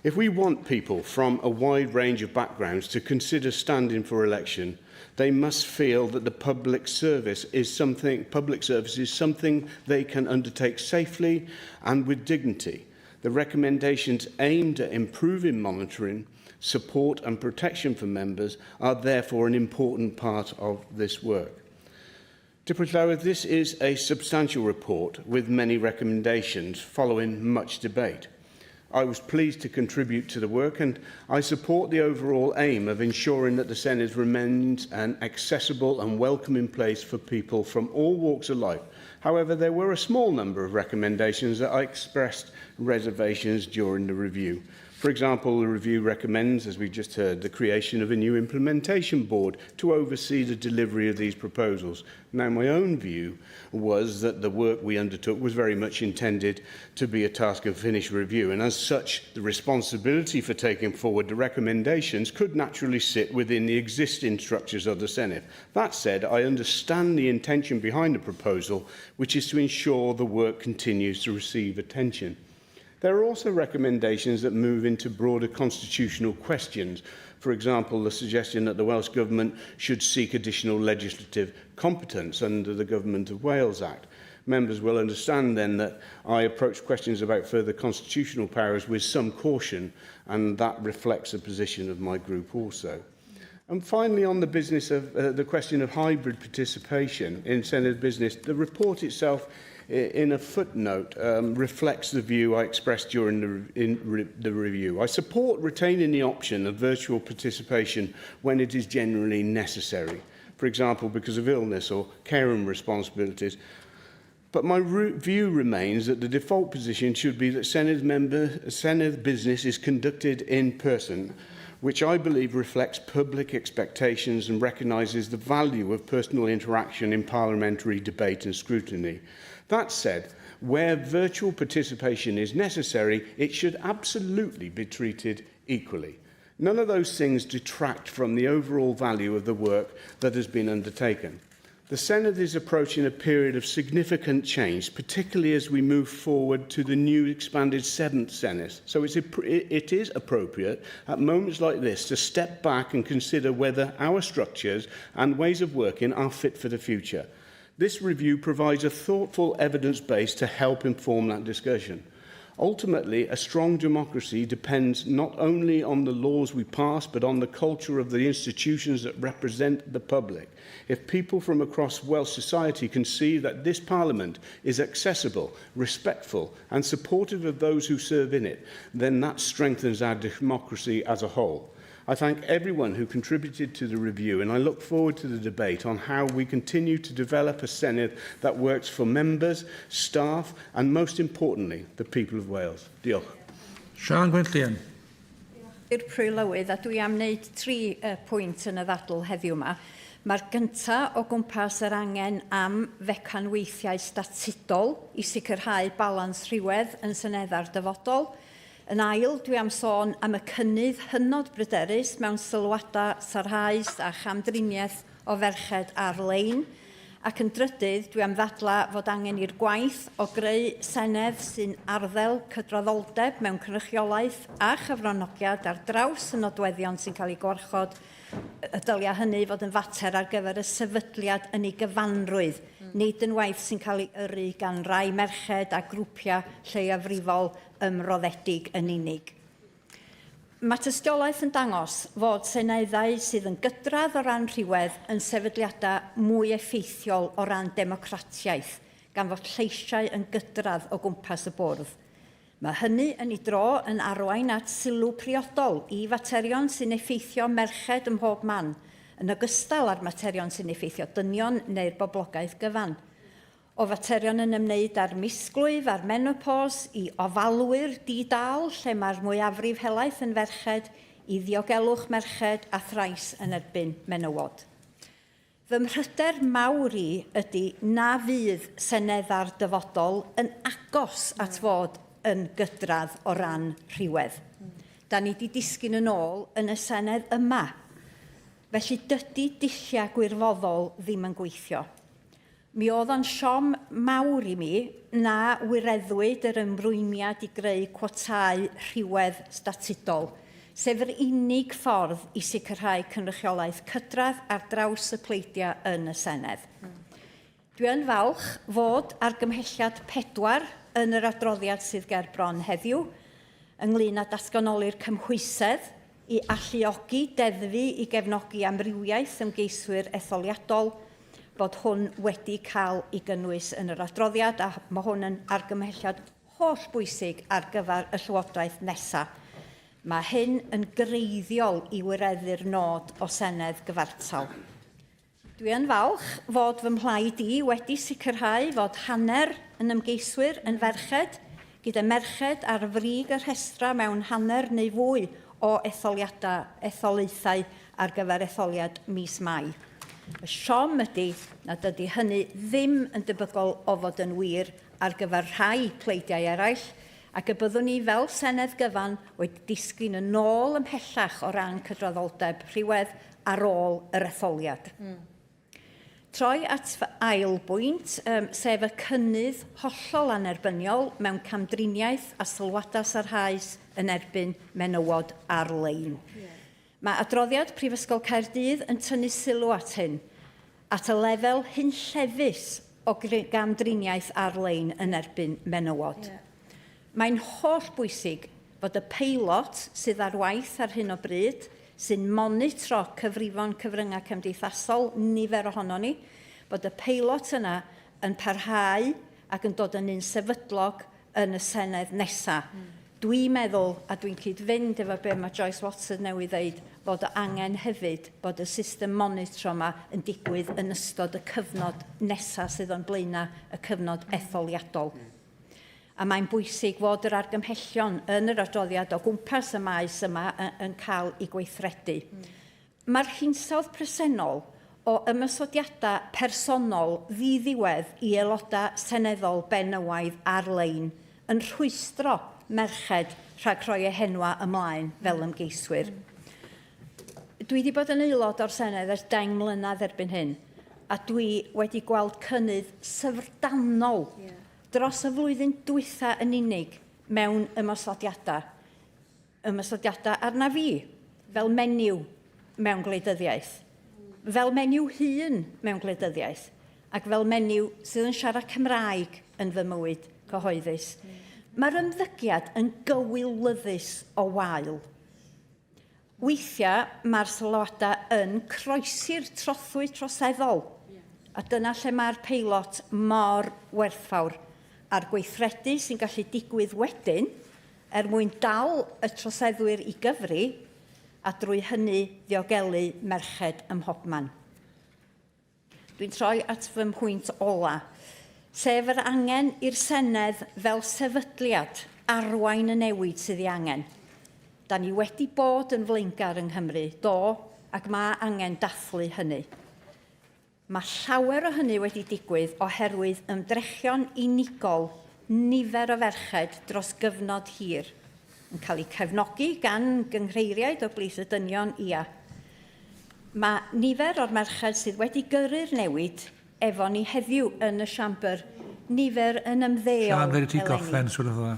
If we want people from a wide range of backgrounds to consider standing for election, they must feel that the public service is something they can undertake safely and with dignity. The recommendations aimed at improving monitoring, support and protection for members are therefore an important part of this work. This is a substantial report with many recommendations following much debate. I was pleased to contribute to the work, and I support the overall aim of ensuring that the Senedd remains an accessible and welcoming place for people from all walks of life. However, there were a small number of recommendations that I expressed reservations during the review. For example, the review recommends, as we just heard, the creation of a new implementation board to oversee the delivery of these proposals. Now, my own view was that the work we undertook was very much intended to be a task of finished review, and as such, the responsibility for taking forward the recommendations could naturally sit within the existing structures of the Senedd. That said, I understand the intention behind the proposal, which is to ensure the work continues to receive attention. There are also recommendations that move into broader constitutional questions. For example, the suggestion that the Welsh Government should seek additional legislative competence under the Government of Wales Act. Members will understand then that I approach questions about further constitutional powers with some caution, and that reflects the position of my group also. And finally, on the business of the question of hybrid participation in Senedd business, the report itself in a footnote reflects the view I expressed during the review. I support retaining the option of virtual participation when it is genuinely necessary, for example, because of illness or caring responsibilities. But my view remains that the default position should be that Senedd business is conducted in person, which I believe reflects public expectations and recognises the value of personal interaction in parliamentary debate and scrutiny. That said, where virtual participation is necessary, it should absolutely be treated equally. None of those things detract from the overall value of the work that has been undertaken. The Senedd is approaching a period of significant change, particularly as we move forward to the new expanded 7th Senedd. So it is appropriate at moments like this to step back and consider whether our structures and ways of working are fit for the future. This review provides a thoughtful evidence base to help inform that discussion. Ultimately, a strong democracy depends not only on the laws we pass, but on the culture of the institutions that represent the public. If people from across Welsh society can see that this Parliament is accessible, respectful and supportive of those who serve in it, then that strengthens our democracy as a whole. I thank everyone who contributed to the review, and I look forward to the debate on how we continue to develop a Senedd that works for members, staff and, most importantly, the people of Wales. Diolch. Siân Gwenllian. I'r prylywydd, a dwi am wneud 3 pwynt yn y ddadl heddiw yma. Mae'r gyntaf o gwmpas yr angen am fecanweithiau statudol i sicrhau balans rhywedd yn Seneddau'r dyfodol. Yn ail, dwi am sôn am y cynnydd hynod bryderus mewn sylwadau sarhaus a chamdriniaeth o ferched ar-lein. Ac yn drydydd, dwi am ddadlau fod angen i'r gwaith o greu Senedd sy'n arddel cydraddoldeb mewn cynrychiolaeth a chyfranogiad ar draws y nodweddion sy'n cael ei gwarchod, y dylia hynny fod yn fater ar gyfer y sefydliad yn ei gyfanrwydd, nid yn waith sy'n cael ei yrru gan rai merched a grwpiau lleiafrifol ymroddedig yn unig. Mae tystiolaeth yn dangos fod Seneddau sydd yn gydradd o ran rhywedd yn sefydliadau mwy effeithiol o ran democratiaeth, gan fod lleisiau yn gydradd o gwmpas y bwrdd. Mae hynny yn ei dro yn arwain at sylw priodol i faterion sy'n effeithio merched ym mhob man, yn ogystal â'r materion sy'n effeithio dynion neu'r boblogaeth gyfan. O faterion yn ymwneud â'r misglwyf a'r menopos i ofalwyr di-dal, lle mae'r mwyafrif helaeth yn ferched, i ddiogelwch merched a thrais yn erbyn menywod. Fy mhryder mawr i ydy na fydd Seneddau'r dyfodol yn agos at fod yn gydradd o ran rhywedd. Da ni wedi disgyn yn ôl yn y Senedd yma. Felly dydy dulliau gwirfoddol ddim yn gweithio. Mi oedd o'n siom mawr i mi na wireddwyd yr ymrwymiad i greu cwotau rhywedd statudol, sef yr unig ffordd i sicrhau cynrychiolaeth cydradd ar draws y pleidiau yn y Senedd. Dwi yn falch fod argymhelliad 4 yn yr adroddiad sydd ger bron heddiw, ynglŷn â datganoli'r cymhwysedd i alluogi deddfu i gefnogi amrywiaeth ymgeiswyr etholiadol, bod hwn wedi cael ei gynnwys yn yr adroddiad, a mae hwn yn argymhelliad holl bwysig ar gyfer y Llywodraeth nesaf. Mae hyn yn greiddiol i wireddu'r nod o Senedd gyfartal. Dwi yn falch fod fy mhlaid i wedi sicrhau fod hanner yn ymgeiswyr yn ferched, gyda merched ar frig y rhestra mewn hanner neu fwy o etholaethau ar gyfer etholiad mis Mai. Y siom ydy nad ydy hynny ddim yn debygol o fod yn wir ar gyfer rhai pleidiau eraill, ac y byddwn ni fel Senedd gyfan wedi disgyn yn ôl ymhellach o ran cydraddoldeb rhywedd ar ôl yr etholiad. Troi at fy ail bwynt, sef y cynnydd hollol anerbyniol mewn camdriniaeth a sylwadau sarhaus yn erbyn menywod ar-lein. Mae adroddiad Prifysgol Caerdydd yn tynnu sylw at hyn, at y lefel hunllefus o gamdriniaeth ar-lein yn erbyn menywod. Mae'n holl bwysig fod y peilot sydd ar waith ar hyn o bryd, sy'n monitro cyfrifon cyfryngau cymdeithasol nifer ohono ni, bod y peilot yna yn parhau ac yn dod yn un sefydlog yn y Senedd nesaf. Dwi'n meddwl, a dwi'n cyd-fynd efo be mae Joyce Watson newydd ddeud, bod o angen hefyd bod y system monitro yma yn digwydd yn ystod y cyfnod nesaf sydd o'n blaenau y cyfnod etholiadol. A mae'n bwysig fod yr argymhellion yn yr adroddiad o gwmpas y maes yma yn cael ei gweithredu. Mae'r hinsawdd presennol o ymysodiadau personol ddiddiwedd i aelodau seneddol benywaidd ar-lein yn rhwystro merched rhag rhoi eu henwa ymlaen fel ymgeiswyr. Dwi wedi bod yn aelod o'r Senedd ers 10 mlynedd erbyn hyn, a dwi wedi gweld cynnydd syfrdanol dros y flwyddyn dwytha yn unig mewn ymosodiadau. Ymosodiadau arna fi, fel menyw mewn gwleidyddiaeth, fel menyw hun mewn gwleidyddiaeth, ac fel menyw sydd yn siarad Cymraeg yn fy mywyd cyhoeddus. Mae'r ymddygiad yn gywilyddus o wael. Weithiau mae'r sylwadau yn croesi'r trothwy troseddol, a dyna lle mae'r peilot mor werthfawr a'r gweithredu sy'n gallu digwydd wedyn mwyn dal y troseddwyr i gyfri a drwy hynny ddiogelu merched ym mhobman. Dwi'n troi at fy mhwynt ola, sef yr angen i'r Senedd fel sefydliad arwain y newid sydd ei angen. Da ni wedi bod yn flaengar yng Nghymru, do, ac mae angen dathlu hynny. Mae llawer o hynny wedi digwydd oherwydd ymdrechion unigol nifer o ferched dros gyfnod hir, yn cael eu cefnogi gan gyngreiriaid o blith y dynion ia. Mae nifer o'r merched sydd wedi gyrru'r newid efo ni heddiw yn y siambr, nifer yn ymddeol Llawn, fe ti goffen, sŵr o dda.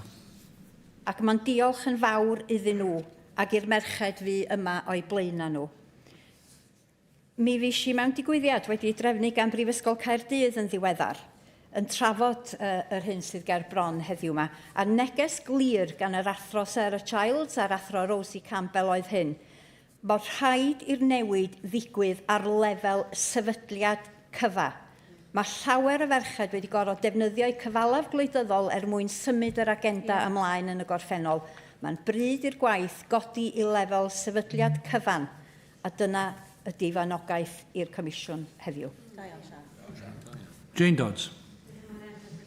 Ac mae'n diolch yn fawr iddyn nhw ac i'r merched fi yma o'i blaenau nhw. Mi fys i mewn digwyddiad wedi drefnu gan Brifysgol Caerdydd yn ddiweddar, yn trafod yr hyn sydd ger bron heddiw yma, a neges glir gan yr athro Sarah Childs a'r athro Rosie Campbell oedd hyn, bod rhaid i'r newid ddigwydd ar lefel sefydliad cyfa. Mae llawer y ferched wedi gorfod defnyddio'u cyfalaf gwleidyddol mwyn symud yr agenda ymlaen yn y gorffennol. Mae'n bryd i'r gwaith godi i lefel sefydliad cyfan, a dyna ydy fanogaeth i'r Comisiwn heddiw. Jane Dodds.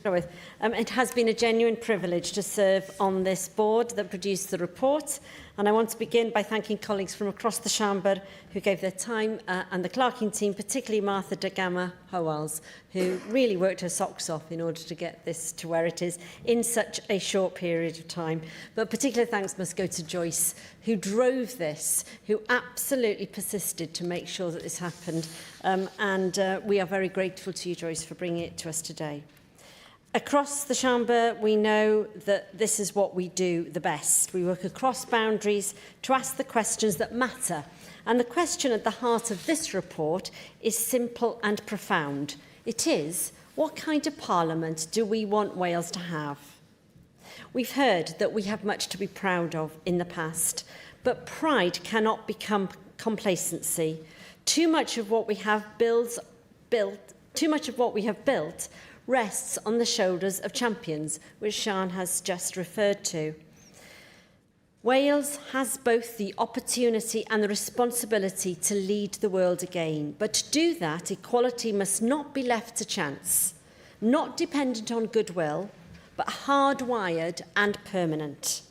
It has been a genuine privilege to serve on this board that produced the report, and I want to begin by thanking colleagues from across the Chamber who gave their time and the clerking team, particularly Martha de Gama Howells, who really worked her socks off in order to get this to where it is in such a short period of time. But particular thanks must go to Joyce, who drove this, who absolutely persisted to make sure that this happened, and we are very grateful to you, Joyce, for bringing it to us today. Across the Chamber, we know that this is what we do the best. We work across boundaries to ask the questions that matter. And the question at the heart of this report is simple and profound. It is, what kind of Parliament do we want Wales to have? We've heard that we have much to be proud of in the past, but pride cannot become complacency. Too much of what we have built Too much of what we have built rests on the shoulders of champions, which Llawn has just referred to. Wales has both the opportunity and the responsibility to lead the world again. But to do that, equality must not be left to chance, not dependent on goodwill, but hardwired and permanent.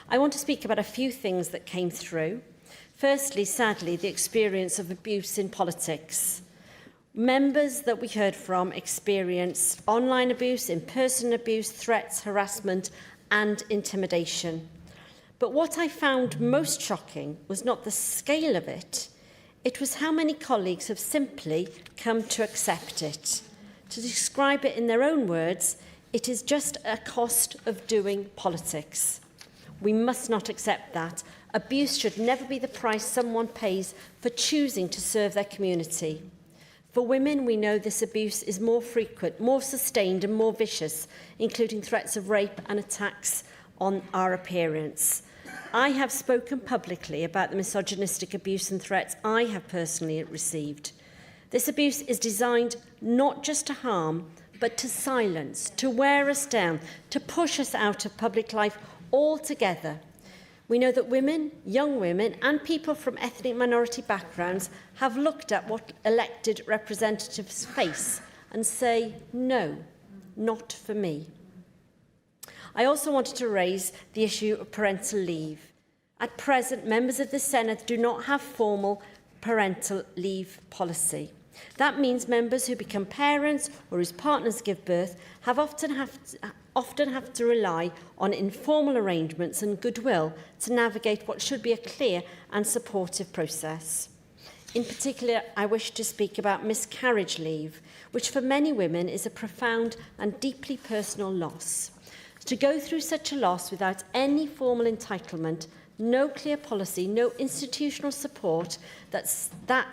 I want to speak about a few things that came through. Firstly, sadly, the experience of abuse in politics. Members that we heard from experienced online abuse, in-person abuse, threats, harassment, and intimidation. But what I found most shocking was not the scale of it, it was how many colleagues have simply come to accept it. To describe it in their own words, it is just a cost of doing politics. We must not accept that. Abuse should never be the price someone pays for choosing to serve their community. For women, we know this abuse is more frequent, more sustained and more vicious, including threats of rape and attacks on our appearance. I have spoken publicly about the misogynistic abuse and threats I have personally received. This abuse is designed not just to harm, but to silence, to wear us down, to push us out of public life altogether. We know that women, young women, and people from ethnic minority backgrounds have looked at what elected representatives face and say, no, not for me. I also wanted to raise the issue of parental leave. At present, members of the Senedd do not have formal parental leave policy. That means members who become parents or whose partners give birth often have to rely on informal arrangements and goodwill to navigate what should be a clear and supportive process. In particular, I wish to speak about miscarriage leave, which for many women is a profound and deeply personal loss. To go through such a loss without any formal entitlement, no clear policy, no institutional support, that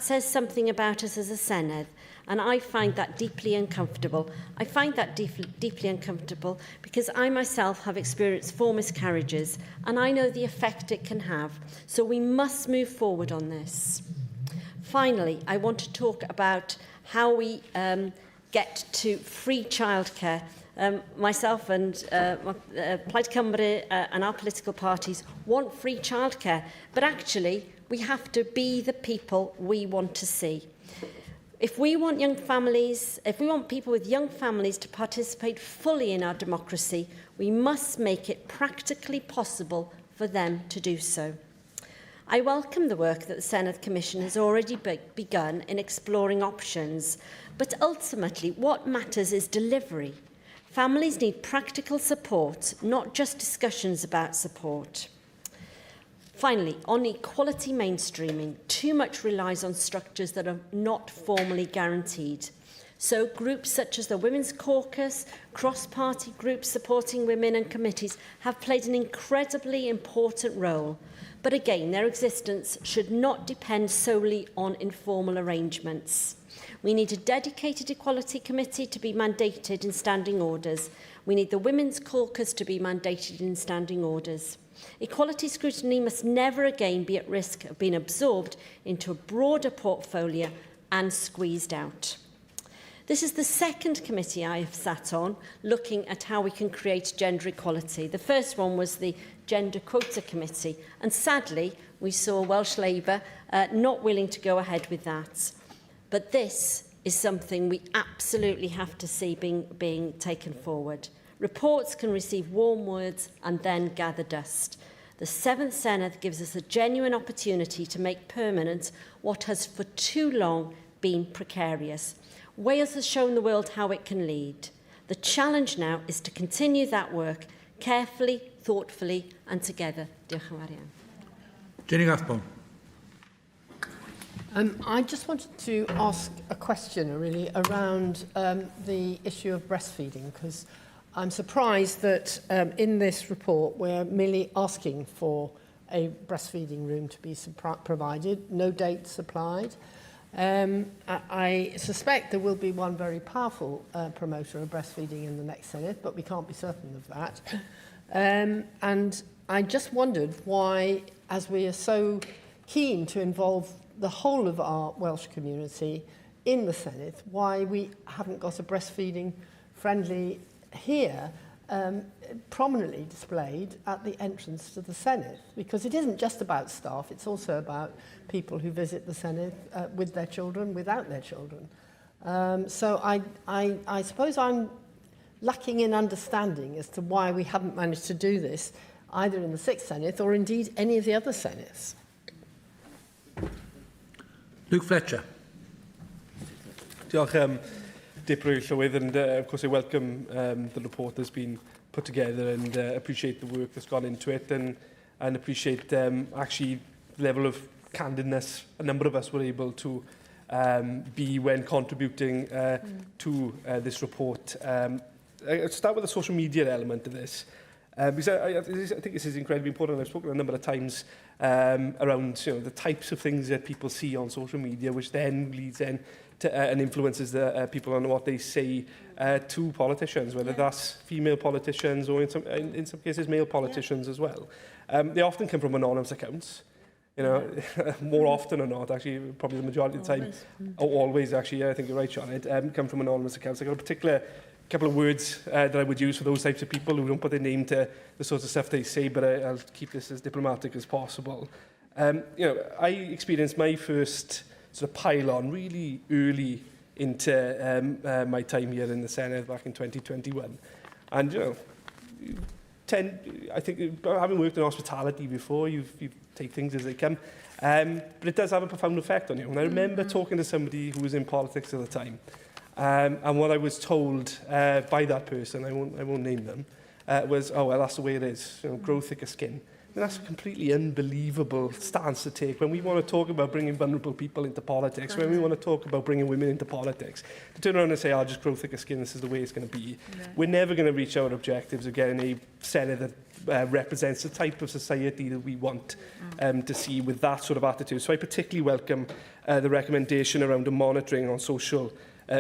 says something about us as a Senedd, and I find that deeply uncomfortable. I find that deeply uncomfortable because I myself have experienced 4 miscarriages, and I know the effect it can have, so we must move forward on this. Finally, I want to talk about how we get to free childcare. Myself and Plaid Cymru and our political parties want free childcare, but actually we have to be the people we want to see. If we want people with young families to participate fully in our democracy, we must make it practically possible for them to do so. I welcome the work that the Senedd Commission has already begun in exploring options, but ultimately what matters is delivery. Families need practical support, not just discussions about support. Finally, on equality mainstreaming, too much relies on structures that are not formally guaranteed. So groups such as the Women's Caucus, cross-party groups supporting women and committees have played an incredibly important role. But again, their existence should not depend solely on informal arrangements. We need a dedicated equality committee to be mandated in standing orders. We need the Women's Caucus to be mandated in standing orders. Equality scrutiny must never again be at risk of being absorbed into a broader portfolio and squeezed out. This is the second committee I have sat on looking at how we can create gender equality. The first one was the Gender Quota Committee, and sadly we saw Welsh Labour not willing to go ahead with that. But this is something we absolutely have to see being taken forward. Reports can receive warm words and then gather dust. The 7th Senedd gives us a genuine opportunity to make permanent what has for too long been precarious. Wales has shown the world how it can lead. The challenge now is to continue that work carefully, thoughtfully and together. Diolch yn fawr iawn. Jenny Rathbone. I just wanted to ask a question really around the issue of breastfeeding, because I'm surprised that in this report we're merely asking for a breastfeeding room to be provided, no date supplied. I suspect there will be one very powerful promoter of breastfeeding in the next Senedd, but we can't be certain of that. And I just wondered why, as we are so keen to involve the whole of our Welsh community in the Senedd why we haven't got a breastfeeding friendly here prominently displayed at the entrance to the Senedd, because it isn't just about staff, it's also about people who visit the Senedd with their children, without their children. So I suppose I'm lacking in understanding as to why we haven't managed to do this either in the 6th Senedd or indeed any of the other Senedds. Luke Fletcher. Diolch, Deputy Llywydd, and of course I welcome the report that's been put together and appreciate the work that's gone into it, and appreciate actually the level of candidness a number of us were able to be when contributing to this report. I'll start with the social media element of this. Because I think this is incredibly important. I've spoken a number of times around the types of things that people see on social media, which then leads in to, and influences the people on what they say to politicians, whether that's female politicians or in some cases male politicians as well. They often come from anonymous accounts. More often than not, actually, probably the majority of the time, always actually, I think you're right, Sean, come from anonymous accounts. I've got a particular couple of words that I would use for those types of people who don't put their name to the sorts of stuff they say, but I'll keep this as diplomatic as possible. I experienced my first sort of pile-on really early into my time here in the Senedd back in 2021. And, I think, having worked in hospitality before, you take things as they come. But it does have a profound effect on you. And I remember talking to somebody who was in politics at the time. And what I was told by that person, I won't name them, was, oh, well, that's the way it is. Grow thicker skin. I mean, that's a completely unbelievable stance to take when we want to talk about bringing vulnerable people into politics, when we want to talk about bringing women into politics. To turn around and say, I'll just grow thicker skin, this is the way it's going to be. Yeah. We're never going to reach our objectives of getting a Senedd that represents the type of society that we want to see with that sort of attitude. So I particularly welcome the recommendation around the monitoring on social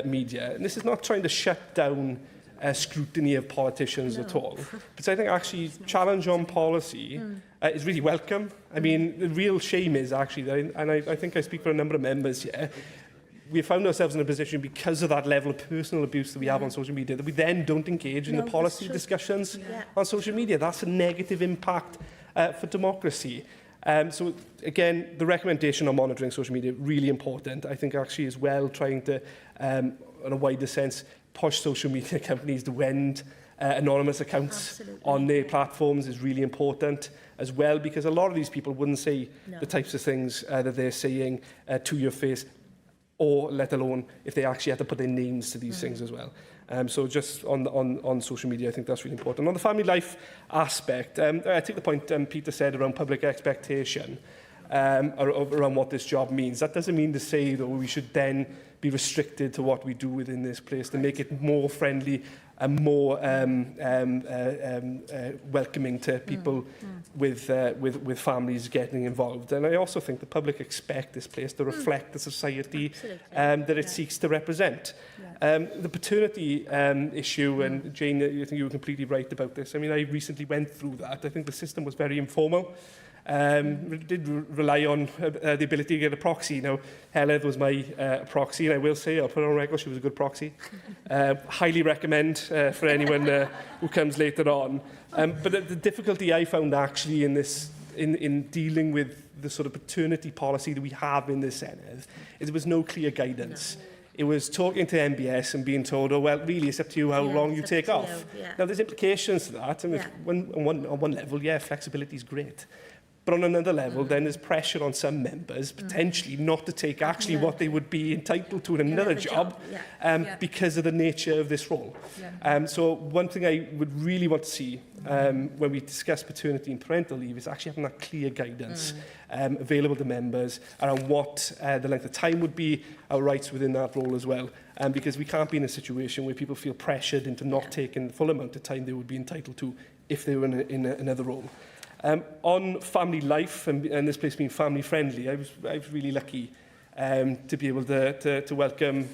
media. And this is not trying to shut down scrutiny of politicians at all. But I think actually challenge on policy is really welcome. I mean, the real shame is actually, that, and I think I speak for a number of members here, we found ourselves in a position because of that level of personal abuse that we have on social media, that we then don't engage in the policy discussions on social media. That's a negative impact for democracy. So again, the recommendation on monitoring social media, really important. I think actually as well trying to, in a wider sense, push social media companies to end anonymous accounts on their platforms is really important as well, because a lot of these people wouldn't say the types of things that they're saying to your face, or let alone if they actually had to put their names to these things as well. So just on social media, I think that's really important. On the family life aspect, I take the point Peter said around public expectation around what this job means. That doesn't mean to say, though, we should then be restricted to what we do within this place, to make it more friendly and more welcoming to people with families getting involved. And I also think the public expect this place to reflect the society that it seeks to represent. The paternity issue, and Jane, I think you were completely right about this. I mean, I recently went through that. I think the system was very informal. Did rely on the ability to get a proxy. Now, Heledd was my proxy, and I will say, I'll put on record, she was a good proxy. Highly recommend for anyone who comes later on. But the difficulty I found actually in this, in dealing with the sort of paternity policy that we have in this Senedd, is there was no clear guidance. It was talking to MBS and being told, oh, well, really, it's up to you how long you take off. Now, there's implications to that. And on one level, flexibility is great. But on another level, then there's pressure on some members, potentially, not to take actually what they would be entitled to in another job because of the nature of this role. So one thing I would really want to see when we discuss paternity and parental leave is actually having that clear guidance available to members around what the length of time would be, our rights within that role as well. Because we can't be in a situation where people feel pressured into not taking the full amount of time they would be entitled to if they were in another role. On family life and this place being family friendly, I was really lucky to be able to welcome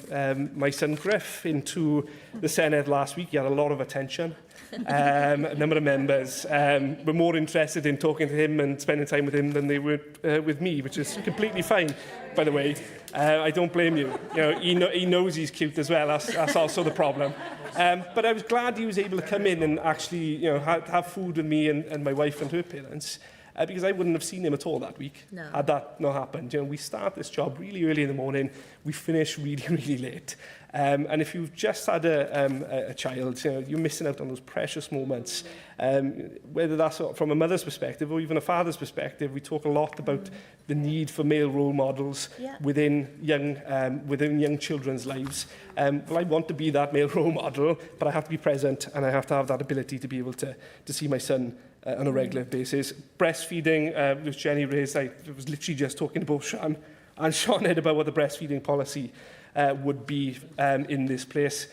my son Griff into the Senedd last week. He had a lot of attention. A number of members were more interested in talking to him and spending time with him than they were with me, which is completely fine, by the way. I don't blame you. He knows he's cute as well. That's also the problem. But I was glad he was able to come in and actually have food with me and my wife and her parents. Because I wouldn't have seen him at all that week had that not happened. We start this job really early in the morning, we finish really, really late. And if you've just had a child, you're missing out on those precious moments. Whether that's from a mother's perspective or even a father's perspective, we talk a lot about the need for male role models within young children's lives. Well, I want to be that male role model, but I have to be present and I have to have that ability to be able to see my son on a regular basis. Breastfeeding, which Jenny raised, I was literally just talking to both Sian and Sioned about what the breastfeeding policy would be in this place.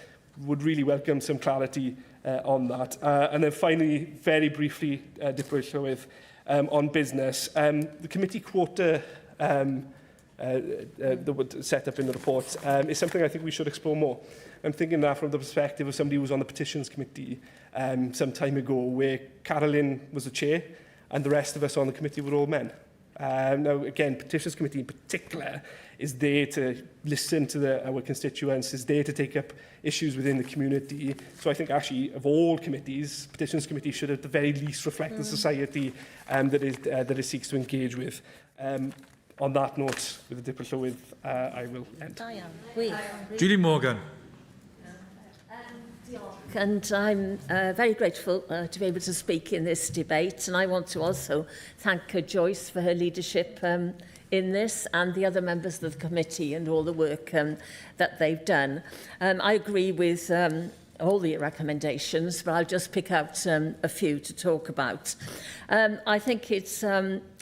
Would really welcome some clarity on that. And then finally, very briefly, with on business. The committee quota that would set up in the report is something I think we should explore more. I'm thinking that from the perspective of somebody who was on the petitions committee some time ago, where Carolyn was the chair and the rest of us on the committee were all men. Now, again, petitions committee in particular is there to listen to our constituents, is there to take up issues within the community. So I think actually of all committees, petitions committee should at the very least reflect the society that it seeks to engage with. On that note, with the Dipper Llywydd, I will end. Julie Morgan. And I'm very grateful to be able to speak in this debate, and I want to also thank Joyce for her leadership in this and the other members of the committee and all the work that they've done. I agree with all the recommendations, but I'll just pick out a few to talk about. I think it's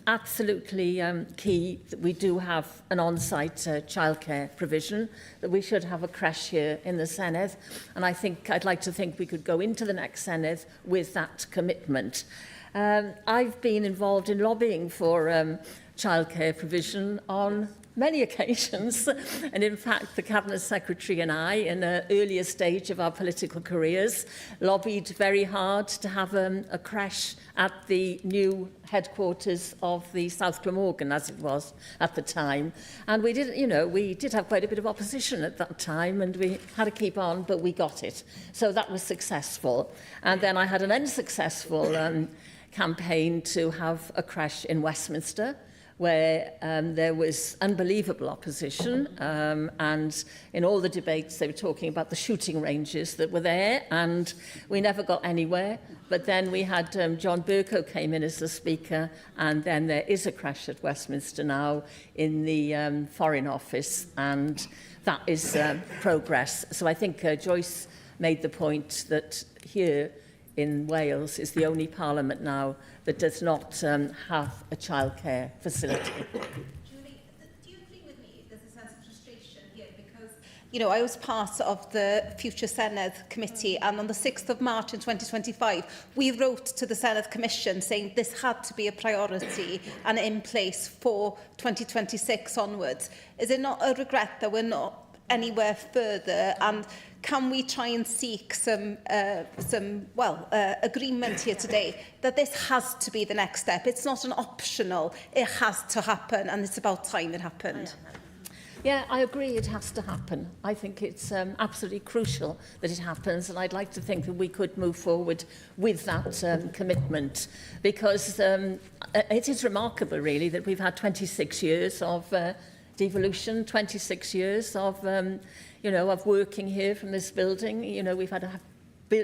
absolutely key that we do have an on-site childcare provision, that we should have a creche here in the Senedd, and I'd like to think we could go into the next Senedd with that commitment. I've been involved in lobbying for childcare provision on many occasions, and in fact the Cabinet Secretary and I, in an earlier stage of our political careers, lobbied very hard to have a creche at the new headquarters of the South Glamorgan, as it was at the time. And we did have quite a bit of opposition at that time, and we had to keep on, but we got it. So that was successful. And then I had an unsuccessful campaign to have a creche in Westminster, where there was unbelievable opposition, and in all the debates they were talking about the shooting ranges that were there, and we never got anywhere. But then we had John Burko came in as the speaker, and then there is a creche at Westminster now in the Foreign Office, and that is progress. So I think Joyce made the point that here in Wales is the only parliament now that does not have a childcare facility. Julie, do you agree with me there's a sense of frustration here? Because, I was part of the Future Senedd Committee, and on the 6th of March in 2025, we wrote to the Senedd Commission saying this had to be a priority and in place for 2026 onwards. Is it not a regret that we're not anywhere further, and can we try and seek some agreement here today that this has to be the next step? It's not an optional, it has to happen, and it's about time it happened. Yeah, I agree it has to happen. I think it's absolutely crucial that it happens, and I'd like to think that we could move forward with that commitment, because it is remarkable, really, that we've had 26 years of devolution, 26 years of, of working here from this building. We've had a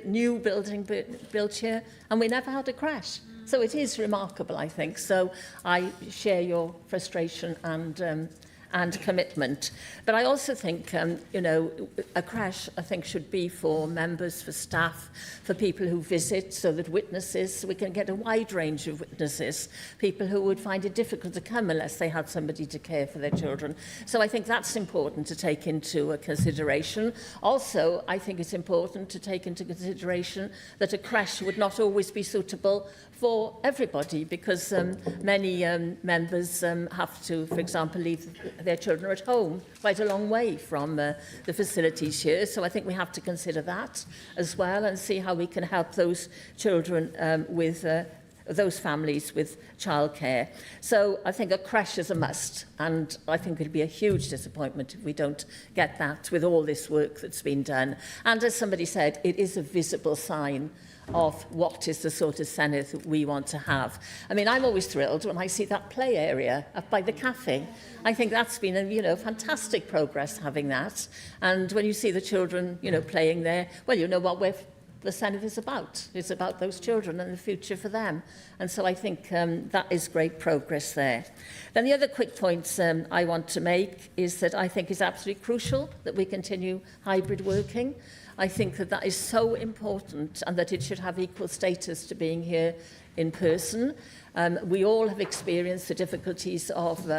new building built here, and we never had a crash. So it is remarkable, I think. So I share your frustration and commitment. But I also think, a crash, I think, should be for members, for staff, for people who visit, so that witnesses, we can get a wide range of witnesses, people who would find it difficult to come unless they had somebody to care for their children. So I think that's important to take into consideration. Also, I think it's important to take into consideration that a crash would not always be suitable for everybody, because many members have to, for example, leave their children are at home, quite a long way from the facilities here. So I think we have to consider that as well and see how we can help those children with those families with childcare. So I think a creche is a must, and I think it'll be a huge disappointment if we don't get that with all this work that's been done. And as somebody said, it is a visible sign of what is the sort of Senedd that we want to have. I mean, I'm always thrilled when I see that play area up by the cafe. I think that's been a, fantastic progress having that. And when you see the children, playing there, well, you know what the Senedd is about. It's about those children and the future for them. And so I think that is great progress there. Then the other quick points I want to make is that I think it's absolutely crucial that we continue hybrid working. I think that that is so important and that it should have equal status to being here in person. We all have experienced the difficulties of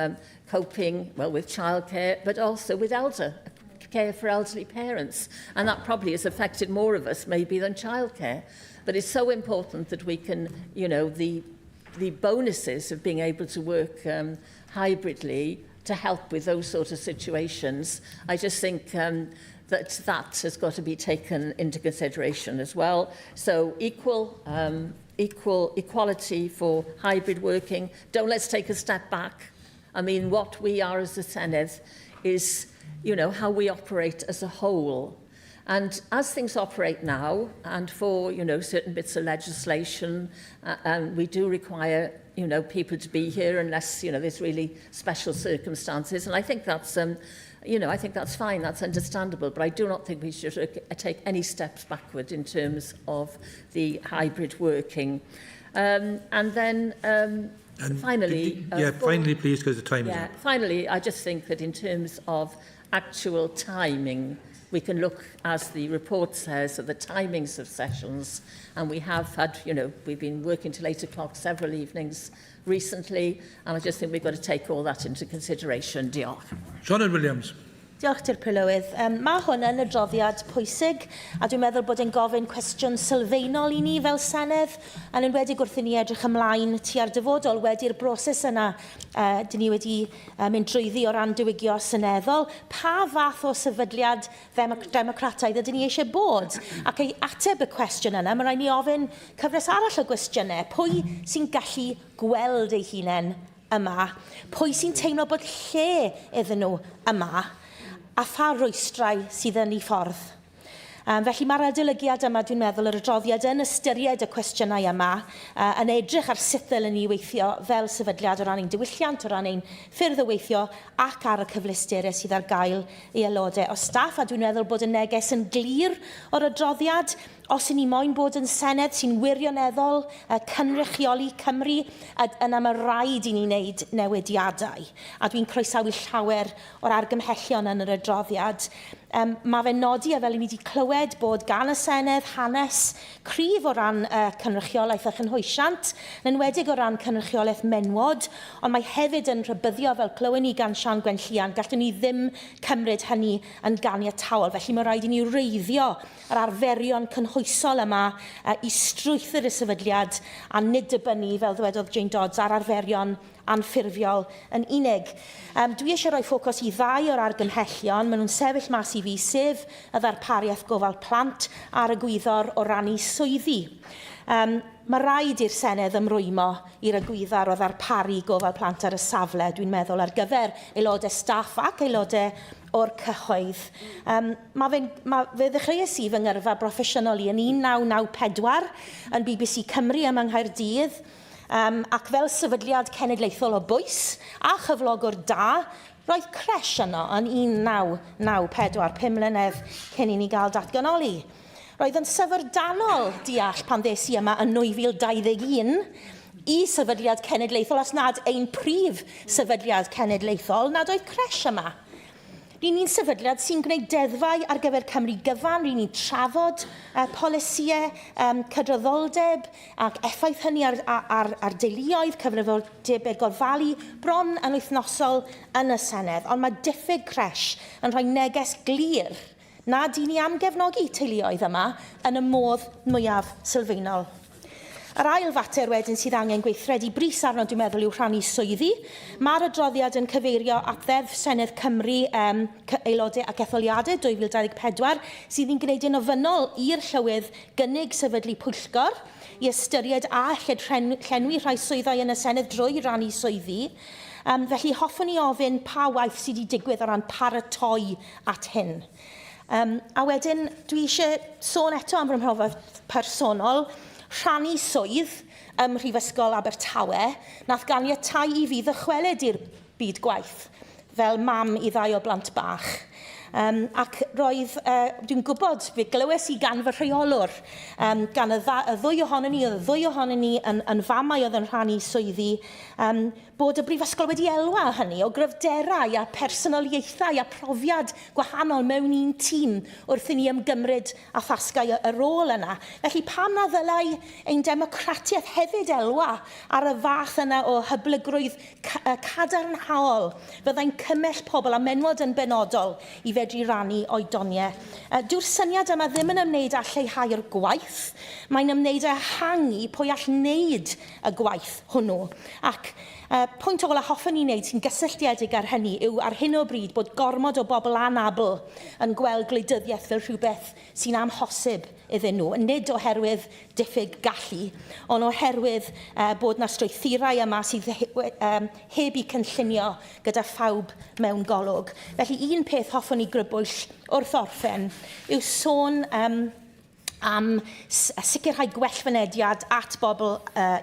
coping, well, with childcare, but also with care for elderly parents, and that probably has affected more of us maybe than childcare. But it's so important that we can, the bonuses of being able to work hybridly to help with those sort of situations. I just think that has got to be taken into consideration as well. So equality for hybrid working. Let's take a step back. I mean, what we are as a Senedd is how we operate as a whole. And as things operate now, and for, certain bits of legislation, we do require, people to be here unless, there's really special circumstances. And I think that's, I think that's fine, that's understandable. But I do not think we should take any steps backward in terms of the hybrid working. And then... finally... finally, please, because the time is up. Finally, I just think that in terms of actual timing, we can look, as the report says, at the timings of sessions, and we have had, we've been working till 8 o'clock several evenings recently, and I just think we've got to take all that into consideration. Diolch. Sioned Williams. Diolch ti'r Prylywydd. Mae hwn yn adroddiad pwysig, a dwi'n meddwl bod e'n gofyn cwestiwn sylfaenol i ni fel Senedd, yn enwedig wrth i ni edrych ymlaen tua'r dyfodol wedi'r broses yna dyn ni wedi mynd drwyddi o ran diwygio seneddol. Pa fath o sefydliad democrataidd ydyn ni eisiau bod? Ac ei ateb y cwestiwn yna, mae rhaid ni ofyn cyfres arall o gwestiynau. Pwy sy'n gallu gweld eu hunain yma? Pwy sy'n teimlo bod lle iddyn nhw yma? A pha rwystrau sydd yn ei ffordd. Felly mae'r adolygiad yma, dwi'n meddwl, yr adroddiad yn ystyried y cwestiynau yma, yn edrych ar sut ddylen ni weithio fel sefydliad o ran ein diwylliant, o ran ein ffyrdd o weithio, ac ar y cyfleusterau sydd ar gael i aelodau o staff. A dwi'n meddwl bod y neges yn glir o'r adroddiad. Os y'n ni moyn bod yn Senedd sy'n wirioneddol cynrychioli Cymru, yna mae rhaid i ni wneud newidiadau. A dwi'n croesawu llawer o'r argymhellion yn yr adroddiad. Mae fe'n nodi, a fel i ni wedi clywed, bod gan y Senedd hanes cryf o ran cynrychiolaeth a chynhwysiant, yn enwedig o ran cynrychiolaeth menwod, ond mae hefyd yn rhybyddio, fel clywed ni gan Sian Gwenllian, gallwn ni ddim cymryd hynny yn ganiataol. Felly mae rhaid i ni wreiddio yr arferion cynhwysol yma i strwythyr y sefydliad a nid dibynnu, fel ddwedodd Jane Dodds, ar arferion anffurfiol yn unig. Dwi eisiau rhoi ffocws i ddau o'r argymhellion. Maen nhw'n sefyll mas i fi, sef y ddarpariaeth gofal plant a'r egwyddor o rannu swyddi. Mae rhaid i'r Senedd ymrwymo i'r egwyddor o ddarparu gofal plant ar y safle, dwi'n meddwl, ar gyfer aelodau staff ac aelodau o'r cyhoedd. Fe ddechreuais i fy ngyrfa broffesiynol i yn 1994 yn BBC Cymru ym Nghaerdydd, ac fel sefydliad cenedlaethol o bwys a chyflogwr da, roedd cresh yno yn 1994, 5 mlynedd cyn i ni gael datganoli. Roedd yn syfrdanol deall pan ddes i yma yn 2021 i sefydliad cenedlaethol, os nad ein prif sefydliad cenedlaethol, nad oedd cresh yma. Rydyn ni'n sefydliad sy'n gwneud deddfau ar gyfer Cymru gyfan, rydyn ni'n trafod polisiau cydraddoldeb ac effaith hynny ar deuluoedd, cyfrifoldebau gorfalu, bron yn wythnosol yn y Senedd. Ond mae diffyg cresh yn rhoi neges glir nad i ni am gefnogi teuluoedd yma yn y modd mwyaf sylfaenol. Yr ail fater wedyn sydd angen gweithredu brys arno, dwi'n meddwl, yw rhannu swyddi. Mae'r adroddiad yn cyfeirio at ddeddf Senedd Cymru aelodau ac etholiadau 2024 sydd yn gwneud yn ofynol i'r llywydd gynnig sefydlu pwyllgor i ystyried a llenwi rhai swyddau yn y Senedd drwy rannu swyddi. Felly hoffwn i ofyn pa waith sydd wedi digwydd o ran paratoi at hyn. A wedyn, dwi eisiau sôn eto am fy mhrofiad personol, rhannu swydd ym Mhrifysgol Abertawe, nath ganiatáu i fi ddychwelyd i'r byd gwaith, fel mam i 2 o blant bach. Ac roedd, dwi'n gwybod, fe glywes i gan fy rheolwr, gan y ddwy ohonyn ni yn famau oedd yn rhannu swyddi, bod y brifysgol wedi elwa hynny o gryfderau a personoliaethau a profiad gwahanol mewn un tîm wrth i ni ymgymryd a thasgau y rôl yna. Felly pam na ddylai ein democratiaeth hefyd elwa ar y fath yna o hyblygrwydd cadarnhaol, fyddai'n cymell pobl a menwod yn benodol i fedru rannu oedoniau. Dyw'r syniad yma ddim yn ymwneud â lleihau'r gwaith, mae'n ymwneud â hangu pwy all wneud y gwaith hwnnw. Ac pwynt ola hoffwn i wneud sy'n gysylltiedig ar hynny yw ar hyn o bryd bod gormod o bobl anabl yn gweld gwleidyddiaeth fel rhywbeth sy'n amhosib iddyn nhw. Nid oherwydd diffyg gallu, ond oherwydd bod na strwythurau yma sydd heb eu cynllunio gyda phawb mewn golwg. Felly un peth hoffwn i grybwyll wrth orffen yw sôn am sicrhau gwell fynediad at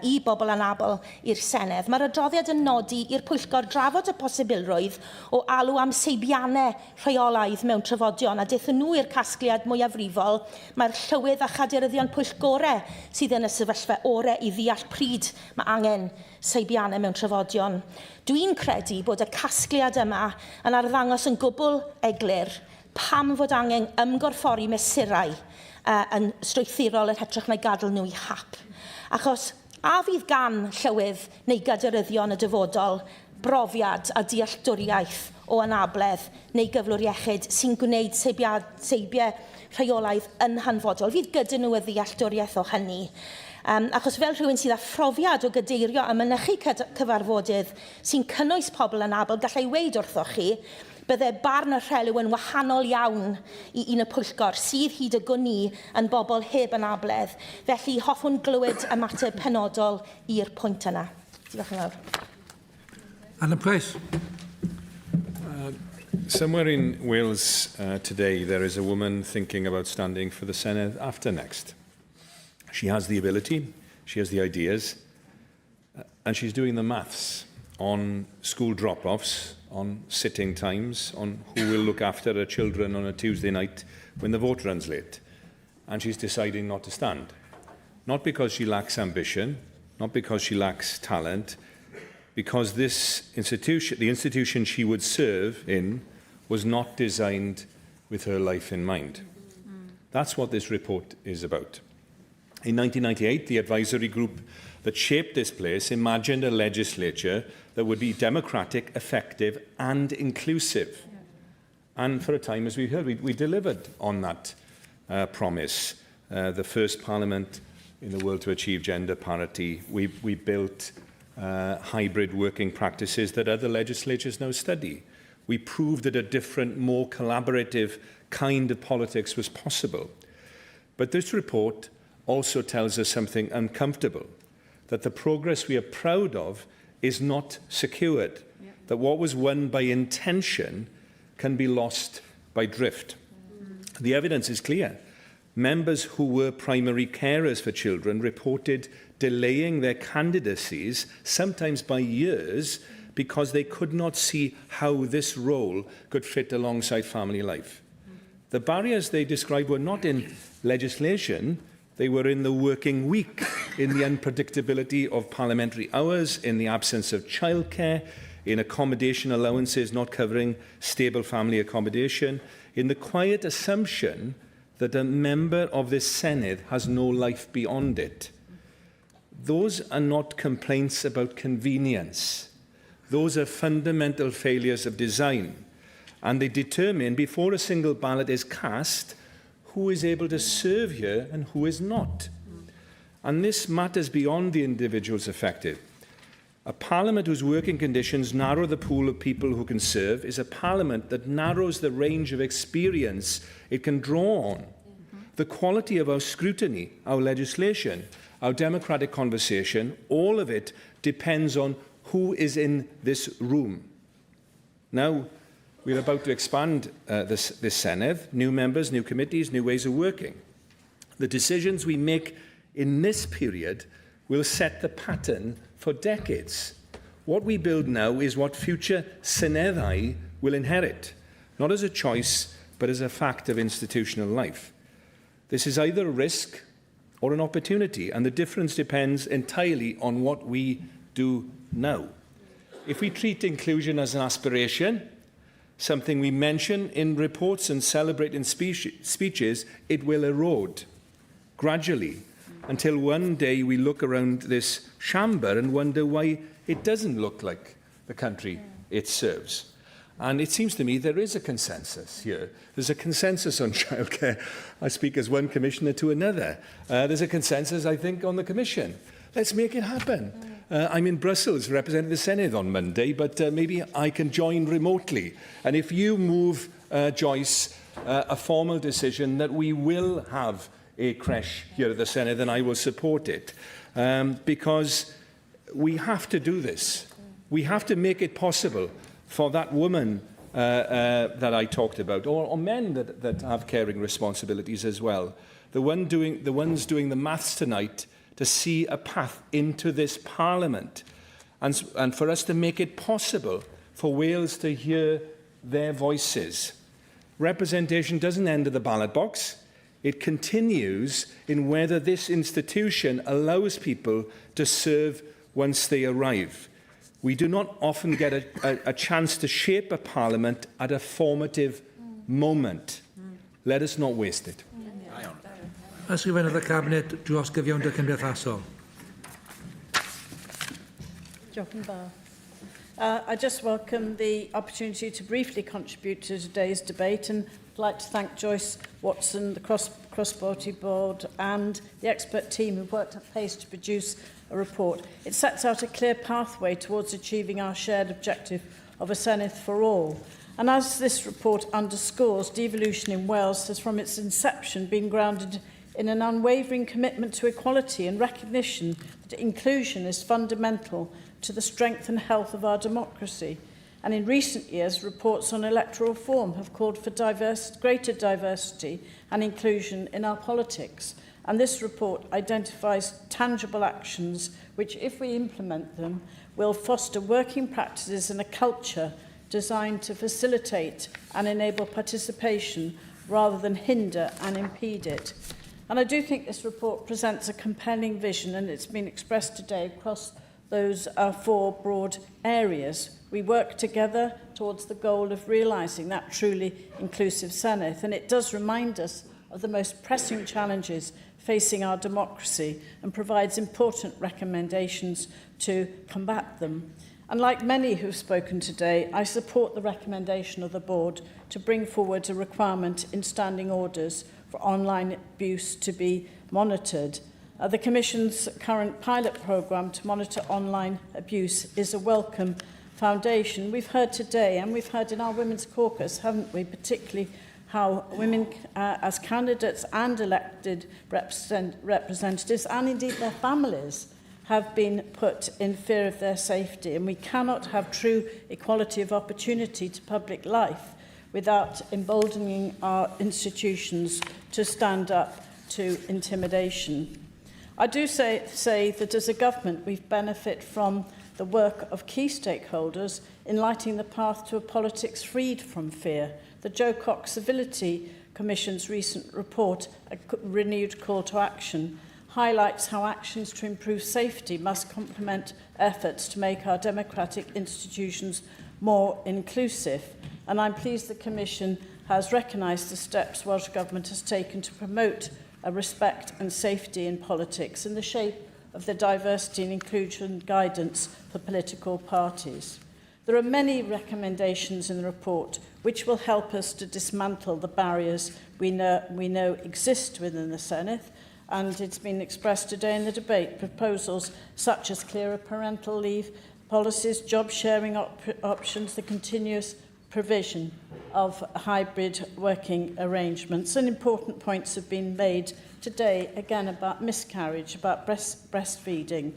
i bobl anabl i'r Senedd. Mae'r adroddiad yn nodi i'r pwyllgor drafod y posibilrwydd o alw am seibiannau rheolaidd mewn trafodion a dethon nhw i'r casgliad mwyafrifol. Mae'r llywydd a chaderyddion pwyllgorau sydd yn y sefyllfa orau i ddeall pryd mae angen seibiannau mewn trafodion. Dwi'n credu bod y casgliad yma yn arddangos yn gwbl eglur pam fod angen ymgorffori mesurau yn strwythurol yn hytrach na gadael nhw i hap. Achos a fydd gan llywydd neu gaderyddion y dyfodol brofiad a dealltwriaeth o anabledd neu gyflwr iechyd sy'n gwneud seibiau rheolaidd yn hanfodol. Fydd gyda nhw y dealltwriaeth o hynny. Achos fel rhywun sydd â phrofiad o gadeirio a mynychu cyfarfodydd sy'n cynnwys pobl anabl, gallai weid wrthoch chi, bydde barn y rhelw yn wahanol iawn i un y pwyllgor sydd hyd y gwni yn bobl heb anabledd. Felly hoffwn glywed ymateb penodol i'r pwynt yna. Diolch yn fawr. Anna Price. Somewhere in Wales today, there is a woman thinking about standing for the Senedd after next. She has the ability, she has the ideas, and she's doing the maths on school drop-offs, on sitting times, on who will look after her children on a Tuesday night when the vote runs late. And she's deciding not to stand. Not because she lacks ambition, not because she lacks talent, because this institution, the institution she would serve in, was not designed with her life in mind. That's what this report is about. In 1998, the advisory group that shaped this place imagined a legislature that would be democratic, effective and inclusive. And for a time, as we heard, we delivered on that promise. The first parliament in the world to achieve gender parity. We built hybrid working practices that other legislatures now study. We proved that a different, more collaborative kind of politics was possible. But this report also tells us something uncomfortable, that the progress we are proud of is not secured, that what was won by intention can be lost by drift. The evidence is clear. Members who were primary carers for children reported delaying their candidacies, sometimes by years, because they could not see how this role could fit alongside family life. The barriers they described were not in legislation, they were in the working week, in the unpredictability of parliamentary hours, in the absence of childcare, in accommodation allowances not covering stable family accommodation, in the quiet assumption that a member of this Senedd has no life beyond it. Those are not complaints about convenience. Those are fundamental failures of design. And they determine, before a single ballot is cast, who is able to serve here and who is not. And this matters beyond the individuals affected. A parliament whose working conditions narrow the pool of people who can serve is a parliament that narrows the range of experience it can draw on. The quality of our scrutiny, our legislation, our democratic conversation, all of it depends on who is in this room. Now, we're about to expand this Senedd, new members, new committees, new ways of working. The decisions we make in this period will set the pattern for decades. What we build now is what future Seneddau will inherit, not as a choice, but as a fact of institutional life. This is either a risk or an opportunity, and the difference depends entirely on what we do now. If we treat inclusion as an aspiration, something we mention in reports and celebrate in speeches, it will erode gradually until one day we look around this chamber and wonder why it doesn't look like the country it serves. And it seems to me there is a consensus here. There's a consensus on childcare. I speak as one commissioner to another. There's a consensus, I think, on the Commission. Let's make it happen. I'm in Brussels representing the Senedd on Monday, but maybe I can join remotely. And if you move, Joyce, a formal decision that we will have a creche here at the Senedd, then I will support it. Because we have to do this. We have to make it possible for that woman that I talked about, or men that have caring responsibilities as well, the ones doing the maths tonight, to see a path into this Parliament, and for us to make it possible for Wales to hear their voices. Representation doesn't end at the ballot box. It continues in whether this institution allows people to serve once they arrive. We do not often get a chance to shape a parliament at a moment. Let us not waste it. Ysgrifennydd y Cabinet dros gyfiawnder cymdeithasol. Diolch yn fawr. I just welcome the opportunity to briefly contribute to today's debate, and I'd like to thank Joyce Watson, the Cross-Party Board, and the expert team who worked at pace to produce a report. It sets out a clear pathway towards achieving our shared objective of a Senedd for all. And as this report underscores, devolution in Wales has from its inception been grounded in an unwavering commitment to equality and recognition that inclusion is fundamental to the strength and health of our democracy. And in recent years, reports on electoral reform have called for greater diversity and inclusion in our politics. And this report identifies tangible actions which, if we implement them, will foster working practices and a culture designed to facilitate and enable participation rather than hinder and impede it. And I do think this report presents a compelling vision, and it's been expressed today across those 4 broad areas. We work together towards the goal of realising that truly inclusive Senedd, and it does remind us of the most pressing challenges facing our democracy and provides important recommendations to combat them. And like many who've spoken today, I support the recommendation of the board to bring forward a requirement in standing orders for online abuse to be monitored. The Commission's current pilot programme to monitor online abuse is a welcome foundation. We've heard today, and we've heard in our Women's Caucus, haven't we, particularly how women as candidates and elected representatives, and indeed their families, have been put in fear of their safety. And we cannot have true equality of opportunity to public life without emboldening our institutions to stand up to intimidation. I do say that as a government we benefit from the work of key stakeholders in lighting the path to a politics freed from fear. The Joe Cox Civility Commission's recent report, A Renewed Call to Action, highlights how actions to improve safety must complement efforts to make our democratic institutions more inclusive. And I'm pleased the Commission has recognised the steps Welsh Government has taken to promote respect and safety in politics in the shape of the diversity and inclusion guidance for political parties. There are many recommendations in the report which will help us to dismantle the barriers we know exist within the Senedd, and it's been expressed today in the debate, proposals such as clearer parental leave policies, job sharing options, the continuous provision of hybrid working arrangements. And important points have been made today, again, about miscarriage, about breastfeeding.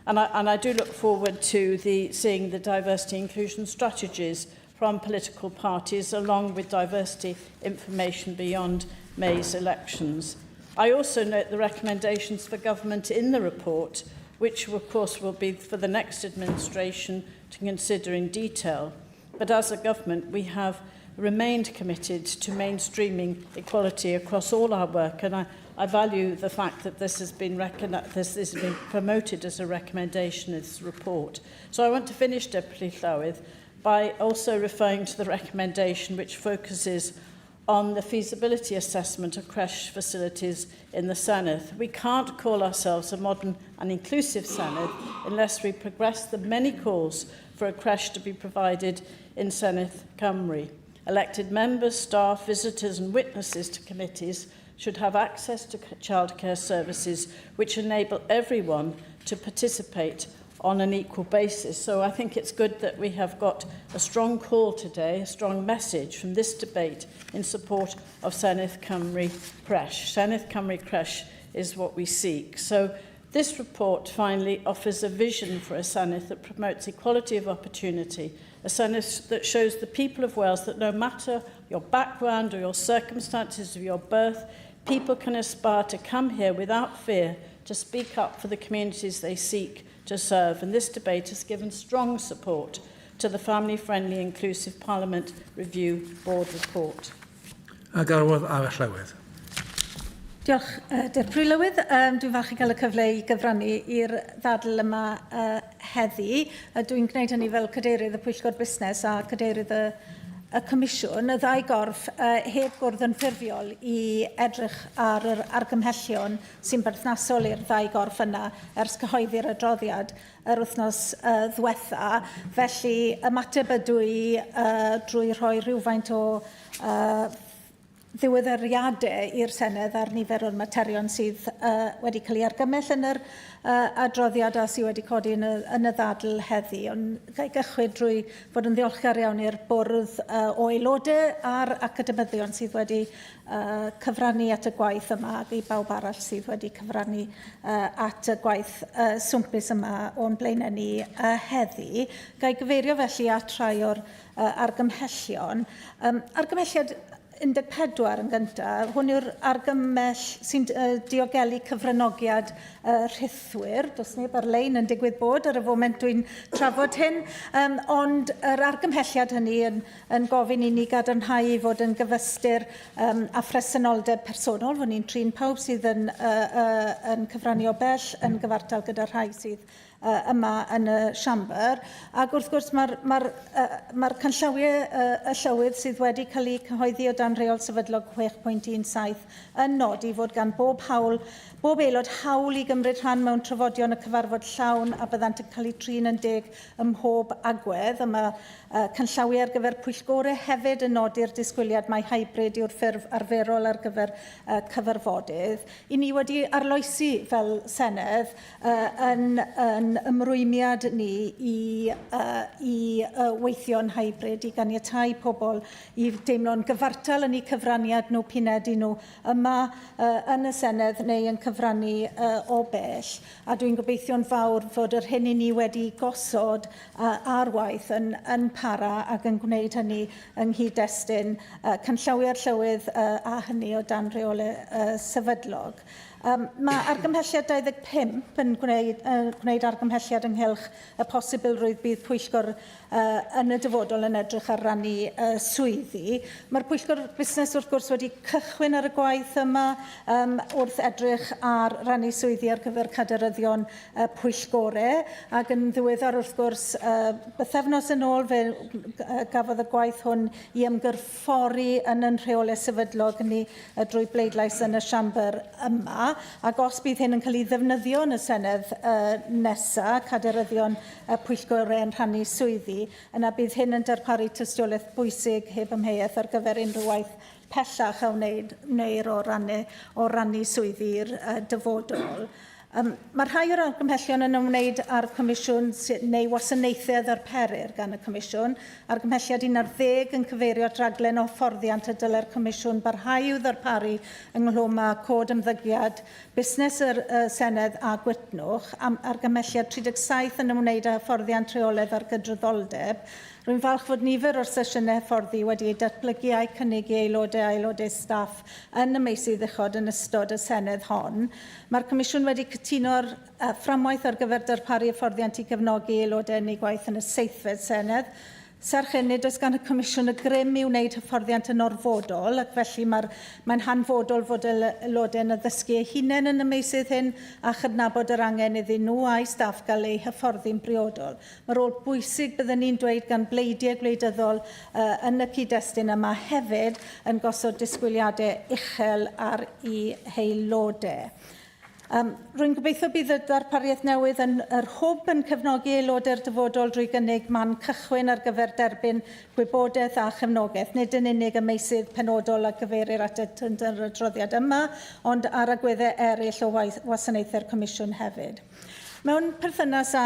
And I do look forward to seeing the diversity inclusion strategies from political parties, along with diversity information beyond May's elections. I also note the recommendations for government in the report, which of course will be for the next administration to consider in detail. But as a government, we have remained committed to mainstreaming equality across all our work, and I value the fact that this has been promoted as a recommendation in this report. So I want to finish, Deputy Llywydd, by also referring to the recommendation which focuses on the feasibility assessment of creche facilities in the Senedd. We can't call ourselves a modern and inclusive Senedd unless we progress the many calls for a creche to be provided in Senedd Cymru. Elected members, staff, visitors and witnesses to committees should have access to childcare services which enable everyone to participate on an equal basis. So I think it's good that we have got a strong call today, a strong message from this debate in support of Senedd Cymru creche. Senedd Cymru creche is what we seek. So this report finally offers a vision for a Senedd that promotes equality of opportunity, a Senedd that shows the people of Wales that no matter your background or your circumstances of your birth, people can aspire to come here without fear to speak up for the communities they seek to serve. And this debate has given strong support to the Family-Friendly Inclusive Parliament Review Board report. Garwodd ar y Llywydd. Diolch, Deputy Llywydd. Dwi'n falch i gael y cyfle i gyfrannu i'r ddadl yma heddi. Dwi'n gwneud hynny fel cadeirydd y Pwyllgor Busnes a cadeirydd y Comisiwn. Y ddau gorff heb gwrdd yn ffurfiol i edrych ar yr argymhellion sy'n berthnasol i'r ddau gorff yna ers cyhoeddi'r adroddiad yr wythnos ddiwetha. Felly, ymateb ydw i drwy rhoi rhywfaint o ddiweddariadau i'r Senedd ar nifer o'r materion sydd wedi cael ei argymell yn yr adroddiad a sydd wedi codi yn y ddadl heddi. Ond gai gychwyn drwy fod yn ddiolchgar iawn i'r bwrdd o aelodau a'r academyddion sydd wedi cyfrannu at y gwaith yma ac i bawb arall sydd wedi cyfrannu at y gwaith swmpus yma o'n blaenau ni heddi. Gai gyfeirio felly at rhai o'r argymhellion. Argymhelliad 14 yn gyntaf, hwn yw'r argymell sy'n diogelu cyfranogiad rhithwyr. Does neb ar-lein yn digwydd bod ar y foment dwi'n trafod hyn, ond yr argymhelliad hynny yn gofyn i ni gadarnhau i fod yn gyfystyr a phresenoldeb personol. Fwn ni'n trin pawb sydd yn cyfrannu o bell yn gyfartal gyda rhai sydd yma yn y siambr. Ac wrth gwrs mae'r canllawiau y llywydd sydd wedi cael ei cyhoeddi o dan reol sefydlog 6.17 yn nodi fod gan bob aelod hawl i gymryd rhan mewn trafodion y cyfarfod llawn a byddant yn cael ei trin yn deg ym mhob agwedd. Yma canllawiau ar gyfer pwyllgorau hefyd yn nodi'r disgwyliad mae hybrid yw'r ffurf arferol ar gyfer cyfarfodydd. I ni wedi arloesi fel Senedd yn ymrwymiad ni i weithio'n hybrid, i ganiatáu pobl i deimlo'n gyfartal yn eu cyfraniad nhw, pinedu nhw yma yn y Senedd neu yn cyfrannu o bell. A dwi'n gobeithio'n fawr fod yr hyn i ni wedi gosod ar waith yn para ac yn gwneud hynny yng nghyd-destun canllawiau'r llywydd a hynny o dan reolau sefydlog. Mae argymhelliad 25 yn gwneud argymhelliad ynghylch y posibilrwydd bydd pwyllgor yn y dyfodol yn edrych ar rannu swyddi. Mae'r pwyllgor busnes wrth gwrs wedi cychwyn ar y gwaith yma wrth edrych ar rannu swyddi ar gyfer caderyddion pwyllgorau ac yn ddiweddar wrth gwrs bythefnos yn ôl fe gafodd y gwaith hwn i ymgyrffori yn rheolau sefydlog ni drwy bleidlais yn y siambr yma. Ac os bydd hyn yn cael ei ddefnyddio yn y Senedd nesaf, caderyddion pwyllgorau yn rhannu swyddi, yna bydd hyn yn darparu tystiolaeth bwysig heb ymheuaeth ar gyfer unrhyw waith pellach a wneud o rannu swyddi'r dyfodol. Mae rhai o'r argymhellion yn ymwneud â'r Comisiwn neu wasanaethau ddarperir gan y Comisiwn. Argymhelliad 11 yn cyfeirio at raglen o fforddiant y dylai'r Comisiwn barhau i'w ddarparu ynglwm â cod ymddygiad busnes yr Senedd a Gwitnwch. Argymhelliad 37 yn ymwneud â fforddiant rheolaidd ar gydraddoldeb. Rwy'n falch fod nifer o'r sesiynau hyfforddi wedi eu datblygu a'u cynnig i aelodau staff yn y meysydd uchod yn ystod y Senedd hon. Mae'r Comisiwn wedi cytuno'r fframwaith ar gyfer darparu hyfforddiant i gefnogi aelodau yn eu gwaith yn y seithfed Senedd. Serch hynny, does gan y Comisiwn y grym i wneud hyfforddiant yn orfodol, ac felly mae'n hanfodol fod aelodau yn addysgu eu hunain yn y meysydd hyn a chydnabod yr angen iddyn nhw a'i staff gael eu hyfforddi'n briodol. Mae'r rôl bwysig byddwn ni'n dweud gan bleidiau gwleidyddol yn y cyd-destun yma hefyd yn gosod disgwyliadau uchel ar eu aelodau. Rwy'n gobeithio bydd y darpariaeth newydd yn yr hwb yn cefnogi aelodau'r dyfodol drwy gynnig man cychwyn ar gyfer derbyn gwybodaeth a chefnogaeth, nid yn unig y meysydd penodol a gyfeirir at yr adroddiad yma, ond ar agweddau eraill o wasanaethau'r Comisiwn hefyd. Mewn perthynas â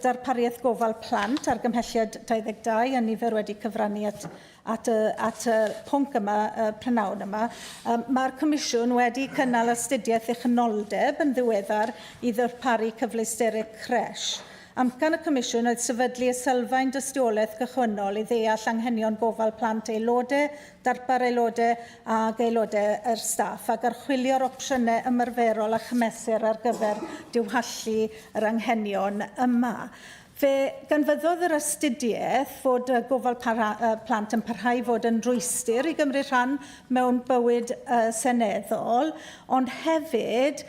darpariaeth gofal plant ar gymhelliad 22 a nifer wedi cyfrannu at y pwnc yma, prynawn yma, mae'r Comisiwn wedi cynnal astudiaeth econoldeb yn ddiweddar i ddarparu cyfleusterau cresh. Amcan y Comisiwn oedd sefydlu y sylfaen dystiolaeth gychwynnol i ddeall anghenion gofal plant aelodau, darpar aelodau ac aelodau yr staff ac archwilio'r opsiynau ymarferol a chymesur ar gyfer diwallu yr anghenion yma. Fe ganfyddodd yr astudiaeth fod gofal plant yn parhau fod yn rwystyr i gymryd rhan mewn bywyd seneddol, ond hefyd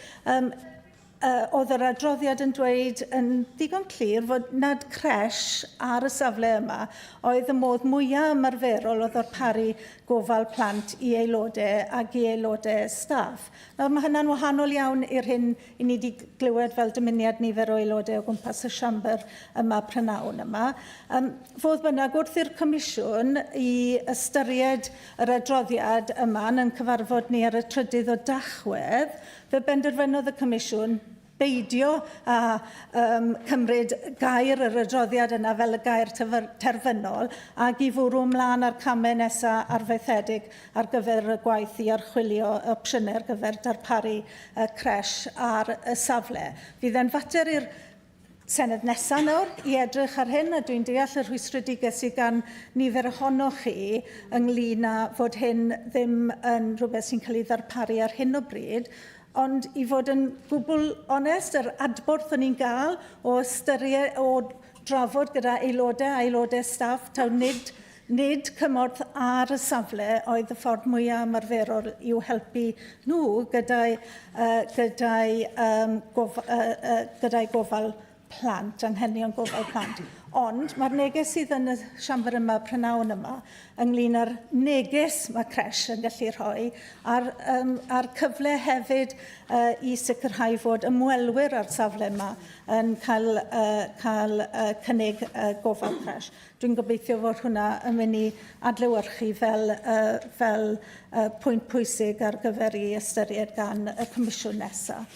oedd yr adroddiad yn dweud yn ddigon clir fod nad cresh ar y safle yma oedd y modd mwyaf ymarferol o ddarparu gofal plant i aelodau ac i aelodau staff. Mae hynna'n wahanol iawn i'r hyn i ni wedi glywed fel dymuniad nifer o aelodau o gwmpas y siambr yma prynawn yma. Fodd bynnag wrth i'r Comisiwn i ystyried yr adroddiad yma yn cyfarfod ni ar y 3 o Dachwedd, fe benderfynodd y Comisiwn beidio a cymryd gair yr adroddiad yna fel y gair terfynol ac i fwrw ymlaen ar camau nesaf arfaethedig ar gyfer y gwaith i archwilio opsiynau ar gyfer darparu cresh ar y safle. Fydd e'n fater i'r Senedd nesaf nawr i edrych ar hyn, a dwi'n deall y rhwystredigaeth sydd gan nifer ohonoch chi ynglyn â fod hyn ddim yn rhywbeth sy'n cael ei ddarparu ar hyn o bryd, ond i fod yn gwbl onest, yr adborth o'n i'n gael o ystyried o drafod gyda aelodau staff, taw nid cymorth ar y safle oedd y ffordd mwyaf ymarferol i'w helpu nhw gyda'i gofal plant, anghenion gofal plant. Ond mae'r neges sydd yn y siambr yma prynawn yma ynglyn â'r neges mae cresh yn gallu rhoi a'r cyfle hefyd i sicrhau fod ymwelwyr ar safle yma yn cael cynnig gofal cresh. Dwi'n gobeithio fod hwnna yn mynd i adlewyrchu fel pwynt pwysig ar gyfer i ystyried gan y Comisiwn nesaf.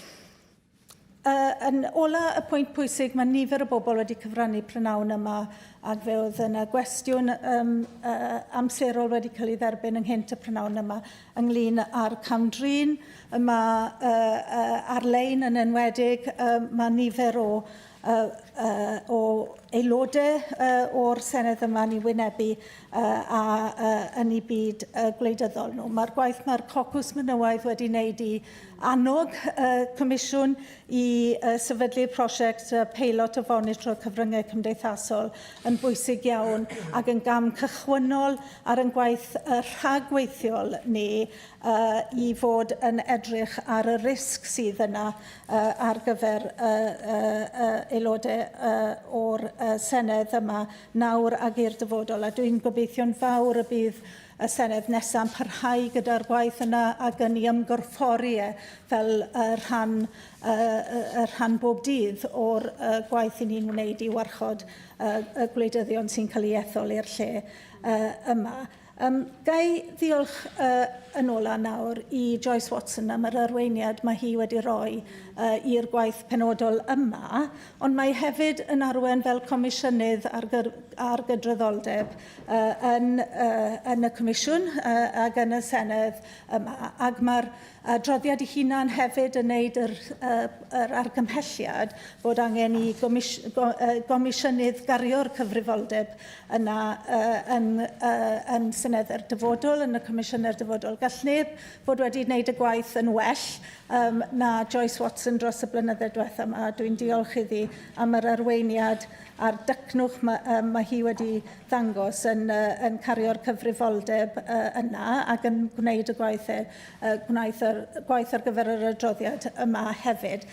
Yn ola y pwynt pwysig, mae nifer o bobl wedi cyfrannu prynawn yma ac fe oedd yna gwestiwn amserol wedi cael ei dderbyn ynghynt y prynawn yma ynglyn â'r camdrin. Mae ar-lein yn enwedig, mae nifer o aelodau o'r Senedd yma ni wynebu yn ei byd gwleidyddol nhw. Mae'r gwaith mae'r cocws menywaidd wedi wneud i annog Comisiwn i sefydlu prosiect peilot o fonitro cyfryngau cymdeithasol yn bwysig iawn ac yn gam cychwynnol ar yn gwaith rhagweithiol ni i fod yn edrych ar y risg sydd yna ar gyfer aelodau o'r Senedd yma nawr ag i'r dyfodol. A dwi'n gobeithio'n fawr y bydd y Senedd nesaf yn parhau gyda'r gwaith yna ac yn ei ymgorffori fel y rhan bob dydd o'r gwaith i ni'n wneud i warchod y gwleidyddion sy'n cael ei ethol i'r lle yma. Gai ddiolch yn ola nawr I Joyce Watson am yr arweiniad mae hi wedi rhoi i'r gwaith penodol yma, ond mae hefyd yn arwain fel comisiynydd ar gydraddoldeb yn y Comisiwn ac yn y Senedd yma. Ac mae'r adroddiad I hunan hefyd yn wneud yr argymhelliad bod angen I gomisiynydd gario'r cyfrifoldeb yna yn Senedd dyfodol, yn y Comisiynydd dyfodol. Gall neb fod wedi wneud y gwaith yn well na Joyce Watson dros y blynyddoedd diwethaf yma. Dwi'n diolch iddi am yr arweiniad a'r dycnwch mae hi wedi ddangos yn cario'r cyfrifoldeb yna ac yn gwneud y gwaith ar gyfer yr adroddiad yma hefyd.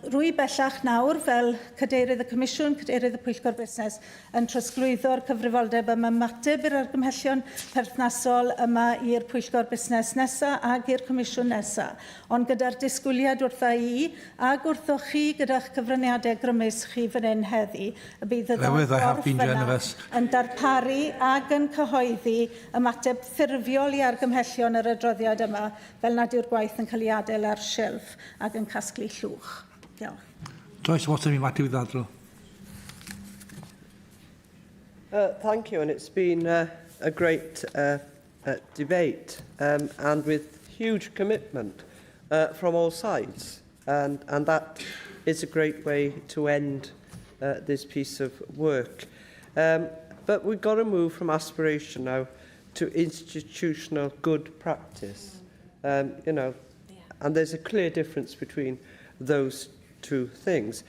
Rwy bellach nawr fel Cadeirydd y Comisiwn, Cadeirydd y Pwyllgor Busnes yn trosglwyddo'r cyfrifoldeb yma ymateb i'r argymhellion perthnasol yma i'r Pwyllgor Busnes nesaf ac i'r Comisiwn nesaf. Ond gyda'r disgwyliad wrtha I ac wrtho chi gyda'ch cyfraniadau grymus chi fan hyn heddi, y bydd y corff yna yn darparu ac yn cyhoeddi ymateb ffurfiol I argymhellion yr adroddiad yma fel nad yw'r gwaith yn cael ei adael ar silff ac yn casglu llwch. Diolch. Joyce Watson, mi mati ddadl. Thank you, and it's been a great debate and with huge commitment from all sides, and that is a great way to end this piece of work. But we've got to move from aspiration now to institutional good practice. And there's a clear difference between those two things.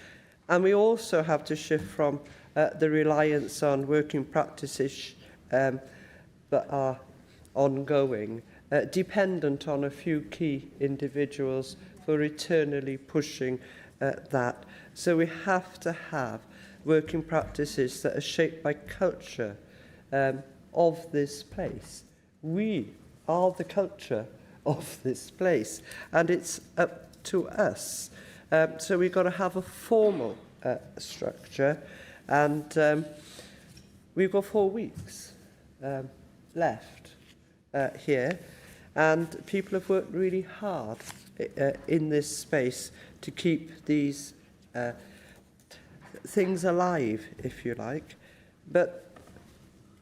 And we also have to shift from the reliance on working practices that are ongoing, dependent on a few key individuals for eternally pushing that. So we have to have working practices that are shaped by culture of this place. We are the culture of this place, and it's up to us. So we've got to have a formal structure, and we've got 4 weeks left here, and people have worked really hard in this space to keep these things alive, if you like, but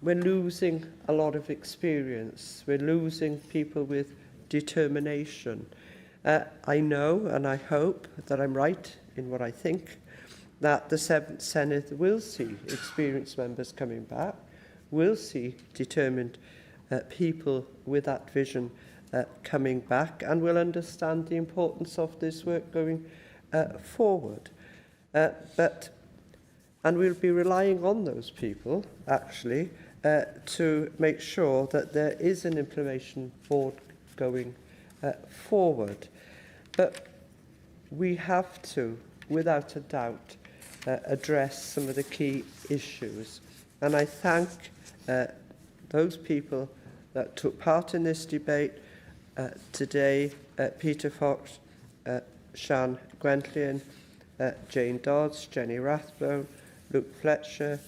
we're losing a lot of experience. We're losing people with determination. I know and I hope that I'm right in what I think, that the 7th Senedd will see experienced members coming back, will see determined people with that vision coming back, and will understand the importance of this work going forward. And we'll be relying on those people, actually, to make sure that there is an implementation board going forward. But we have to, without a doubt, address some of the key issues. And I thank those people that took part in this debate today, Peter Fox, Sian Gwenllian, Jane Dodds, Jenny Rathbone, Luke Fletcher,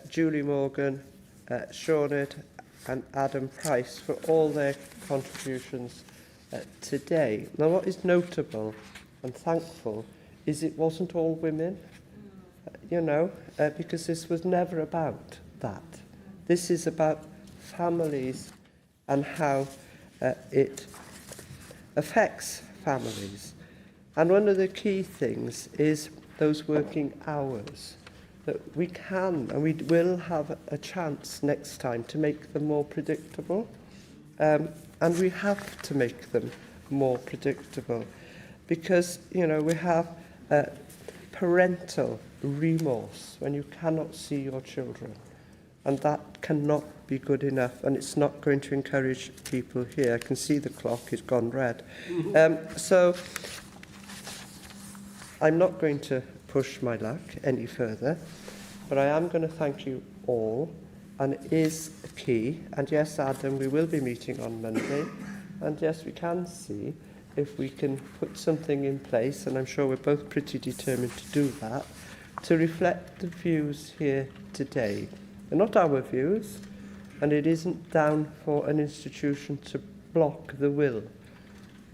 Julie Morgan, Sianed and Adam Price for all their contributions today. Now, what is notable and thankful is it wasn't all women, because this was never about that. This is about families and how it affects families. And one of the key things is those working hours, that we can and we will have a chance next time to make them more predictable. And we have to make them more predictable because, we have parental remorse when you cannot see your children. And that cannot be good enough, and it's not going to encourage people here. I can see the clock, it's gone red. So I'm not going to push my luck any further, but I am going to thank you all, and it is key. And yes, Adam, we will be meeting on Monday, and yes, we can see if we can put something in place, and I'm sure we're both pretty determined to do that, to reflect the views here today. They're not our views, and it isn't down for an institution to block the will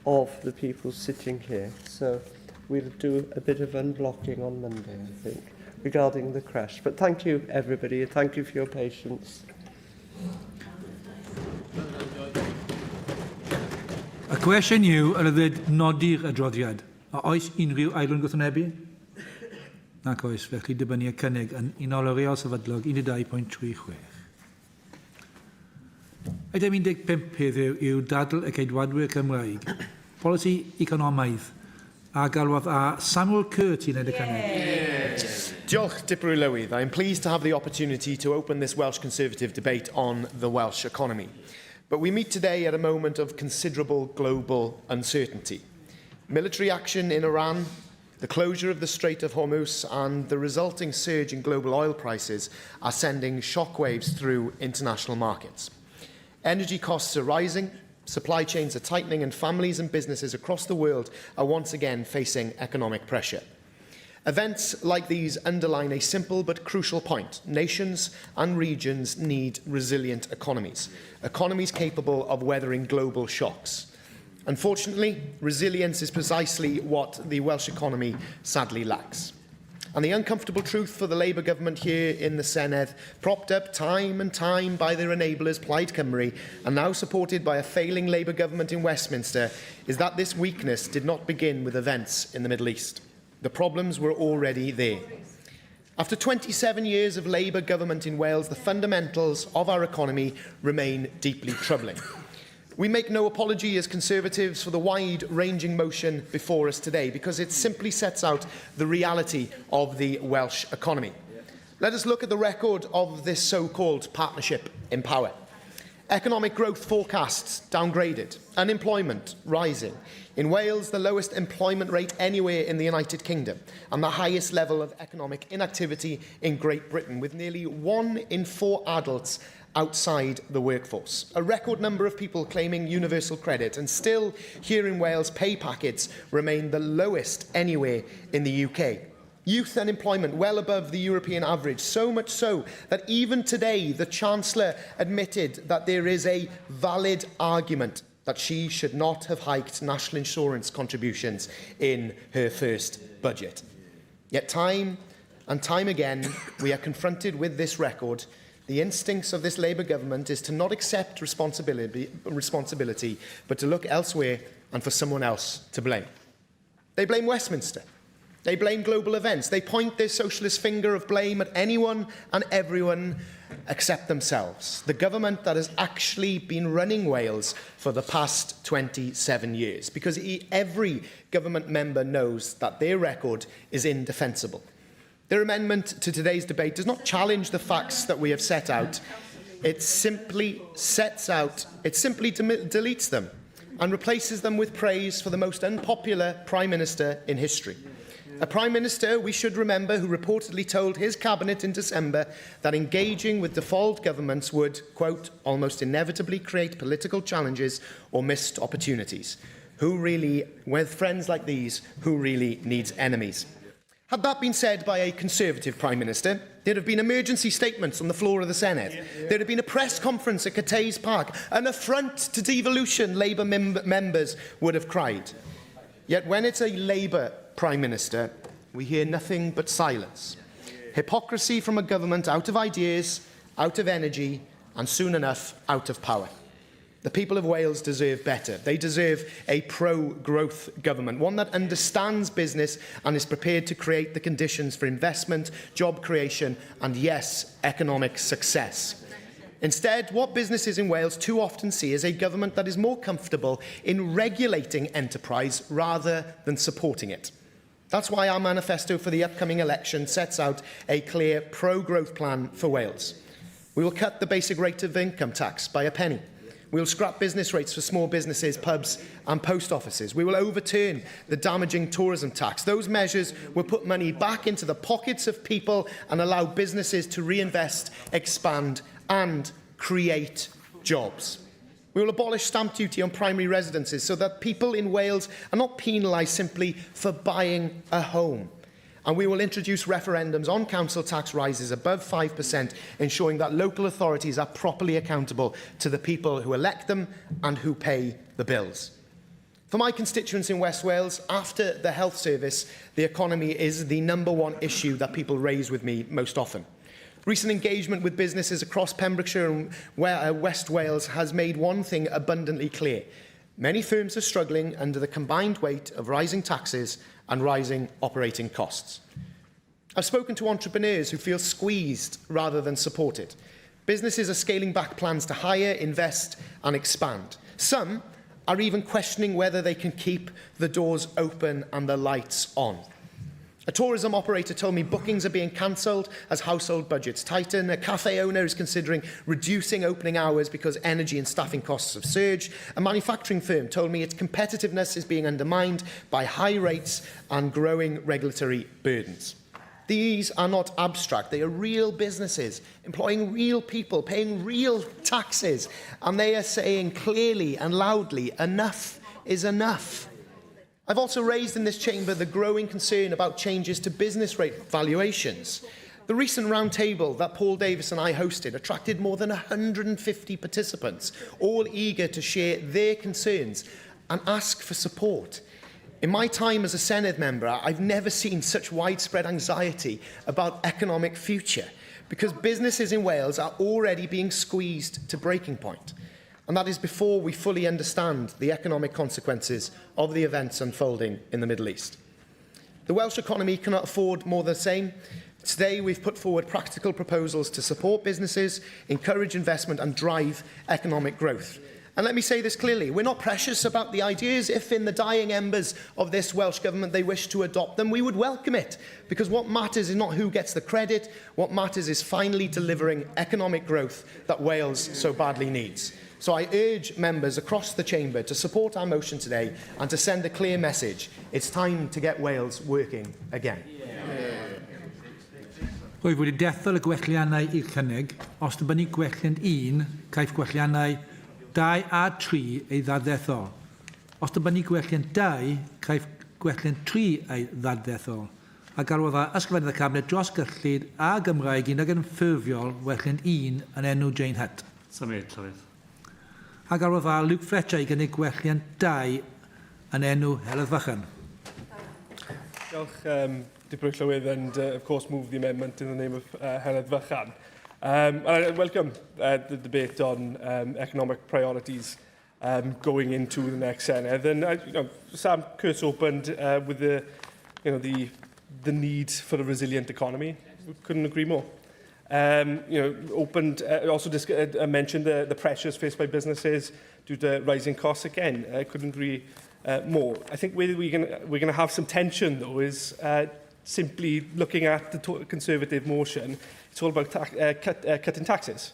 of the people sitting here. So we'll do a bit of unblocking on Monday, I think, regarding the crash. But thank you, everybody, and thank you for your patience. Y cwestiwn yw, yr ydy nodi'r adroddiad. A oes unrhyw aelwyn gwrthwynebu? Nac oes, felly dibynnu y cynnig yn unol o reol sefydlog 12.36. Item 15 heddiw yw dadl y ceidwadwyr Cymraeg, polisi economaidd, a galwodd a Samuel Curt i wneud y cynnig. Diolch, Dipper Lywydd. I'm pleased to have the opportunity to open this Welsh Conservative debate on the Welsh economy. But we meet today at a moment of considerable global uncertainty. Military action in Iran, the closure of the Strait of Hormuz and the resulting surge in global oil prices are sending shockwaves through international markets. Energy costs are rising, supply chains are tightening, and families and businesses across the world are once again facing economic pressure. Events like these underline a simple but crucial point. Nations and regions need resilient economies, economies capable of weathering global shocks. Unfortunately, resilience is precisely what the Welsh economy sadly lacks. And the uncomfortable truth for the Labour government here in the Senedd, propped up time and time by their enablers, Plaid Cymru, and now supported by a failing Labour government in Westminster, is that this weakness did not begin with events in the Middle East. The problems were already there. After 27 years of Labour government in Wales, the fundamentals of our economy remain deeply troubling. We make no apology as Conservatives for the wide-ranging motion before us today, because it simply sets out the reality of the Welsh economy. Let us look at the record of this so-called partnership in power. Economic growth forecasts downgraded, unemployment rising. In Wales, the lowest employment rate anywhere in the United Kingdom, and the highest level of economic inactivity in Great Britain, with nearly 1 in 4 adults outside the workforce. A record number of people claiming universal credit, and still here in Wales, pay packets remain the lowest anywhere in the UK. Youth unemployment well above the European average, so much so that even today the Chancellor admitted that there is a valid argument that she should not have hiked national insurance contributions in her first budget. Yet time and time again we are confronted with this record. The instincts of this Labour government is to not accept responsibility, but to look elsewhere and for someone else to blame. They blame Westminster. They blame global events. They point their socialist finger of blame at anyone and everyone except themselves. The government that has actually been running Wales for the past 27 years, because every government member knows that their record is indefensible. Their amendment to today's debate does not challenge the facts that we have set out. It simply deletes them and replaces them with praise for the most unpopular Prime Minister in history. A Prime Minister, we should remember, who reportedly told his cabinet in December that engaging with default governments would, quote, almost inevitably create political challenges or missed opportunities. With friends like these, who really needs enemies? Had that been said by a Conservative Prime Minister, there'd have been emergency statements on the floor of the Senedd. There'd have been a press conference at Cathays Park. An affront to devolution, Labour members would have cried. Yet when it's a Labour Prime Minister, we hear nothing but silence. Hypocrisy from a government out of ideas, out of energy, and soon enough, out of power. The people of Wales deserve better. They deserve a pro-growth government, one that understands business and is prepared to create the conditions for investment, job creation, and yes, economic success. Instead, what businesses in Wales too often see is a government that is more comfortable in regulating enterprise rather than supporting it. That's why our manifesto for the upcoming election sets out a clear pro-growth plan for Wales. We will cut the basic rate of income tax by a penny. We will scrap business rates for small businesses, pubs and post offices. We will overturn the damaging tourism tax. Those measures will put money back into the pockets of people and allow businesses to reinvest, expand and create jobs. We will abolish stamp duty on primary residences so that people in Wales are not penalised simply for buying a home. And we will introduce referendums on council tax rises above 5%, ensuring that local authorities are properly accountable to the people who elect them and who pay the bills. For my constituents in West Wales, after the health service, the economy is the #1 issue that people raise with me most often. Recent engagement with businesses across Pembrokeshire and West Wales has made one thing abundantly clear. Many firms are struggling under the combined weight of rising taxes and rising operating costs. I've spoken to entrepreneurs who feel squeezed rather than supported. Businesses are scaling back plans to hire, invest and expand. Some are even questioning whether they can keep the doors open and the lights on. A tourism operator told me bookings are being cancelled as household budgets tighten. A cafe owner is considering reducing opening hours because energy and staffing costs have surged. A manufacturing firm told me its competitiveness is being undermined by high rates and growing regulatory burdens. These are not abstract. They are real businesses, employing real people, paying real taxes. And they are saying clearly and loudly, enough is enough. I've also raised in this chamber the growing concern about changes to business rate valuations. The recent roundtable that Paul Davis and I hosted attracted more than 150 participants, all eager to share their concerns and ask for support. In my time as a Senedd member, I've never seen such widespread anxiety about economic future, because businesses in Wales are already being squeezed to breaking point. And that is before we fully understand the economic consequences of the events unfolding in the Middle East. The Welsh economy cannot afford more of the same. Today, we've put forward practical proposals to support businesses, encourage investment and drive economic growth. And let me say this clearly, we're not precious about the ideas. If in the dying embers of this Welsh Government they wish to adopt them, we would welcome it. Because what matters is not who gets the credit, what matters is finally delivering economic growth that Wales so badly needs. So I urge members across the chamber to support our motion today and to send a clear message. It's time to get Wales working again. Rwyf wedi dethol y gwelliannau i'r cynnig. Os dybynnu gwelliant 1, caiff gwelliannau 2 a 3 ei ddadethol. Os dybynnu gwelliant 2, caiff gwelliant 3 ei ddadethol. A galwydda ysgrifennydd y Cabinet dros gyllid a Gymraeg un ag yn ffurfiol gwelliant 1 yn enw Jane Hutt. Llywydd. A galwydda Luke Fletcher i gynnig gwelliant 2 yn enw Heledd Fychan. Diolch, Deputy Llywydd, and of course move the amendment in the name of Heledd Fychan. I welcome the debate on economic priorities going into the next Senedd. And Sam Kurtz opened with the need for a resilient economy. We couldn't agree more. Also mentioned the pressures faced by businesses due to rising costs. Again, I couldn't agree more. I think where we're going to have some tension, though, is simply looking at the Conservative motion. It's all about cutting taxes.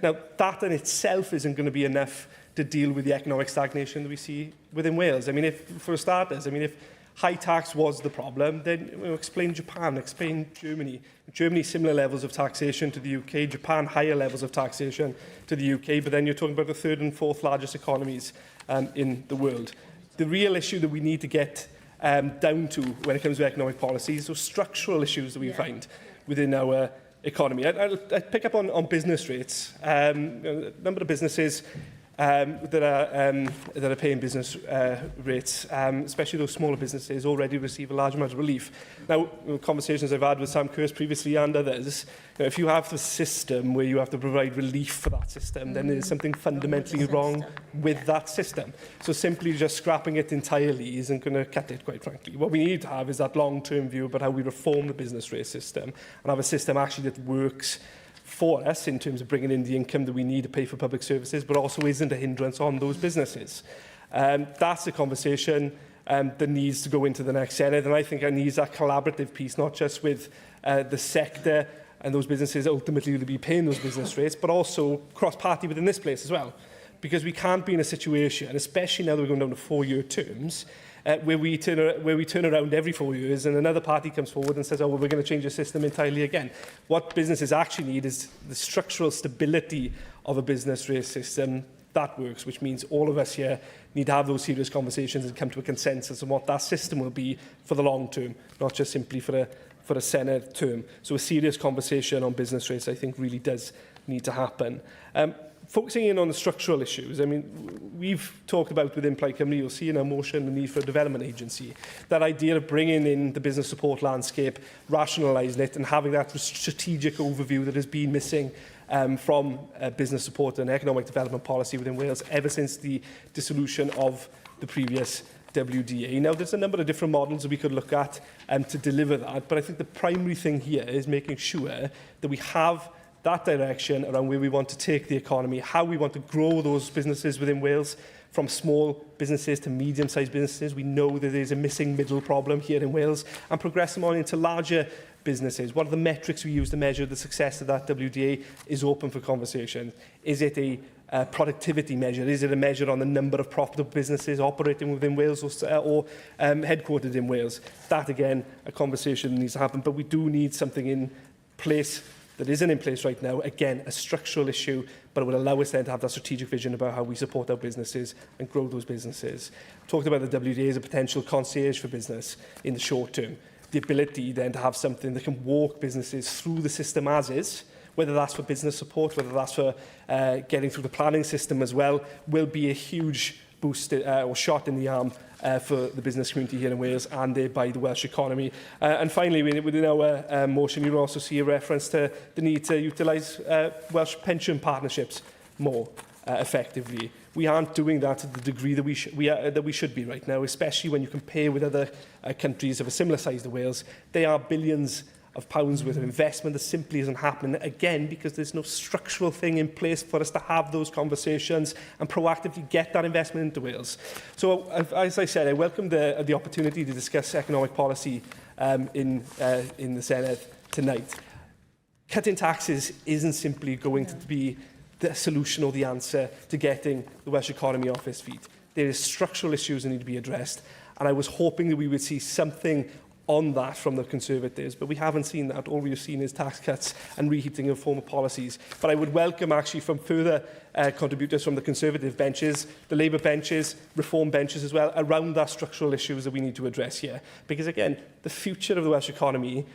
Now, that in itself isn't going to be enough to deal with the economic stagnation that we see within Wales. I mean, for starters, if high tax was the problem, then explain Japan, explain Germany. Germany, similar levels of taxation to the UK. Japan, higher levels of taxation to the UK. But then you're talking about the third and fourth largest economies in the world. The real issue that we need to get down to when it comes to economic policies, those structural issues that we find within our economy. I'll pick up on business rates. A number of businesses that are paying business rates, especially those smaller businesses, already receive a large amount of relief. Now, conversations I've had with Sam Kurtz previously and others, if you have the system where you have to provide relief for that system, then there's something fundamentally wrong with that system. So simply just scrapping it entirely isn't going to cut it, quite frankly. What we need to have is that long-term view about how we reform the business rate system and have a system actually that works for us in terms of bringing in the income that we need to pay for public services, but also isn't a hindrance on those businesses. That's a conversation that needs to go into the next Senedd, and I think it needs that collaborative piece, not just with the sector and those businesses ultimately will be paying those business rates, but also cross-party within this place as well. Because we can't be in a situation, especially now that we're going down to 4-year terms, where we turn around every 4 years and another party comes forward and says, oh, well, we're going to change the system entirely again. What businesses actually need is the structural stability of a business rate system that works, which means all of us here need to have those serious conversations and come to a consensus on what that system will be for the long term, not just simply for a Senedd term. So a serious conversation on business rates, I think, really does need to happen. Focusing in on the structural issues, I mean, we've talked about within Plaid Cymru, you'll see in our motion the need for a development agency. That idea of bringing in the business support landscape, rationalising it and having that strategic overview that has been missing from business support and economic development policy within Wales ever since the dissolution of the previous WDA. Now, there's a number of different models that we could look at to deliver that, but I think the primary thing here is making sure that we have that direction around where we want to take the economy, how we want to grow those businesses within Wales, from small businesses to medium-sized businesses. We know that there's a missing middle problem here in Wales, and progress them on into larger businesses. What are the metrics we use to measure the success of that WDA is open for conversation. Is it a productivity measure? Is it a measure on the number of profitable businesses operating within Wales or headquartered in Wales? That, again, a conversation needs to happen, but we do need something in place that isn't in place right now. Again, a structural issue, but it would allow us then to have that strategic vision about how we support our businesses and grow those businesses. Talked about the WDA as a potential concierge for business in the short term. The ability then to have something that can walk businesses through the system as is, whether that's for business support, whether that's for getting through the planning system as well, will be a huge boost or shot in the arm for the business community here in Wales and thereby the Welsh economy. And finally, within our motion, you'll also see a reference to the need to utilise Welsh pension partnerships more effectively. We aren't doing that to the degree that we should be right now, especially when you compare with other countries of a similar size to Wales. They are billions of pounds worth of investment that simply isn't happening, again, because there's no structural thing in place for us to have those conversations and proactively get that investment into Wales. So, as I said, I welcome the opportunity to discuss economic policy in the Senedd tonight. Cutting taxes isn't simply going to be the solution or the answer to getting the Welsh economy off its feet. There are structural issues that need to be addressed, and I was hoping that we would see something on that from the Conservatives, but we haven't seen that. All we've seen is tax cuts and reheating of former policies. But I would welcome, actually, from further contributors from the Conservative benches, the Labour benches, Reform benches as well, around that structural issues that we need to address here. Because, again, the future of the Welsh economy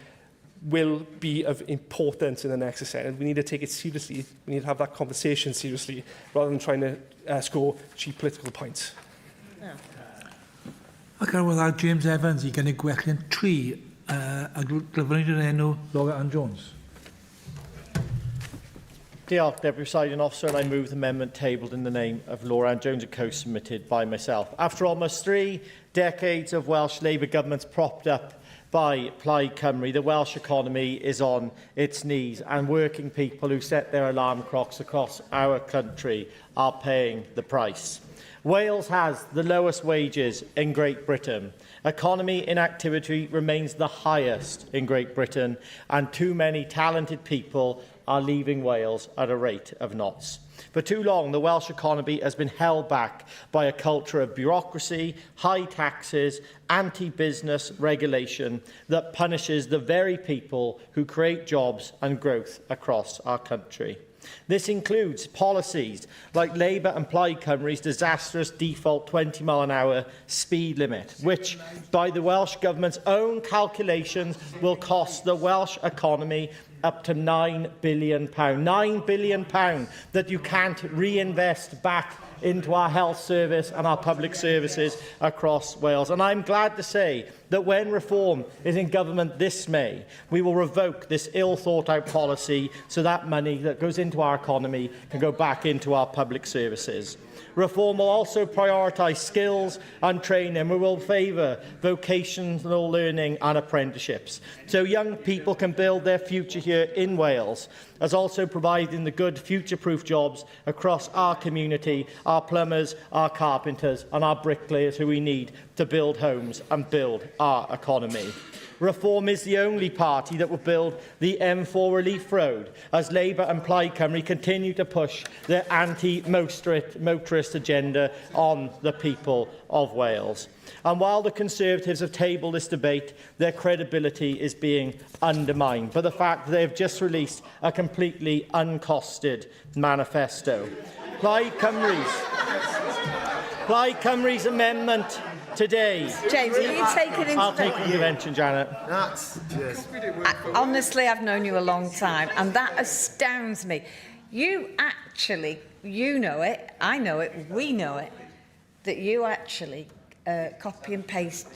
will be of importance in the next Senedd. We need to take it seriously. We need to have that conversation seriously, rather than trying to score cheap political points. Yeah. Ac ar wylad James Evans I gynnig gwelliant 3 a glyfrwyd yn enw Laura Ann Jones. Diolch, Deputy Presiding Officer, and I move the amendment tabled in the name of Laura Ann Jones and co-submitted by myself. After almost 3 decades of Welsh Labour governments propped up by Plaid Cymru, the Welsh economy is on its knees, and working people who set their alarm clocks across our country are paying the price. Wales has the lowest wages in Great Britain. Economy inactivity remains the highest in Great Britain, and too many talented people are leaving Wales at a rate of knots. For too long, the Welsh economy has been held back by a culture of bureaucracy, high taxes, anti-business regulation that punishes the very people who create jobs and growth across our country. This includes policies like Labour and Plaid Cymru's disastrous default 20-mile-an-hour speed limit, which, by the Welsh Government's own calculations, will cost the Welsh economy up to £9 billion. £9 billion that you can't reinvest back into our health service and our public services across Wales. And I'm glad to say that when Reform is in government this May, we will revoke this ill-thought-out policy so that money that goes into our economy can go back into our public services. Reform will also prioritise skills and training. We will favour vocational learning and apprenticeships, so young people can build their future here in Wales, as also providing the good future-proof jobs across our community, our plumbers, our carpenters and our bricklayers who we need to build homes and build our economy. Reform is the only party that will build the M4 relief road, as Labour and Plaid Cymru continue to push their anti-motorist agenda on the people of Wales. And while the Conservatives have tabled this debate, their credibility is being undermined by the fact that they have just released a completely uncosted manifesto. Plaid Cymru's amendment today. James, will you take an intervention? I'll take an intervention, Janet. That's just... honestly, I've known you a long time, and that astounds me. You actually, you know it, I know it, we know it, that you actually copy and paste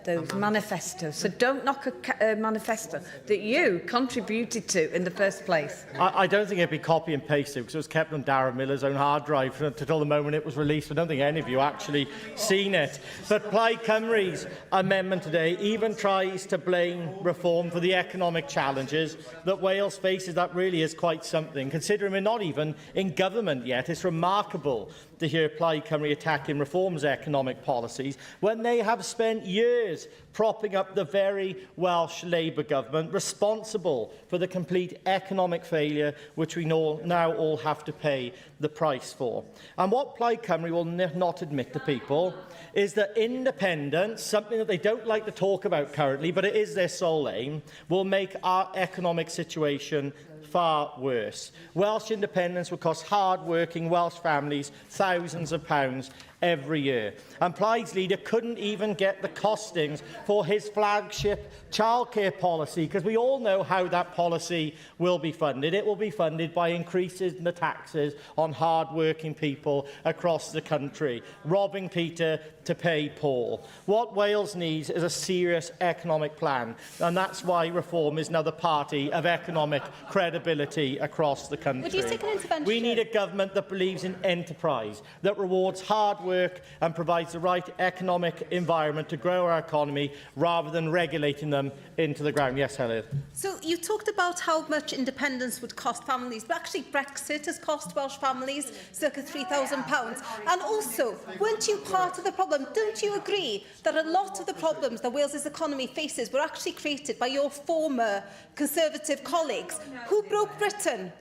those manifestos. So don't knock a manifesto that you contributed to in the first place. I don't think it'd be copy and pasted because it was kept on Darren Miller's own hard drive until the moment it was released. I don't think any of you actually seen it. But Plaid Cymru's amendment today even tries to blame reform for the economic challenges that Wales faces. That really is quite something, considering we're not even in government yet. It's remarkable to hear Plaid Cymru attacking reform's economic policies when they have spent years propping up the very Welsh Labour government responsible for the complete economic failure which we now all have to pay the price for. And what Plaid Cymru will not admit to people is that independence, something that they don't like to talk about currently, but it is their sole aim, will make our economic situation far worse. Welsh independence will cost hard-working Welsh families thousands of pounds every year. And Plaid's leader couldn't even get the costings for his flagship childcare policy, because we all know how that policy will be funded. It will be funded by increases in the taxes on hard-working people across the country, robbing Peter to pay Paul. What Wales needs is a serious economic plan, and that's why reform is now the party of economic credibility across the country. Would you take an intervention? We need a government that believes in enterprise, that rewards hard work and provides the right economic environment to grow our economy rather than regulating them into the ground. Yes, Helen. So you talked about how much independence would cost families, but actually Brexit has cost Welsh families circa £3,000. And also, weren't you part of the problem? Don't you agree that a lot of the problems that Wales's economy faces were actually created by your former Conservative colleagues who broke Britain?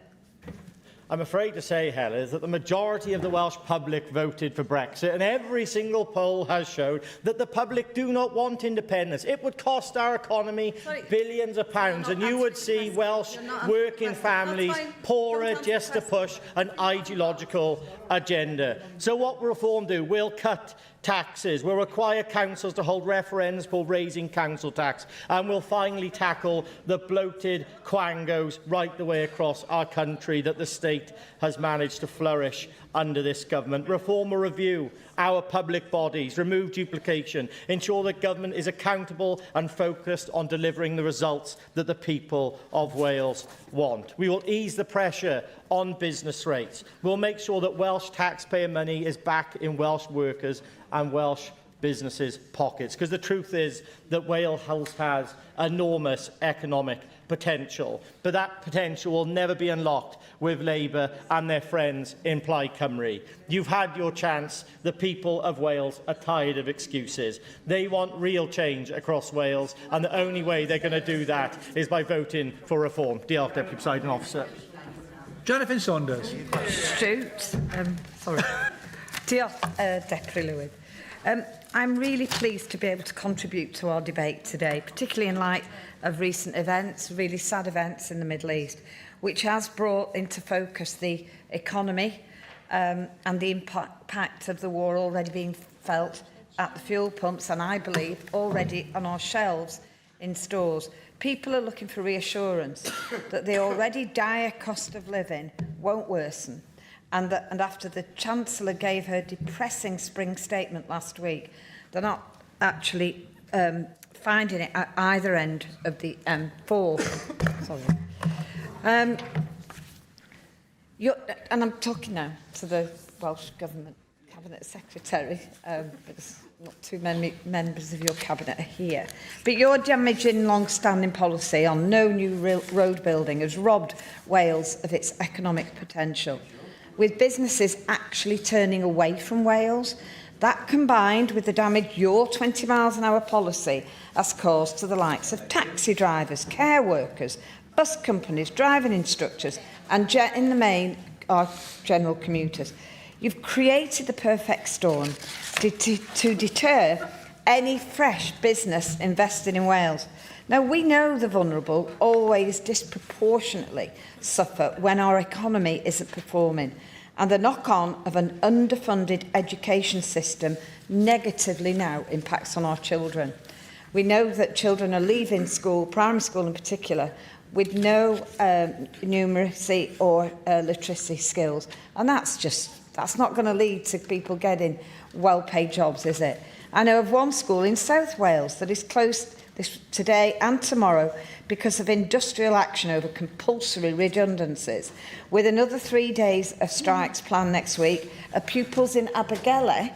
I'm afraid to say, Helen, that the majority of the Welsh public voted for Brexit, and every single poll has showed that the public do not want independence. It would cost our economy billions of pounds, and you would see Welsh working families poorer just to push an ideological agenda. So what will reform do? We'll cut taxes, we'll require councils to hold referendums for raising council tax, and we'll finally tackle the bloated quangos right the way across our country that the state has managed to flourish under this government. Reform will review our public bodies, remove duplication, ensure that government is accountable and focused on delivering the results that the people of Wales want. We will ease the pressure on business rates. We'll make sure that Welsh taxpayer money is back in Welsh workers and Welsh businesses' pockets, because the truth is that Wales has enormous economic potential, but that potential will never be unlocked with Labour and their friends in Plaid Cymru. You've had your chance. The people of Wales are tired of excuses. They want real change across Wales, and the only way they're going to do that is by voting for reform. Diolch, Deputy Presiding Officer. Jonathan Saunders. Shoot. Sorry. Diolch, Deputy Lewis. I'm really pleased to be able to contribute to our debate today, particularly in light of recent events, really sad events in the Middle East, which has brought into focus the economy and the impact of the war already being felt at the fuel pumps and, I believe, already on our shelves in stores. People are looking for reassurance that the already dire cost of living won't worsen, and after the Chancellor gave her depressing spring statement last week, they're not actually finding it at either end of the M4. Sorry. And I'm talking now to the Welsh Government Cabinet Secretary, because not too many members of your Cabinet are here. But your damaging long-standing policy on no new road building has robbed Wales of its economic potential, with businesses actually turning away from Wales. That, combined with the damage your 20 miles an hour policy has caused to the likes of taxi drivers, care workers, bus companies, driving instructors, and in the main, our general commuters. You've created the perfect storm to deter any fresh business investing in Wales. Now, we know the vulnerable always disproportionately suffer when our economy isn't performing, and the knock-on of an underfunded education system negatively now impacts on our children. We know that children are leaving school, primary school in particular, with no numeracy or literacy skills. And that's not going to lead to people getting well-paid jobs, is it? I know of one school in South Wales that is closed today and tomorrow because of industrial action over compulsory redundancies, with another 3 days of strikes planned next week. Pupils in Abergele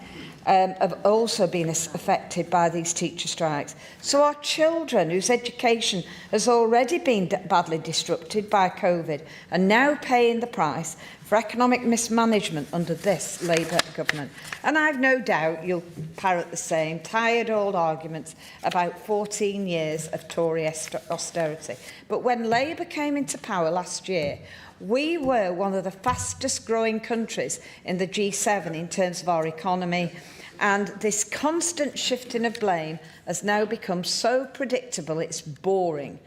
have also been affected by these teacher strikes. So our children, whose education has already been badly disrupted by COVID, are now paying the price for economic mismanagement under this Labour government. And I've no doubt you'll parrot the same tired old arguments about 14 years of Tory austerity. But when Labour came into power last year, we were one of the fastest growing countries in the G7 in terms of our economy, and this constant shifting of blame has now become so predictable it's boring.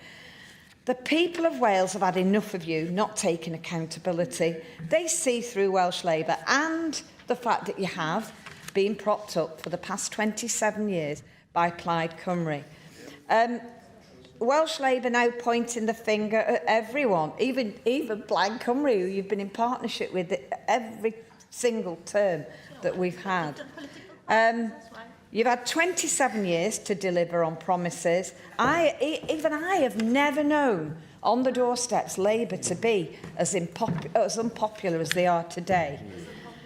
The people of Wales have had enough of you not taking accountability. They see through Welsh Labour and the fact that you have been propped up for the past 27 years by Plaid Cymru. Welsh Labour now pointing the finger at everyone, even Plaid Cymru, who you've been in partnership with every single term that we've had. You've had 27 years to deliver on promises. Even I have never known on the doorsteps Labour to be as unpopular as they are today.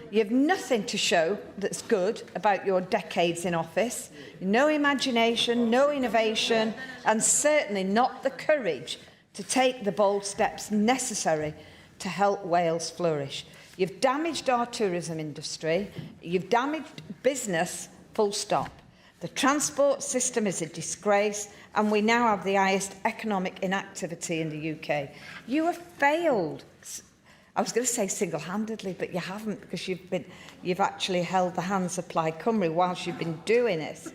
You have nothing to show that's good about your decades in office. No imagination, no innovation, and certainly not the courage to take the bold steps necessary to help Wales flourish. You've damaged our tourism industry. You've damaged business, full stop. The transport system is a disgrace, and we now have the highest economic inactivity in the UK. You have failed. I was going to say single-handedly, but you haven't, because you've actually held the hands of Plaid Cymru whilst you've been doing this.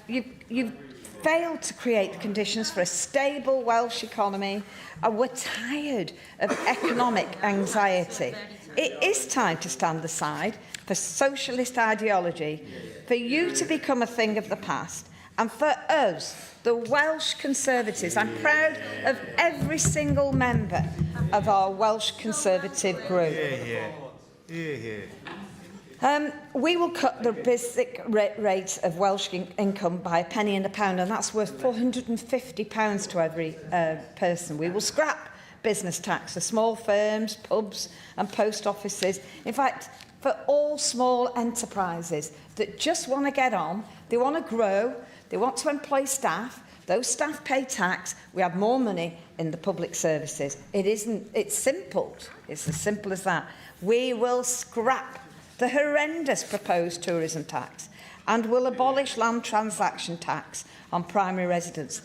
You've failed to create the conditions for a stable Welsh economy, and we're tired of economic anxiety. It is time to stand aside for socialist ideology, for you to become a thing of the past, and for us, the Welsh Conservatives. I'm proud of every single member of our Welsh Conservative group. We will cut the basic rate of Welsh income by a penny in the pound, and that's worth £450 to every person. We will scrap business tax for small firms, pubs and post offices. In fact, for all small enterprises that just want to get on, they want to grow, they want to employ staff, those staff pay tax, we have more money in the public services. It's simple. It's as simple as that. We will scrap the horrendous proposed tourism tax and will abolish land transaction tax on primary residents.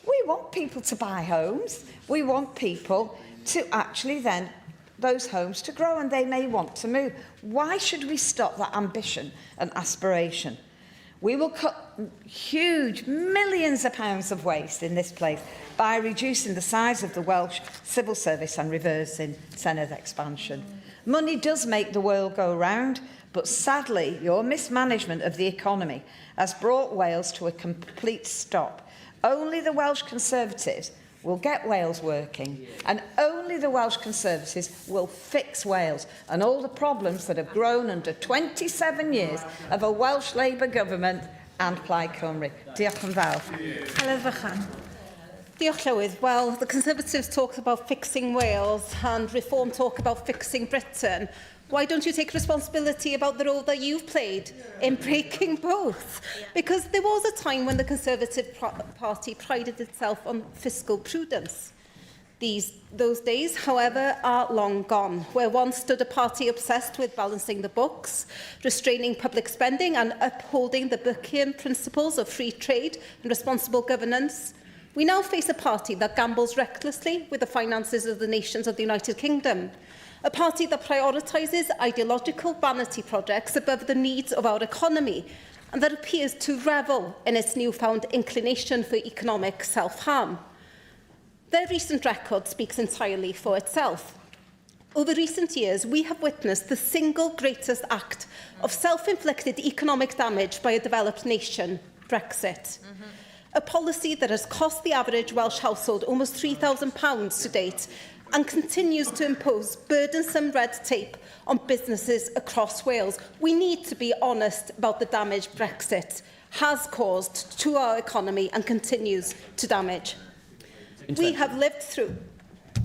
We want people to buy homes. We want people to actually then, those homes to grow, and they may want to move. Why should we stop that ambition and aspiration? We will cut huge millions of pounds of waste in this place by reducing the size of the Welsh civil service and reversing Senedd expansion. Money does make the world go round, but sadly, your mismanagement of the economy has brought Wales to a complete stop. Only the Welsh Conservatives will get Wales working, and only the Welsh Conservatives will fix Wales and all the problems that have grown under 27 years of a Welsh Labour government and Plaid Cymru. Diolch yn fawr. Heledd Vychan. Diolch Llywydd. Well, the Conservatives talk about fixing Wales and Reform talk about fixing Britain. Why don't you take responsibility about the role that you've played in breaking both? Because there was a time when the Conservative Party prided itself on fiscal prudence. Those days, however, are long gone. Where once stood a party obsessed with balancing the books, restraining public spending and upholding the Burkean principles of free trade and responsible governance, we now face a party that gambles recklessly with the finances of the nations of the United Kingdom. A party that prioritises ideological vanity projects above the needs of our economy, and that appears to revel in its newfound inclination for economic self-harm. Their recent record speaks entirely for itself. Over recent years, we have witnessed the single greatest act of self-inflicted economic damage by a developed nation, Brexit. A policy that has cost the average Welsh household almost £3,000 to date and continues to impose burdensome red tape on businesses across Wales. We need to be honest about the damage Brexit has caused to our economy and continues to damage. We have lived through...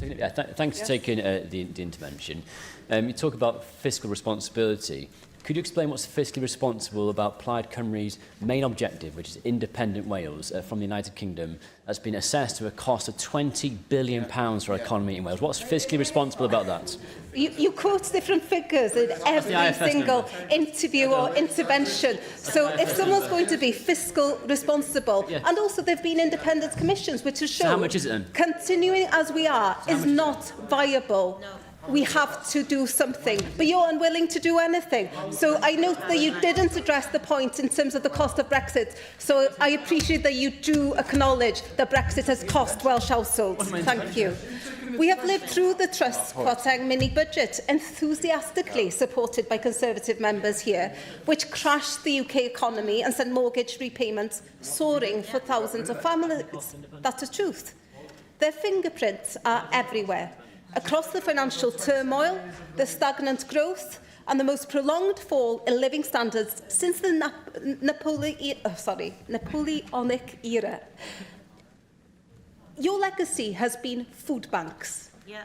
Yeah, thanks for taking the intervention. You talk about fiscal responsibility. Could you explain what's fiscally responsible about Plaid Cymru's main objective, which is independent Wales from the United Kingdom, that's been assessed to a cost of £20 billion for our economy in Wales? What's fiscally responsible about that? You quote different figures in every single interview or intervention. So if someone's going to be fiscal responsible, and also there have been independent commissions which have shown how much is it then? Continuing as we are is not viable. No. We have to do something, but you're unwilling to do anything. So I note that you didn't address the point in terms of the cost of Brexit. So I appreciate that you do acknowledge that Brexit has cost Welsh households. Thank you. We have lived through the Trust Kwarteng mini-budget, enthusiastically supported by Conservative members here, which crashed the UK economy and sent mortgage repayments soaring for thousands of families. That's the truth. Their fingerprints are everywhere. Across the financial turmoil, the stagnant growth and the most prolonged fall in living standards since the Napoleonic era. Your legacy has been food banks. Yeah.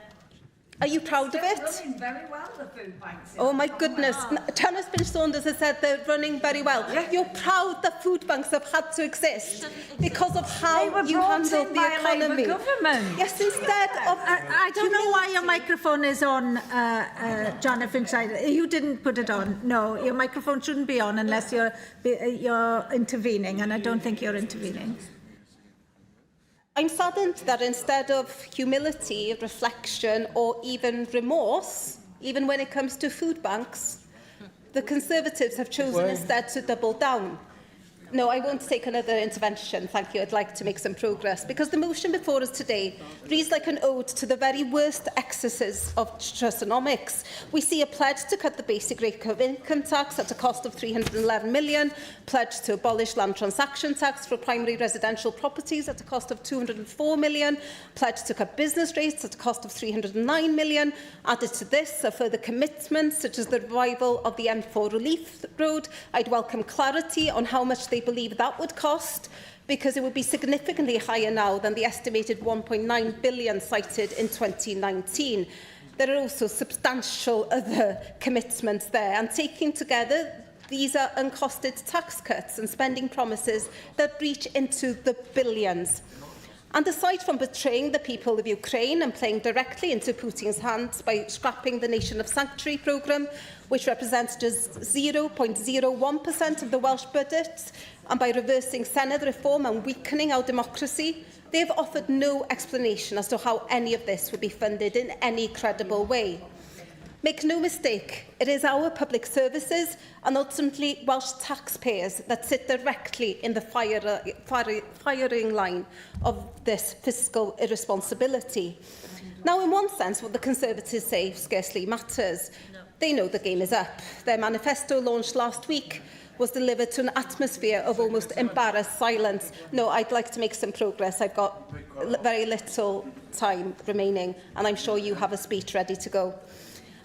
Are you proud of it? Running very well, the food banks. Oh my goodness. Thomas Finch-Saunders has said they're running very well. Yeah. You're proud that food banks have had to exist because of how you handled the economy. Government. Yes, instead of... I don't know why your microphone is on, Janet Finch-Saunders. You didn't put it on. No, your microphone shouldn't be on unless you're intervening, and I don't think you're intervening. I'm saddened that instead of humility, reflection or even remorse, even when it comes to food banks, the Conservatives have chosen instead to double down. No, I won't take another intervention, thank you. I'd like to make some progress, because the motion before us today reads like an ode to the very worst excesses of trustonomics. We see a pledge to cut the basic rate of income tax at a cost of £311 million, pledge to abolish land transaction tax for primary residential properties at a cost of £204 million, pledge to cut business rates at a cost of £309 million. Added to this are further commitments, such as the revival of the M4 relief road. I'd welcome clarity on how much they believe that would cost, because it would be significantly higher now than the estimated £1.9 billion cited in 2019. There are also substantial other commitments there, and taken together, these are uncosted tax cuts and spending promises that reach into the billions. And aside from betraying the people of Ukraine and playing directly into Putin's hands by scrapping the Nation of Sanctuary programme, which represents just 0.01% of the Welsh budget, and by reversing Senedd reform and weakening our democracy, they have offered no explanation as to how any of this would be funded in any credible way. Make no mistake, it is our public services and ultimately Welsh taxpayers that sit directly in the firing line of this fiscal irresponsibility. Now, in one sense, what the Conservatives say scarcely matters. No. They know the game is up. Their manifesto, launched last week, was delivered to an atmosphere of almost embarrassed silence. No, I'd like to make some progress. I've got very little time remaining, and I'm sure you have a speech ready to go.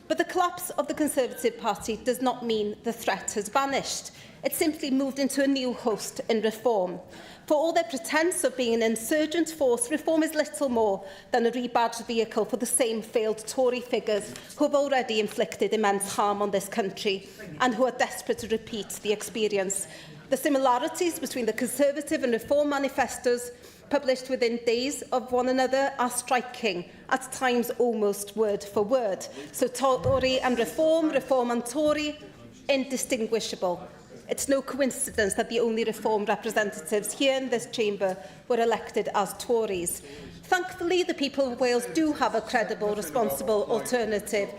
But the collapse of the Conservative Party does not mean the threat has vanished. It simply moved into a new host in reform. For all their pretence of being an insurgent force, reform is little more than a rebadged vehicle for the same failed Tory figures who have already inflicted immense harm on this country and who are desperate to repeat the experience. The similarities between the Conservative and Reform manifestos published within days of one another are striking, at times almost word for word. So Tory and Reform, Reform and Tory, indistinguishable. It's no coincidence that the only Reform representatives here in this chamber were elected as Tories. Thankfully, the people of Wales do have a credible, responsible alternative.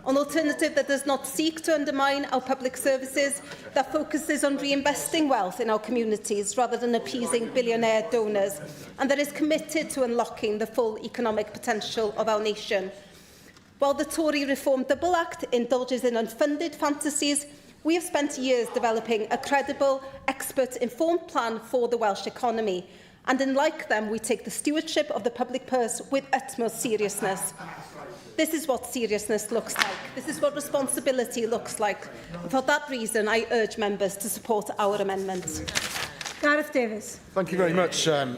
An alternative that does not seek to undermine our public services, that focuses on reinvesting wealth in our communities rather than appeasing billionaire donors, and that is committed to unlocking the full economic potential of our nation. While the Tory Reform Double Act indulges in unfunded fantasies, we have spent years developing a credible, expert-informed plan for the Welsh economy, and unlike them, we take the stewardship of the public purse with utmost seriousness. This is what seriousness looks like. This is what responsibility looks like. And for that reason, I urge members to support our amendment. Gareth Davies. Thank you very much, Llawn.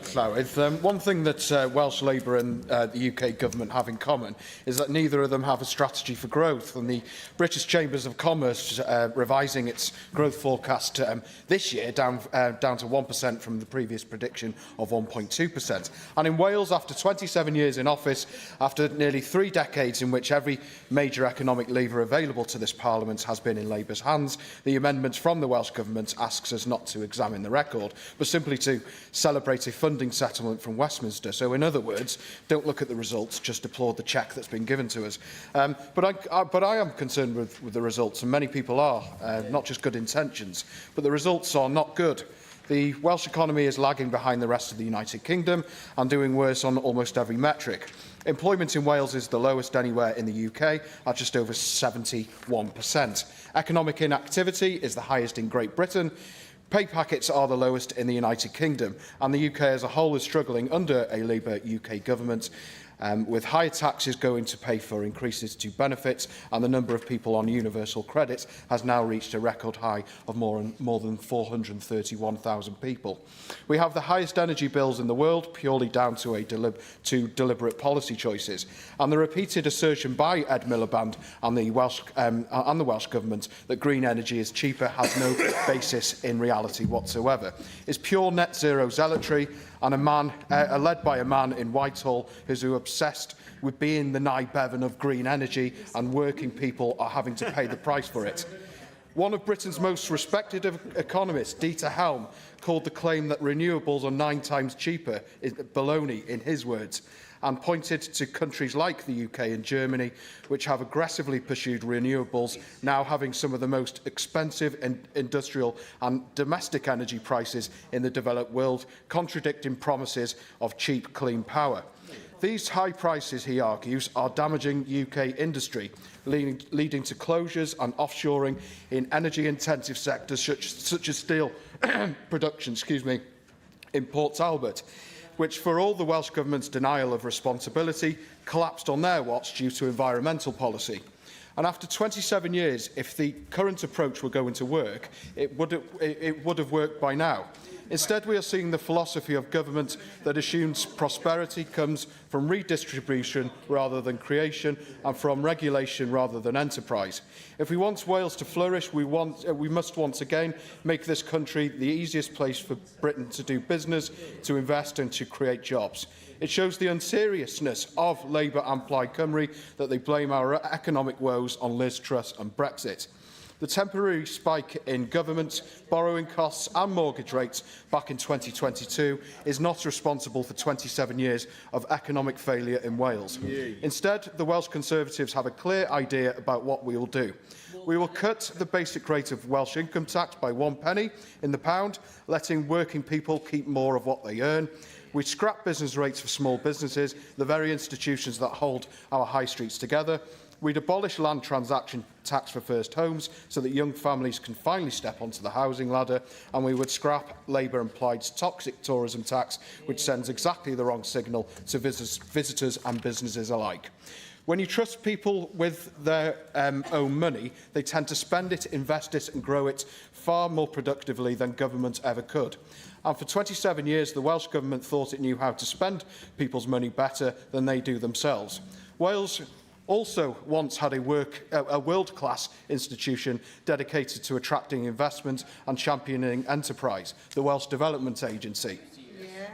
One thing that Welsh Labour and the UK Government have in common is that neither of them have a strategy for growth, and the British Chambers of Commerce revising its growth forecast this year down to 1% from the previous prediction of 1.2%. And in Wales, after 27 years in office, after nearly 3 decades in which every major economic lever available to this Parliament has been in Labour's hands, the amendment from the Welsh Government asks us not to examine the record, but simply to celebrate a funding settlement from Westminster. So, in other words, don't look at the results, just applaud the cheque that's been given to us. But I am concerned with the results, and many people are, not just good intentions, but the results are not good. The Welsh economy is lagging behind the rest of the United Kingdom and doing worse on almost every metric. Employment in Wales is the lowest anywhere in the UK, at just over 71%. Economic inactivity is the highest in Great Britain. Pay packets are the lowest in the United Kingdom, and the UK as a whole is struggling under a Labour UK government, with higher taxes going to pay for increases to benefits, and the number of people on universal credit has now reached a record high of more than 431,000 people. We have the highest energy bills in the world, purely down to deliberate policy choices, and the repeated assertion by Ed Miliband and the Welsh Government that green energy is cheaper has no basis in reality whatsoever. It's pure net zero zealotry, and led by a man in Whitehall who's obsessed with being the Nye Bevan of green energy, and working people are having to pay the price for it. One of Britain's most respected economists, Dieter Helm, called the claim that renewables are 9 times cheaper baloney, in his words, and pointed to countries like the UK and Germany, which have aggressively pursued renewables, now having some of the most expensive industrial and domestic energy prices in the developed world, contradicting promises of cheap, clean power. These high prices, he argues, are damaging UK industry, leading to closures and offshoring in energy-intensive sectors such as steel production, in Port Talbot, which, for all the Welsh Government's denial of responsibility, collapsed on their watch due to environmental policy. And after 27 years, if the current approach were going to work, it would have worked by now. Instead, we are seeing the philosophy of government that assumes prosperity comes from redistribution rather than creation, and from regulation rather than enterprise. If we want Wales to flourish, we must once again make this country the easiest place for Britain to do business, to invest and to create jobs. It shows the unseriousness of Labour and Plaid Cymru that they blame our economic woes on Liz Truss and Brexit. The temporary spike in government, borrowing costs and mortgage rates back in 2022 is not responsible for 27 years of economic failure in Wales. Instead, the Welsh Conservatives have a clear idea about what we will do. We will cut the basic rate of Welsh income tax by 1 penny in the pound, letting working people keep more of what they earn. We scrap business rates for small businesses, the very institutions that hold our high streets together. We'd abolish land transaction tax for first homes so that young families can finally step onto the housing ladder, and we would scrap Labour and Plaid's toxic tourism tax, which sends exactly the wrong signal to visitors and businesses alike. When you trust people with their own money, they tend to spend it, invest it and grow it far more productively than government ever could. And for 27 years, the Welsh Government thought it knew how to spend people's money better than they do themselves. Wales also once had a world-class institution dedicated to attracting investment and championing enterprise, the Welsh Development Agency.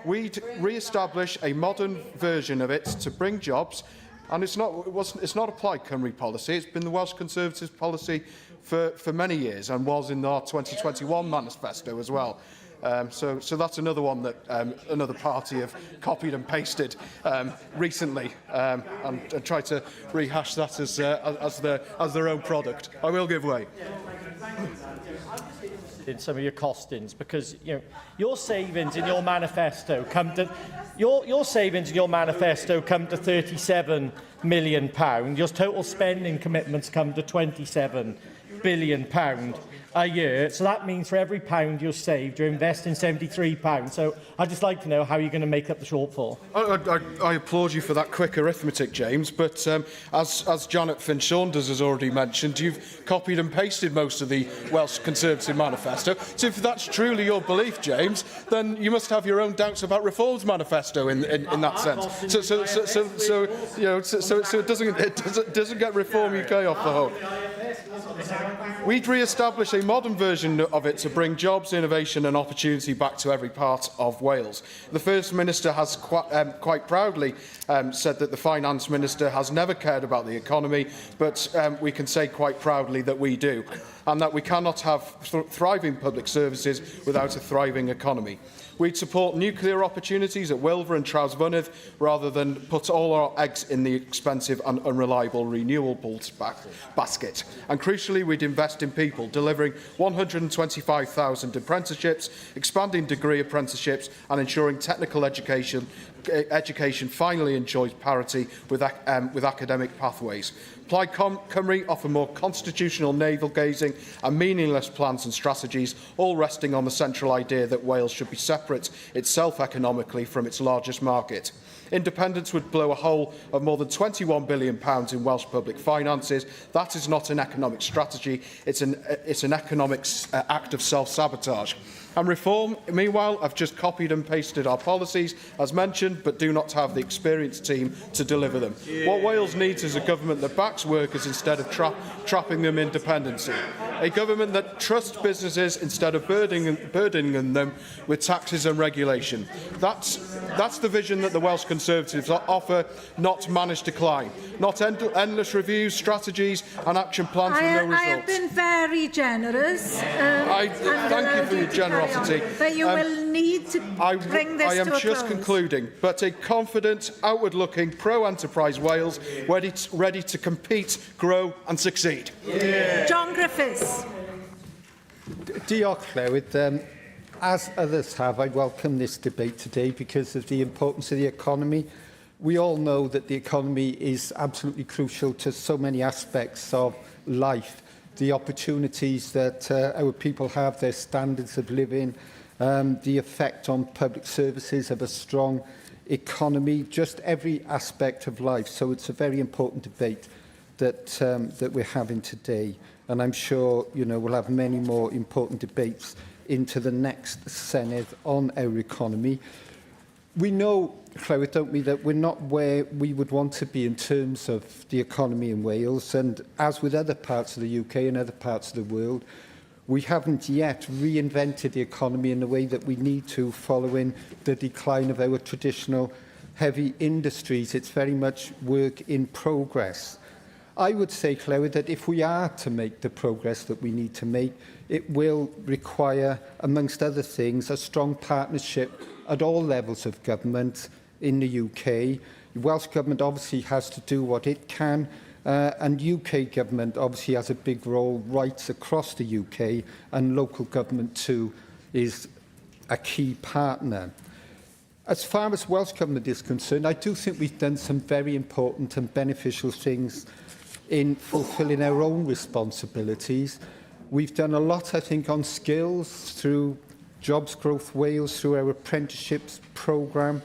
We'd re-establish a modern version of it to bring jobs, and it's not a Plaid Cymru policy, it's been the Welsh Conservatives policy for many years, and was in our 2021 manifesto as well. So that's another one that another party have copied and pasted recently, and tried to rehash that as their own product. I will give way. in some of your costings, because your savings in your manifesto come to your savings in your manifesto come to £37 million. Your total spending commitments come to £27 billion a year. So that means for every pound you're saved, you're investing £73. So I'd just like to know how you're going to make up the shortfall. I applaud you for that quick arithmetic, James, but as Janet Finn-Saunders has already mentioned, you've copied and pasted most of the Welsh Conservative manifesto. So if that's truly your belief, James, then you must have your own doubts about Reform's manifesto in that sense. So it doesn't get Reform UK off the hook. We'd re-establish a modern version of it to bring jobs, innovation and opportunity back to every part of Wales. The First Minister has quite proudly said that the Finance Minister has never cared about the economy, but we can say quite proudly that we do, and that we cannot have thriving public services without a thriving economy. We'd support nuclear opportunities at yw'r and Trawsfynydd rather than put all our eggs in the expensive and unreliable renewables basket. And crucially, we'd invest in people, delivering 125,000 apprenticeships, expanding degree apprenticeships and ensuring technical education finally enjoys parity with academic pathways. Plaid Cymru offer more constitutional navel-gazing and meaningless plans and strategies, all resting on the central idea that Wales should be separate itself economically from its largest market. Independence would blow a hole of more than £21 billion in Welsh public finances. That is not an economic strategy, it's an economic act of self-sabotage. And Reform, meanwhile, have just copied and pasted our policies, as mentioned, but do not have the experienced team to deliver them. Yeah. What Wales needs is a government that backs workers instead of trapping them in dependency. A government that trusts businesses instead of burdening them with taxes and regulation. That's the vision that the Welsh Conservatives offer, not managed decline. Not endless reviews, strategies and action plans with no results. I have been very generous. Thank you for your generosity. But you will need to bring this to a close. I am just concluding, but a confident, outward-looking, pro-enterprise Wales ready to compete, grow and succeed. Yeah. John Griffiths. Diolch, Llywydd. As others have, I welcome this debate today because of the importance of the economy. We all know that the economy is absolutely crucial to so many aspects of life. The opportunities that our people have, their standards of living, the effect on public services of a strong economy, just every aspect of life. So it's a very important debate that we're having today. And I'm sure we'll have many more important debates into the next Senedd on our economy. We know, Llywydd, don't we, that we're not where we would want to be in terms of the economy in Wales, and as with other parts of the UK and other parts of the world, we haven't yet reinvented the economy in the way that we need to following the decline of our traditional heavy industries. It's very much work in progress. I would say, Llywydd, that if we are to make the progress that we need to make, it will require, amongst other things, a strong partnership at all levels of government in the UK. The Welsh Government obviously has to do what it can, and UK Government obviously has a big role right across the UK, and local government too is a key partner. As far as Welsh Government is concerned, I do think we've done some very important and beneficial things in fulfilling our own responsibilities. We've done a lot, I think, on skills through Jobs Growth Wales, through our apprenticeships programme,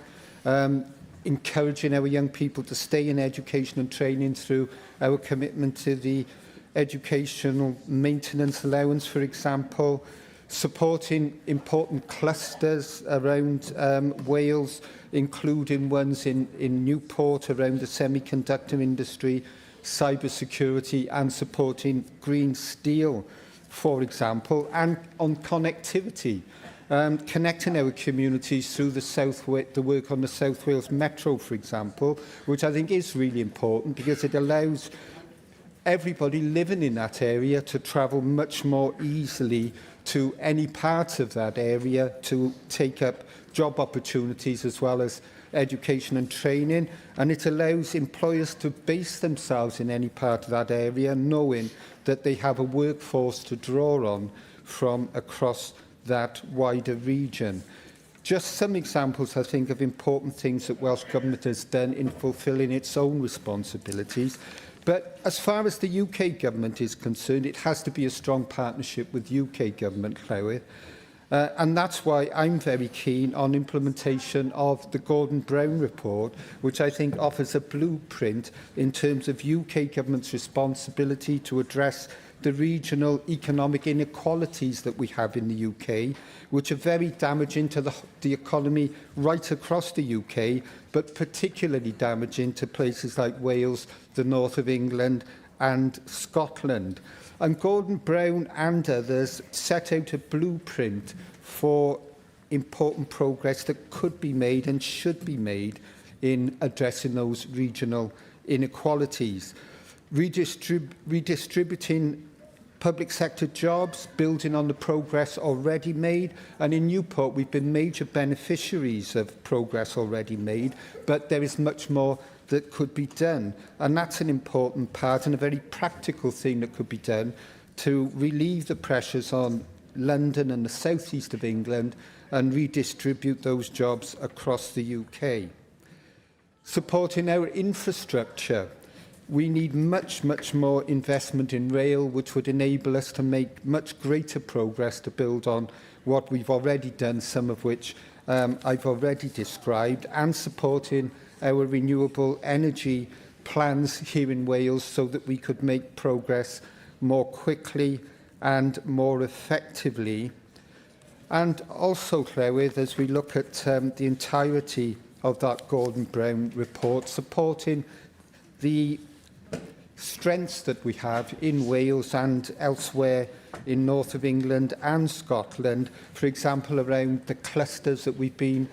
encouraging our young people to stay in education and training through our commitment to the educational maintenance allowance, for example, supporting important clusters around Wales, including ones in Newport around the semiconductor industry, cybersecurity, and supporting green steel, for example, and on connectivity, connecting our communities through the work on the South Wales Metro, for example, which I think is really important because it allows everybody living in that area to travel much more easily to any part of that area to take up job opportunities as well as education and training, and it allows employers to base themselves in any part of that area knowing that they have a workforce to draw on from across that wider region. Just some examples, I think, of important things that Welsh Government has done in fulfilling its own responsibilities. But as far as the UK Government is concerned, it has to be a strong partnership with UK Government, Llywydd. And that's why I'm very keen on implementation of the Gordon-Brown report, which I think offers a blueprint in terms of UK Government's responsibility to address the regional economic inequalities that we have in the UK, which are very damaging to the economy right across the UK, but particularly damaging to places like Wales, the north of England and Scotland. And Gordon Brown and others set out a blueprint for important progress that could be made and should be made in addressing those regional inequalities. Redistributing public sector jobs, building on the progress already made. And in Newport, we've been major beneficiaries of progress already made, but there is much more that could be done. And that's an important part and a very practical thing that could be done to relieve the pressures on London and the southeast of England and redistribute those jobs across the UK. Supporting our infrastructure. We need much more investment in rail, which would enable us to make much greater progress to build on what we've already done, some of which I've already described, and supporting our renewable energy plans here in Wales so that we could make progress more quickly and more effectively. And also, Llywydd, as we look at the entirety of that Gordon-Brown report, supporting the strengths that we have in Wales and elsewhere in north of England and Scotland, for example, around the clusters that we've been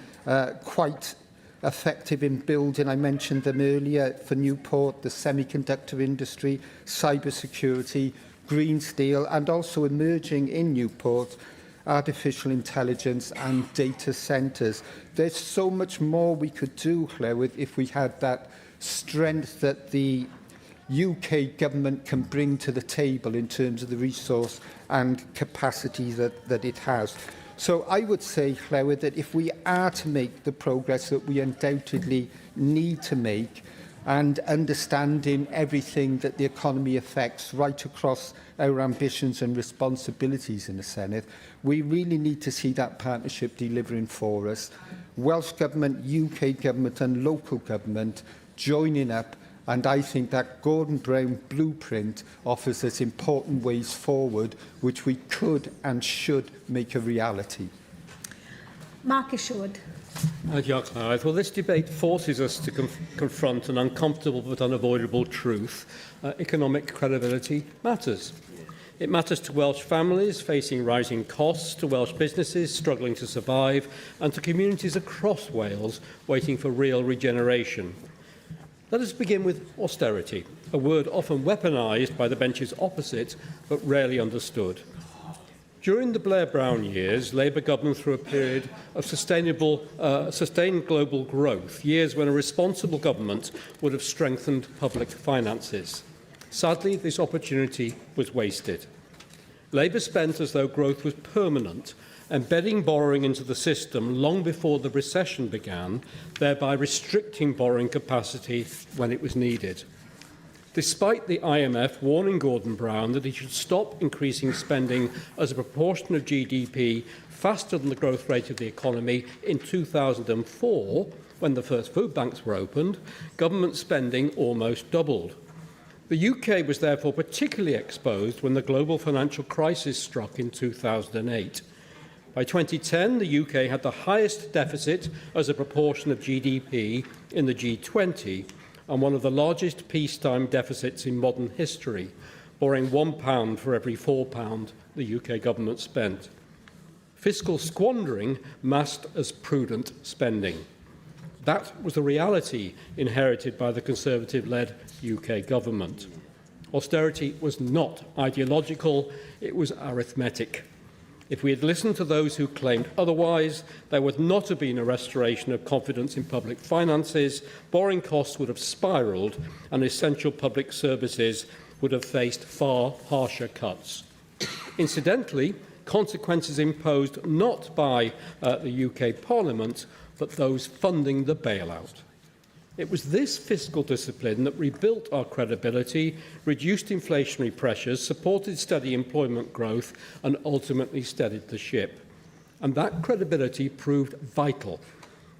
quite effective in building. I mentioned them earlier for Newport, the semiconductor industry, cybersecurity, green steel, and also emerging in Newport, artificial intelligence and data centres. There's so much more we could do, Llywydd, if we had that strength that the UK Government can bring to the table in terms of the resource and capacity that it has. So I would say, Llywydd, that if we are to make the progress that we undoubtedly need to make, and understanding everything that the economy affects right across our ambitions and responsibilities in the Senedd, we really need to see that partnership delivering for us. Welsh Government, UK Government and local government joining up, and I think that Gordon-Brown blueprint offers us important ways forward which we could and should make a reality. Mark Isherwood. Diolch, Llywydd. Well, this debate forces us to confront an uncomfortable but unavoidable truth. Economic credibility matters. It matters to Welsh families facing rising costs, to Welsh businesses struggling to survive, and to communities across Wales waiting for real regeneration. Let us begin with austerity, a word often weaponised by the benches opposite, but rarely understood. During the Blair-Brown years, Labour government through a period of sustained global growth, years when a responsible government would have strengthened public finances. Sadly, this opportunity was wasted. Labour spent as though growth was permanent, embedding borrowing into the system long before the recession began, thereby restricting borrowing capacity when it was needed. Despite the IMF warning Gordon Brown that he should stop increasing spending as a proportion of GDP faster than the growth rate of the economy in 2004, when the first food banks were opened, government spending almost doubled. The UK was therefore particularly exposed when the global financial crisis struck in 2008. By 2010, the UK had the highest deficit as a proportion of GDP in the G20 and one of the largest peacetime deficits in modern history, borrowing £1 for every £4 the UK government spent. Fiscal squandering masked as prudent spending. That was the reality inherited by the Conservative-led UK government. Austerity was not ideological, it was arithmetic. If we had listened to those who claimed otherwise, there would not have been a restoration of confidence in public finances, borrowing costs would have spiralled, and essential public services would have faced far harsher cuts. Incidentally, consequences imposed not by the UK Parliament, but those funding the bailout. It was this fiscal discipline that rebuilt our credibility, reduced inflationary pressures, supported steady employment growth, and ultimately steadied the ship. And that credibility proved vital.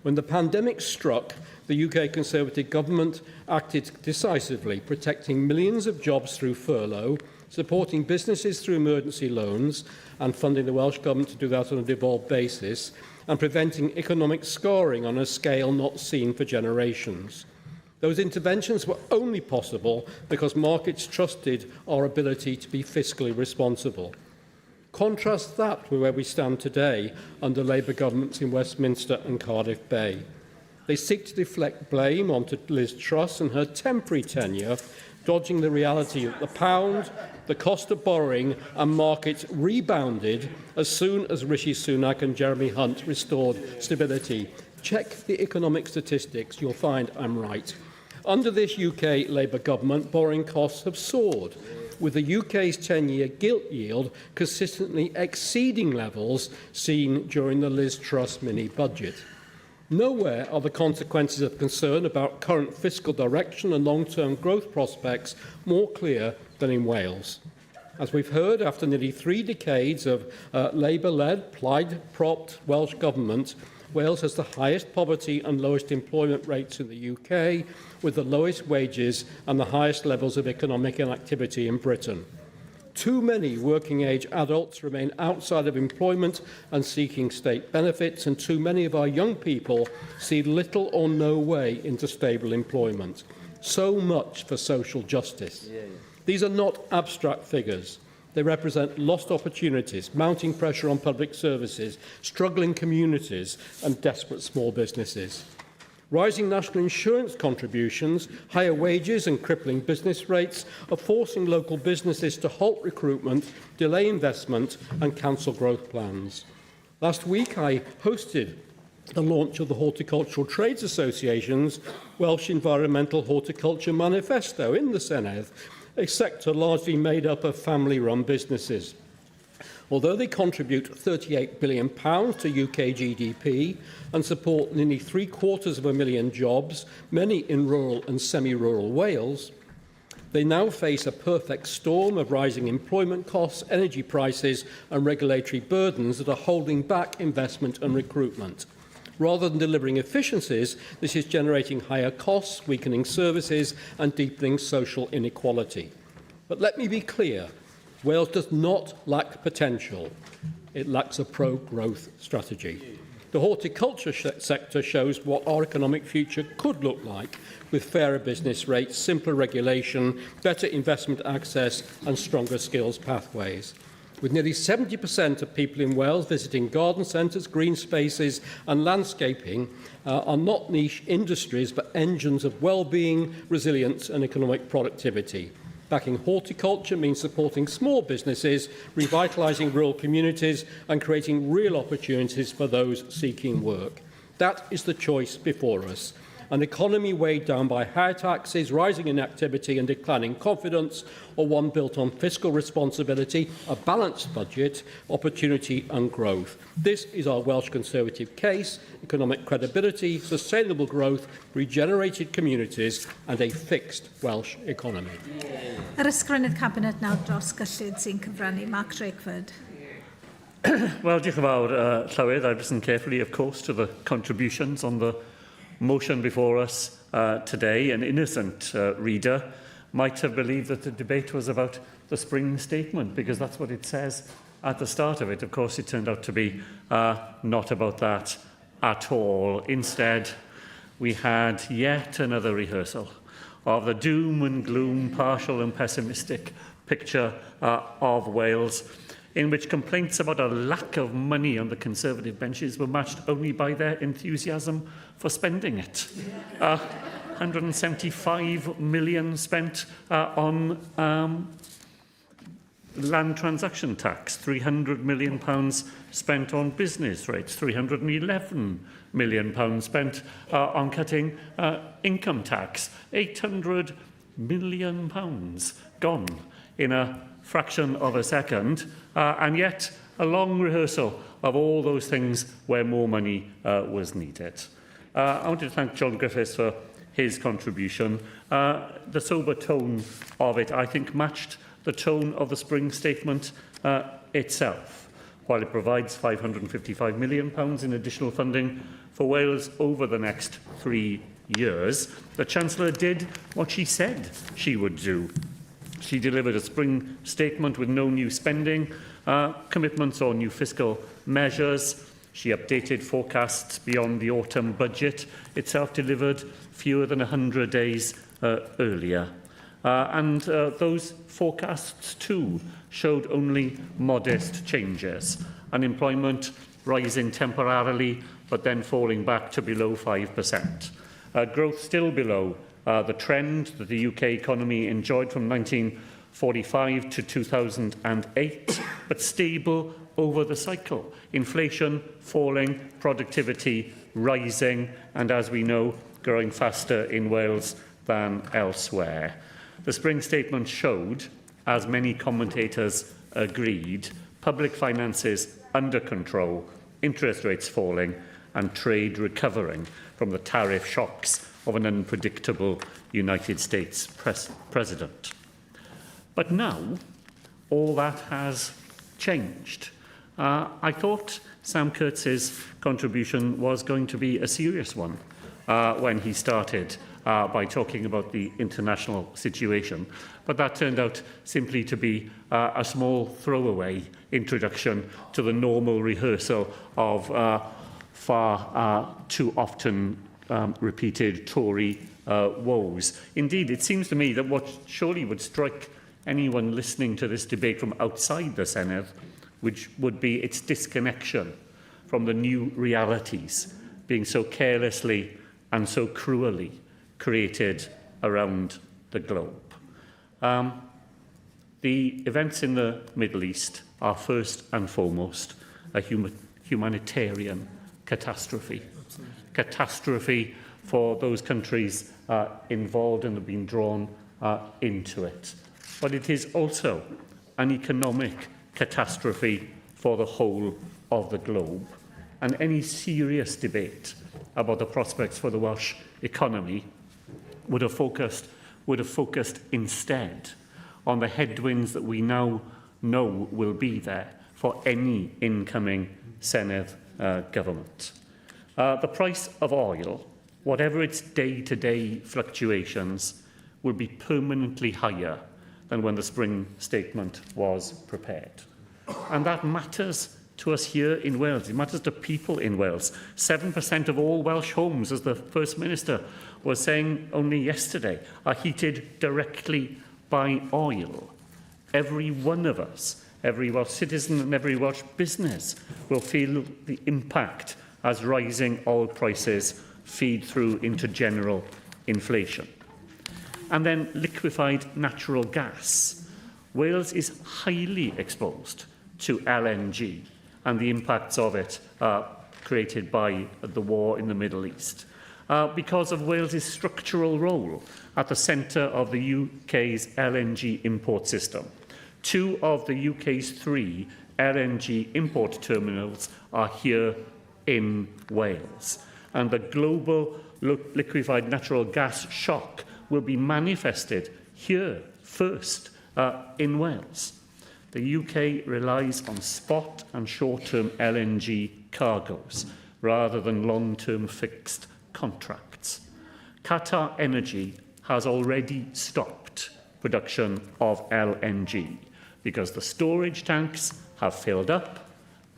When the pandemic struck, the UK Conservative government acted decisively, protecting millions of jobs through furlough, supporting businesses through emergency loans, and funding the Welsh Government to do that on a devolved basis, and preventing economic scarring on a scale not seen for generations. Those interventions were only possible because markets trusted our ability to be fiscally responsible. Contrast that with where we stand today under Labour governments in Westminster and Cardiff Bay. They seek to deflect blame onto Liz Truss and her temporary tenure, dodging the reality that the pound, the cost of borrowing and markets rebounded as soon as Rishi Sunak and Jeremy Hunt restored stability. Check the economic statistics, you'll find I'm right. Under this UK Labour government, borrowing costs have soared, with the UK's 10-year gilt yield consistently exceeding levels seen during the Liz Truss mini-budget. Nowhere are the consequences of concern about current fiscal direction and long-term growth prospects more clear than in Wales. As we've heard, after nearly 3 decades of Labour-led, plaid-propped Welsh Government, Wales has the highest poverty and lowest employment rates in the UK, with the lowest wages and the highest levels of economic inactivity in Britain. Too many working-age adults remain outside of employment and seeking state benefits, and too many of our young people see little or no way into stable employment. So much for social justice. These are not abstract figures. They represent lost opportunities, mounting pressure on public services, struggling communities and desperate small businesses. Rising national insurance contributions, higher wages and crippling business rates are forcing local businesses to halt recruitment, delay investment and cancel growth plans. Last week I hosted the launch of the Horticultural Trades Association's Welsh Environmental Horticulture Manifesto in the Senedd, a sector largely made up of family-run businesses. Although they contribute £38 billion to UK GDP and support nearly 750,000 jobs, many in rural and semi-rural Wales, they now face a perfect storm of rising employment costs, energy prices and regulatory burdens that are holding back investment and recruitment. Rather than delivering efficiencies, this is generating higher costs, weakening services and deepening social inequality. But let me be clear. Wales does not lack potential. It lacks a pro-growth strategy. The horticulture sector shows what our economic future could look like, with fairer business rates, simpler regulation, better investment access and stronger skills pathways. With nearly 70% of people in Wales visiting garden centres, green spaces and landscaping are not niche industries but engines of well-being, resilience and economic productivity. Backing horticulture means supporting small businesses, revitalising rural communities and creating real opportunities for those seeking work. That is the choice before us. An economy weighed down by higher taxes, rising inactivity and declining confidence, or one built on fiscal responsibility, a balanced budget, opportunity and growth. This is our Welsh Conservative case: economic credibility, sustainable growth, regenerated communities and a fixed Welsh economy. Yr ysgrifennydd Cabinet nawr dros gyllid sy'n cyfrannu. Mark Drakeford. Well, diolch yn fawr, Llywydd. I've listened carefully, of course, to the contributions on the motion before us today. An innocent reader might have believed that the debate was about the spring statement, because that's what it says at the start of it. Of course, it turned out to be not about that at all. Instead, we had yet another rehearsal of the doom and gloom, partial and pessimistic picture of Wales, in which complaints about a lack of money on the Conservative benches were matched only by their enthusiasm for spending it. 175 million spent on land transaction tax, £300 million spent on business rates, £311 million spent on cutting income tax, £800 million gone in a fraction of a second, and yet a long rehearsal of all those things where more money was needed. I want to thank John Griffiths for his contribution. The sober tone of it, I think, matched the tone of the spring statement itself. While it provides £555 million in additional funding for Wales over the next 3 years, the Chancellor did what she said she would do. She delivered a spring statement with no new spending commitments or new fiscal measures. She updated forecasts beyond the autumn budget itself delivered fewer than 100 days earlier. And those forecasts too showed only modest changes. Unemployment rising temporarily, but then falling back to below 5%. Growth still below the trend that the UK economy enjoyed from 1945 to 2008, but stable over the cycle. Inflation falling, productivity rising, and as we know, growing faster in Wales than elsewhere. The spring statement showed, as many commentators agreed, public finances under control, interest rates falling, and trade recovering from the tariff shocks of an unpredictable United States president. But now, all that has changed. I thought Sam Kurtz's contribution was going to be a serious one when he started by talking about the international situation. But that turned out simply to be a small throwaway introduction to the normal rehearsal of far too often repeated Tory woes. Indeed, it seems to me that what surely would strike anyone listening to this debate from outside the Senedd, which would be its disconnection from the new realities being so carelessly and so cruelly created around the globe. The events in the Middle East are first and foremost a humanitarian catastrophe. Catastrophe for those countries involved and have been drawn into it. But it is also an economic catastrophe for the whole of the globe. And any serious debate about the prospects for the Welsh economy would have focused instead on the headwinds that we now know will be there for any incoming Senedd government. The price of oil, whatever its day-to-day fluctuations, will be permanently higher than when the spring statement was prepared. And that matters to us here in Wales. It matters to people in Wales. 7% of all Welsh homes, as the First Minister was saying only yesterday, are heated directly by oil. Every one of us, every Welsh citizen and every Welsh business will feel the impact as rising oil prices feed through into general inflation. And then liquefied natural gas. Wales is highly exposed to LNG and the impacts of it created by the war in the Middle East. Because of Wales's structural role at the centre of the UK's LNG import system. 2 of the UK's 3 LNG import terminals are here in Wales. And the global liquefied natural gas shock will be manifested here first in Wales. The UK relies on spot and short-term LNG cargoes rather than long-term fixed contracts. Qatar Energy has already stopped production of LNG because the storage tanks have filled up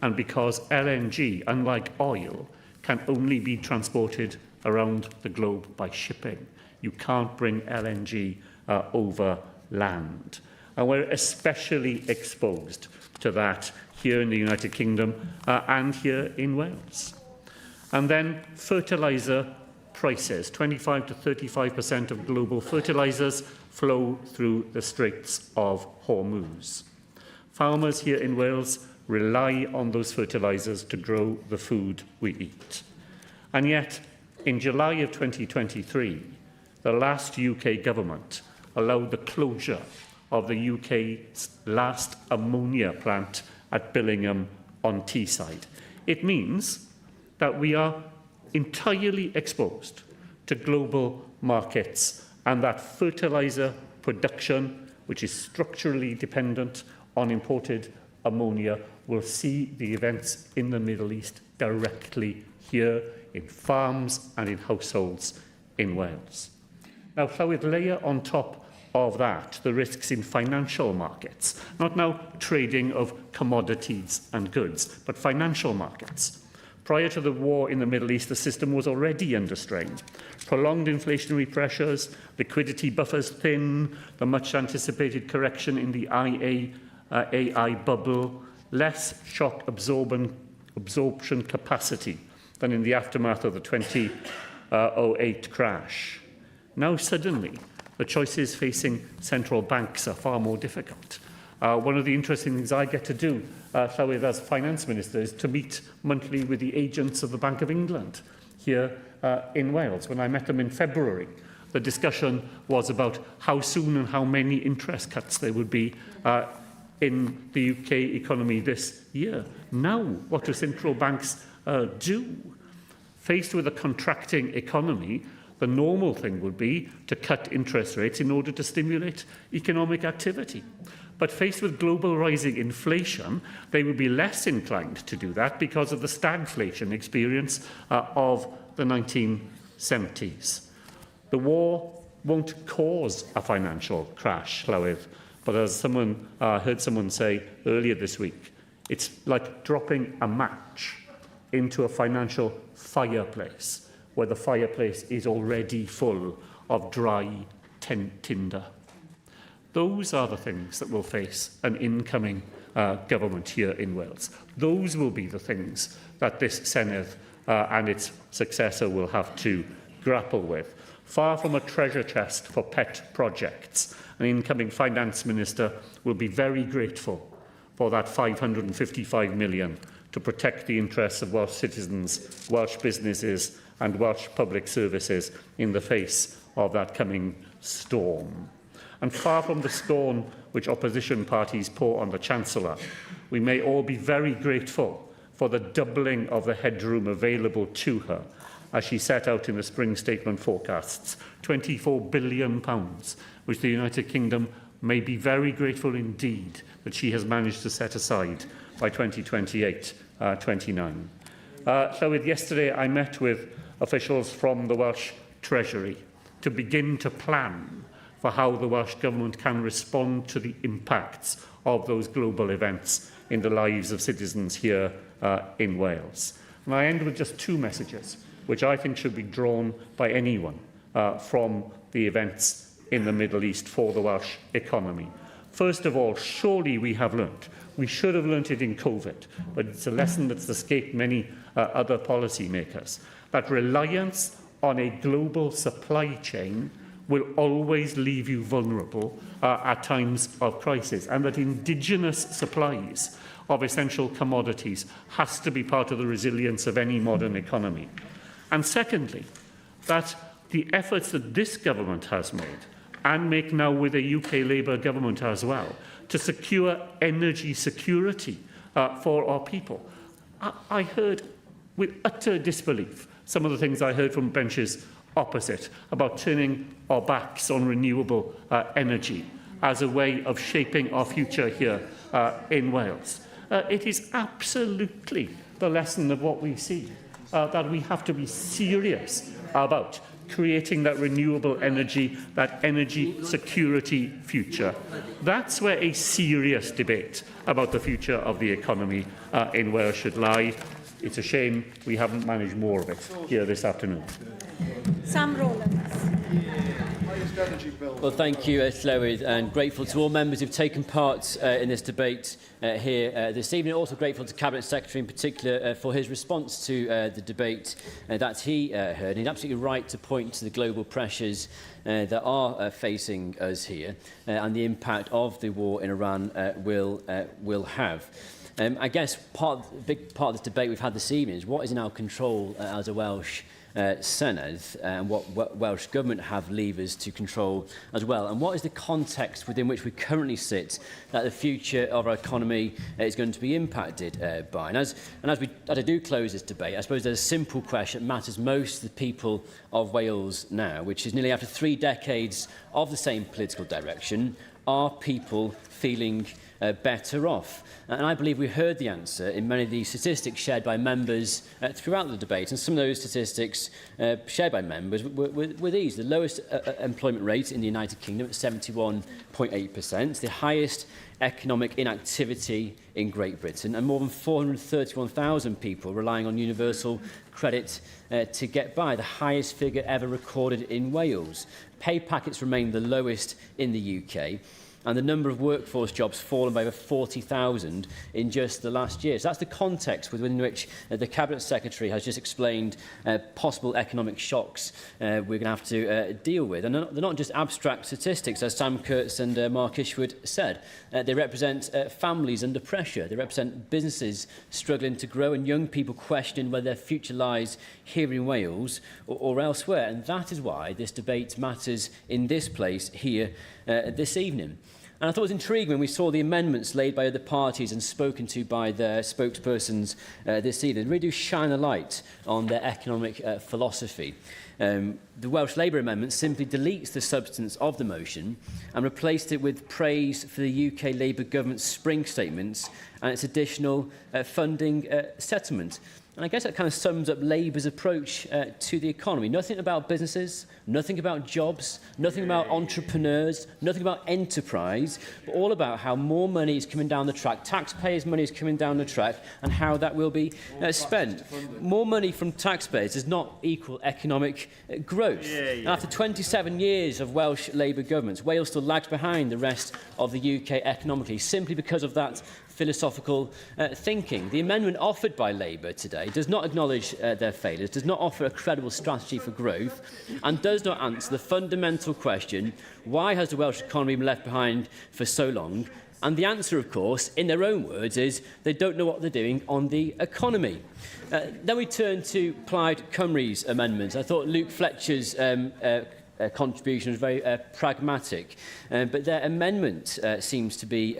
and because LNG, unlike oil, can only be transported around the globe by shipping. You can't bring LNG over land. And we're especially exposed to that here in the United Kingdom and here in Wales. And then fertiliser prices. 25 to 35% of global fertilisers flow through the Straits of Hormuz. Farmers here in Wales rely on those fertilisers to grow the food we eat. And yet, in July of 2023, the last UK government allowed the closure of the UK's last ammonia plant at Billingham on Teesside. It means that we are entirely exposed to global markets, and that fertiliser production, which is structurally dependent on imported ammonia, will see the events in the Middle East directly here in farms and in households in Wales. Now, Llawn, layer on top of that the risks in financial markets, not now trading of commodities and goods, but financial markets. Prior to the war in the Middle East, the system was already under strain. Prolonged inflationary pressures, liquidity buffers thin, the much-anticipated correction in the AI bubble, less shock absorption capacity than in the aftermath of the 2008 crash. Now, suddenly, the choices facing central banks are far more difficult. One of the interesting things I get to do, Llawn, as Finance Minister, is to meet monthly with the agents of the Bank of England here in Wales. When I met them in February, the discussion was about how soon and how many interest cuts there would be in the UK economy this year. Now, what do central banks do? Faced with a contracting economy, the normal thing would be to cut interest rates in order to stimulate economic activity. But faced with global rising inflation, they would be less inclined to do that because of the stagflation experience of the 1970s. The war won't cause a financial crash, Llawn, but as someone heard someone say earlier this week, it's like dropping a match into a financial fireplace, where the fireplace is already full of dry tinder. Those are the things that will face an incoming government here in Wales. Those will be the things that this Senedd and its successor will have to grapple with. Far from a treasure chest for pet projects, an incoming Finance Minister will be very grateful for that £555 million to protect the interests of Welsh citizens, Welsh businesses and Welsh public services in the face of that coming storm. And far from the scorn which opposition parties pour on the Chancellor, we may all be very grateful for the doubling of the headroom available to her, as she set out in the spring statement forecasts, £24 billion, which the United Kingdom may be very grateful indeed that she has managed to set aside by 2028-29. Yesterday I met with officials from the Welsh Treasury to begin to plan for how the Welsh Government can respond to the impacts of those global events in the lives of citizens here in Wales. And I end with just two messages, which I think should be drawn by anyone from the events in the Middle East for the Welsh economy. First of all, surely we have learnt. We should have learnt it in COVID, but it's a lesson that's escaped many other policymakers, that reliance on a global supply chain will always leave you vulnerable at times of crisis, and that indigenous supplies of essential commodities has to be part of the resilience of any modern economy. And secondly, that the efforts that this government has made, and make now with a UK Labour government as well, to secure energy security for our people. I heard with utter disbelief some of the things I heard from benches opposite about turning our backs on renewable energy as a way of shaping our future here in Wales. It is absolutely the lesson of what we see, that we have to be serious about creating that renewable energy, that energy security future. That's where a serious debate about the future of the economy in Wales should lie. It's a shame we haven't managed more of it here this afternoon. Sam Rowlands. Well, thank you, Llawn, and grateful to all members who've taken part in this debate here this evening. Also grateful to Cabinet Secretary in particular for his response to the debate that he heard. And he's absolutely right to point to the global pressures that are facing us here and the impact of the war in Iran will have. I guess a big part of this debate we've had this evening is what is in our control as a Welsh Senedd and what Welsh Government have levers to control as well, and what is the context within which we currently sit that the future of our economy is going to be impacted by. And as I do close this debate, I suppose there's a simple question that matters most to the people of Wales now, which is nearly after 3 decades of the same political direction, are people feeling better off? And I believe we heard the answer in many of the statistics shared by members throughout the debate. And some of those statistics shared by members were these: the lowest employment rate in the United Kingdom at 71.8%, the highest economic inactivity in Great Britain, and more than 431,000 people relying on universal credit to get by, the highest figure ever recorded in Wales. Pay packets remain the lowest in the UK, and the number of workforce jobs fallen by over 40,000 in just the last year. So that's the context within which the Cabinet Secretary has just explained possible economic shocks we're going to have to deal with. And they're not just abstract statistics, as Sam Kurtz and Mark Ishwood said. They represent families under pressure. They represent businesses struggling to grow and young people questioning whether their future lies here in Wales or elsewhere. And that is why this debate matters in this place here this evening. And I thought it was intriguing when we saw the amendments laid by other parties and spoken to by their spokespersons this evening. They really do shine a light on their economic philosophy. The Welsh Labour amendment simply deletes the substance of the motion and replaced it with praise for the UK Labour Government's spring statements and its additional funding settlement. And I guess that kind of sums up Labour's approach to the economy. Nothing about businesses, nothing about jobs, nothing about entrepreneurs, nothing about enterprise, but all about how more money is coming down the track, taxpayers' money is coming down the track, and how that will be spent. More money from taxpayers does not equal economic growth. And after 27 years of Welsh Labour governments, Wales still lags behind the rest of the UK economically, simply because of that philosophical thinking. The amendment offered by Labour today does not acknowledge their failures, does not offer a credible strategy for growth, and does not answer the fundamental question: why has the Welsh economy been left behind for so long? And the answer, of course, in their own words, is they don't know what they're doing on the economy. Then we turn to Plaid Cymru's amendments. I thought Luke Fletcher's contribution was very pragmatic, but their amendment seems to be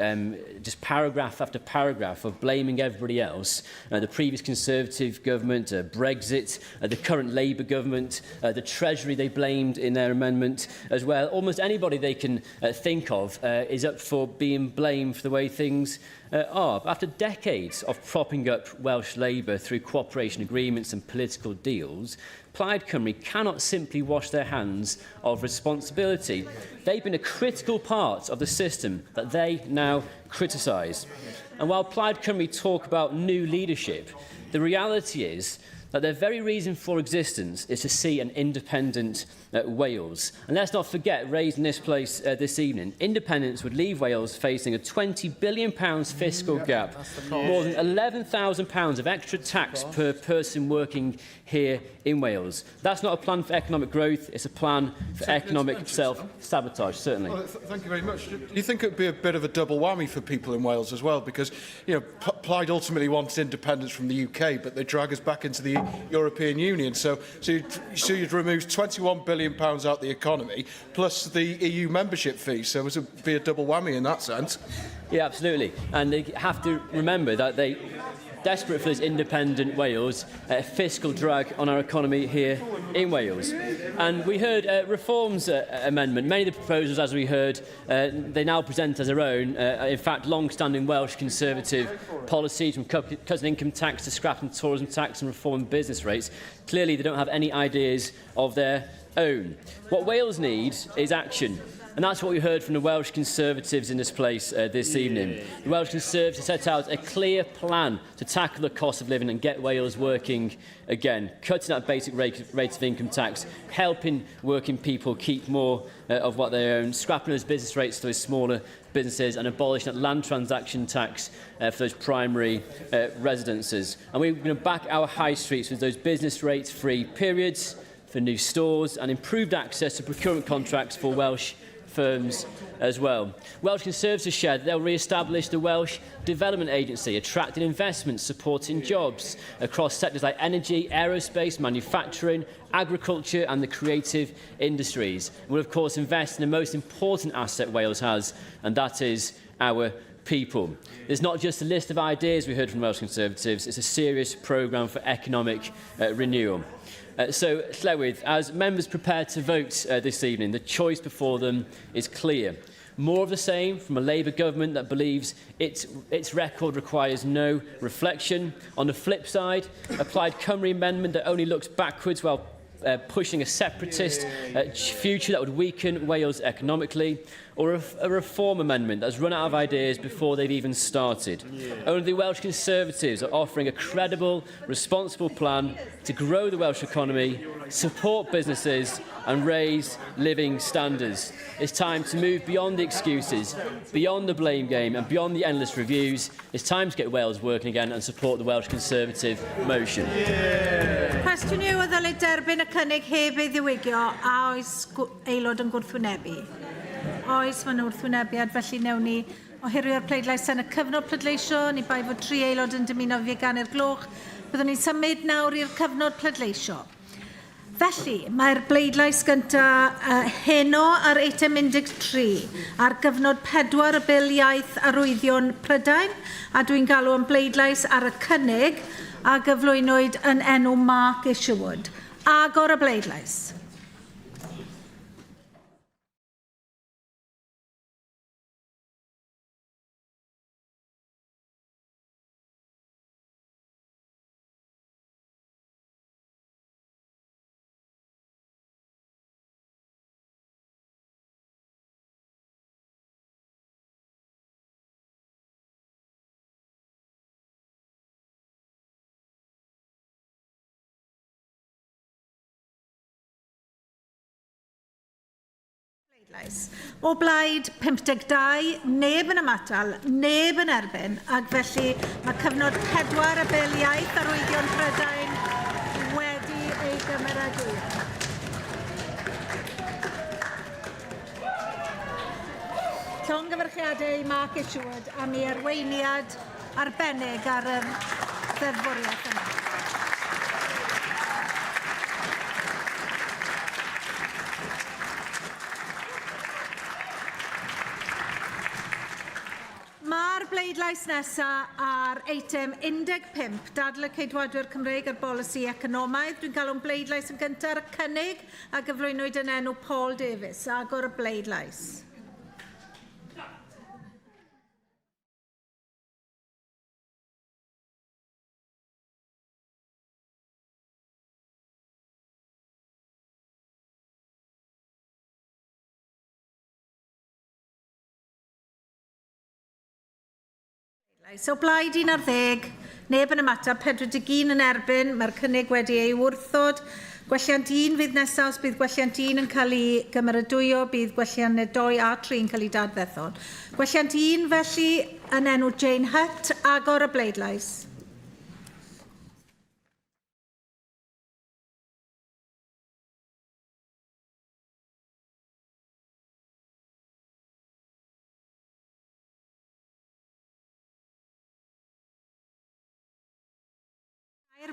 just paragraph after paragraph of blaming everybody else, the previous Conservative government, Brexit, the current Labour government, the Treasury they blamed in their amendment as well. Almost anybody they can think of is up for being blamed for the way things are. After decades of propping up Welsh Labour through cooperation agreements and political deals, Plaid Cymru cannot simply wash their hands of responsibility. They've been a critical part of the system that they now criticise. And while Plaid Cymru talk about new leadership, the reality is that their very reason for existence is to see an independent Wales. And let's not forget, raised in this place this evening, independence would leave Wales facing a £20 billion fiscal gap, more than £11,000 of extra tax per person working here in Wales. That's not a plan for economic growth, it's a plan for economic self-sabotage, certainly. Well, thank you very much. Do you think it would be a bit of a double whammy for people in Wales as well? Because, you know, Plaid ultimately wants independence from the UK, but they drag us back into the European Union. So you'd remove £21 billion out the economy, plus the EU membership fee. So it would be a double whammy in that sense. Yeah, absolutely. And they have to remember that they desperate for this independent Wales, fiscal drag on our economy here in Wales. And we heard Reform's amendment. Many of the proposals, as we heard, they now present as their own. In fact, long-standing Welsh Conservative policies, from cutting income tax to scrapping tourism tax and reforming business rates. Clearly, they don't have any ideas of their own. What Wales needs is action. And that's what we heard from the Welsh Conservatives in this place this evening. The Welsh Conservatives set out a clear plan to tackle the cost of living and get Wales working again, cutting that basic rate of income tax, helping working people keep more of what they own, scrapping those business rates to those smaller businesses, and abolishing that land transaction tax for those primary residences. And we're going to back our high streets with those business rates-free periods for new stores and improved access to procurement contracts for Welsh firms as well. Welsh Conservatives shared that they'll re-establish the Welsh Development Agency, attracting investment, supporting jobs across sectors like energy, aerospace, manufacturing, agriculture and the creative industries. We'll of course invest in the most important asset Wales has, and that is our people. There's not just a list of ideas we heard from Welsh Conservatives, it's a serious programme for economic renewal. So, Llywydd, as members prepare to vote this evening, the choice before them is clear. More of the same from a Labour government that believes its record requires no reflection. On the flip side, a Plaid Cymru amendment that only looks backwards while pushing a separatist future that would weaken Wales economically, or a reform amendment that's run out of ideas before they've even started. Only the Welsh Conservatives are offering a credible, responsible plan to grow the Welsh economy, support businesses and raise living standards. It's time to move beyond the excuses, beyond the blame game and beyond the endless reviews. It's time to get Wales working again and support the Welsh Conservative motion. Cwestiwn yw o ddylai derbyn y cynnig heb ei ddiwygio a oes aelod yn gwrthwynebu. Oes ma'n wrthwynebiad, felly newn ni ohirio'r pleidlais yn y cyfnod pleidleisio, ni bai fod 3 aelod yn dymuno fi gannu'r gloch. Byddwn ni'n symud nawr i'r cyfnod pleidleisio. Felly, mae'r bleidlais gyntaf heno ar eitem 13 ar gyfnod 4 y bil iaith arwyddion Prydain, a dwi'n galw am bleidlais ar y cynnig a gyflwynwyd yn enw Mark Isherwood. Agor y bleidlais. O blaid 52, neb yn ymatal, neb yn erbyn, ac felly mae cyfnod 4 y bil iaith arwyddion Prydain wedi ei gymeradwyo. Llongyfarchiadau Mark Isherwood am ei arweiniad arbennig ar y ddeddfwriaeth yma. Mae'r bleidlais nesaf ar eitem 15, dadlau Ceidwadwyr Cymreig ar bolisi economaidd. Dwi'n galw'n bleidlais yn gyntaf ar y cynnig a gyflwynwyd yn enw Paul Davies. Agor y bleidlais. O blaid 11, neb yn ymatab, 41 yn erbyn, mae'r cynnig wedi ei wrthod. Gwelliant 1 fydd nesaf, os bydd gwelliant 1 yn cael ei gymeradwyo, bydd gwelliant 2 a 3 yn cael ei dadfethol. Gwelliant 1 felly yn enw Jane Hutt, agor y bleidlais.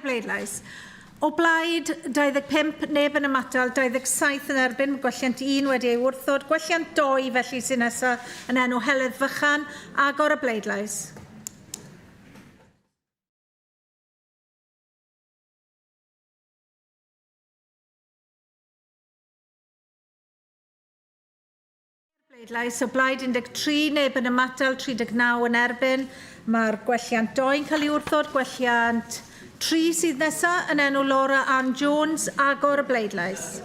Bleidlais. O blaid 25, neb yn ymatal, 27 yn erbyn, gwelliant 1 wedi ei wrthod, gwelliant 2 felly sy'n nesaf yn enw Heledd Fychan, agor y bleidlais. Bleidlais o blaid 13, neb yn ymatal, 39 yn erbyn, mae'r gwelliant 2 yn cael ei wrthod, gwelliant 3 sydd nesaf yn enw Laura Ann Jones, agor y bleidlais.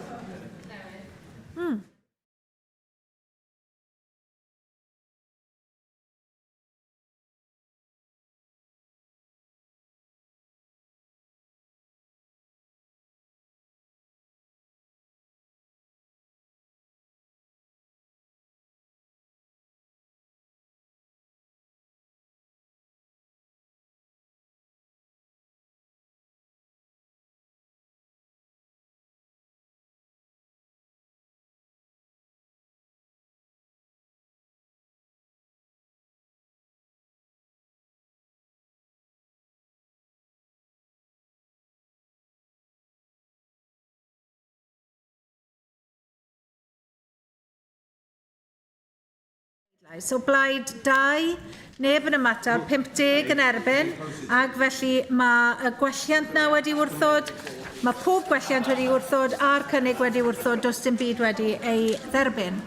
So blaid 2, neb yn ymatab, 50 yn erbyn, ac felly mae y gwelliant na wedi wrthod, mae pob gwelliant wedi wrthod a'r cynnig wedi wrthod, does dim byd wedi ei dderbyn.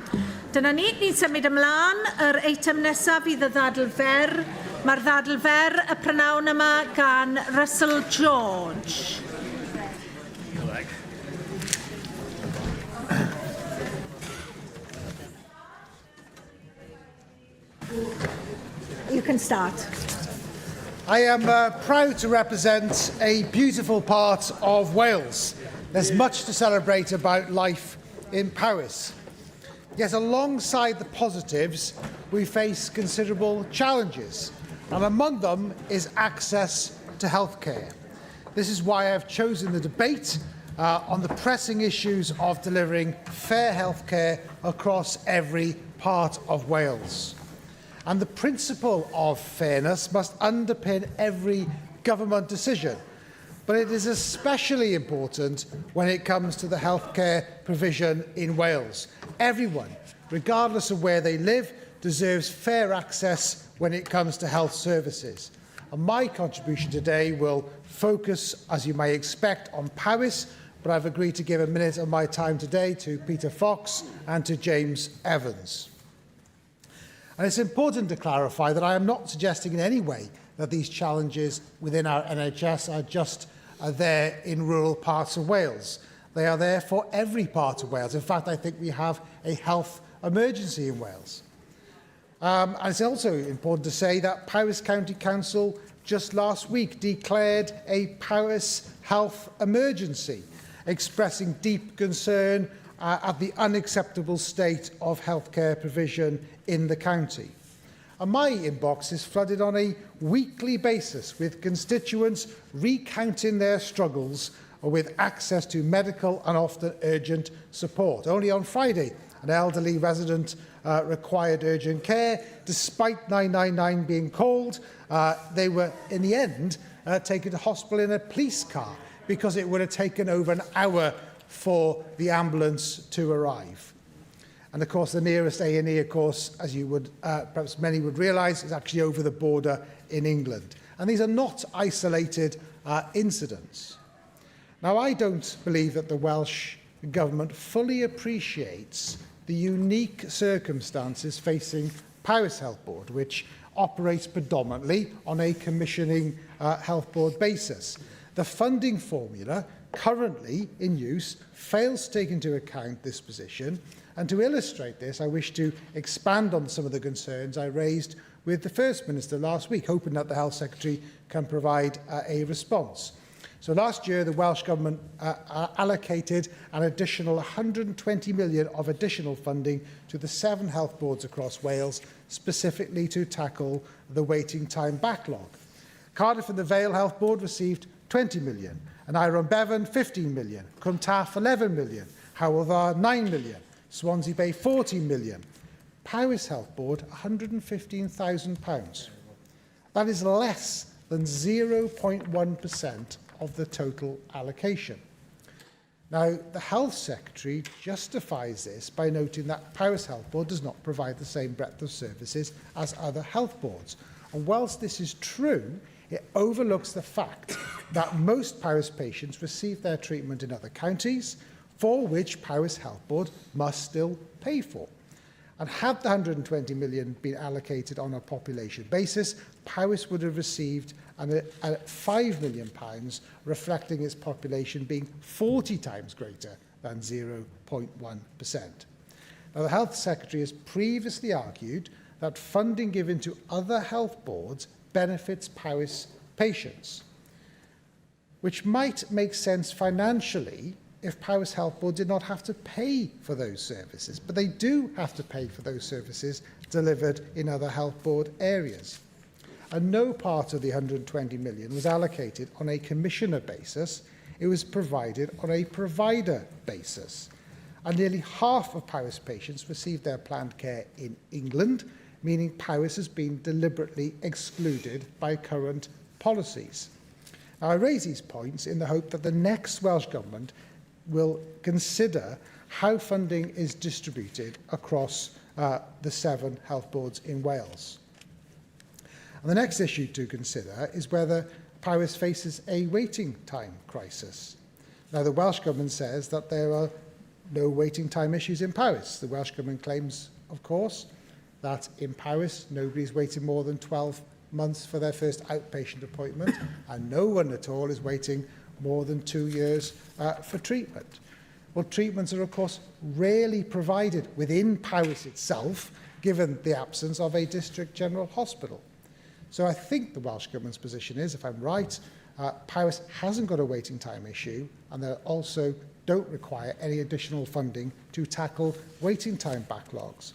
Dyna ni, ni'n symud ymlaen, yr eitem nesaf fydd y ddadl fer. Mae'r ddadl fer y prynawn yma gan Russell George. You can start. I am proud to represent a beautiful part of Wales. There's much to celebrate about life in Powys. Yet alongside the positives, we face considerable challenges, and among them is access to healthcare. This is why I've chosen the debate on the pressing issues of delivering fair healthcare across every part of Wales. And the principle of fairness must underpin every government decision. But it is especially important when it comes to the healthcare provision in Wales. Everyone, regardless of where they live, deserves fair access when it comes to health services. And my contribution today will focus, as you may expect, on Powys, but I've agreed to give a minute of my time today to Peter Fox and to James Evans. And it's important to clarify that I am not suggesting in any way that these challenges within our NHS are just there in rural parts of Wales. They are there for every part of Wales. In fact, I think we have a health emergency in Wales. And it's also important to say that Powys County Council just last week declared a Powys health emergency, expressing deep concern at the unacceptable state of healthcare provision in the county. And my inbox is flooded on a weekly basis with constituents recounting their struggles with access to medical and often urgent support. Only on Friday, an elderly resident required urgent care. Despite 999 being called, they were, in the end, taken to hospital in a police car because it would have taken over an hour for the ambulance to arrive. And of course, the nearest A&E, of course, as you would, perhaps many would realise, is actually over the border in England. And these are not isolated incidents. Now, I don't believe that the Welsh Government fully appreciates the unique circumstances facing Powys Health Board, which operates predominantly on a commissioning health board basis. The funding formula currently in use fails to take into account this position, and to illustrate this, I wish to expand on some of the concerns I raised with the First Minister last week, hoping that the Health Secretary can provide a response. So last year, the Welsh Government allocated an additional 120 million of additional funding to the 7 health boards across Wales, specifically to tackle the waiting time backlog. Cardiff and the Vale Health Board received 20 million, and Bevan 15 million, Cwmtaff 11 million, Hywel 9 million, Swansea Bay 14 million, Powys Health Board £115,000. That is less than 0.1% of the total allocation. Now, the Health Secretary justifies this by noting that Powys Health Board does not provide the same breadth of services as other health boards. And whilst this is true, it overlooks the fact that most Powys patients receive their treatment in other counties, for which Powys Health Board must still pay for. And had the 120 million been allocated on a population basis, Powys would have received £5 million, reflecting its population being 40 times greater than 0.1%. Now, the Health Secretary has previously argued that funding given to other health boards benefits Powys patients, which might make sense financially if Powys Health Board did not have to pay for those services, but they do have to pay for those services delivered in other health board areas. And no part of the 120 million was allocated on a commissioner basis, it was provided on a provider basis. And nearly half of Powys patients receive their planned care in England, meaning Powys has been deliberately excluded by current policies. Now, I raise these points in the hope that the next Welsh Government will consider how funding is distributed across the 7 health boards in Wales. And the next issue to consider is whether Powys faces a waiting time crisis. Now, the Welsh Government says that there are no waiting time issues in Powys. The Welsh Government claims, of course, that in Powys nobody's waiting more than 12 months for their first outpatient appointment, and no one at all is waiting more than 2 years for treatment. Well, treatments are, of course, rarely provided within Powys itself, given the absence of a district general hospital. So I think the Welsh Government's position is, if I'm right, Powys hasn't got a waiting time issue, and they also don't require any additional funding to tackle waiting time backlogs.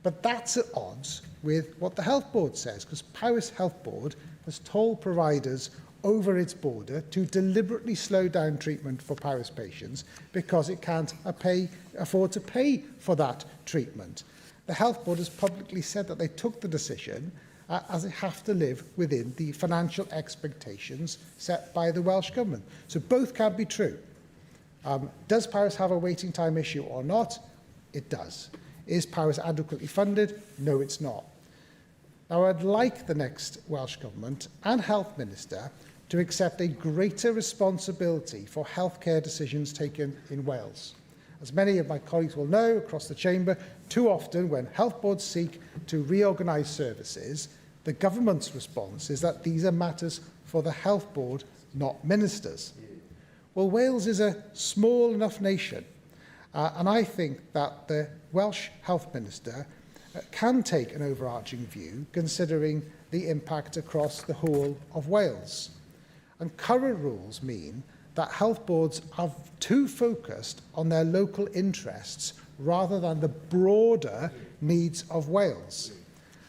But that's at odds with what the Health Board says, because Powys Health Board has told providers over its border to deliberately slow down treatment for Powys patients because it can't afford to pay for that treatment. The Health Board has publicly said that they took the decision as they have to live within the financial expectations set by the Welsh Government. So both can be true. Does Powys have a waiting time issue or not? It does. Is Powys adequately funded? No, it's not. Now, I'd like the next Welsh Government and Health Minister to accept a greater responsibility for healthcare decisions taken in Wales. As many of my colleagues will know across the chamber, too often when health boards seek to reorganise services, the government's response is that these are matters for the health board, not ministers. Well, Wales is a small enough nation, and I think that the Welsh Health Minister can take an overarching view, considering the impact across the whole of Wales. And current rules mean that health boards are too focused on their local interests rather than the broader needs of Wales.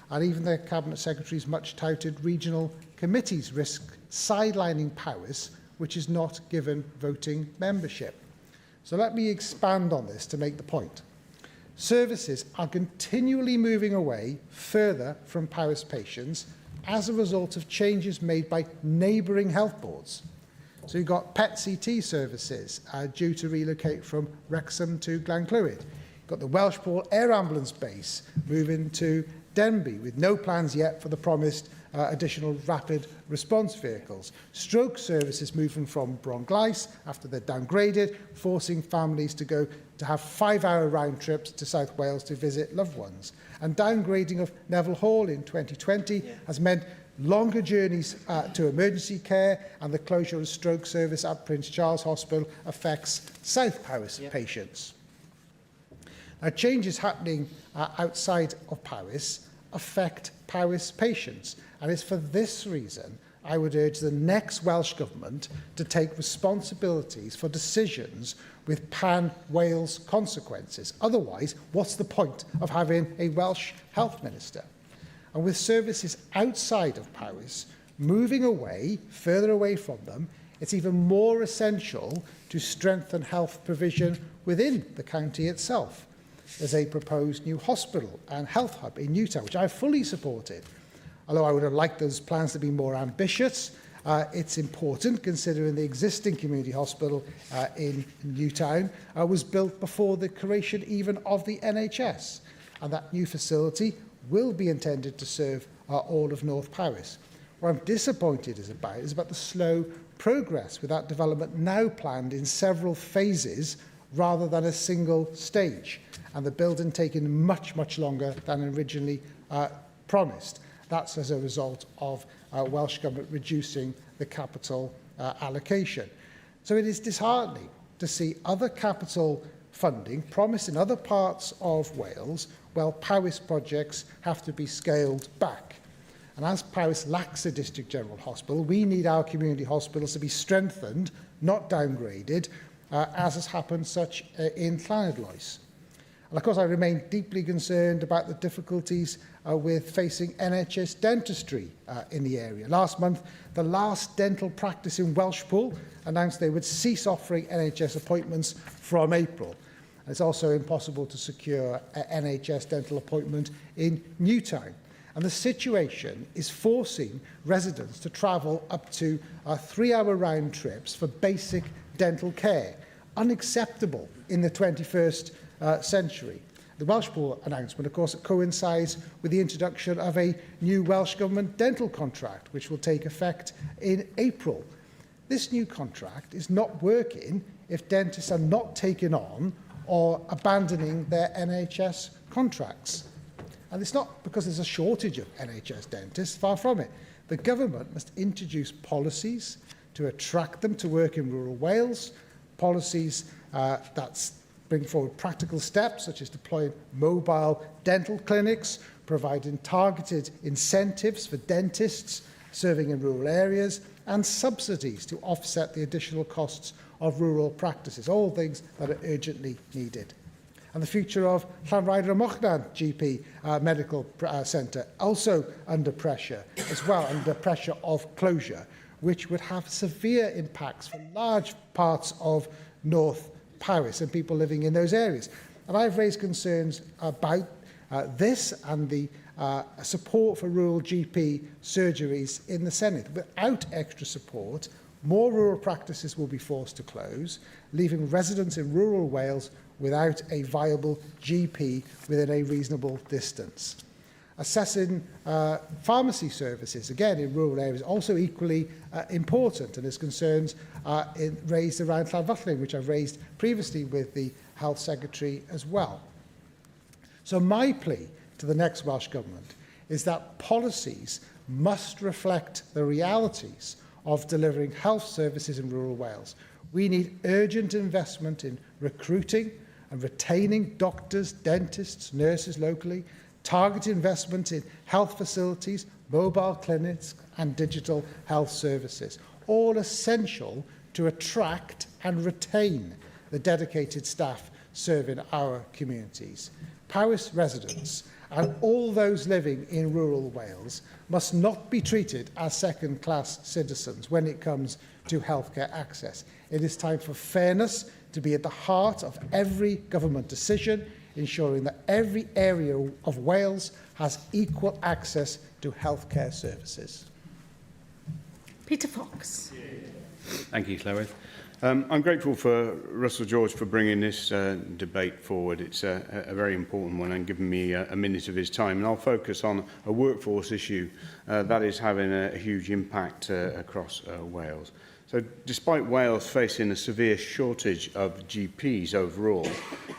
And even the Cabinet Secretary's much-touted regional committees risk sidelining Powys, which is not given voting membership. So let me expand on this to make the point. Services are continually moving away further from Powys patients as a result of changes made by neighbouring health boards. So you've got PET-CT services due to relocate from Wrexham to Glenclwyd. You've got the Welshpool Air Ambulance Base moving to Denby, with no plans yet for the promised additional rapid response vehicles. Stroke services moving from Bronglais after they're downgraded, forcing families to have 5-hour round trips to South Wales to visit loved ones. And downgrading of Neville Hall in 2020 has meant longer journeys to emergency care, and the closure of stroke service at Prince Charles Hospital affects South Powys patients. Now, changes happening outside of Powys affect Powys patients, and it's for this reason I would urge the next Welsh Government to take responsibilities for decisions with pan-Wales consequences. Otherwise, what's the point of having a Welsh Health Minister? And with services outside of Powys moving away, further away from them, it's even more essential to strengthen health provision within the county itself. There's a proposed new hospital and health hub in Newtown, which I've fully supported. Although I would have liked those plans to be more ambitious, it's important considering the existing community hospital in Newtown was built before the creation even of the NHS. And that new facility will be intended to serve all of North Powys. What I'm disappointed is about the slow progress with that development now planned in several phases rather than a single stage, and the building taking much, much longer than originally promised. That's as a result of Welsh Government reducing the capital allocation. So it is disheartening to see other capital funding promised in other parts of Wales, while Powys projects have to be scaled back. And as Powys lacks a district general hospital, we need our community hospitals to be strengthened, not downgraded, as has happened such in Llanidloes. And of course, I remain deeply concerned about the difficulties with facing NHS dentistry in the area. Last month, the last dental practice in Welshpool announced they would cease offering NHS appointments from April. And it's also impossible to secure an NHS dental appointment in Newtown. And the situation is forcing residents to travel up to 3-hour round trips for basic dental care, unacceptable in the 21st century. The Welsh Pool announcement, of course, coincides with the introduction of a new Welsh Government dental contract, which will take effect in April. This new contract is not working if dentists are not taken on or abandoning their NHS contracts. And it's not because there's a shortage of NHS dentists, far from it. The government must introduce policies to attract them to work in rural Wales, policies that bring forward practical steps such as deploying mobile dental clinics, providing targeted incentives for dentists serving in rural areas, and subsidies to offset the additional costs of rural practices, all things that are urgently needed. And the future of Llawn GP Medical Centre, also under pressure, as well under pressure of closure, which would have severe impacts for large parts of North Powys and people living in those areas. And I've raised concerns about this and the support for rural GP surgeries in the Senedd. Without extra support, more rural practices will be forced to close, leaving residents in rural Wales without a viable GP within a reasonable distance. Assessing pharmacy services, again in rural areas, also equally important, and there's concerns raised around Llawn, which I've raised previously with the Health Secretary as well. So my plea to the next Welsh Government is that policies must reflect the realities of delivering health services in rural Wales. We need urgent investment in recruiting and retaining doctors, dentists, nurses locally, targeted investment in health facilities, mobile clinics and digital health services, all essential to attract and retain the dedicated staff serving our communities. Powys residents and all those living in rural Wales must not be treated as second-class citizens when it comes to healthcare access. It is time for fairness to be at the heart of every government decision, ensuring that every area of Wales has equal access to healthcare services. Peter Fox. Thank you, Llywydd. I'm grateful for Russell George for bringing this debate forward. It's a very important one and giving me a minute of his time. And I'll focus on a workforce issue that is having a huge impact across Wales. So despite Wales facing a severe shortage of GPs overall,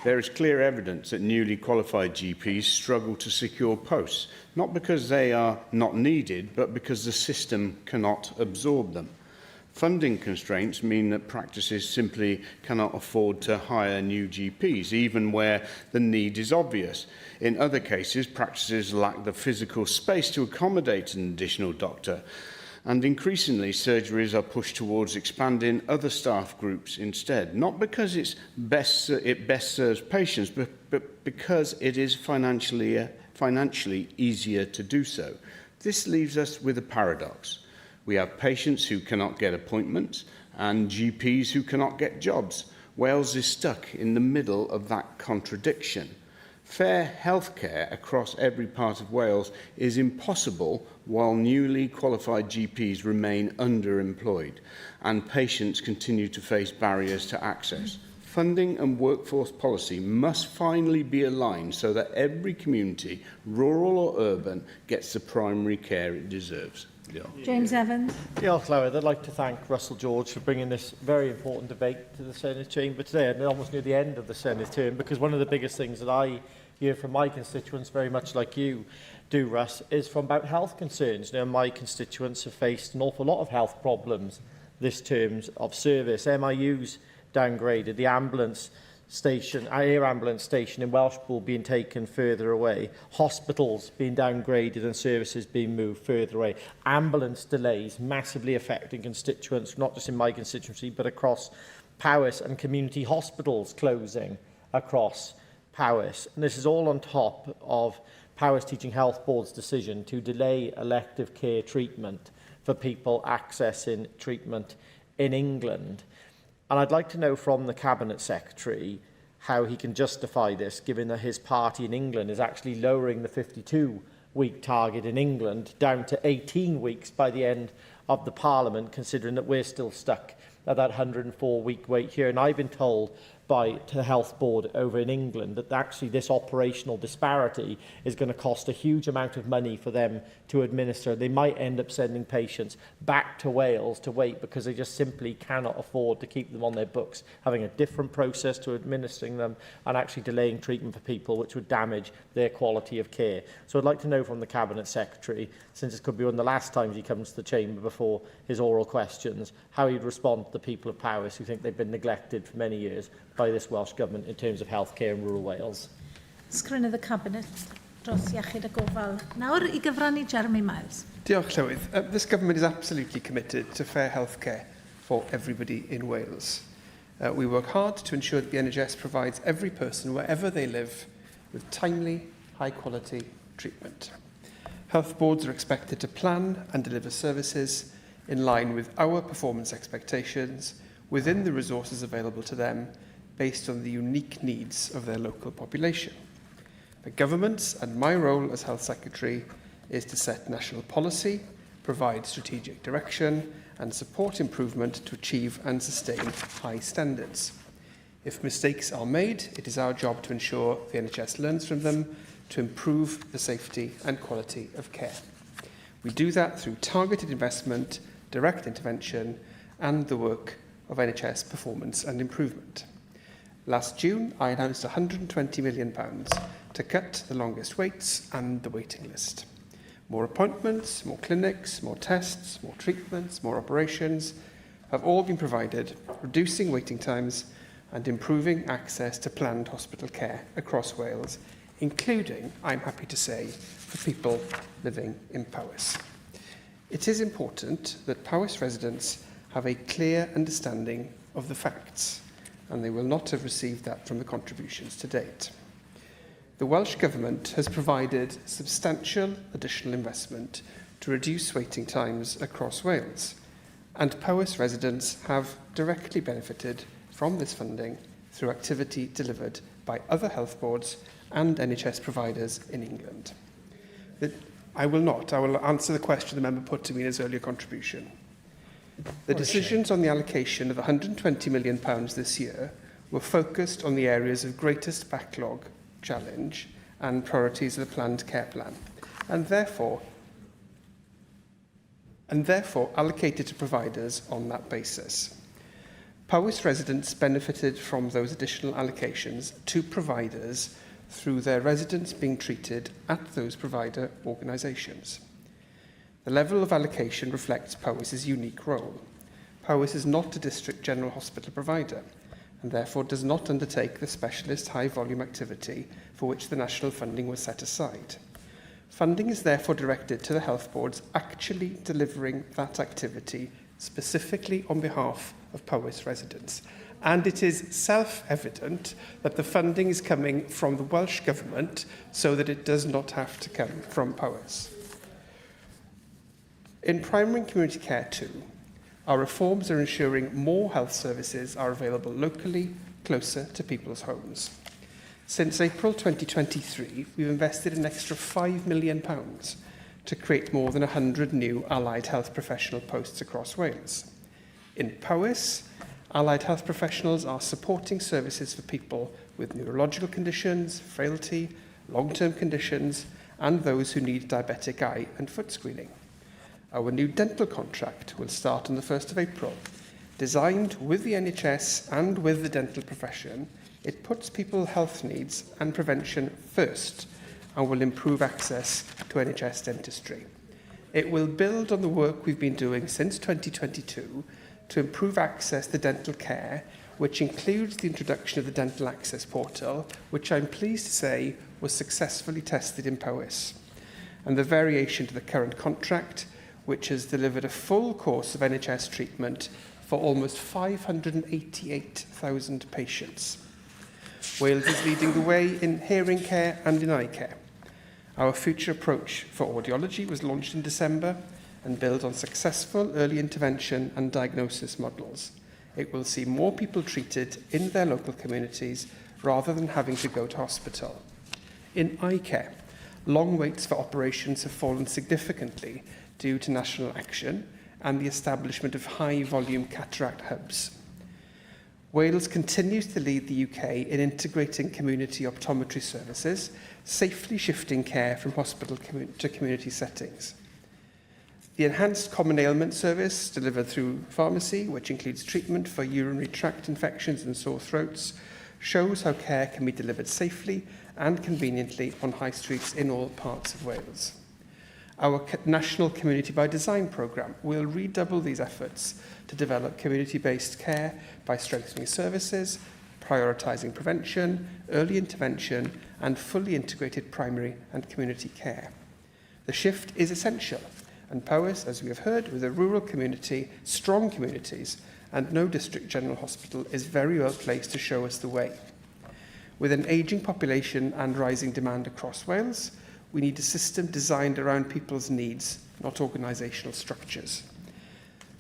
there is clear evidence that newly qualified GPs struggle to secure posts, not because they are not needed, but because the system cannot absorb them. Funding constraints mean that practices simply cannot afford to hire new GPs, even where the need is obvious. In other cases, practices lack the physical space to accommodate an additional doctor. And increasingly, surgeries are pushed towards expanding other staff groups instead, not because it best serves patients, but because it is financially easier to do so. This leaves us with a paradox. We have patients who cannot get appointments and GPs who cannot get jobs. Wales is stuck in the middle of that contradiction. Fair healthcare across every part of Wales is impossible while newly qualified GPs remain underemployed and patients continue to face barriers to access. Funding and workforce policy must finally be aligned so that every community, rural or urban, gets the primary care it deserves. James Evans. Diolch, Llywydd. I'd like to thank Russell George for bringing this very important debate to the Senedd chamber today, and almost near the end of the Senedd term, because one of the biggest things that I hear from my constituents, very much like you do, Russ, is from about health concerns. You know, my constituents have faced an awful lot of health problems this term of service. MIU's downgraded, the ambulance station, air ambulance station in Welsh Pool being taken further away, hospitals being downgraded and services being moved further away, ambulance delays massively affecting constituents, not just in my constituency, but across Powys, and community hospitals closing across Powys. And this is all on top of Powys Teaching Health Board's decision to delay elective care treatment for people accessing treatment in England. And I'd like to know from the Cabinet Secretary how he can justify this, given that his party in England is actually lowering the 52-week target in England down to 18 weeks by the end of the Parliament, considering that we're still stuck that 104-week wait here. And I've been told by the Health Board over in England that actually this operational disparity is going to cost a huge amount of money for them to administer. They might end up sending patients back to Wales to wait because they just simply cannot afford to keep them on their books, having a different process to administering them and actually delaying treatment for people, which would damage their quality of care. So I'd like to know from the Cabinet Secretary, since it could be one of the last times he comes to the Chamber before his oral questions, how he'd respond to the people of Powys who think they've been neglected for many years by this Welsh Government in terms of healthcare in rural Wales. Sgrinnydd y Cabinet dros iechyd y gofal. Nawr I gyfrannu Jeremy Miles. Diolch, Llywydd. This government is absolutely committed to fair healthcare for everybody in Wales. We work hard to ensure that the NHS provides every person, wherever they live, with timely, high-quality treatment. Health boards are expected to plan and deliver services in line with our performance expectations within the resources available to them based on the unique needs of their local population. The government's and my role as Health Secretary is to set national policy, provide strategic direction and support improvement to achieve and sustain high standards. If mistakes are made, it is our job to ensure the NHS learns from them to improve the safety and quality of care. We do that through targeted investment, direct intervention and the work of NHS performance and improvement. Last June, I announced £120 million to cut the longest waits and the waiting list. More appointments, more clinics, more tests, more treatments, more operations have all been provided, reducing waiting times and improving access to planned hospital care across Wales, including, I'm happy to say, for people living in Powys. It is important that Powys residents have a clear understanding of the facts, and they will not have received that from the contributions to date. The Welsh Government has provided substantial additional investment to reduce waiting times across Wales, and Powys residents have directly benefited from this funding through activity delivered by other health boards and NHS providers in England. I will answer the question the member put to me in his earlier contribution. The decisions on the allocation of £120 million this year were focused on the areas of greatest backlog, challenge and priorities of the planned care plan, and therefore allocated to providers on that basis. Powys residents benefited from those additional allocations to providers through their residents being treated at those provider organisations. The level of allocation reflects Powys' unique role. Powys is not a district general hospital provider and therefore does not undertake the specialist high-volume activity for which the national funding was set aside. Funding is therefore directed to the health boards actually delivering that activity specifically on behalf of Powys residents. And it is self-evident that the funding is coming from the Welsh Government so that it does not have to come from Powys. In primary and community care too, our reforms are ensuring more health services are available locally, closer to people's homes. Since April 2023, we've invested an extra £5 million to create more than 100 new allied health professional posts across Wales. In Powys, allied health professionals are supporting services for people with neurological conditions, frailty, long-term conditions, and those who need diabetic eye and foot screening. Our new dental contract will start on the 1st of April. Designed with the NHS and with the dental profession, it puts people's health needs and prevention first and will improve access to NHS dentistry. It will build on the work we've been doing since 2022 to improve access to dental care, which includes the introduction of the Dental Access Portal, which I'm pleased to say was successfully tested in Powys, and the variation to the current contract, which has delivered a full course of NHS treatment for almost 588,000 patients. Wales is leading the way in hearing care and in eye care. Our future approach for audiology was launched in December and built on successful early intervention and diagnosis models. It will see more people treated in their local communities rather than having to go to hospital. In eye care, long waits for operations have fallen significantly due to national action and the establishment of high-volume cataract hubs. Wales continues to lead the UK in integrating community optometry services, safely shifting care from hospital to community settings. The enhanced common ailment service delivered through pharmacy, which includes treatment for urinary tract infections and sore throats, shows how care can be delivered safely and conveniently on high streets in all parts of Wales. Our National Community by Design programme will redouble these efforts to develop community-based care by strengthening services, prioritising prevention, early intervention and fully integrated primary and community care. The shift is essential, and Powys, as we have heard, with a rural community, strong communities and no district general hospital, is very well placed to show us the way. With an ageing population and rising demand across Wales, we need a system designed around people's needs, not organisational structures.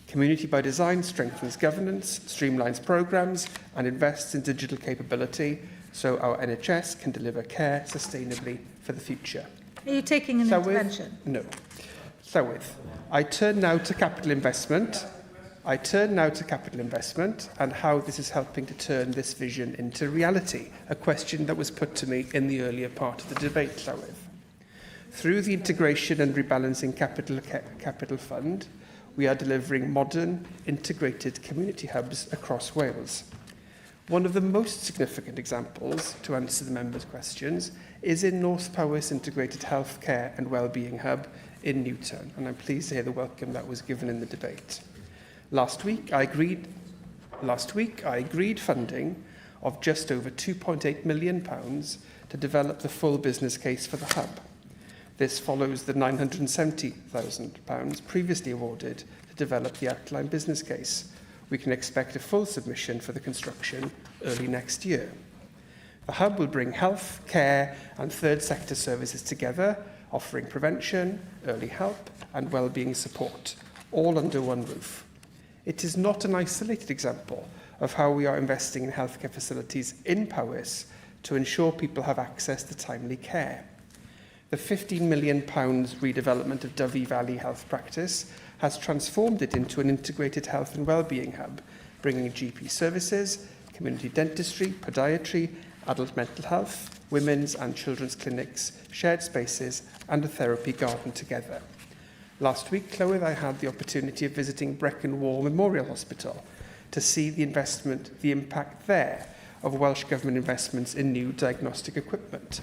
Community by Design strengthens governance, streamlines programmes and invests in digital capability so our NHS can deliver care sustainably for the future. Are you taking an intervention? No. Llywydd, I turn now to capital investment. And how this is helping to turn this vision into reality, a question that was put to me in the earlier part of the debate, Llywydd. Through the integration and rebalancing capital fund, we are delivering modern, integrated community hubs across Wales. One of the most significant examples, to answer the members' questions, is in North Powys Integrated Healthcare and Wellbeing Hub in Newtown, and I'm pleased to hear the welcome that was given in the debate. Last week, I agreed funding of just over £2.8 million to develop the full business case for the hub. This follows the £970,000 previously awarded to develop the outline business case. We can expect a full submission for the construction early next year. The hub will bring health, care and third sector services together, offering prevention, early help and wellbeing support, all under one roof. It is not an isolated example of how we are investing in healthcare facilities in Powys to ensure people have access to timely care. The £15 million redevelopment of Dyfi Valley Health Practice has transformed it into an integrated health and wellbeing hub, bringing GP services, community dentistry, podiatry, adult mental health, women's and children's clinics, shared spaces and a therapy garden together. Last week, Llywydd, I had the opportunity of visiting Brecon Wall Memorial Hospital to see the impact there of Welsh Government investments in new diagnostic equipment.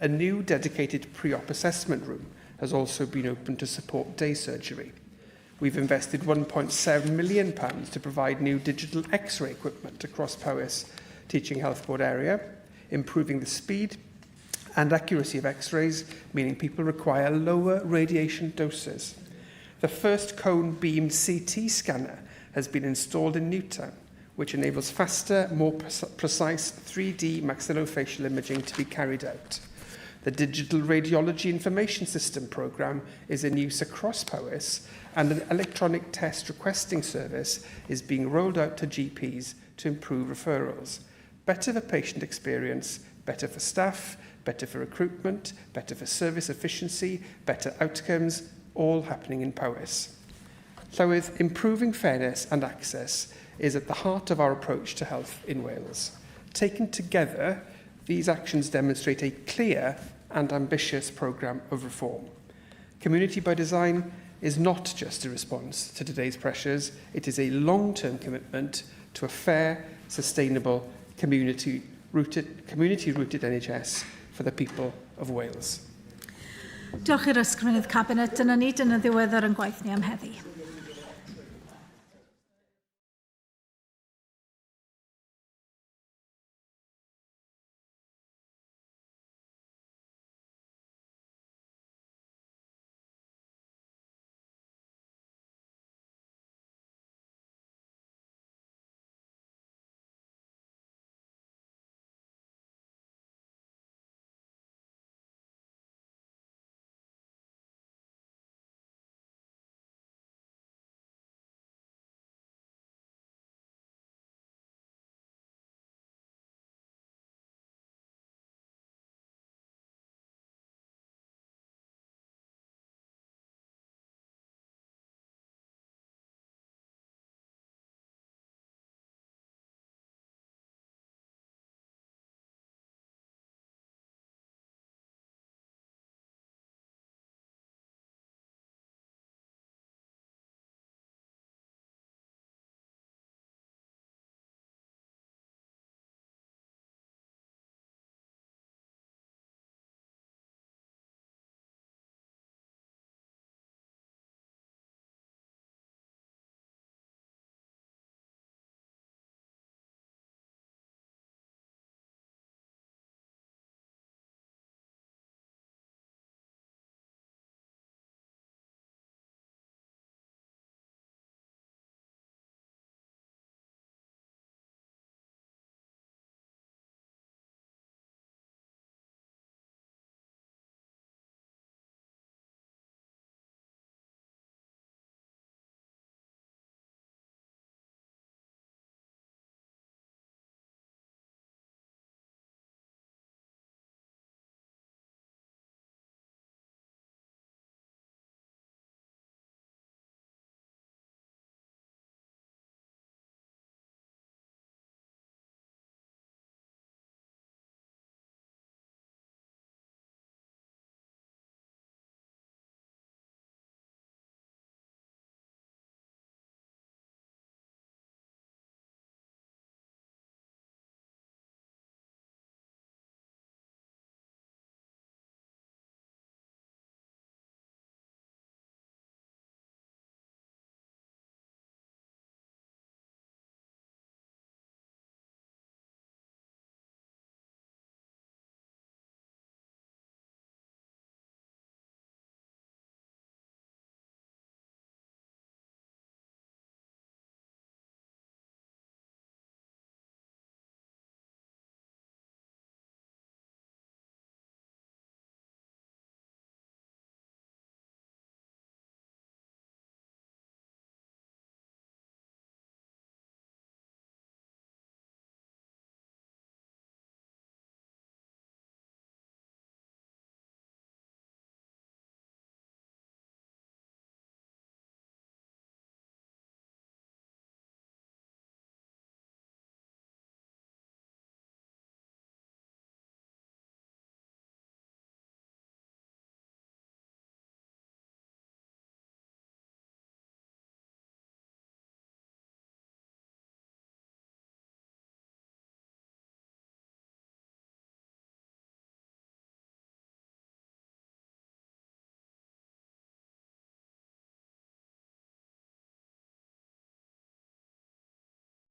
A new dedicated pre-op assessment room has also been opened to support day surgery. We've invested £1.7 million to provide new digital X-ray equipment across Powys Teaching Health Board area, improving the speed and accuracy of X-rays, meaning people require lower radiation doses. The first cone beam CT scanner has been installed in Newtown, which enables faster, more precise 3D maxillofacial imaging to be carried out. The Digital Radiology Information System programme is in use across Powys, and an electronic test requesting service is being rolled out to GPs to improve referrals. Better for patient experience, better for staff, better for recruitment, better for service efficiency, better outcomes, all happening in Powys. So with improving fairness and access is at the heart of our approach to health in Wales. Taken together, these actions demonstrate a clear and ambitious programme of reform. Community by Design is not just a response to today's pressures, it is a long-term commitment to a fair, sustainable, community-rooted NHS for the people of Wales. Diolch i'r ysgrifennydd Cabinet. Dyna ni, dyna ddiweddar yn gwaith ni am heddi.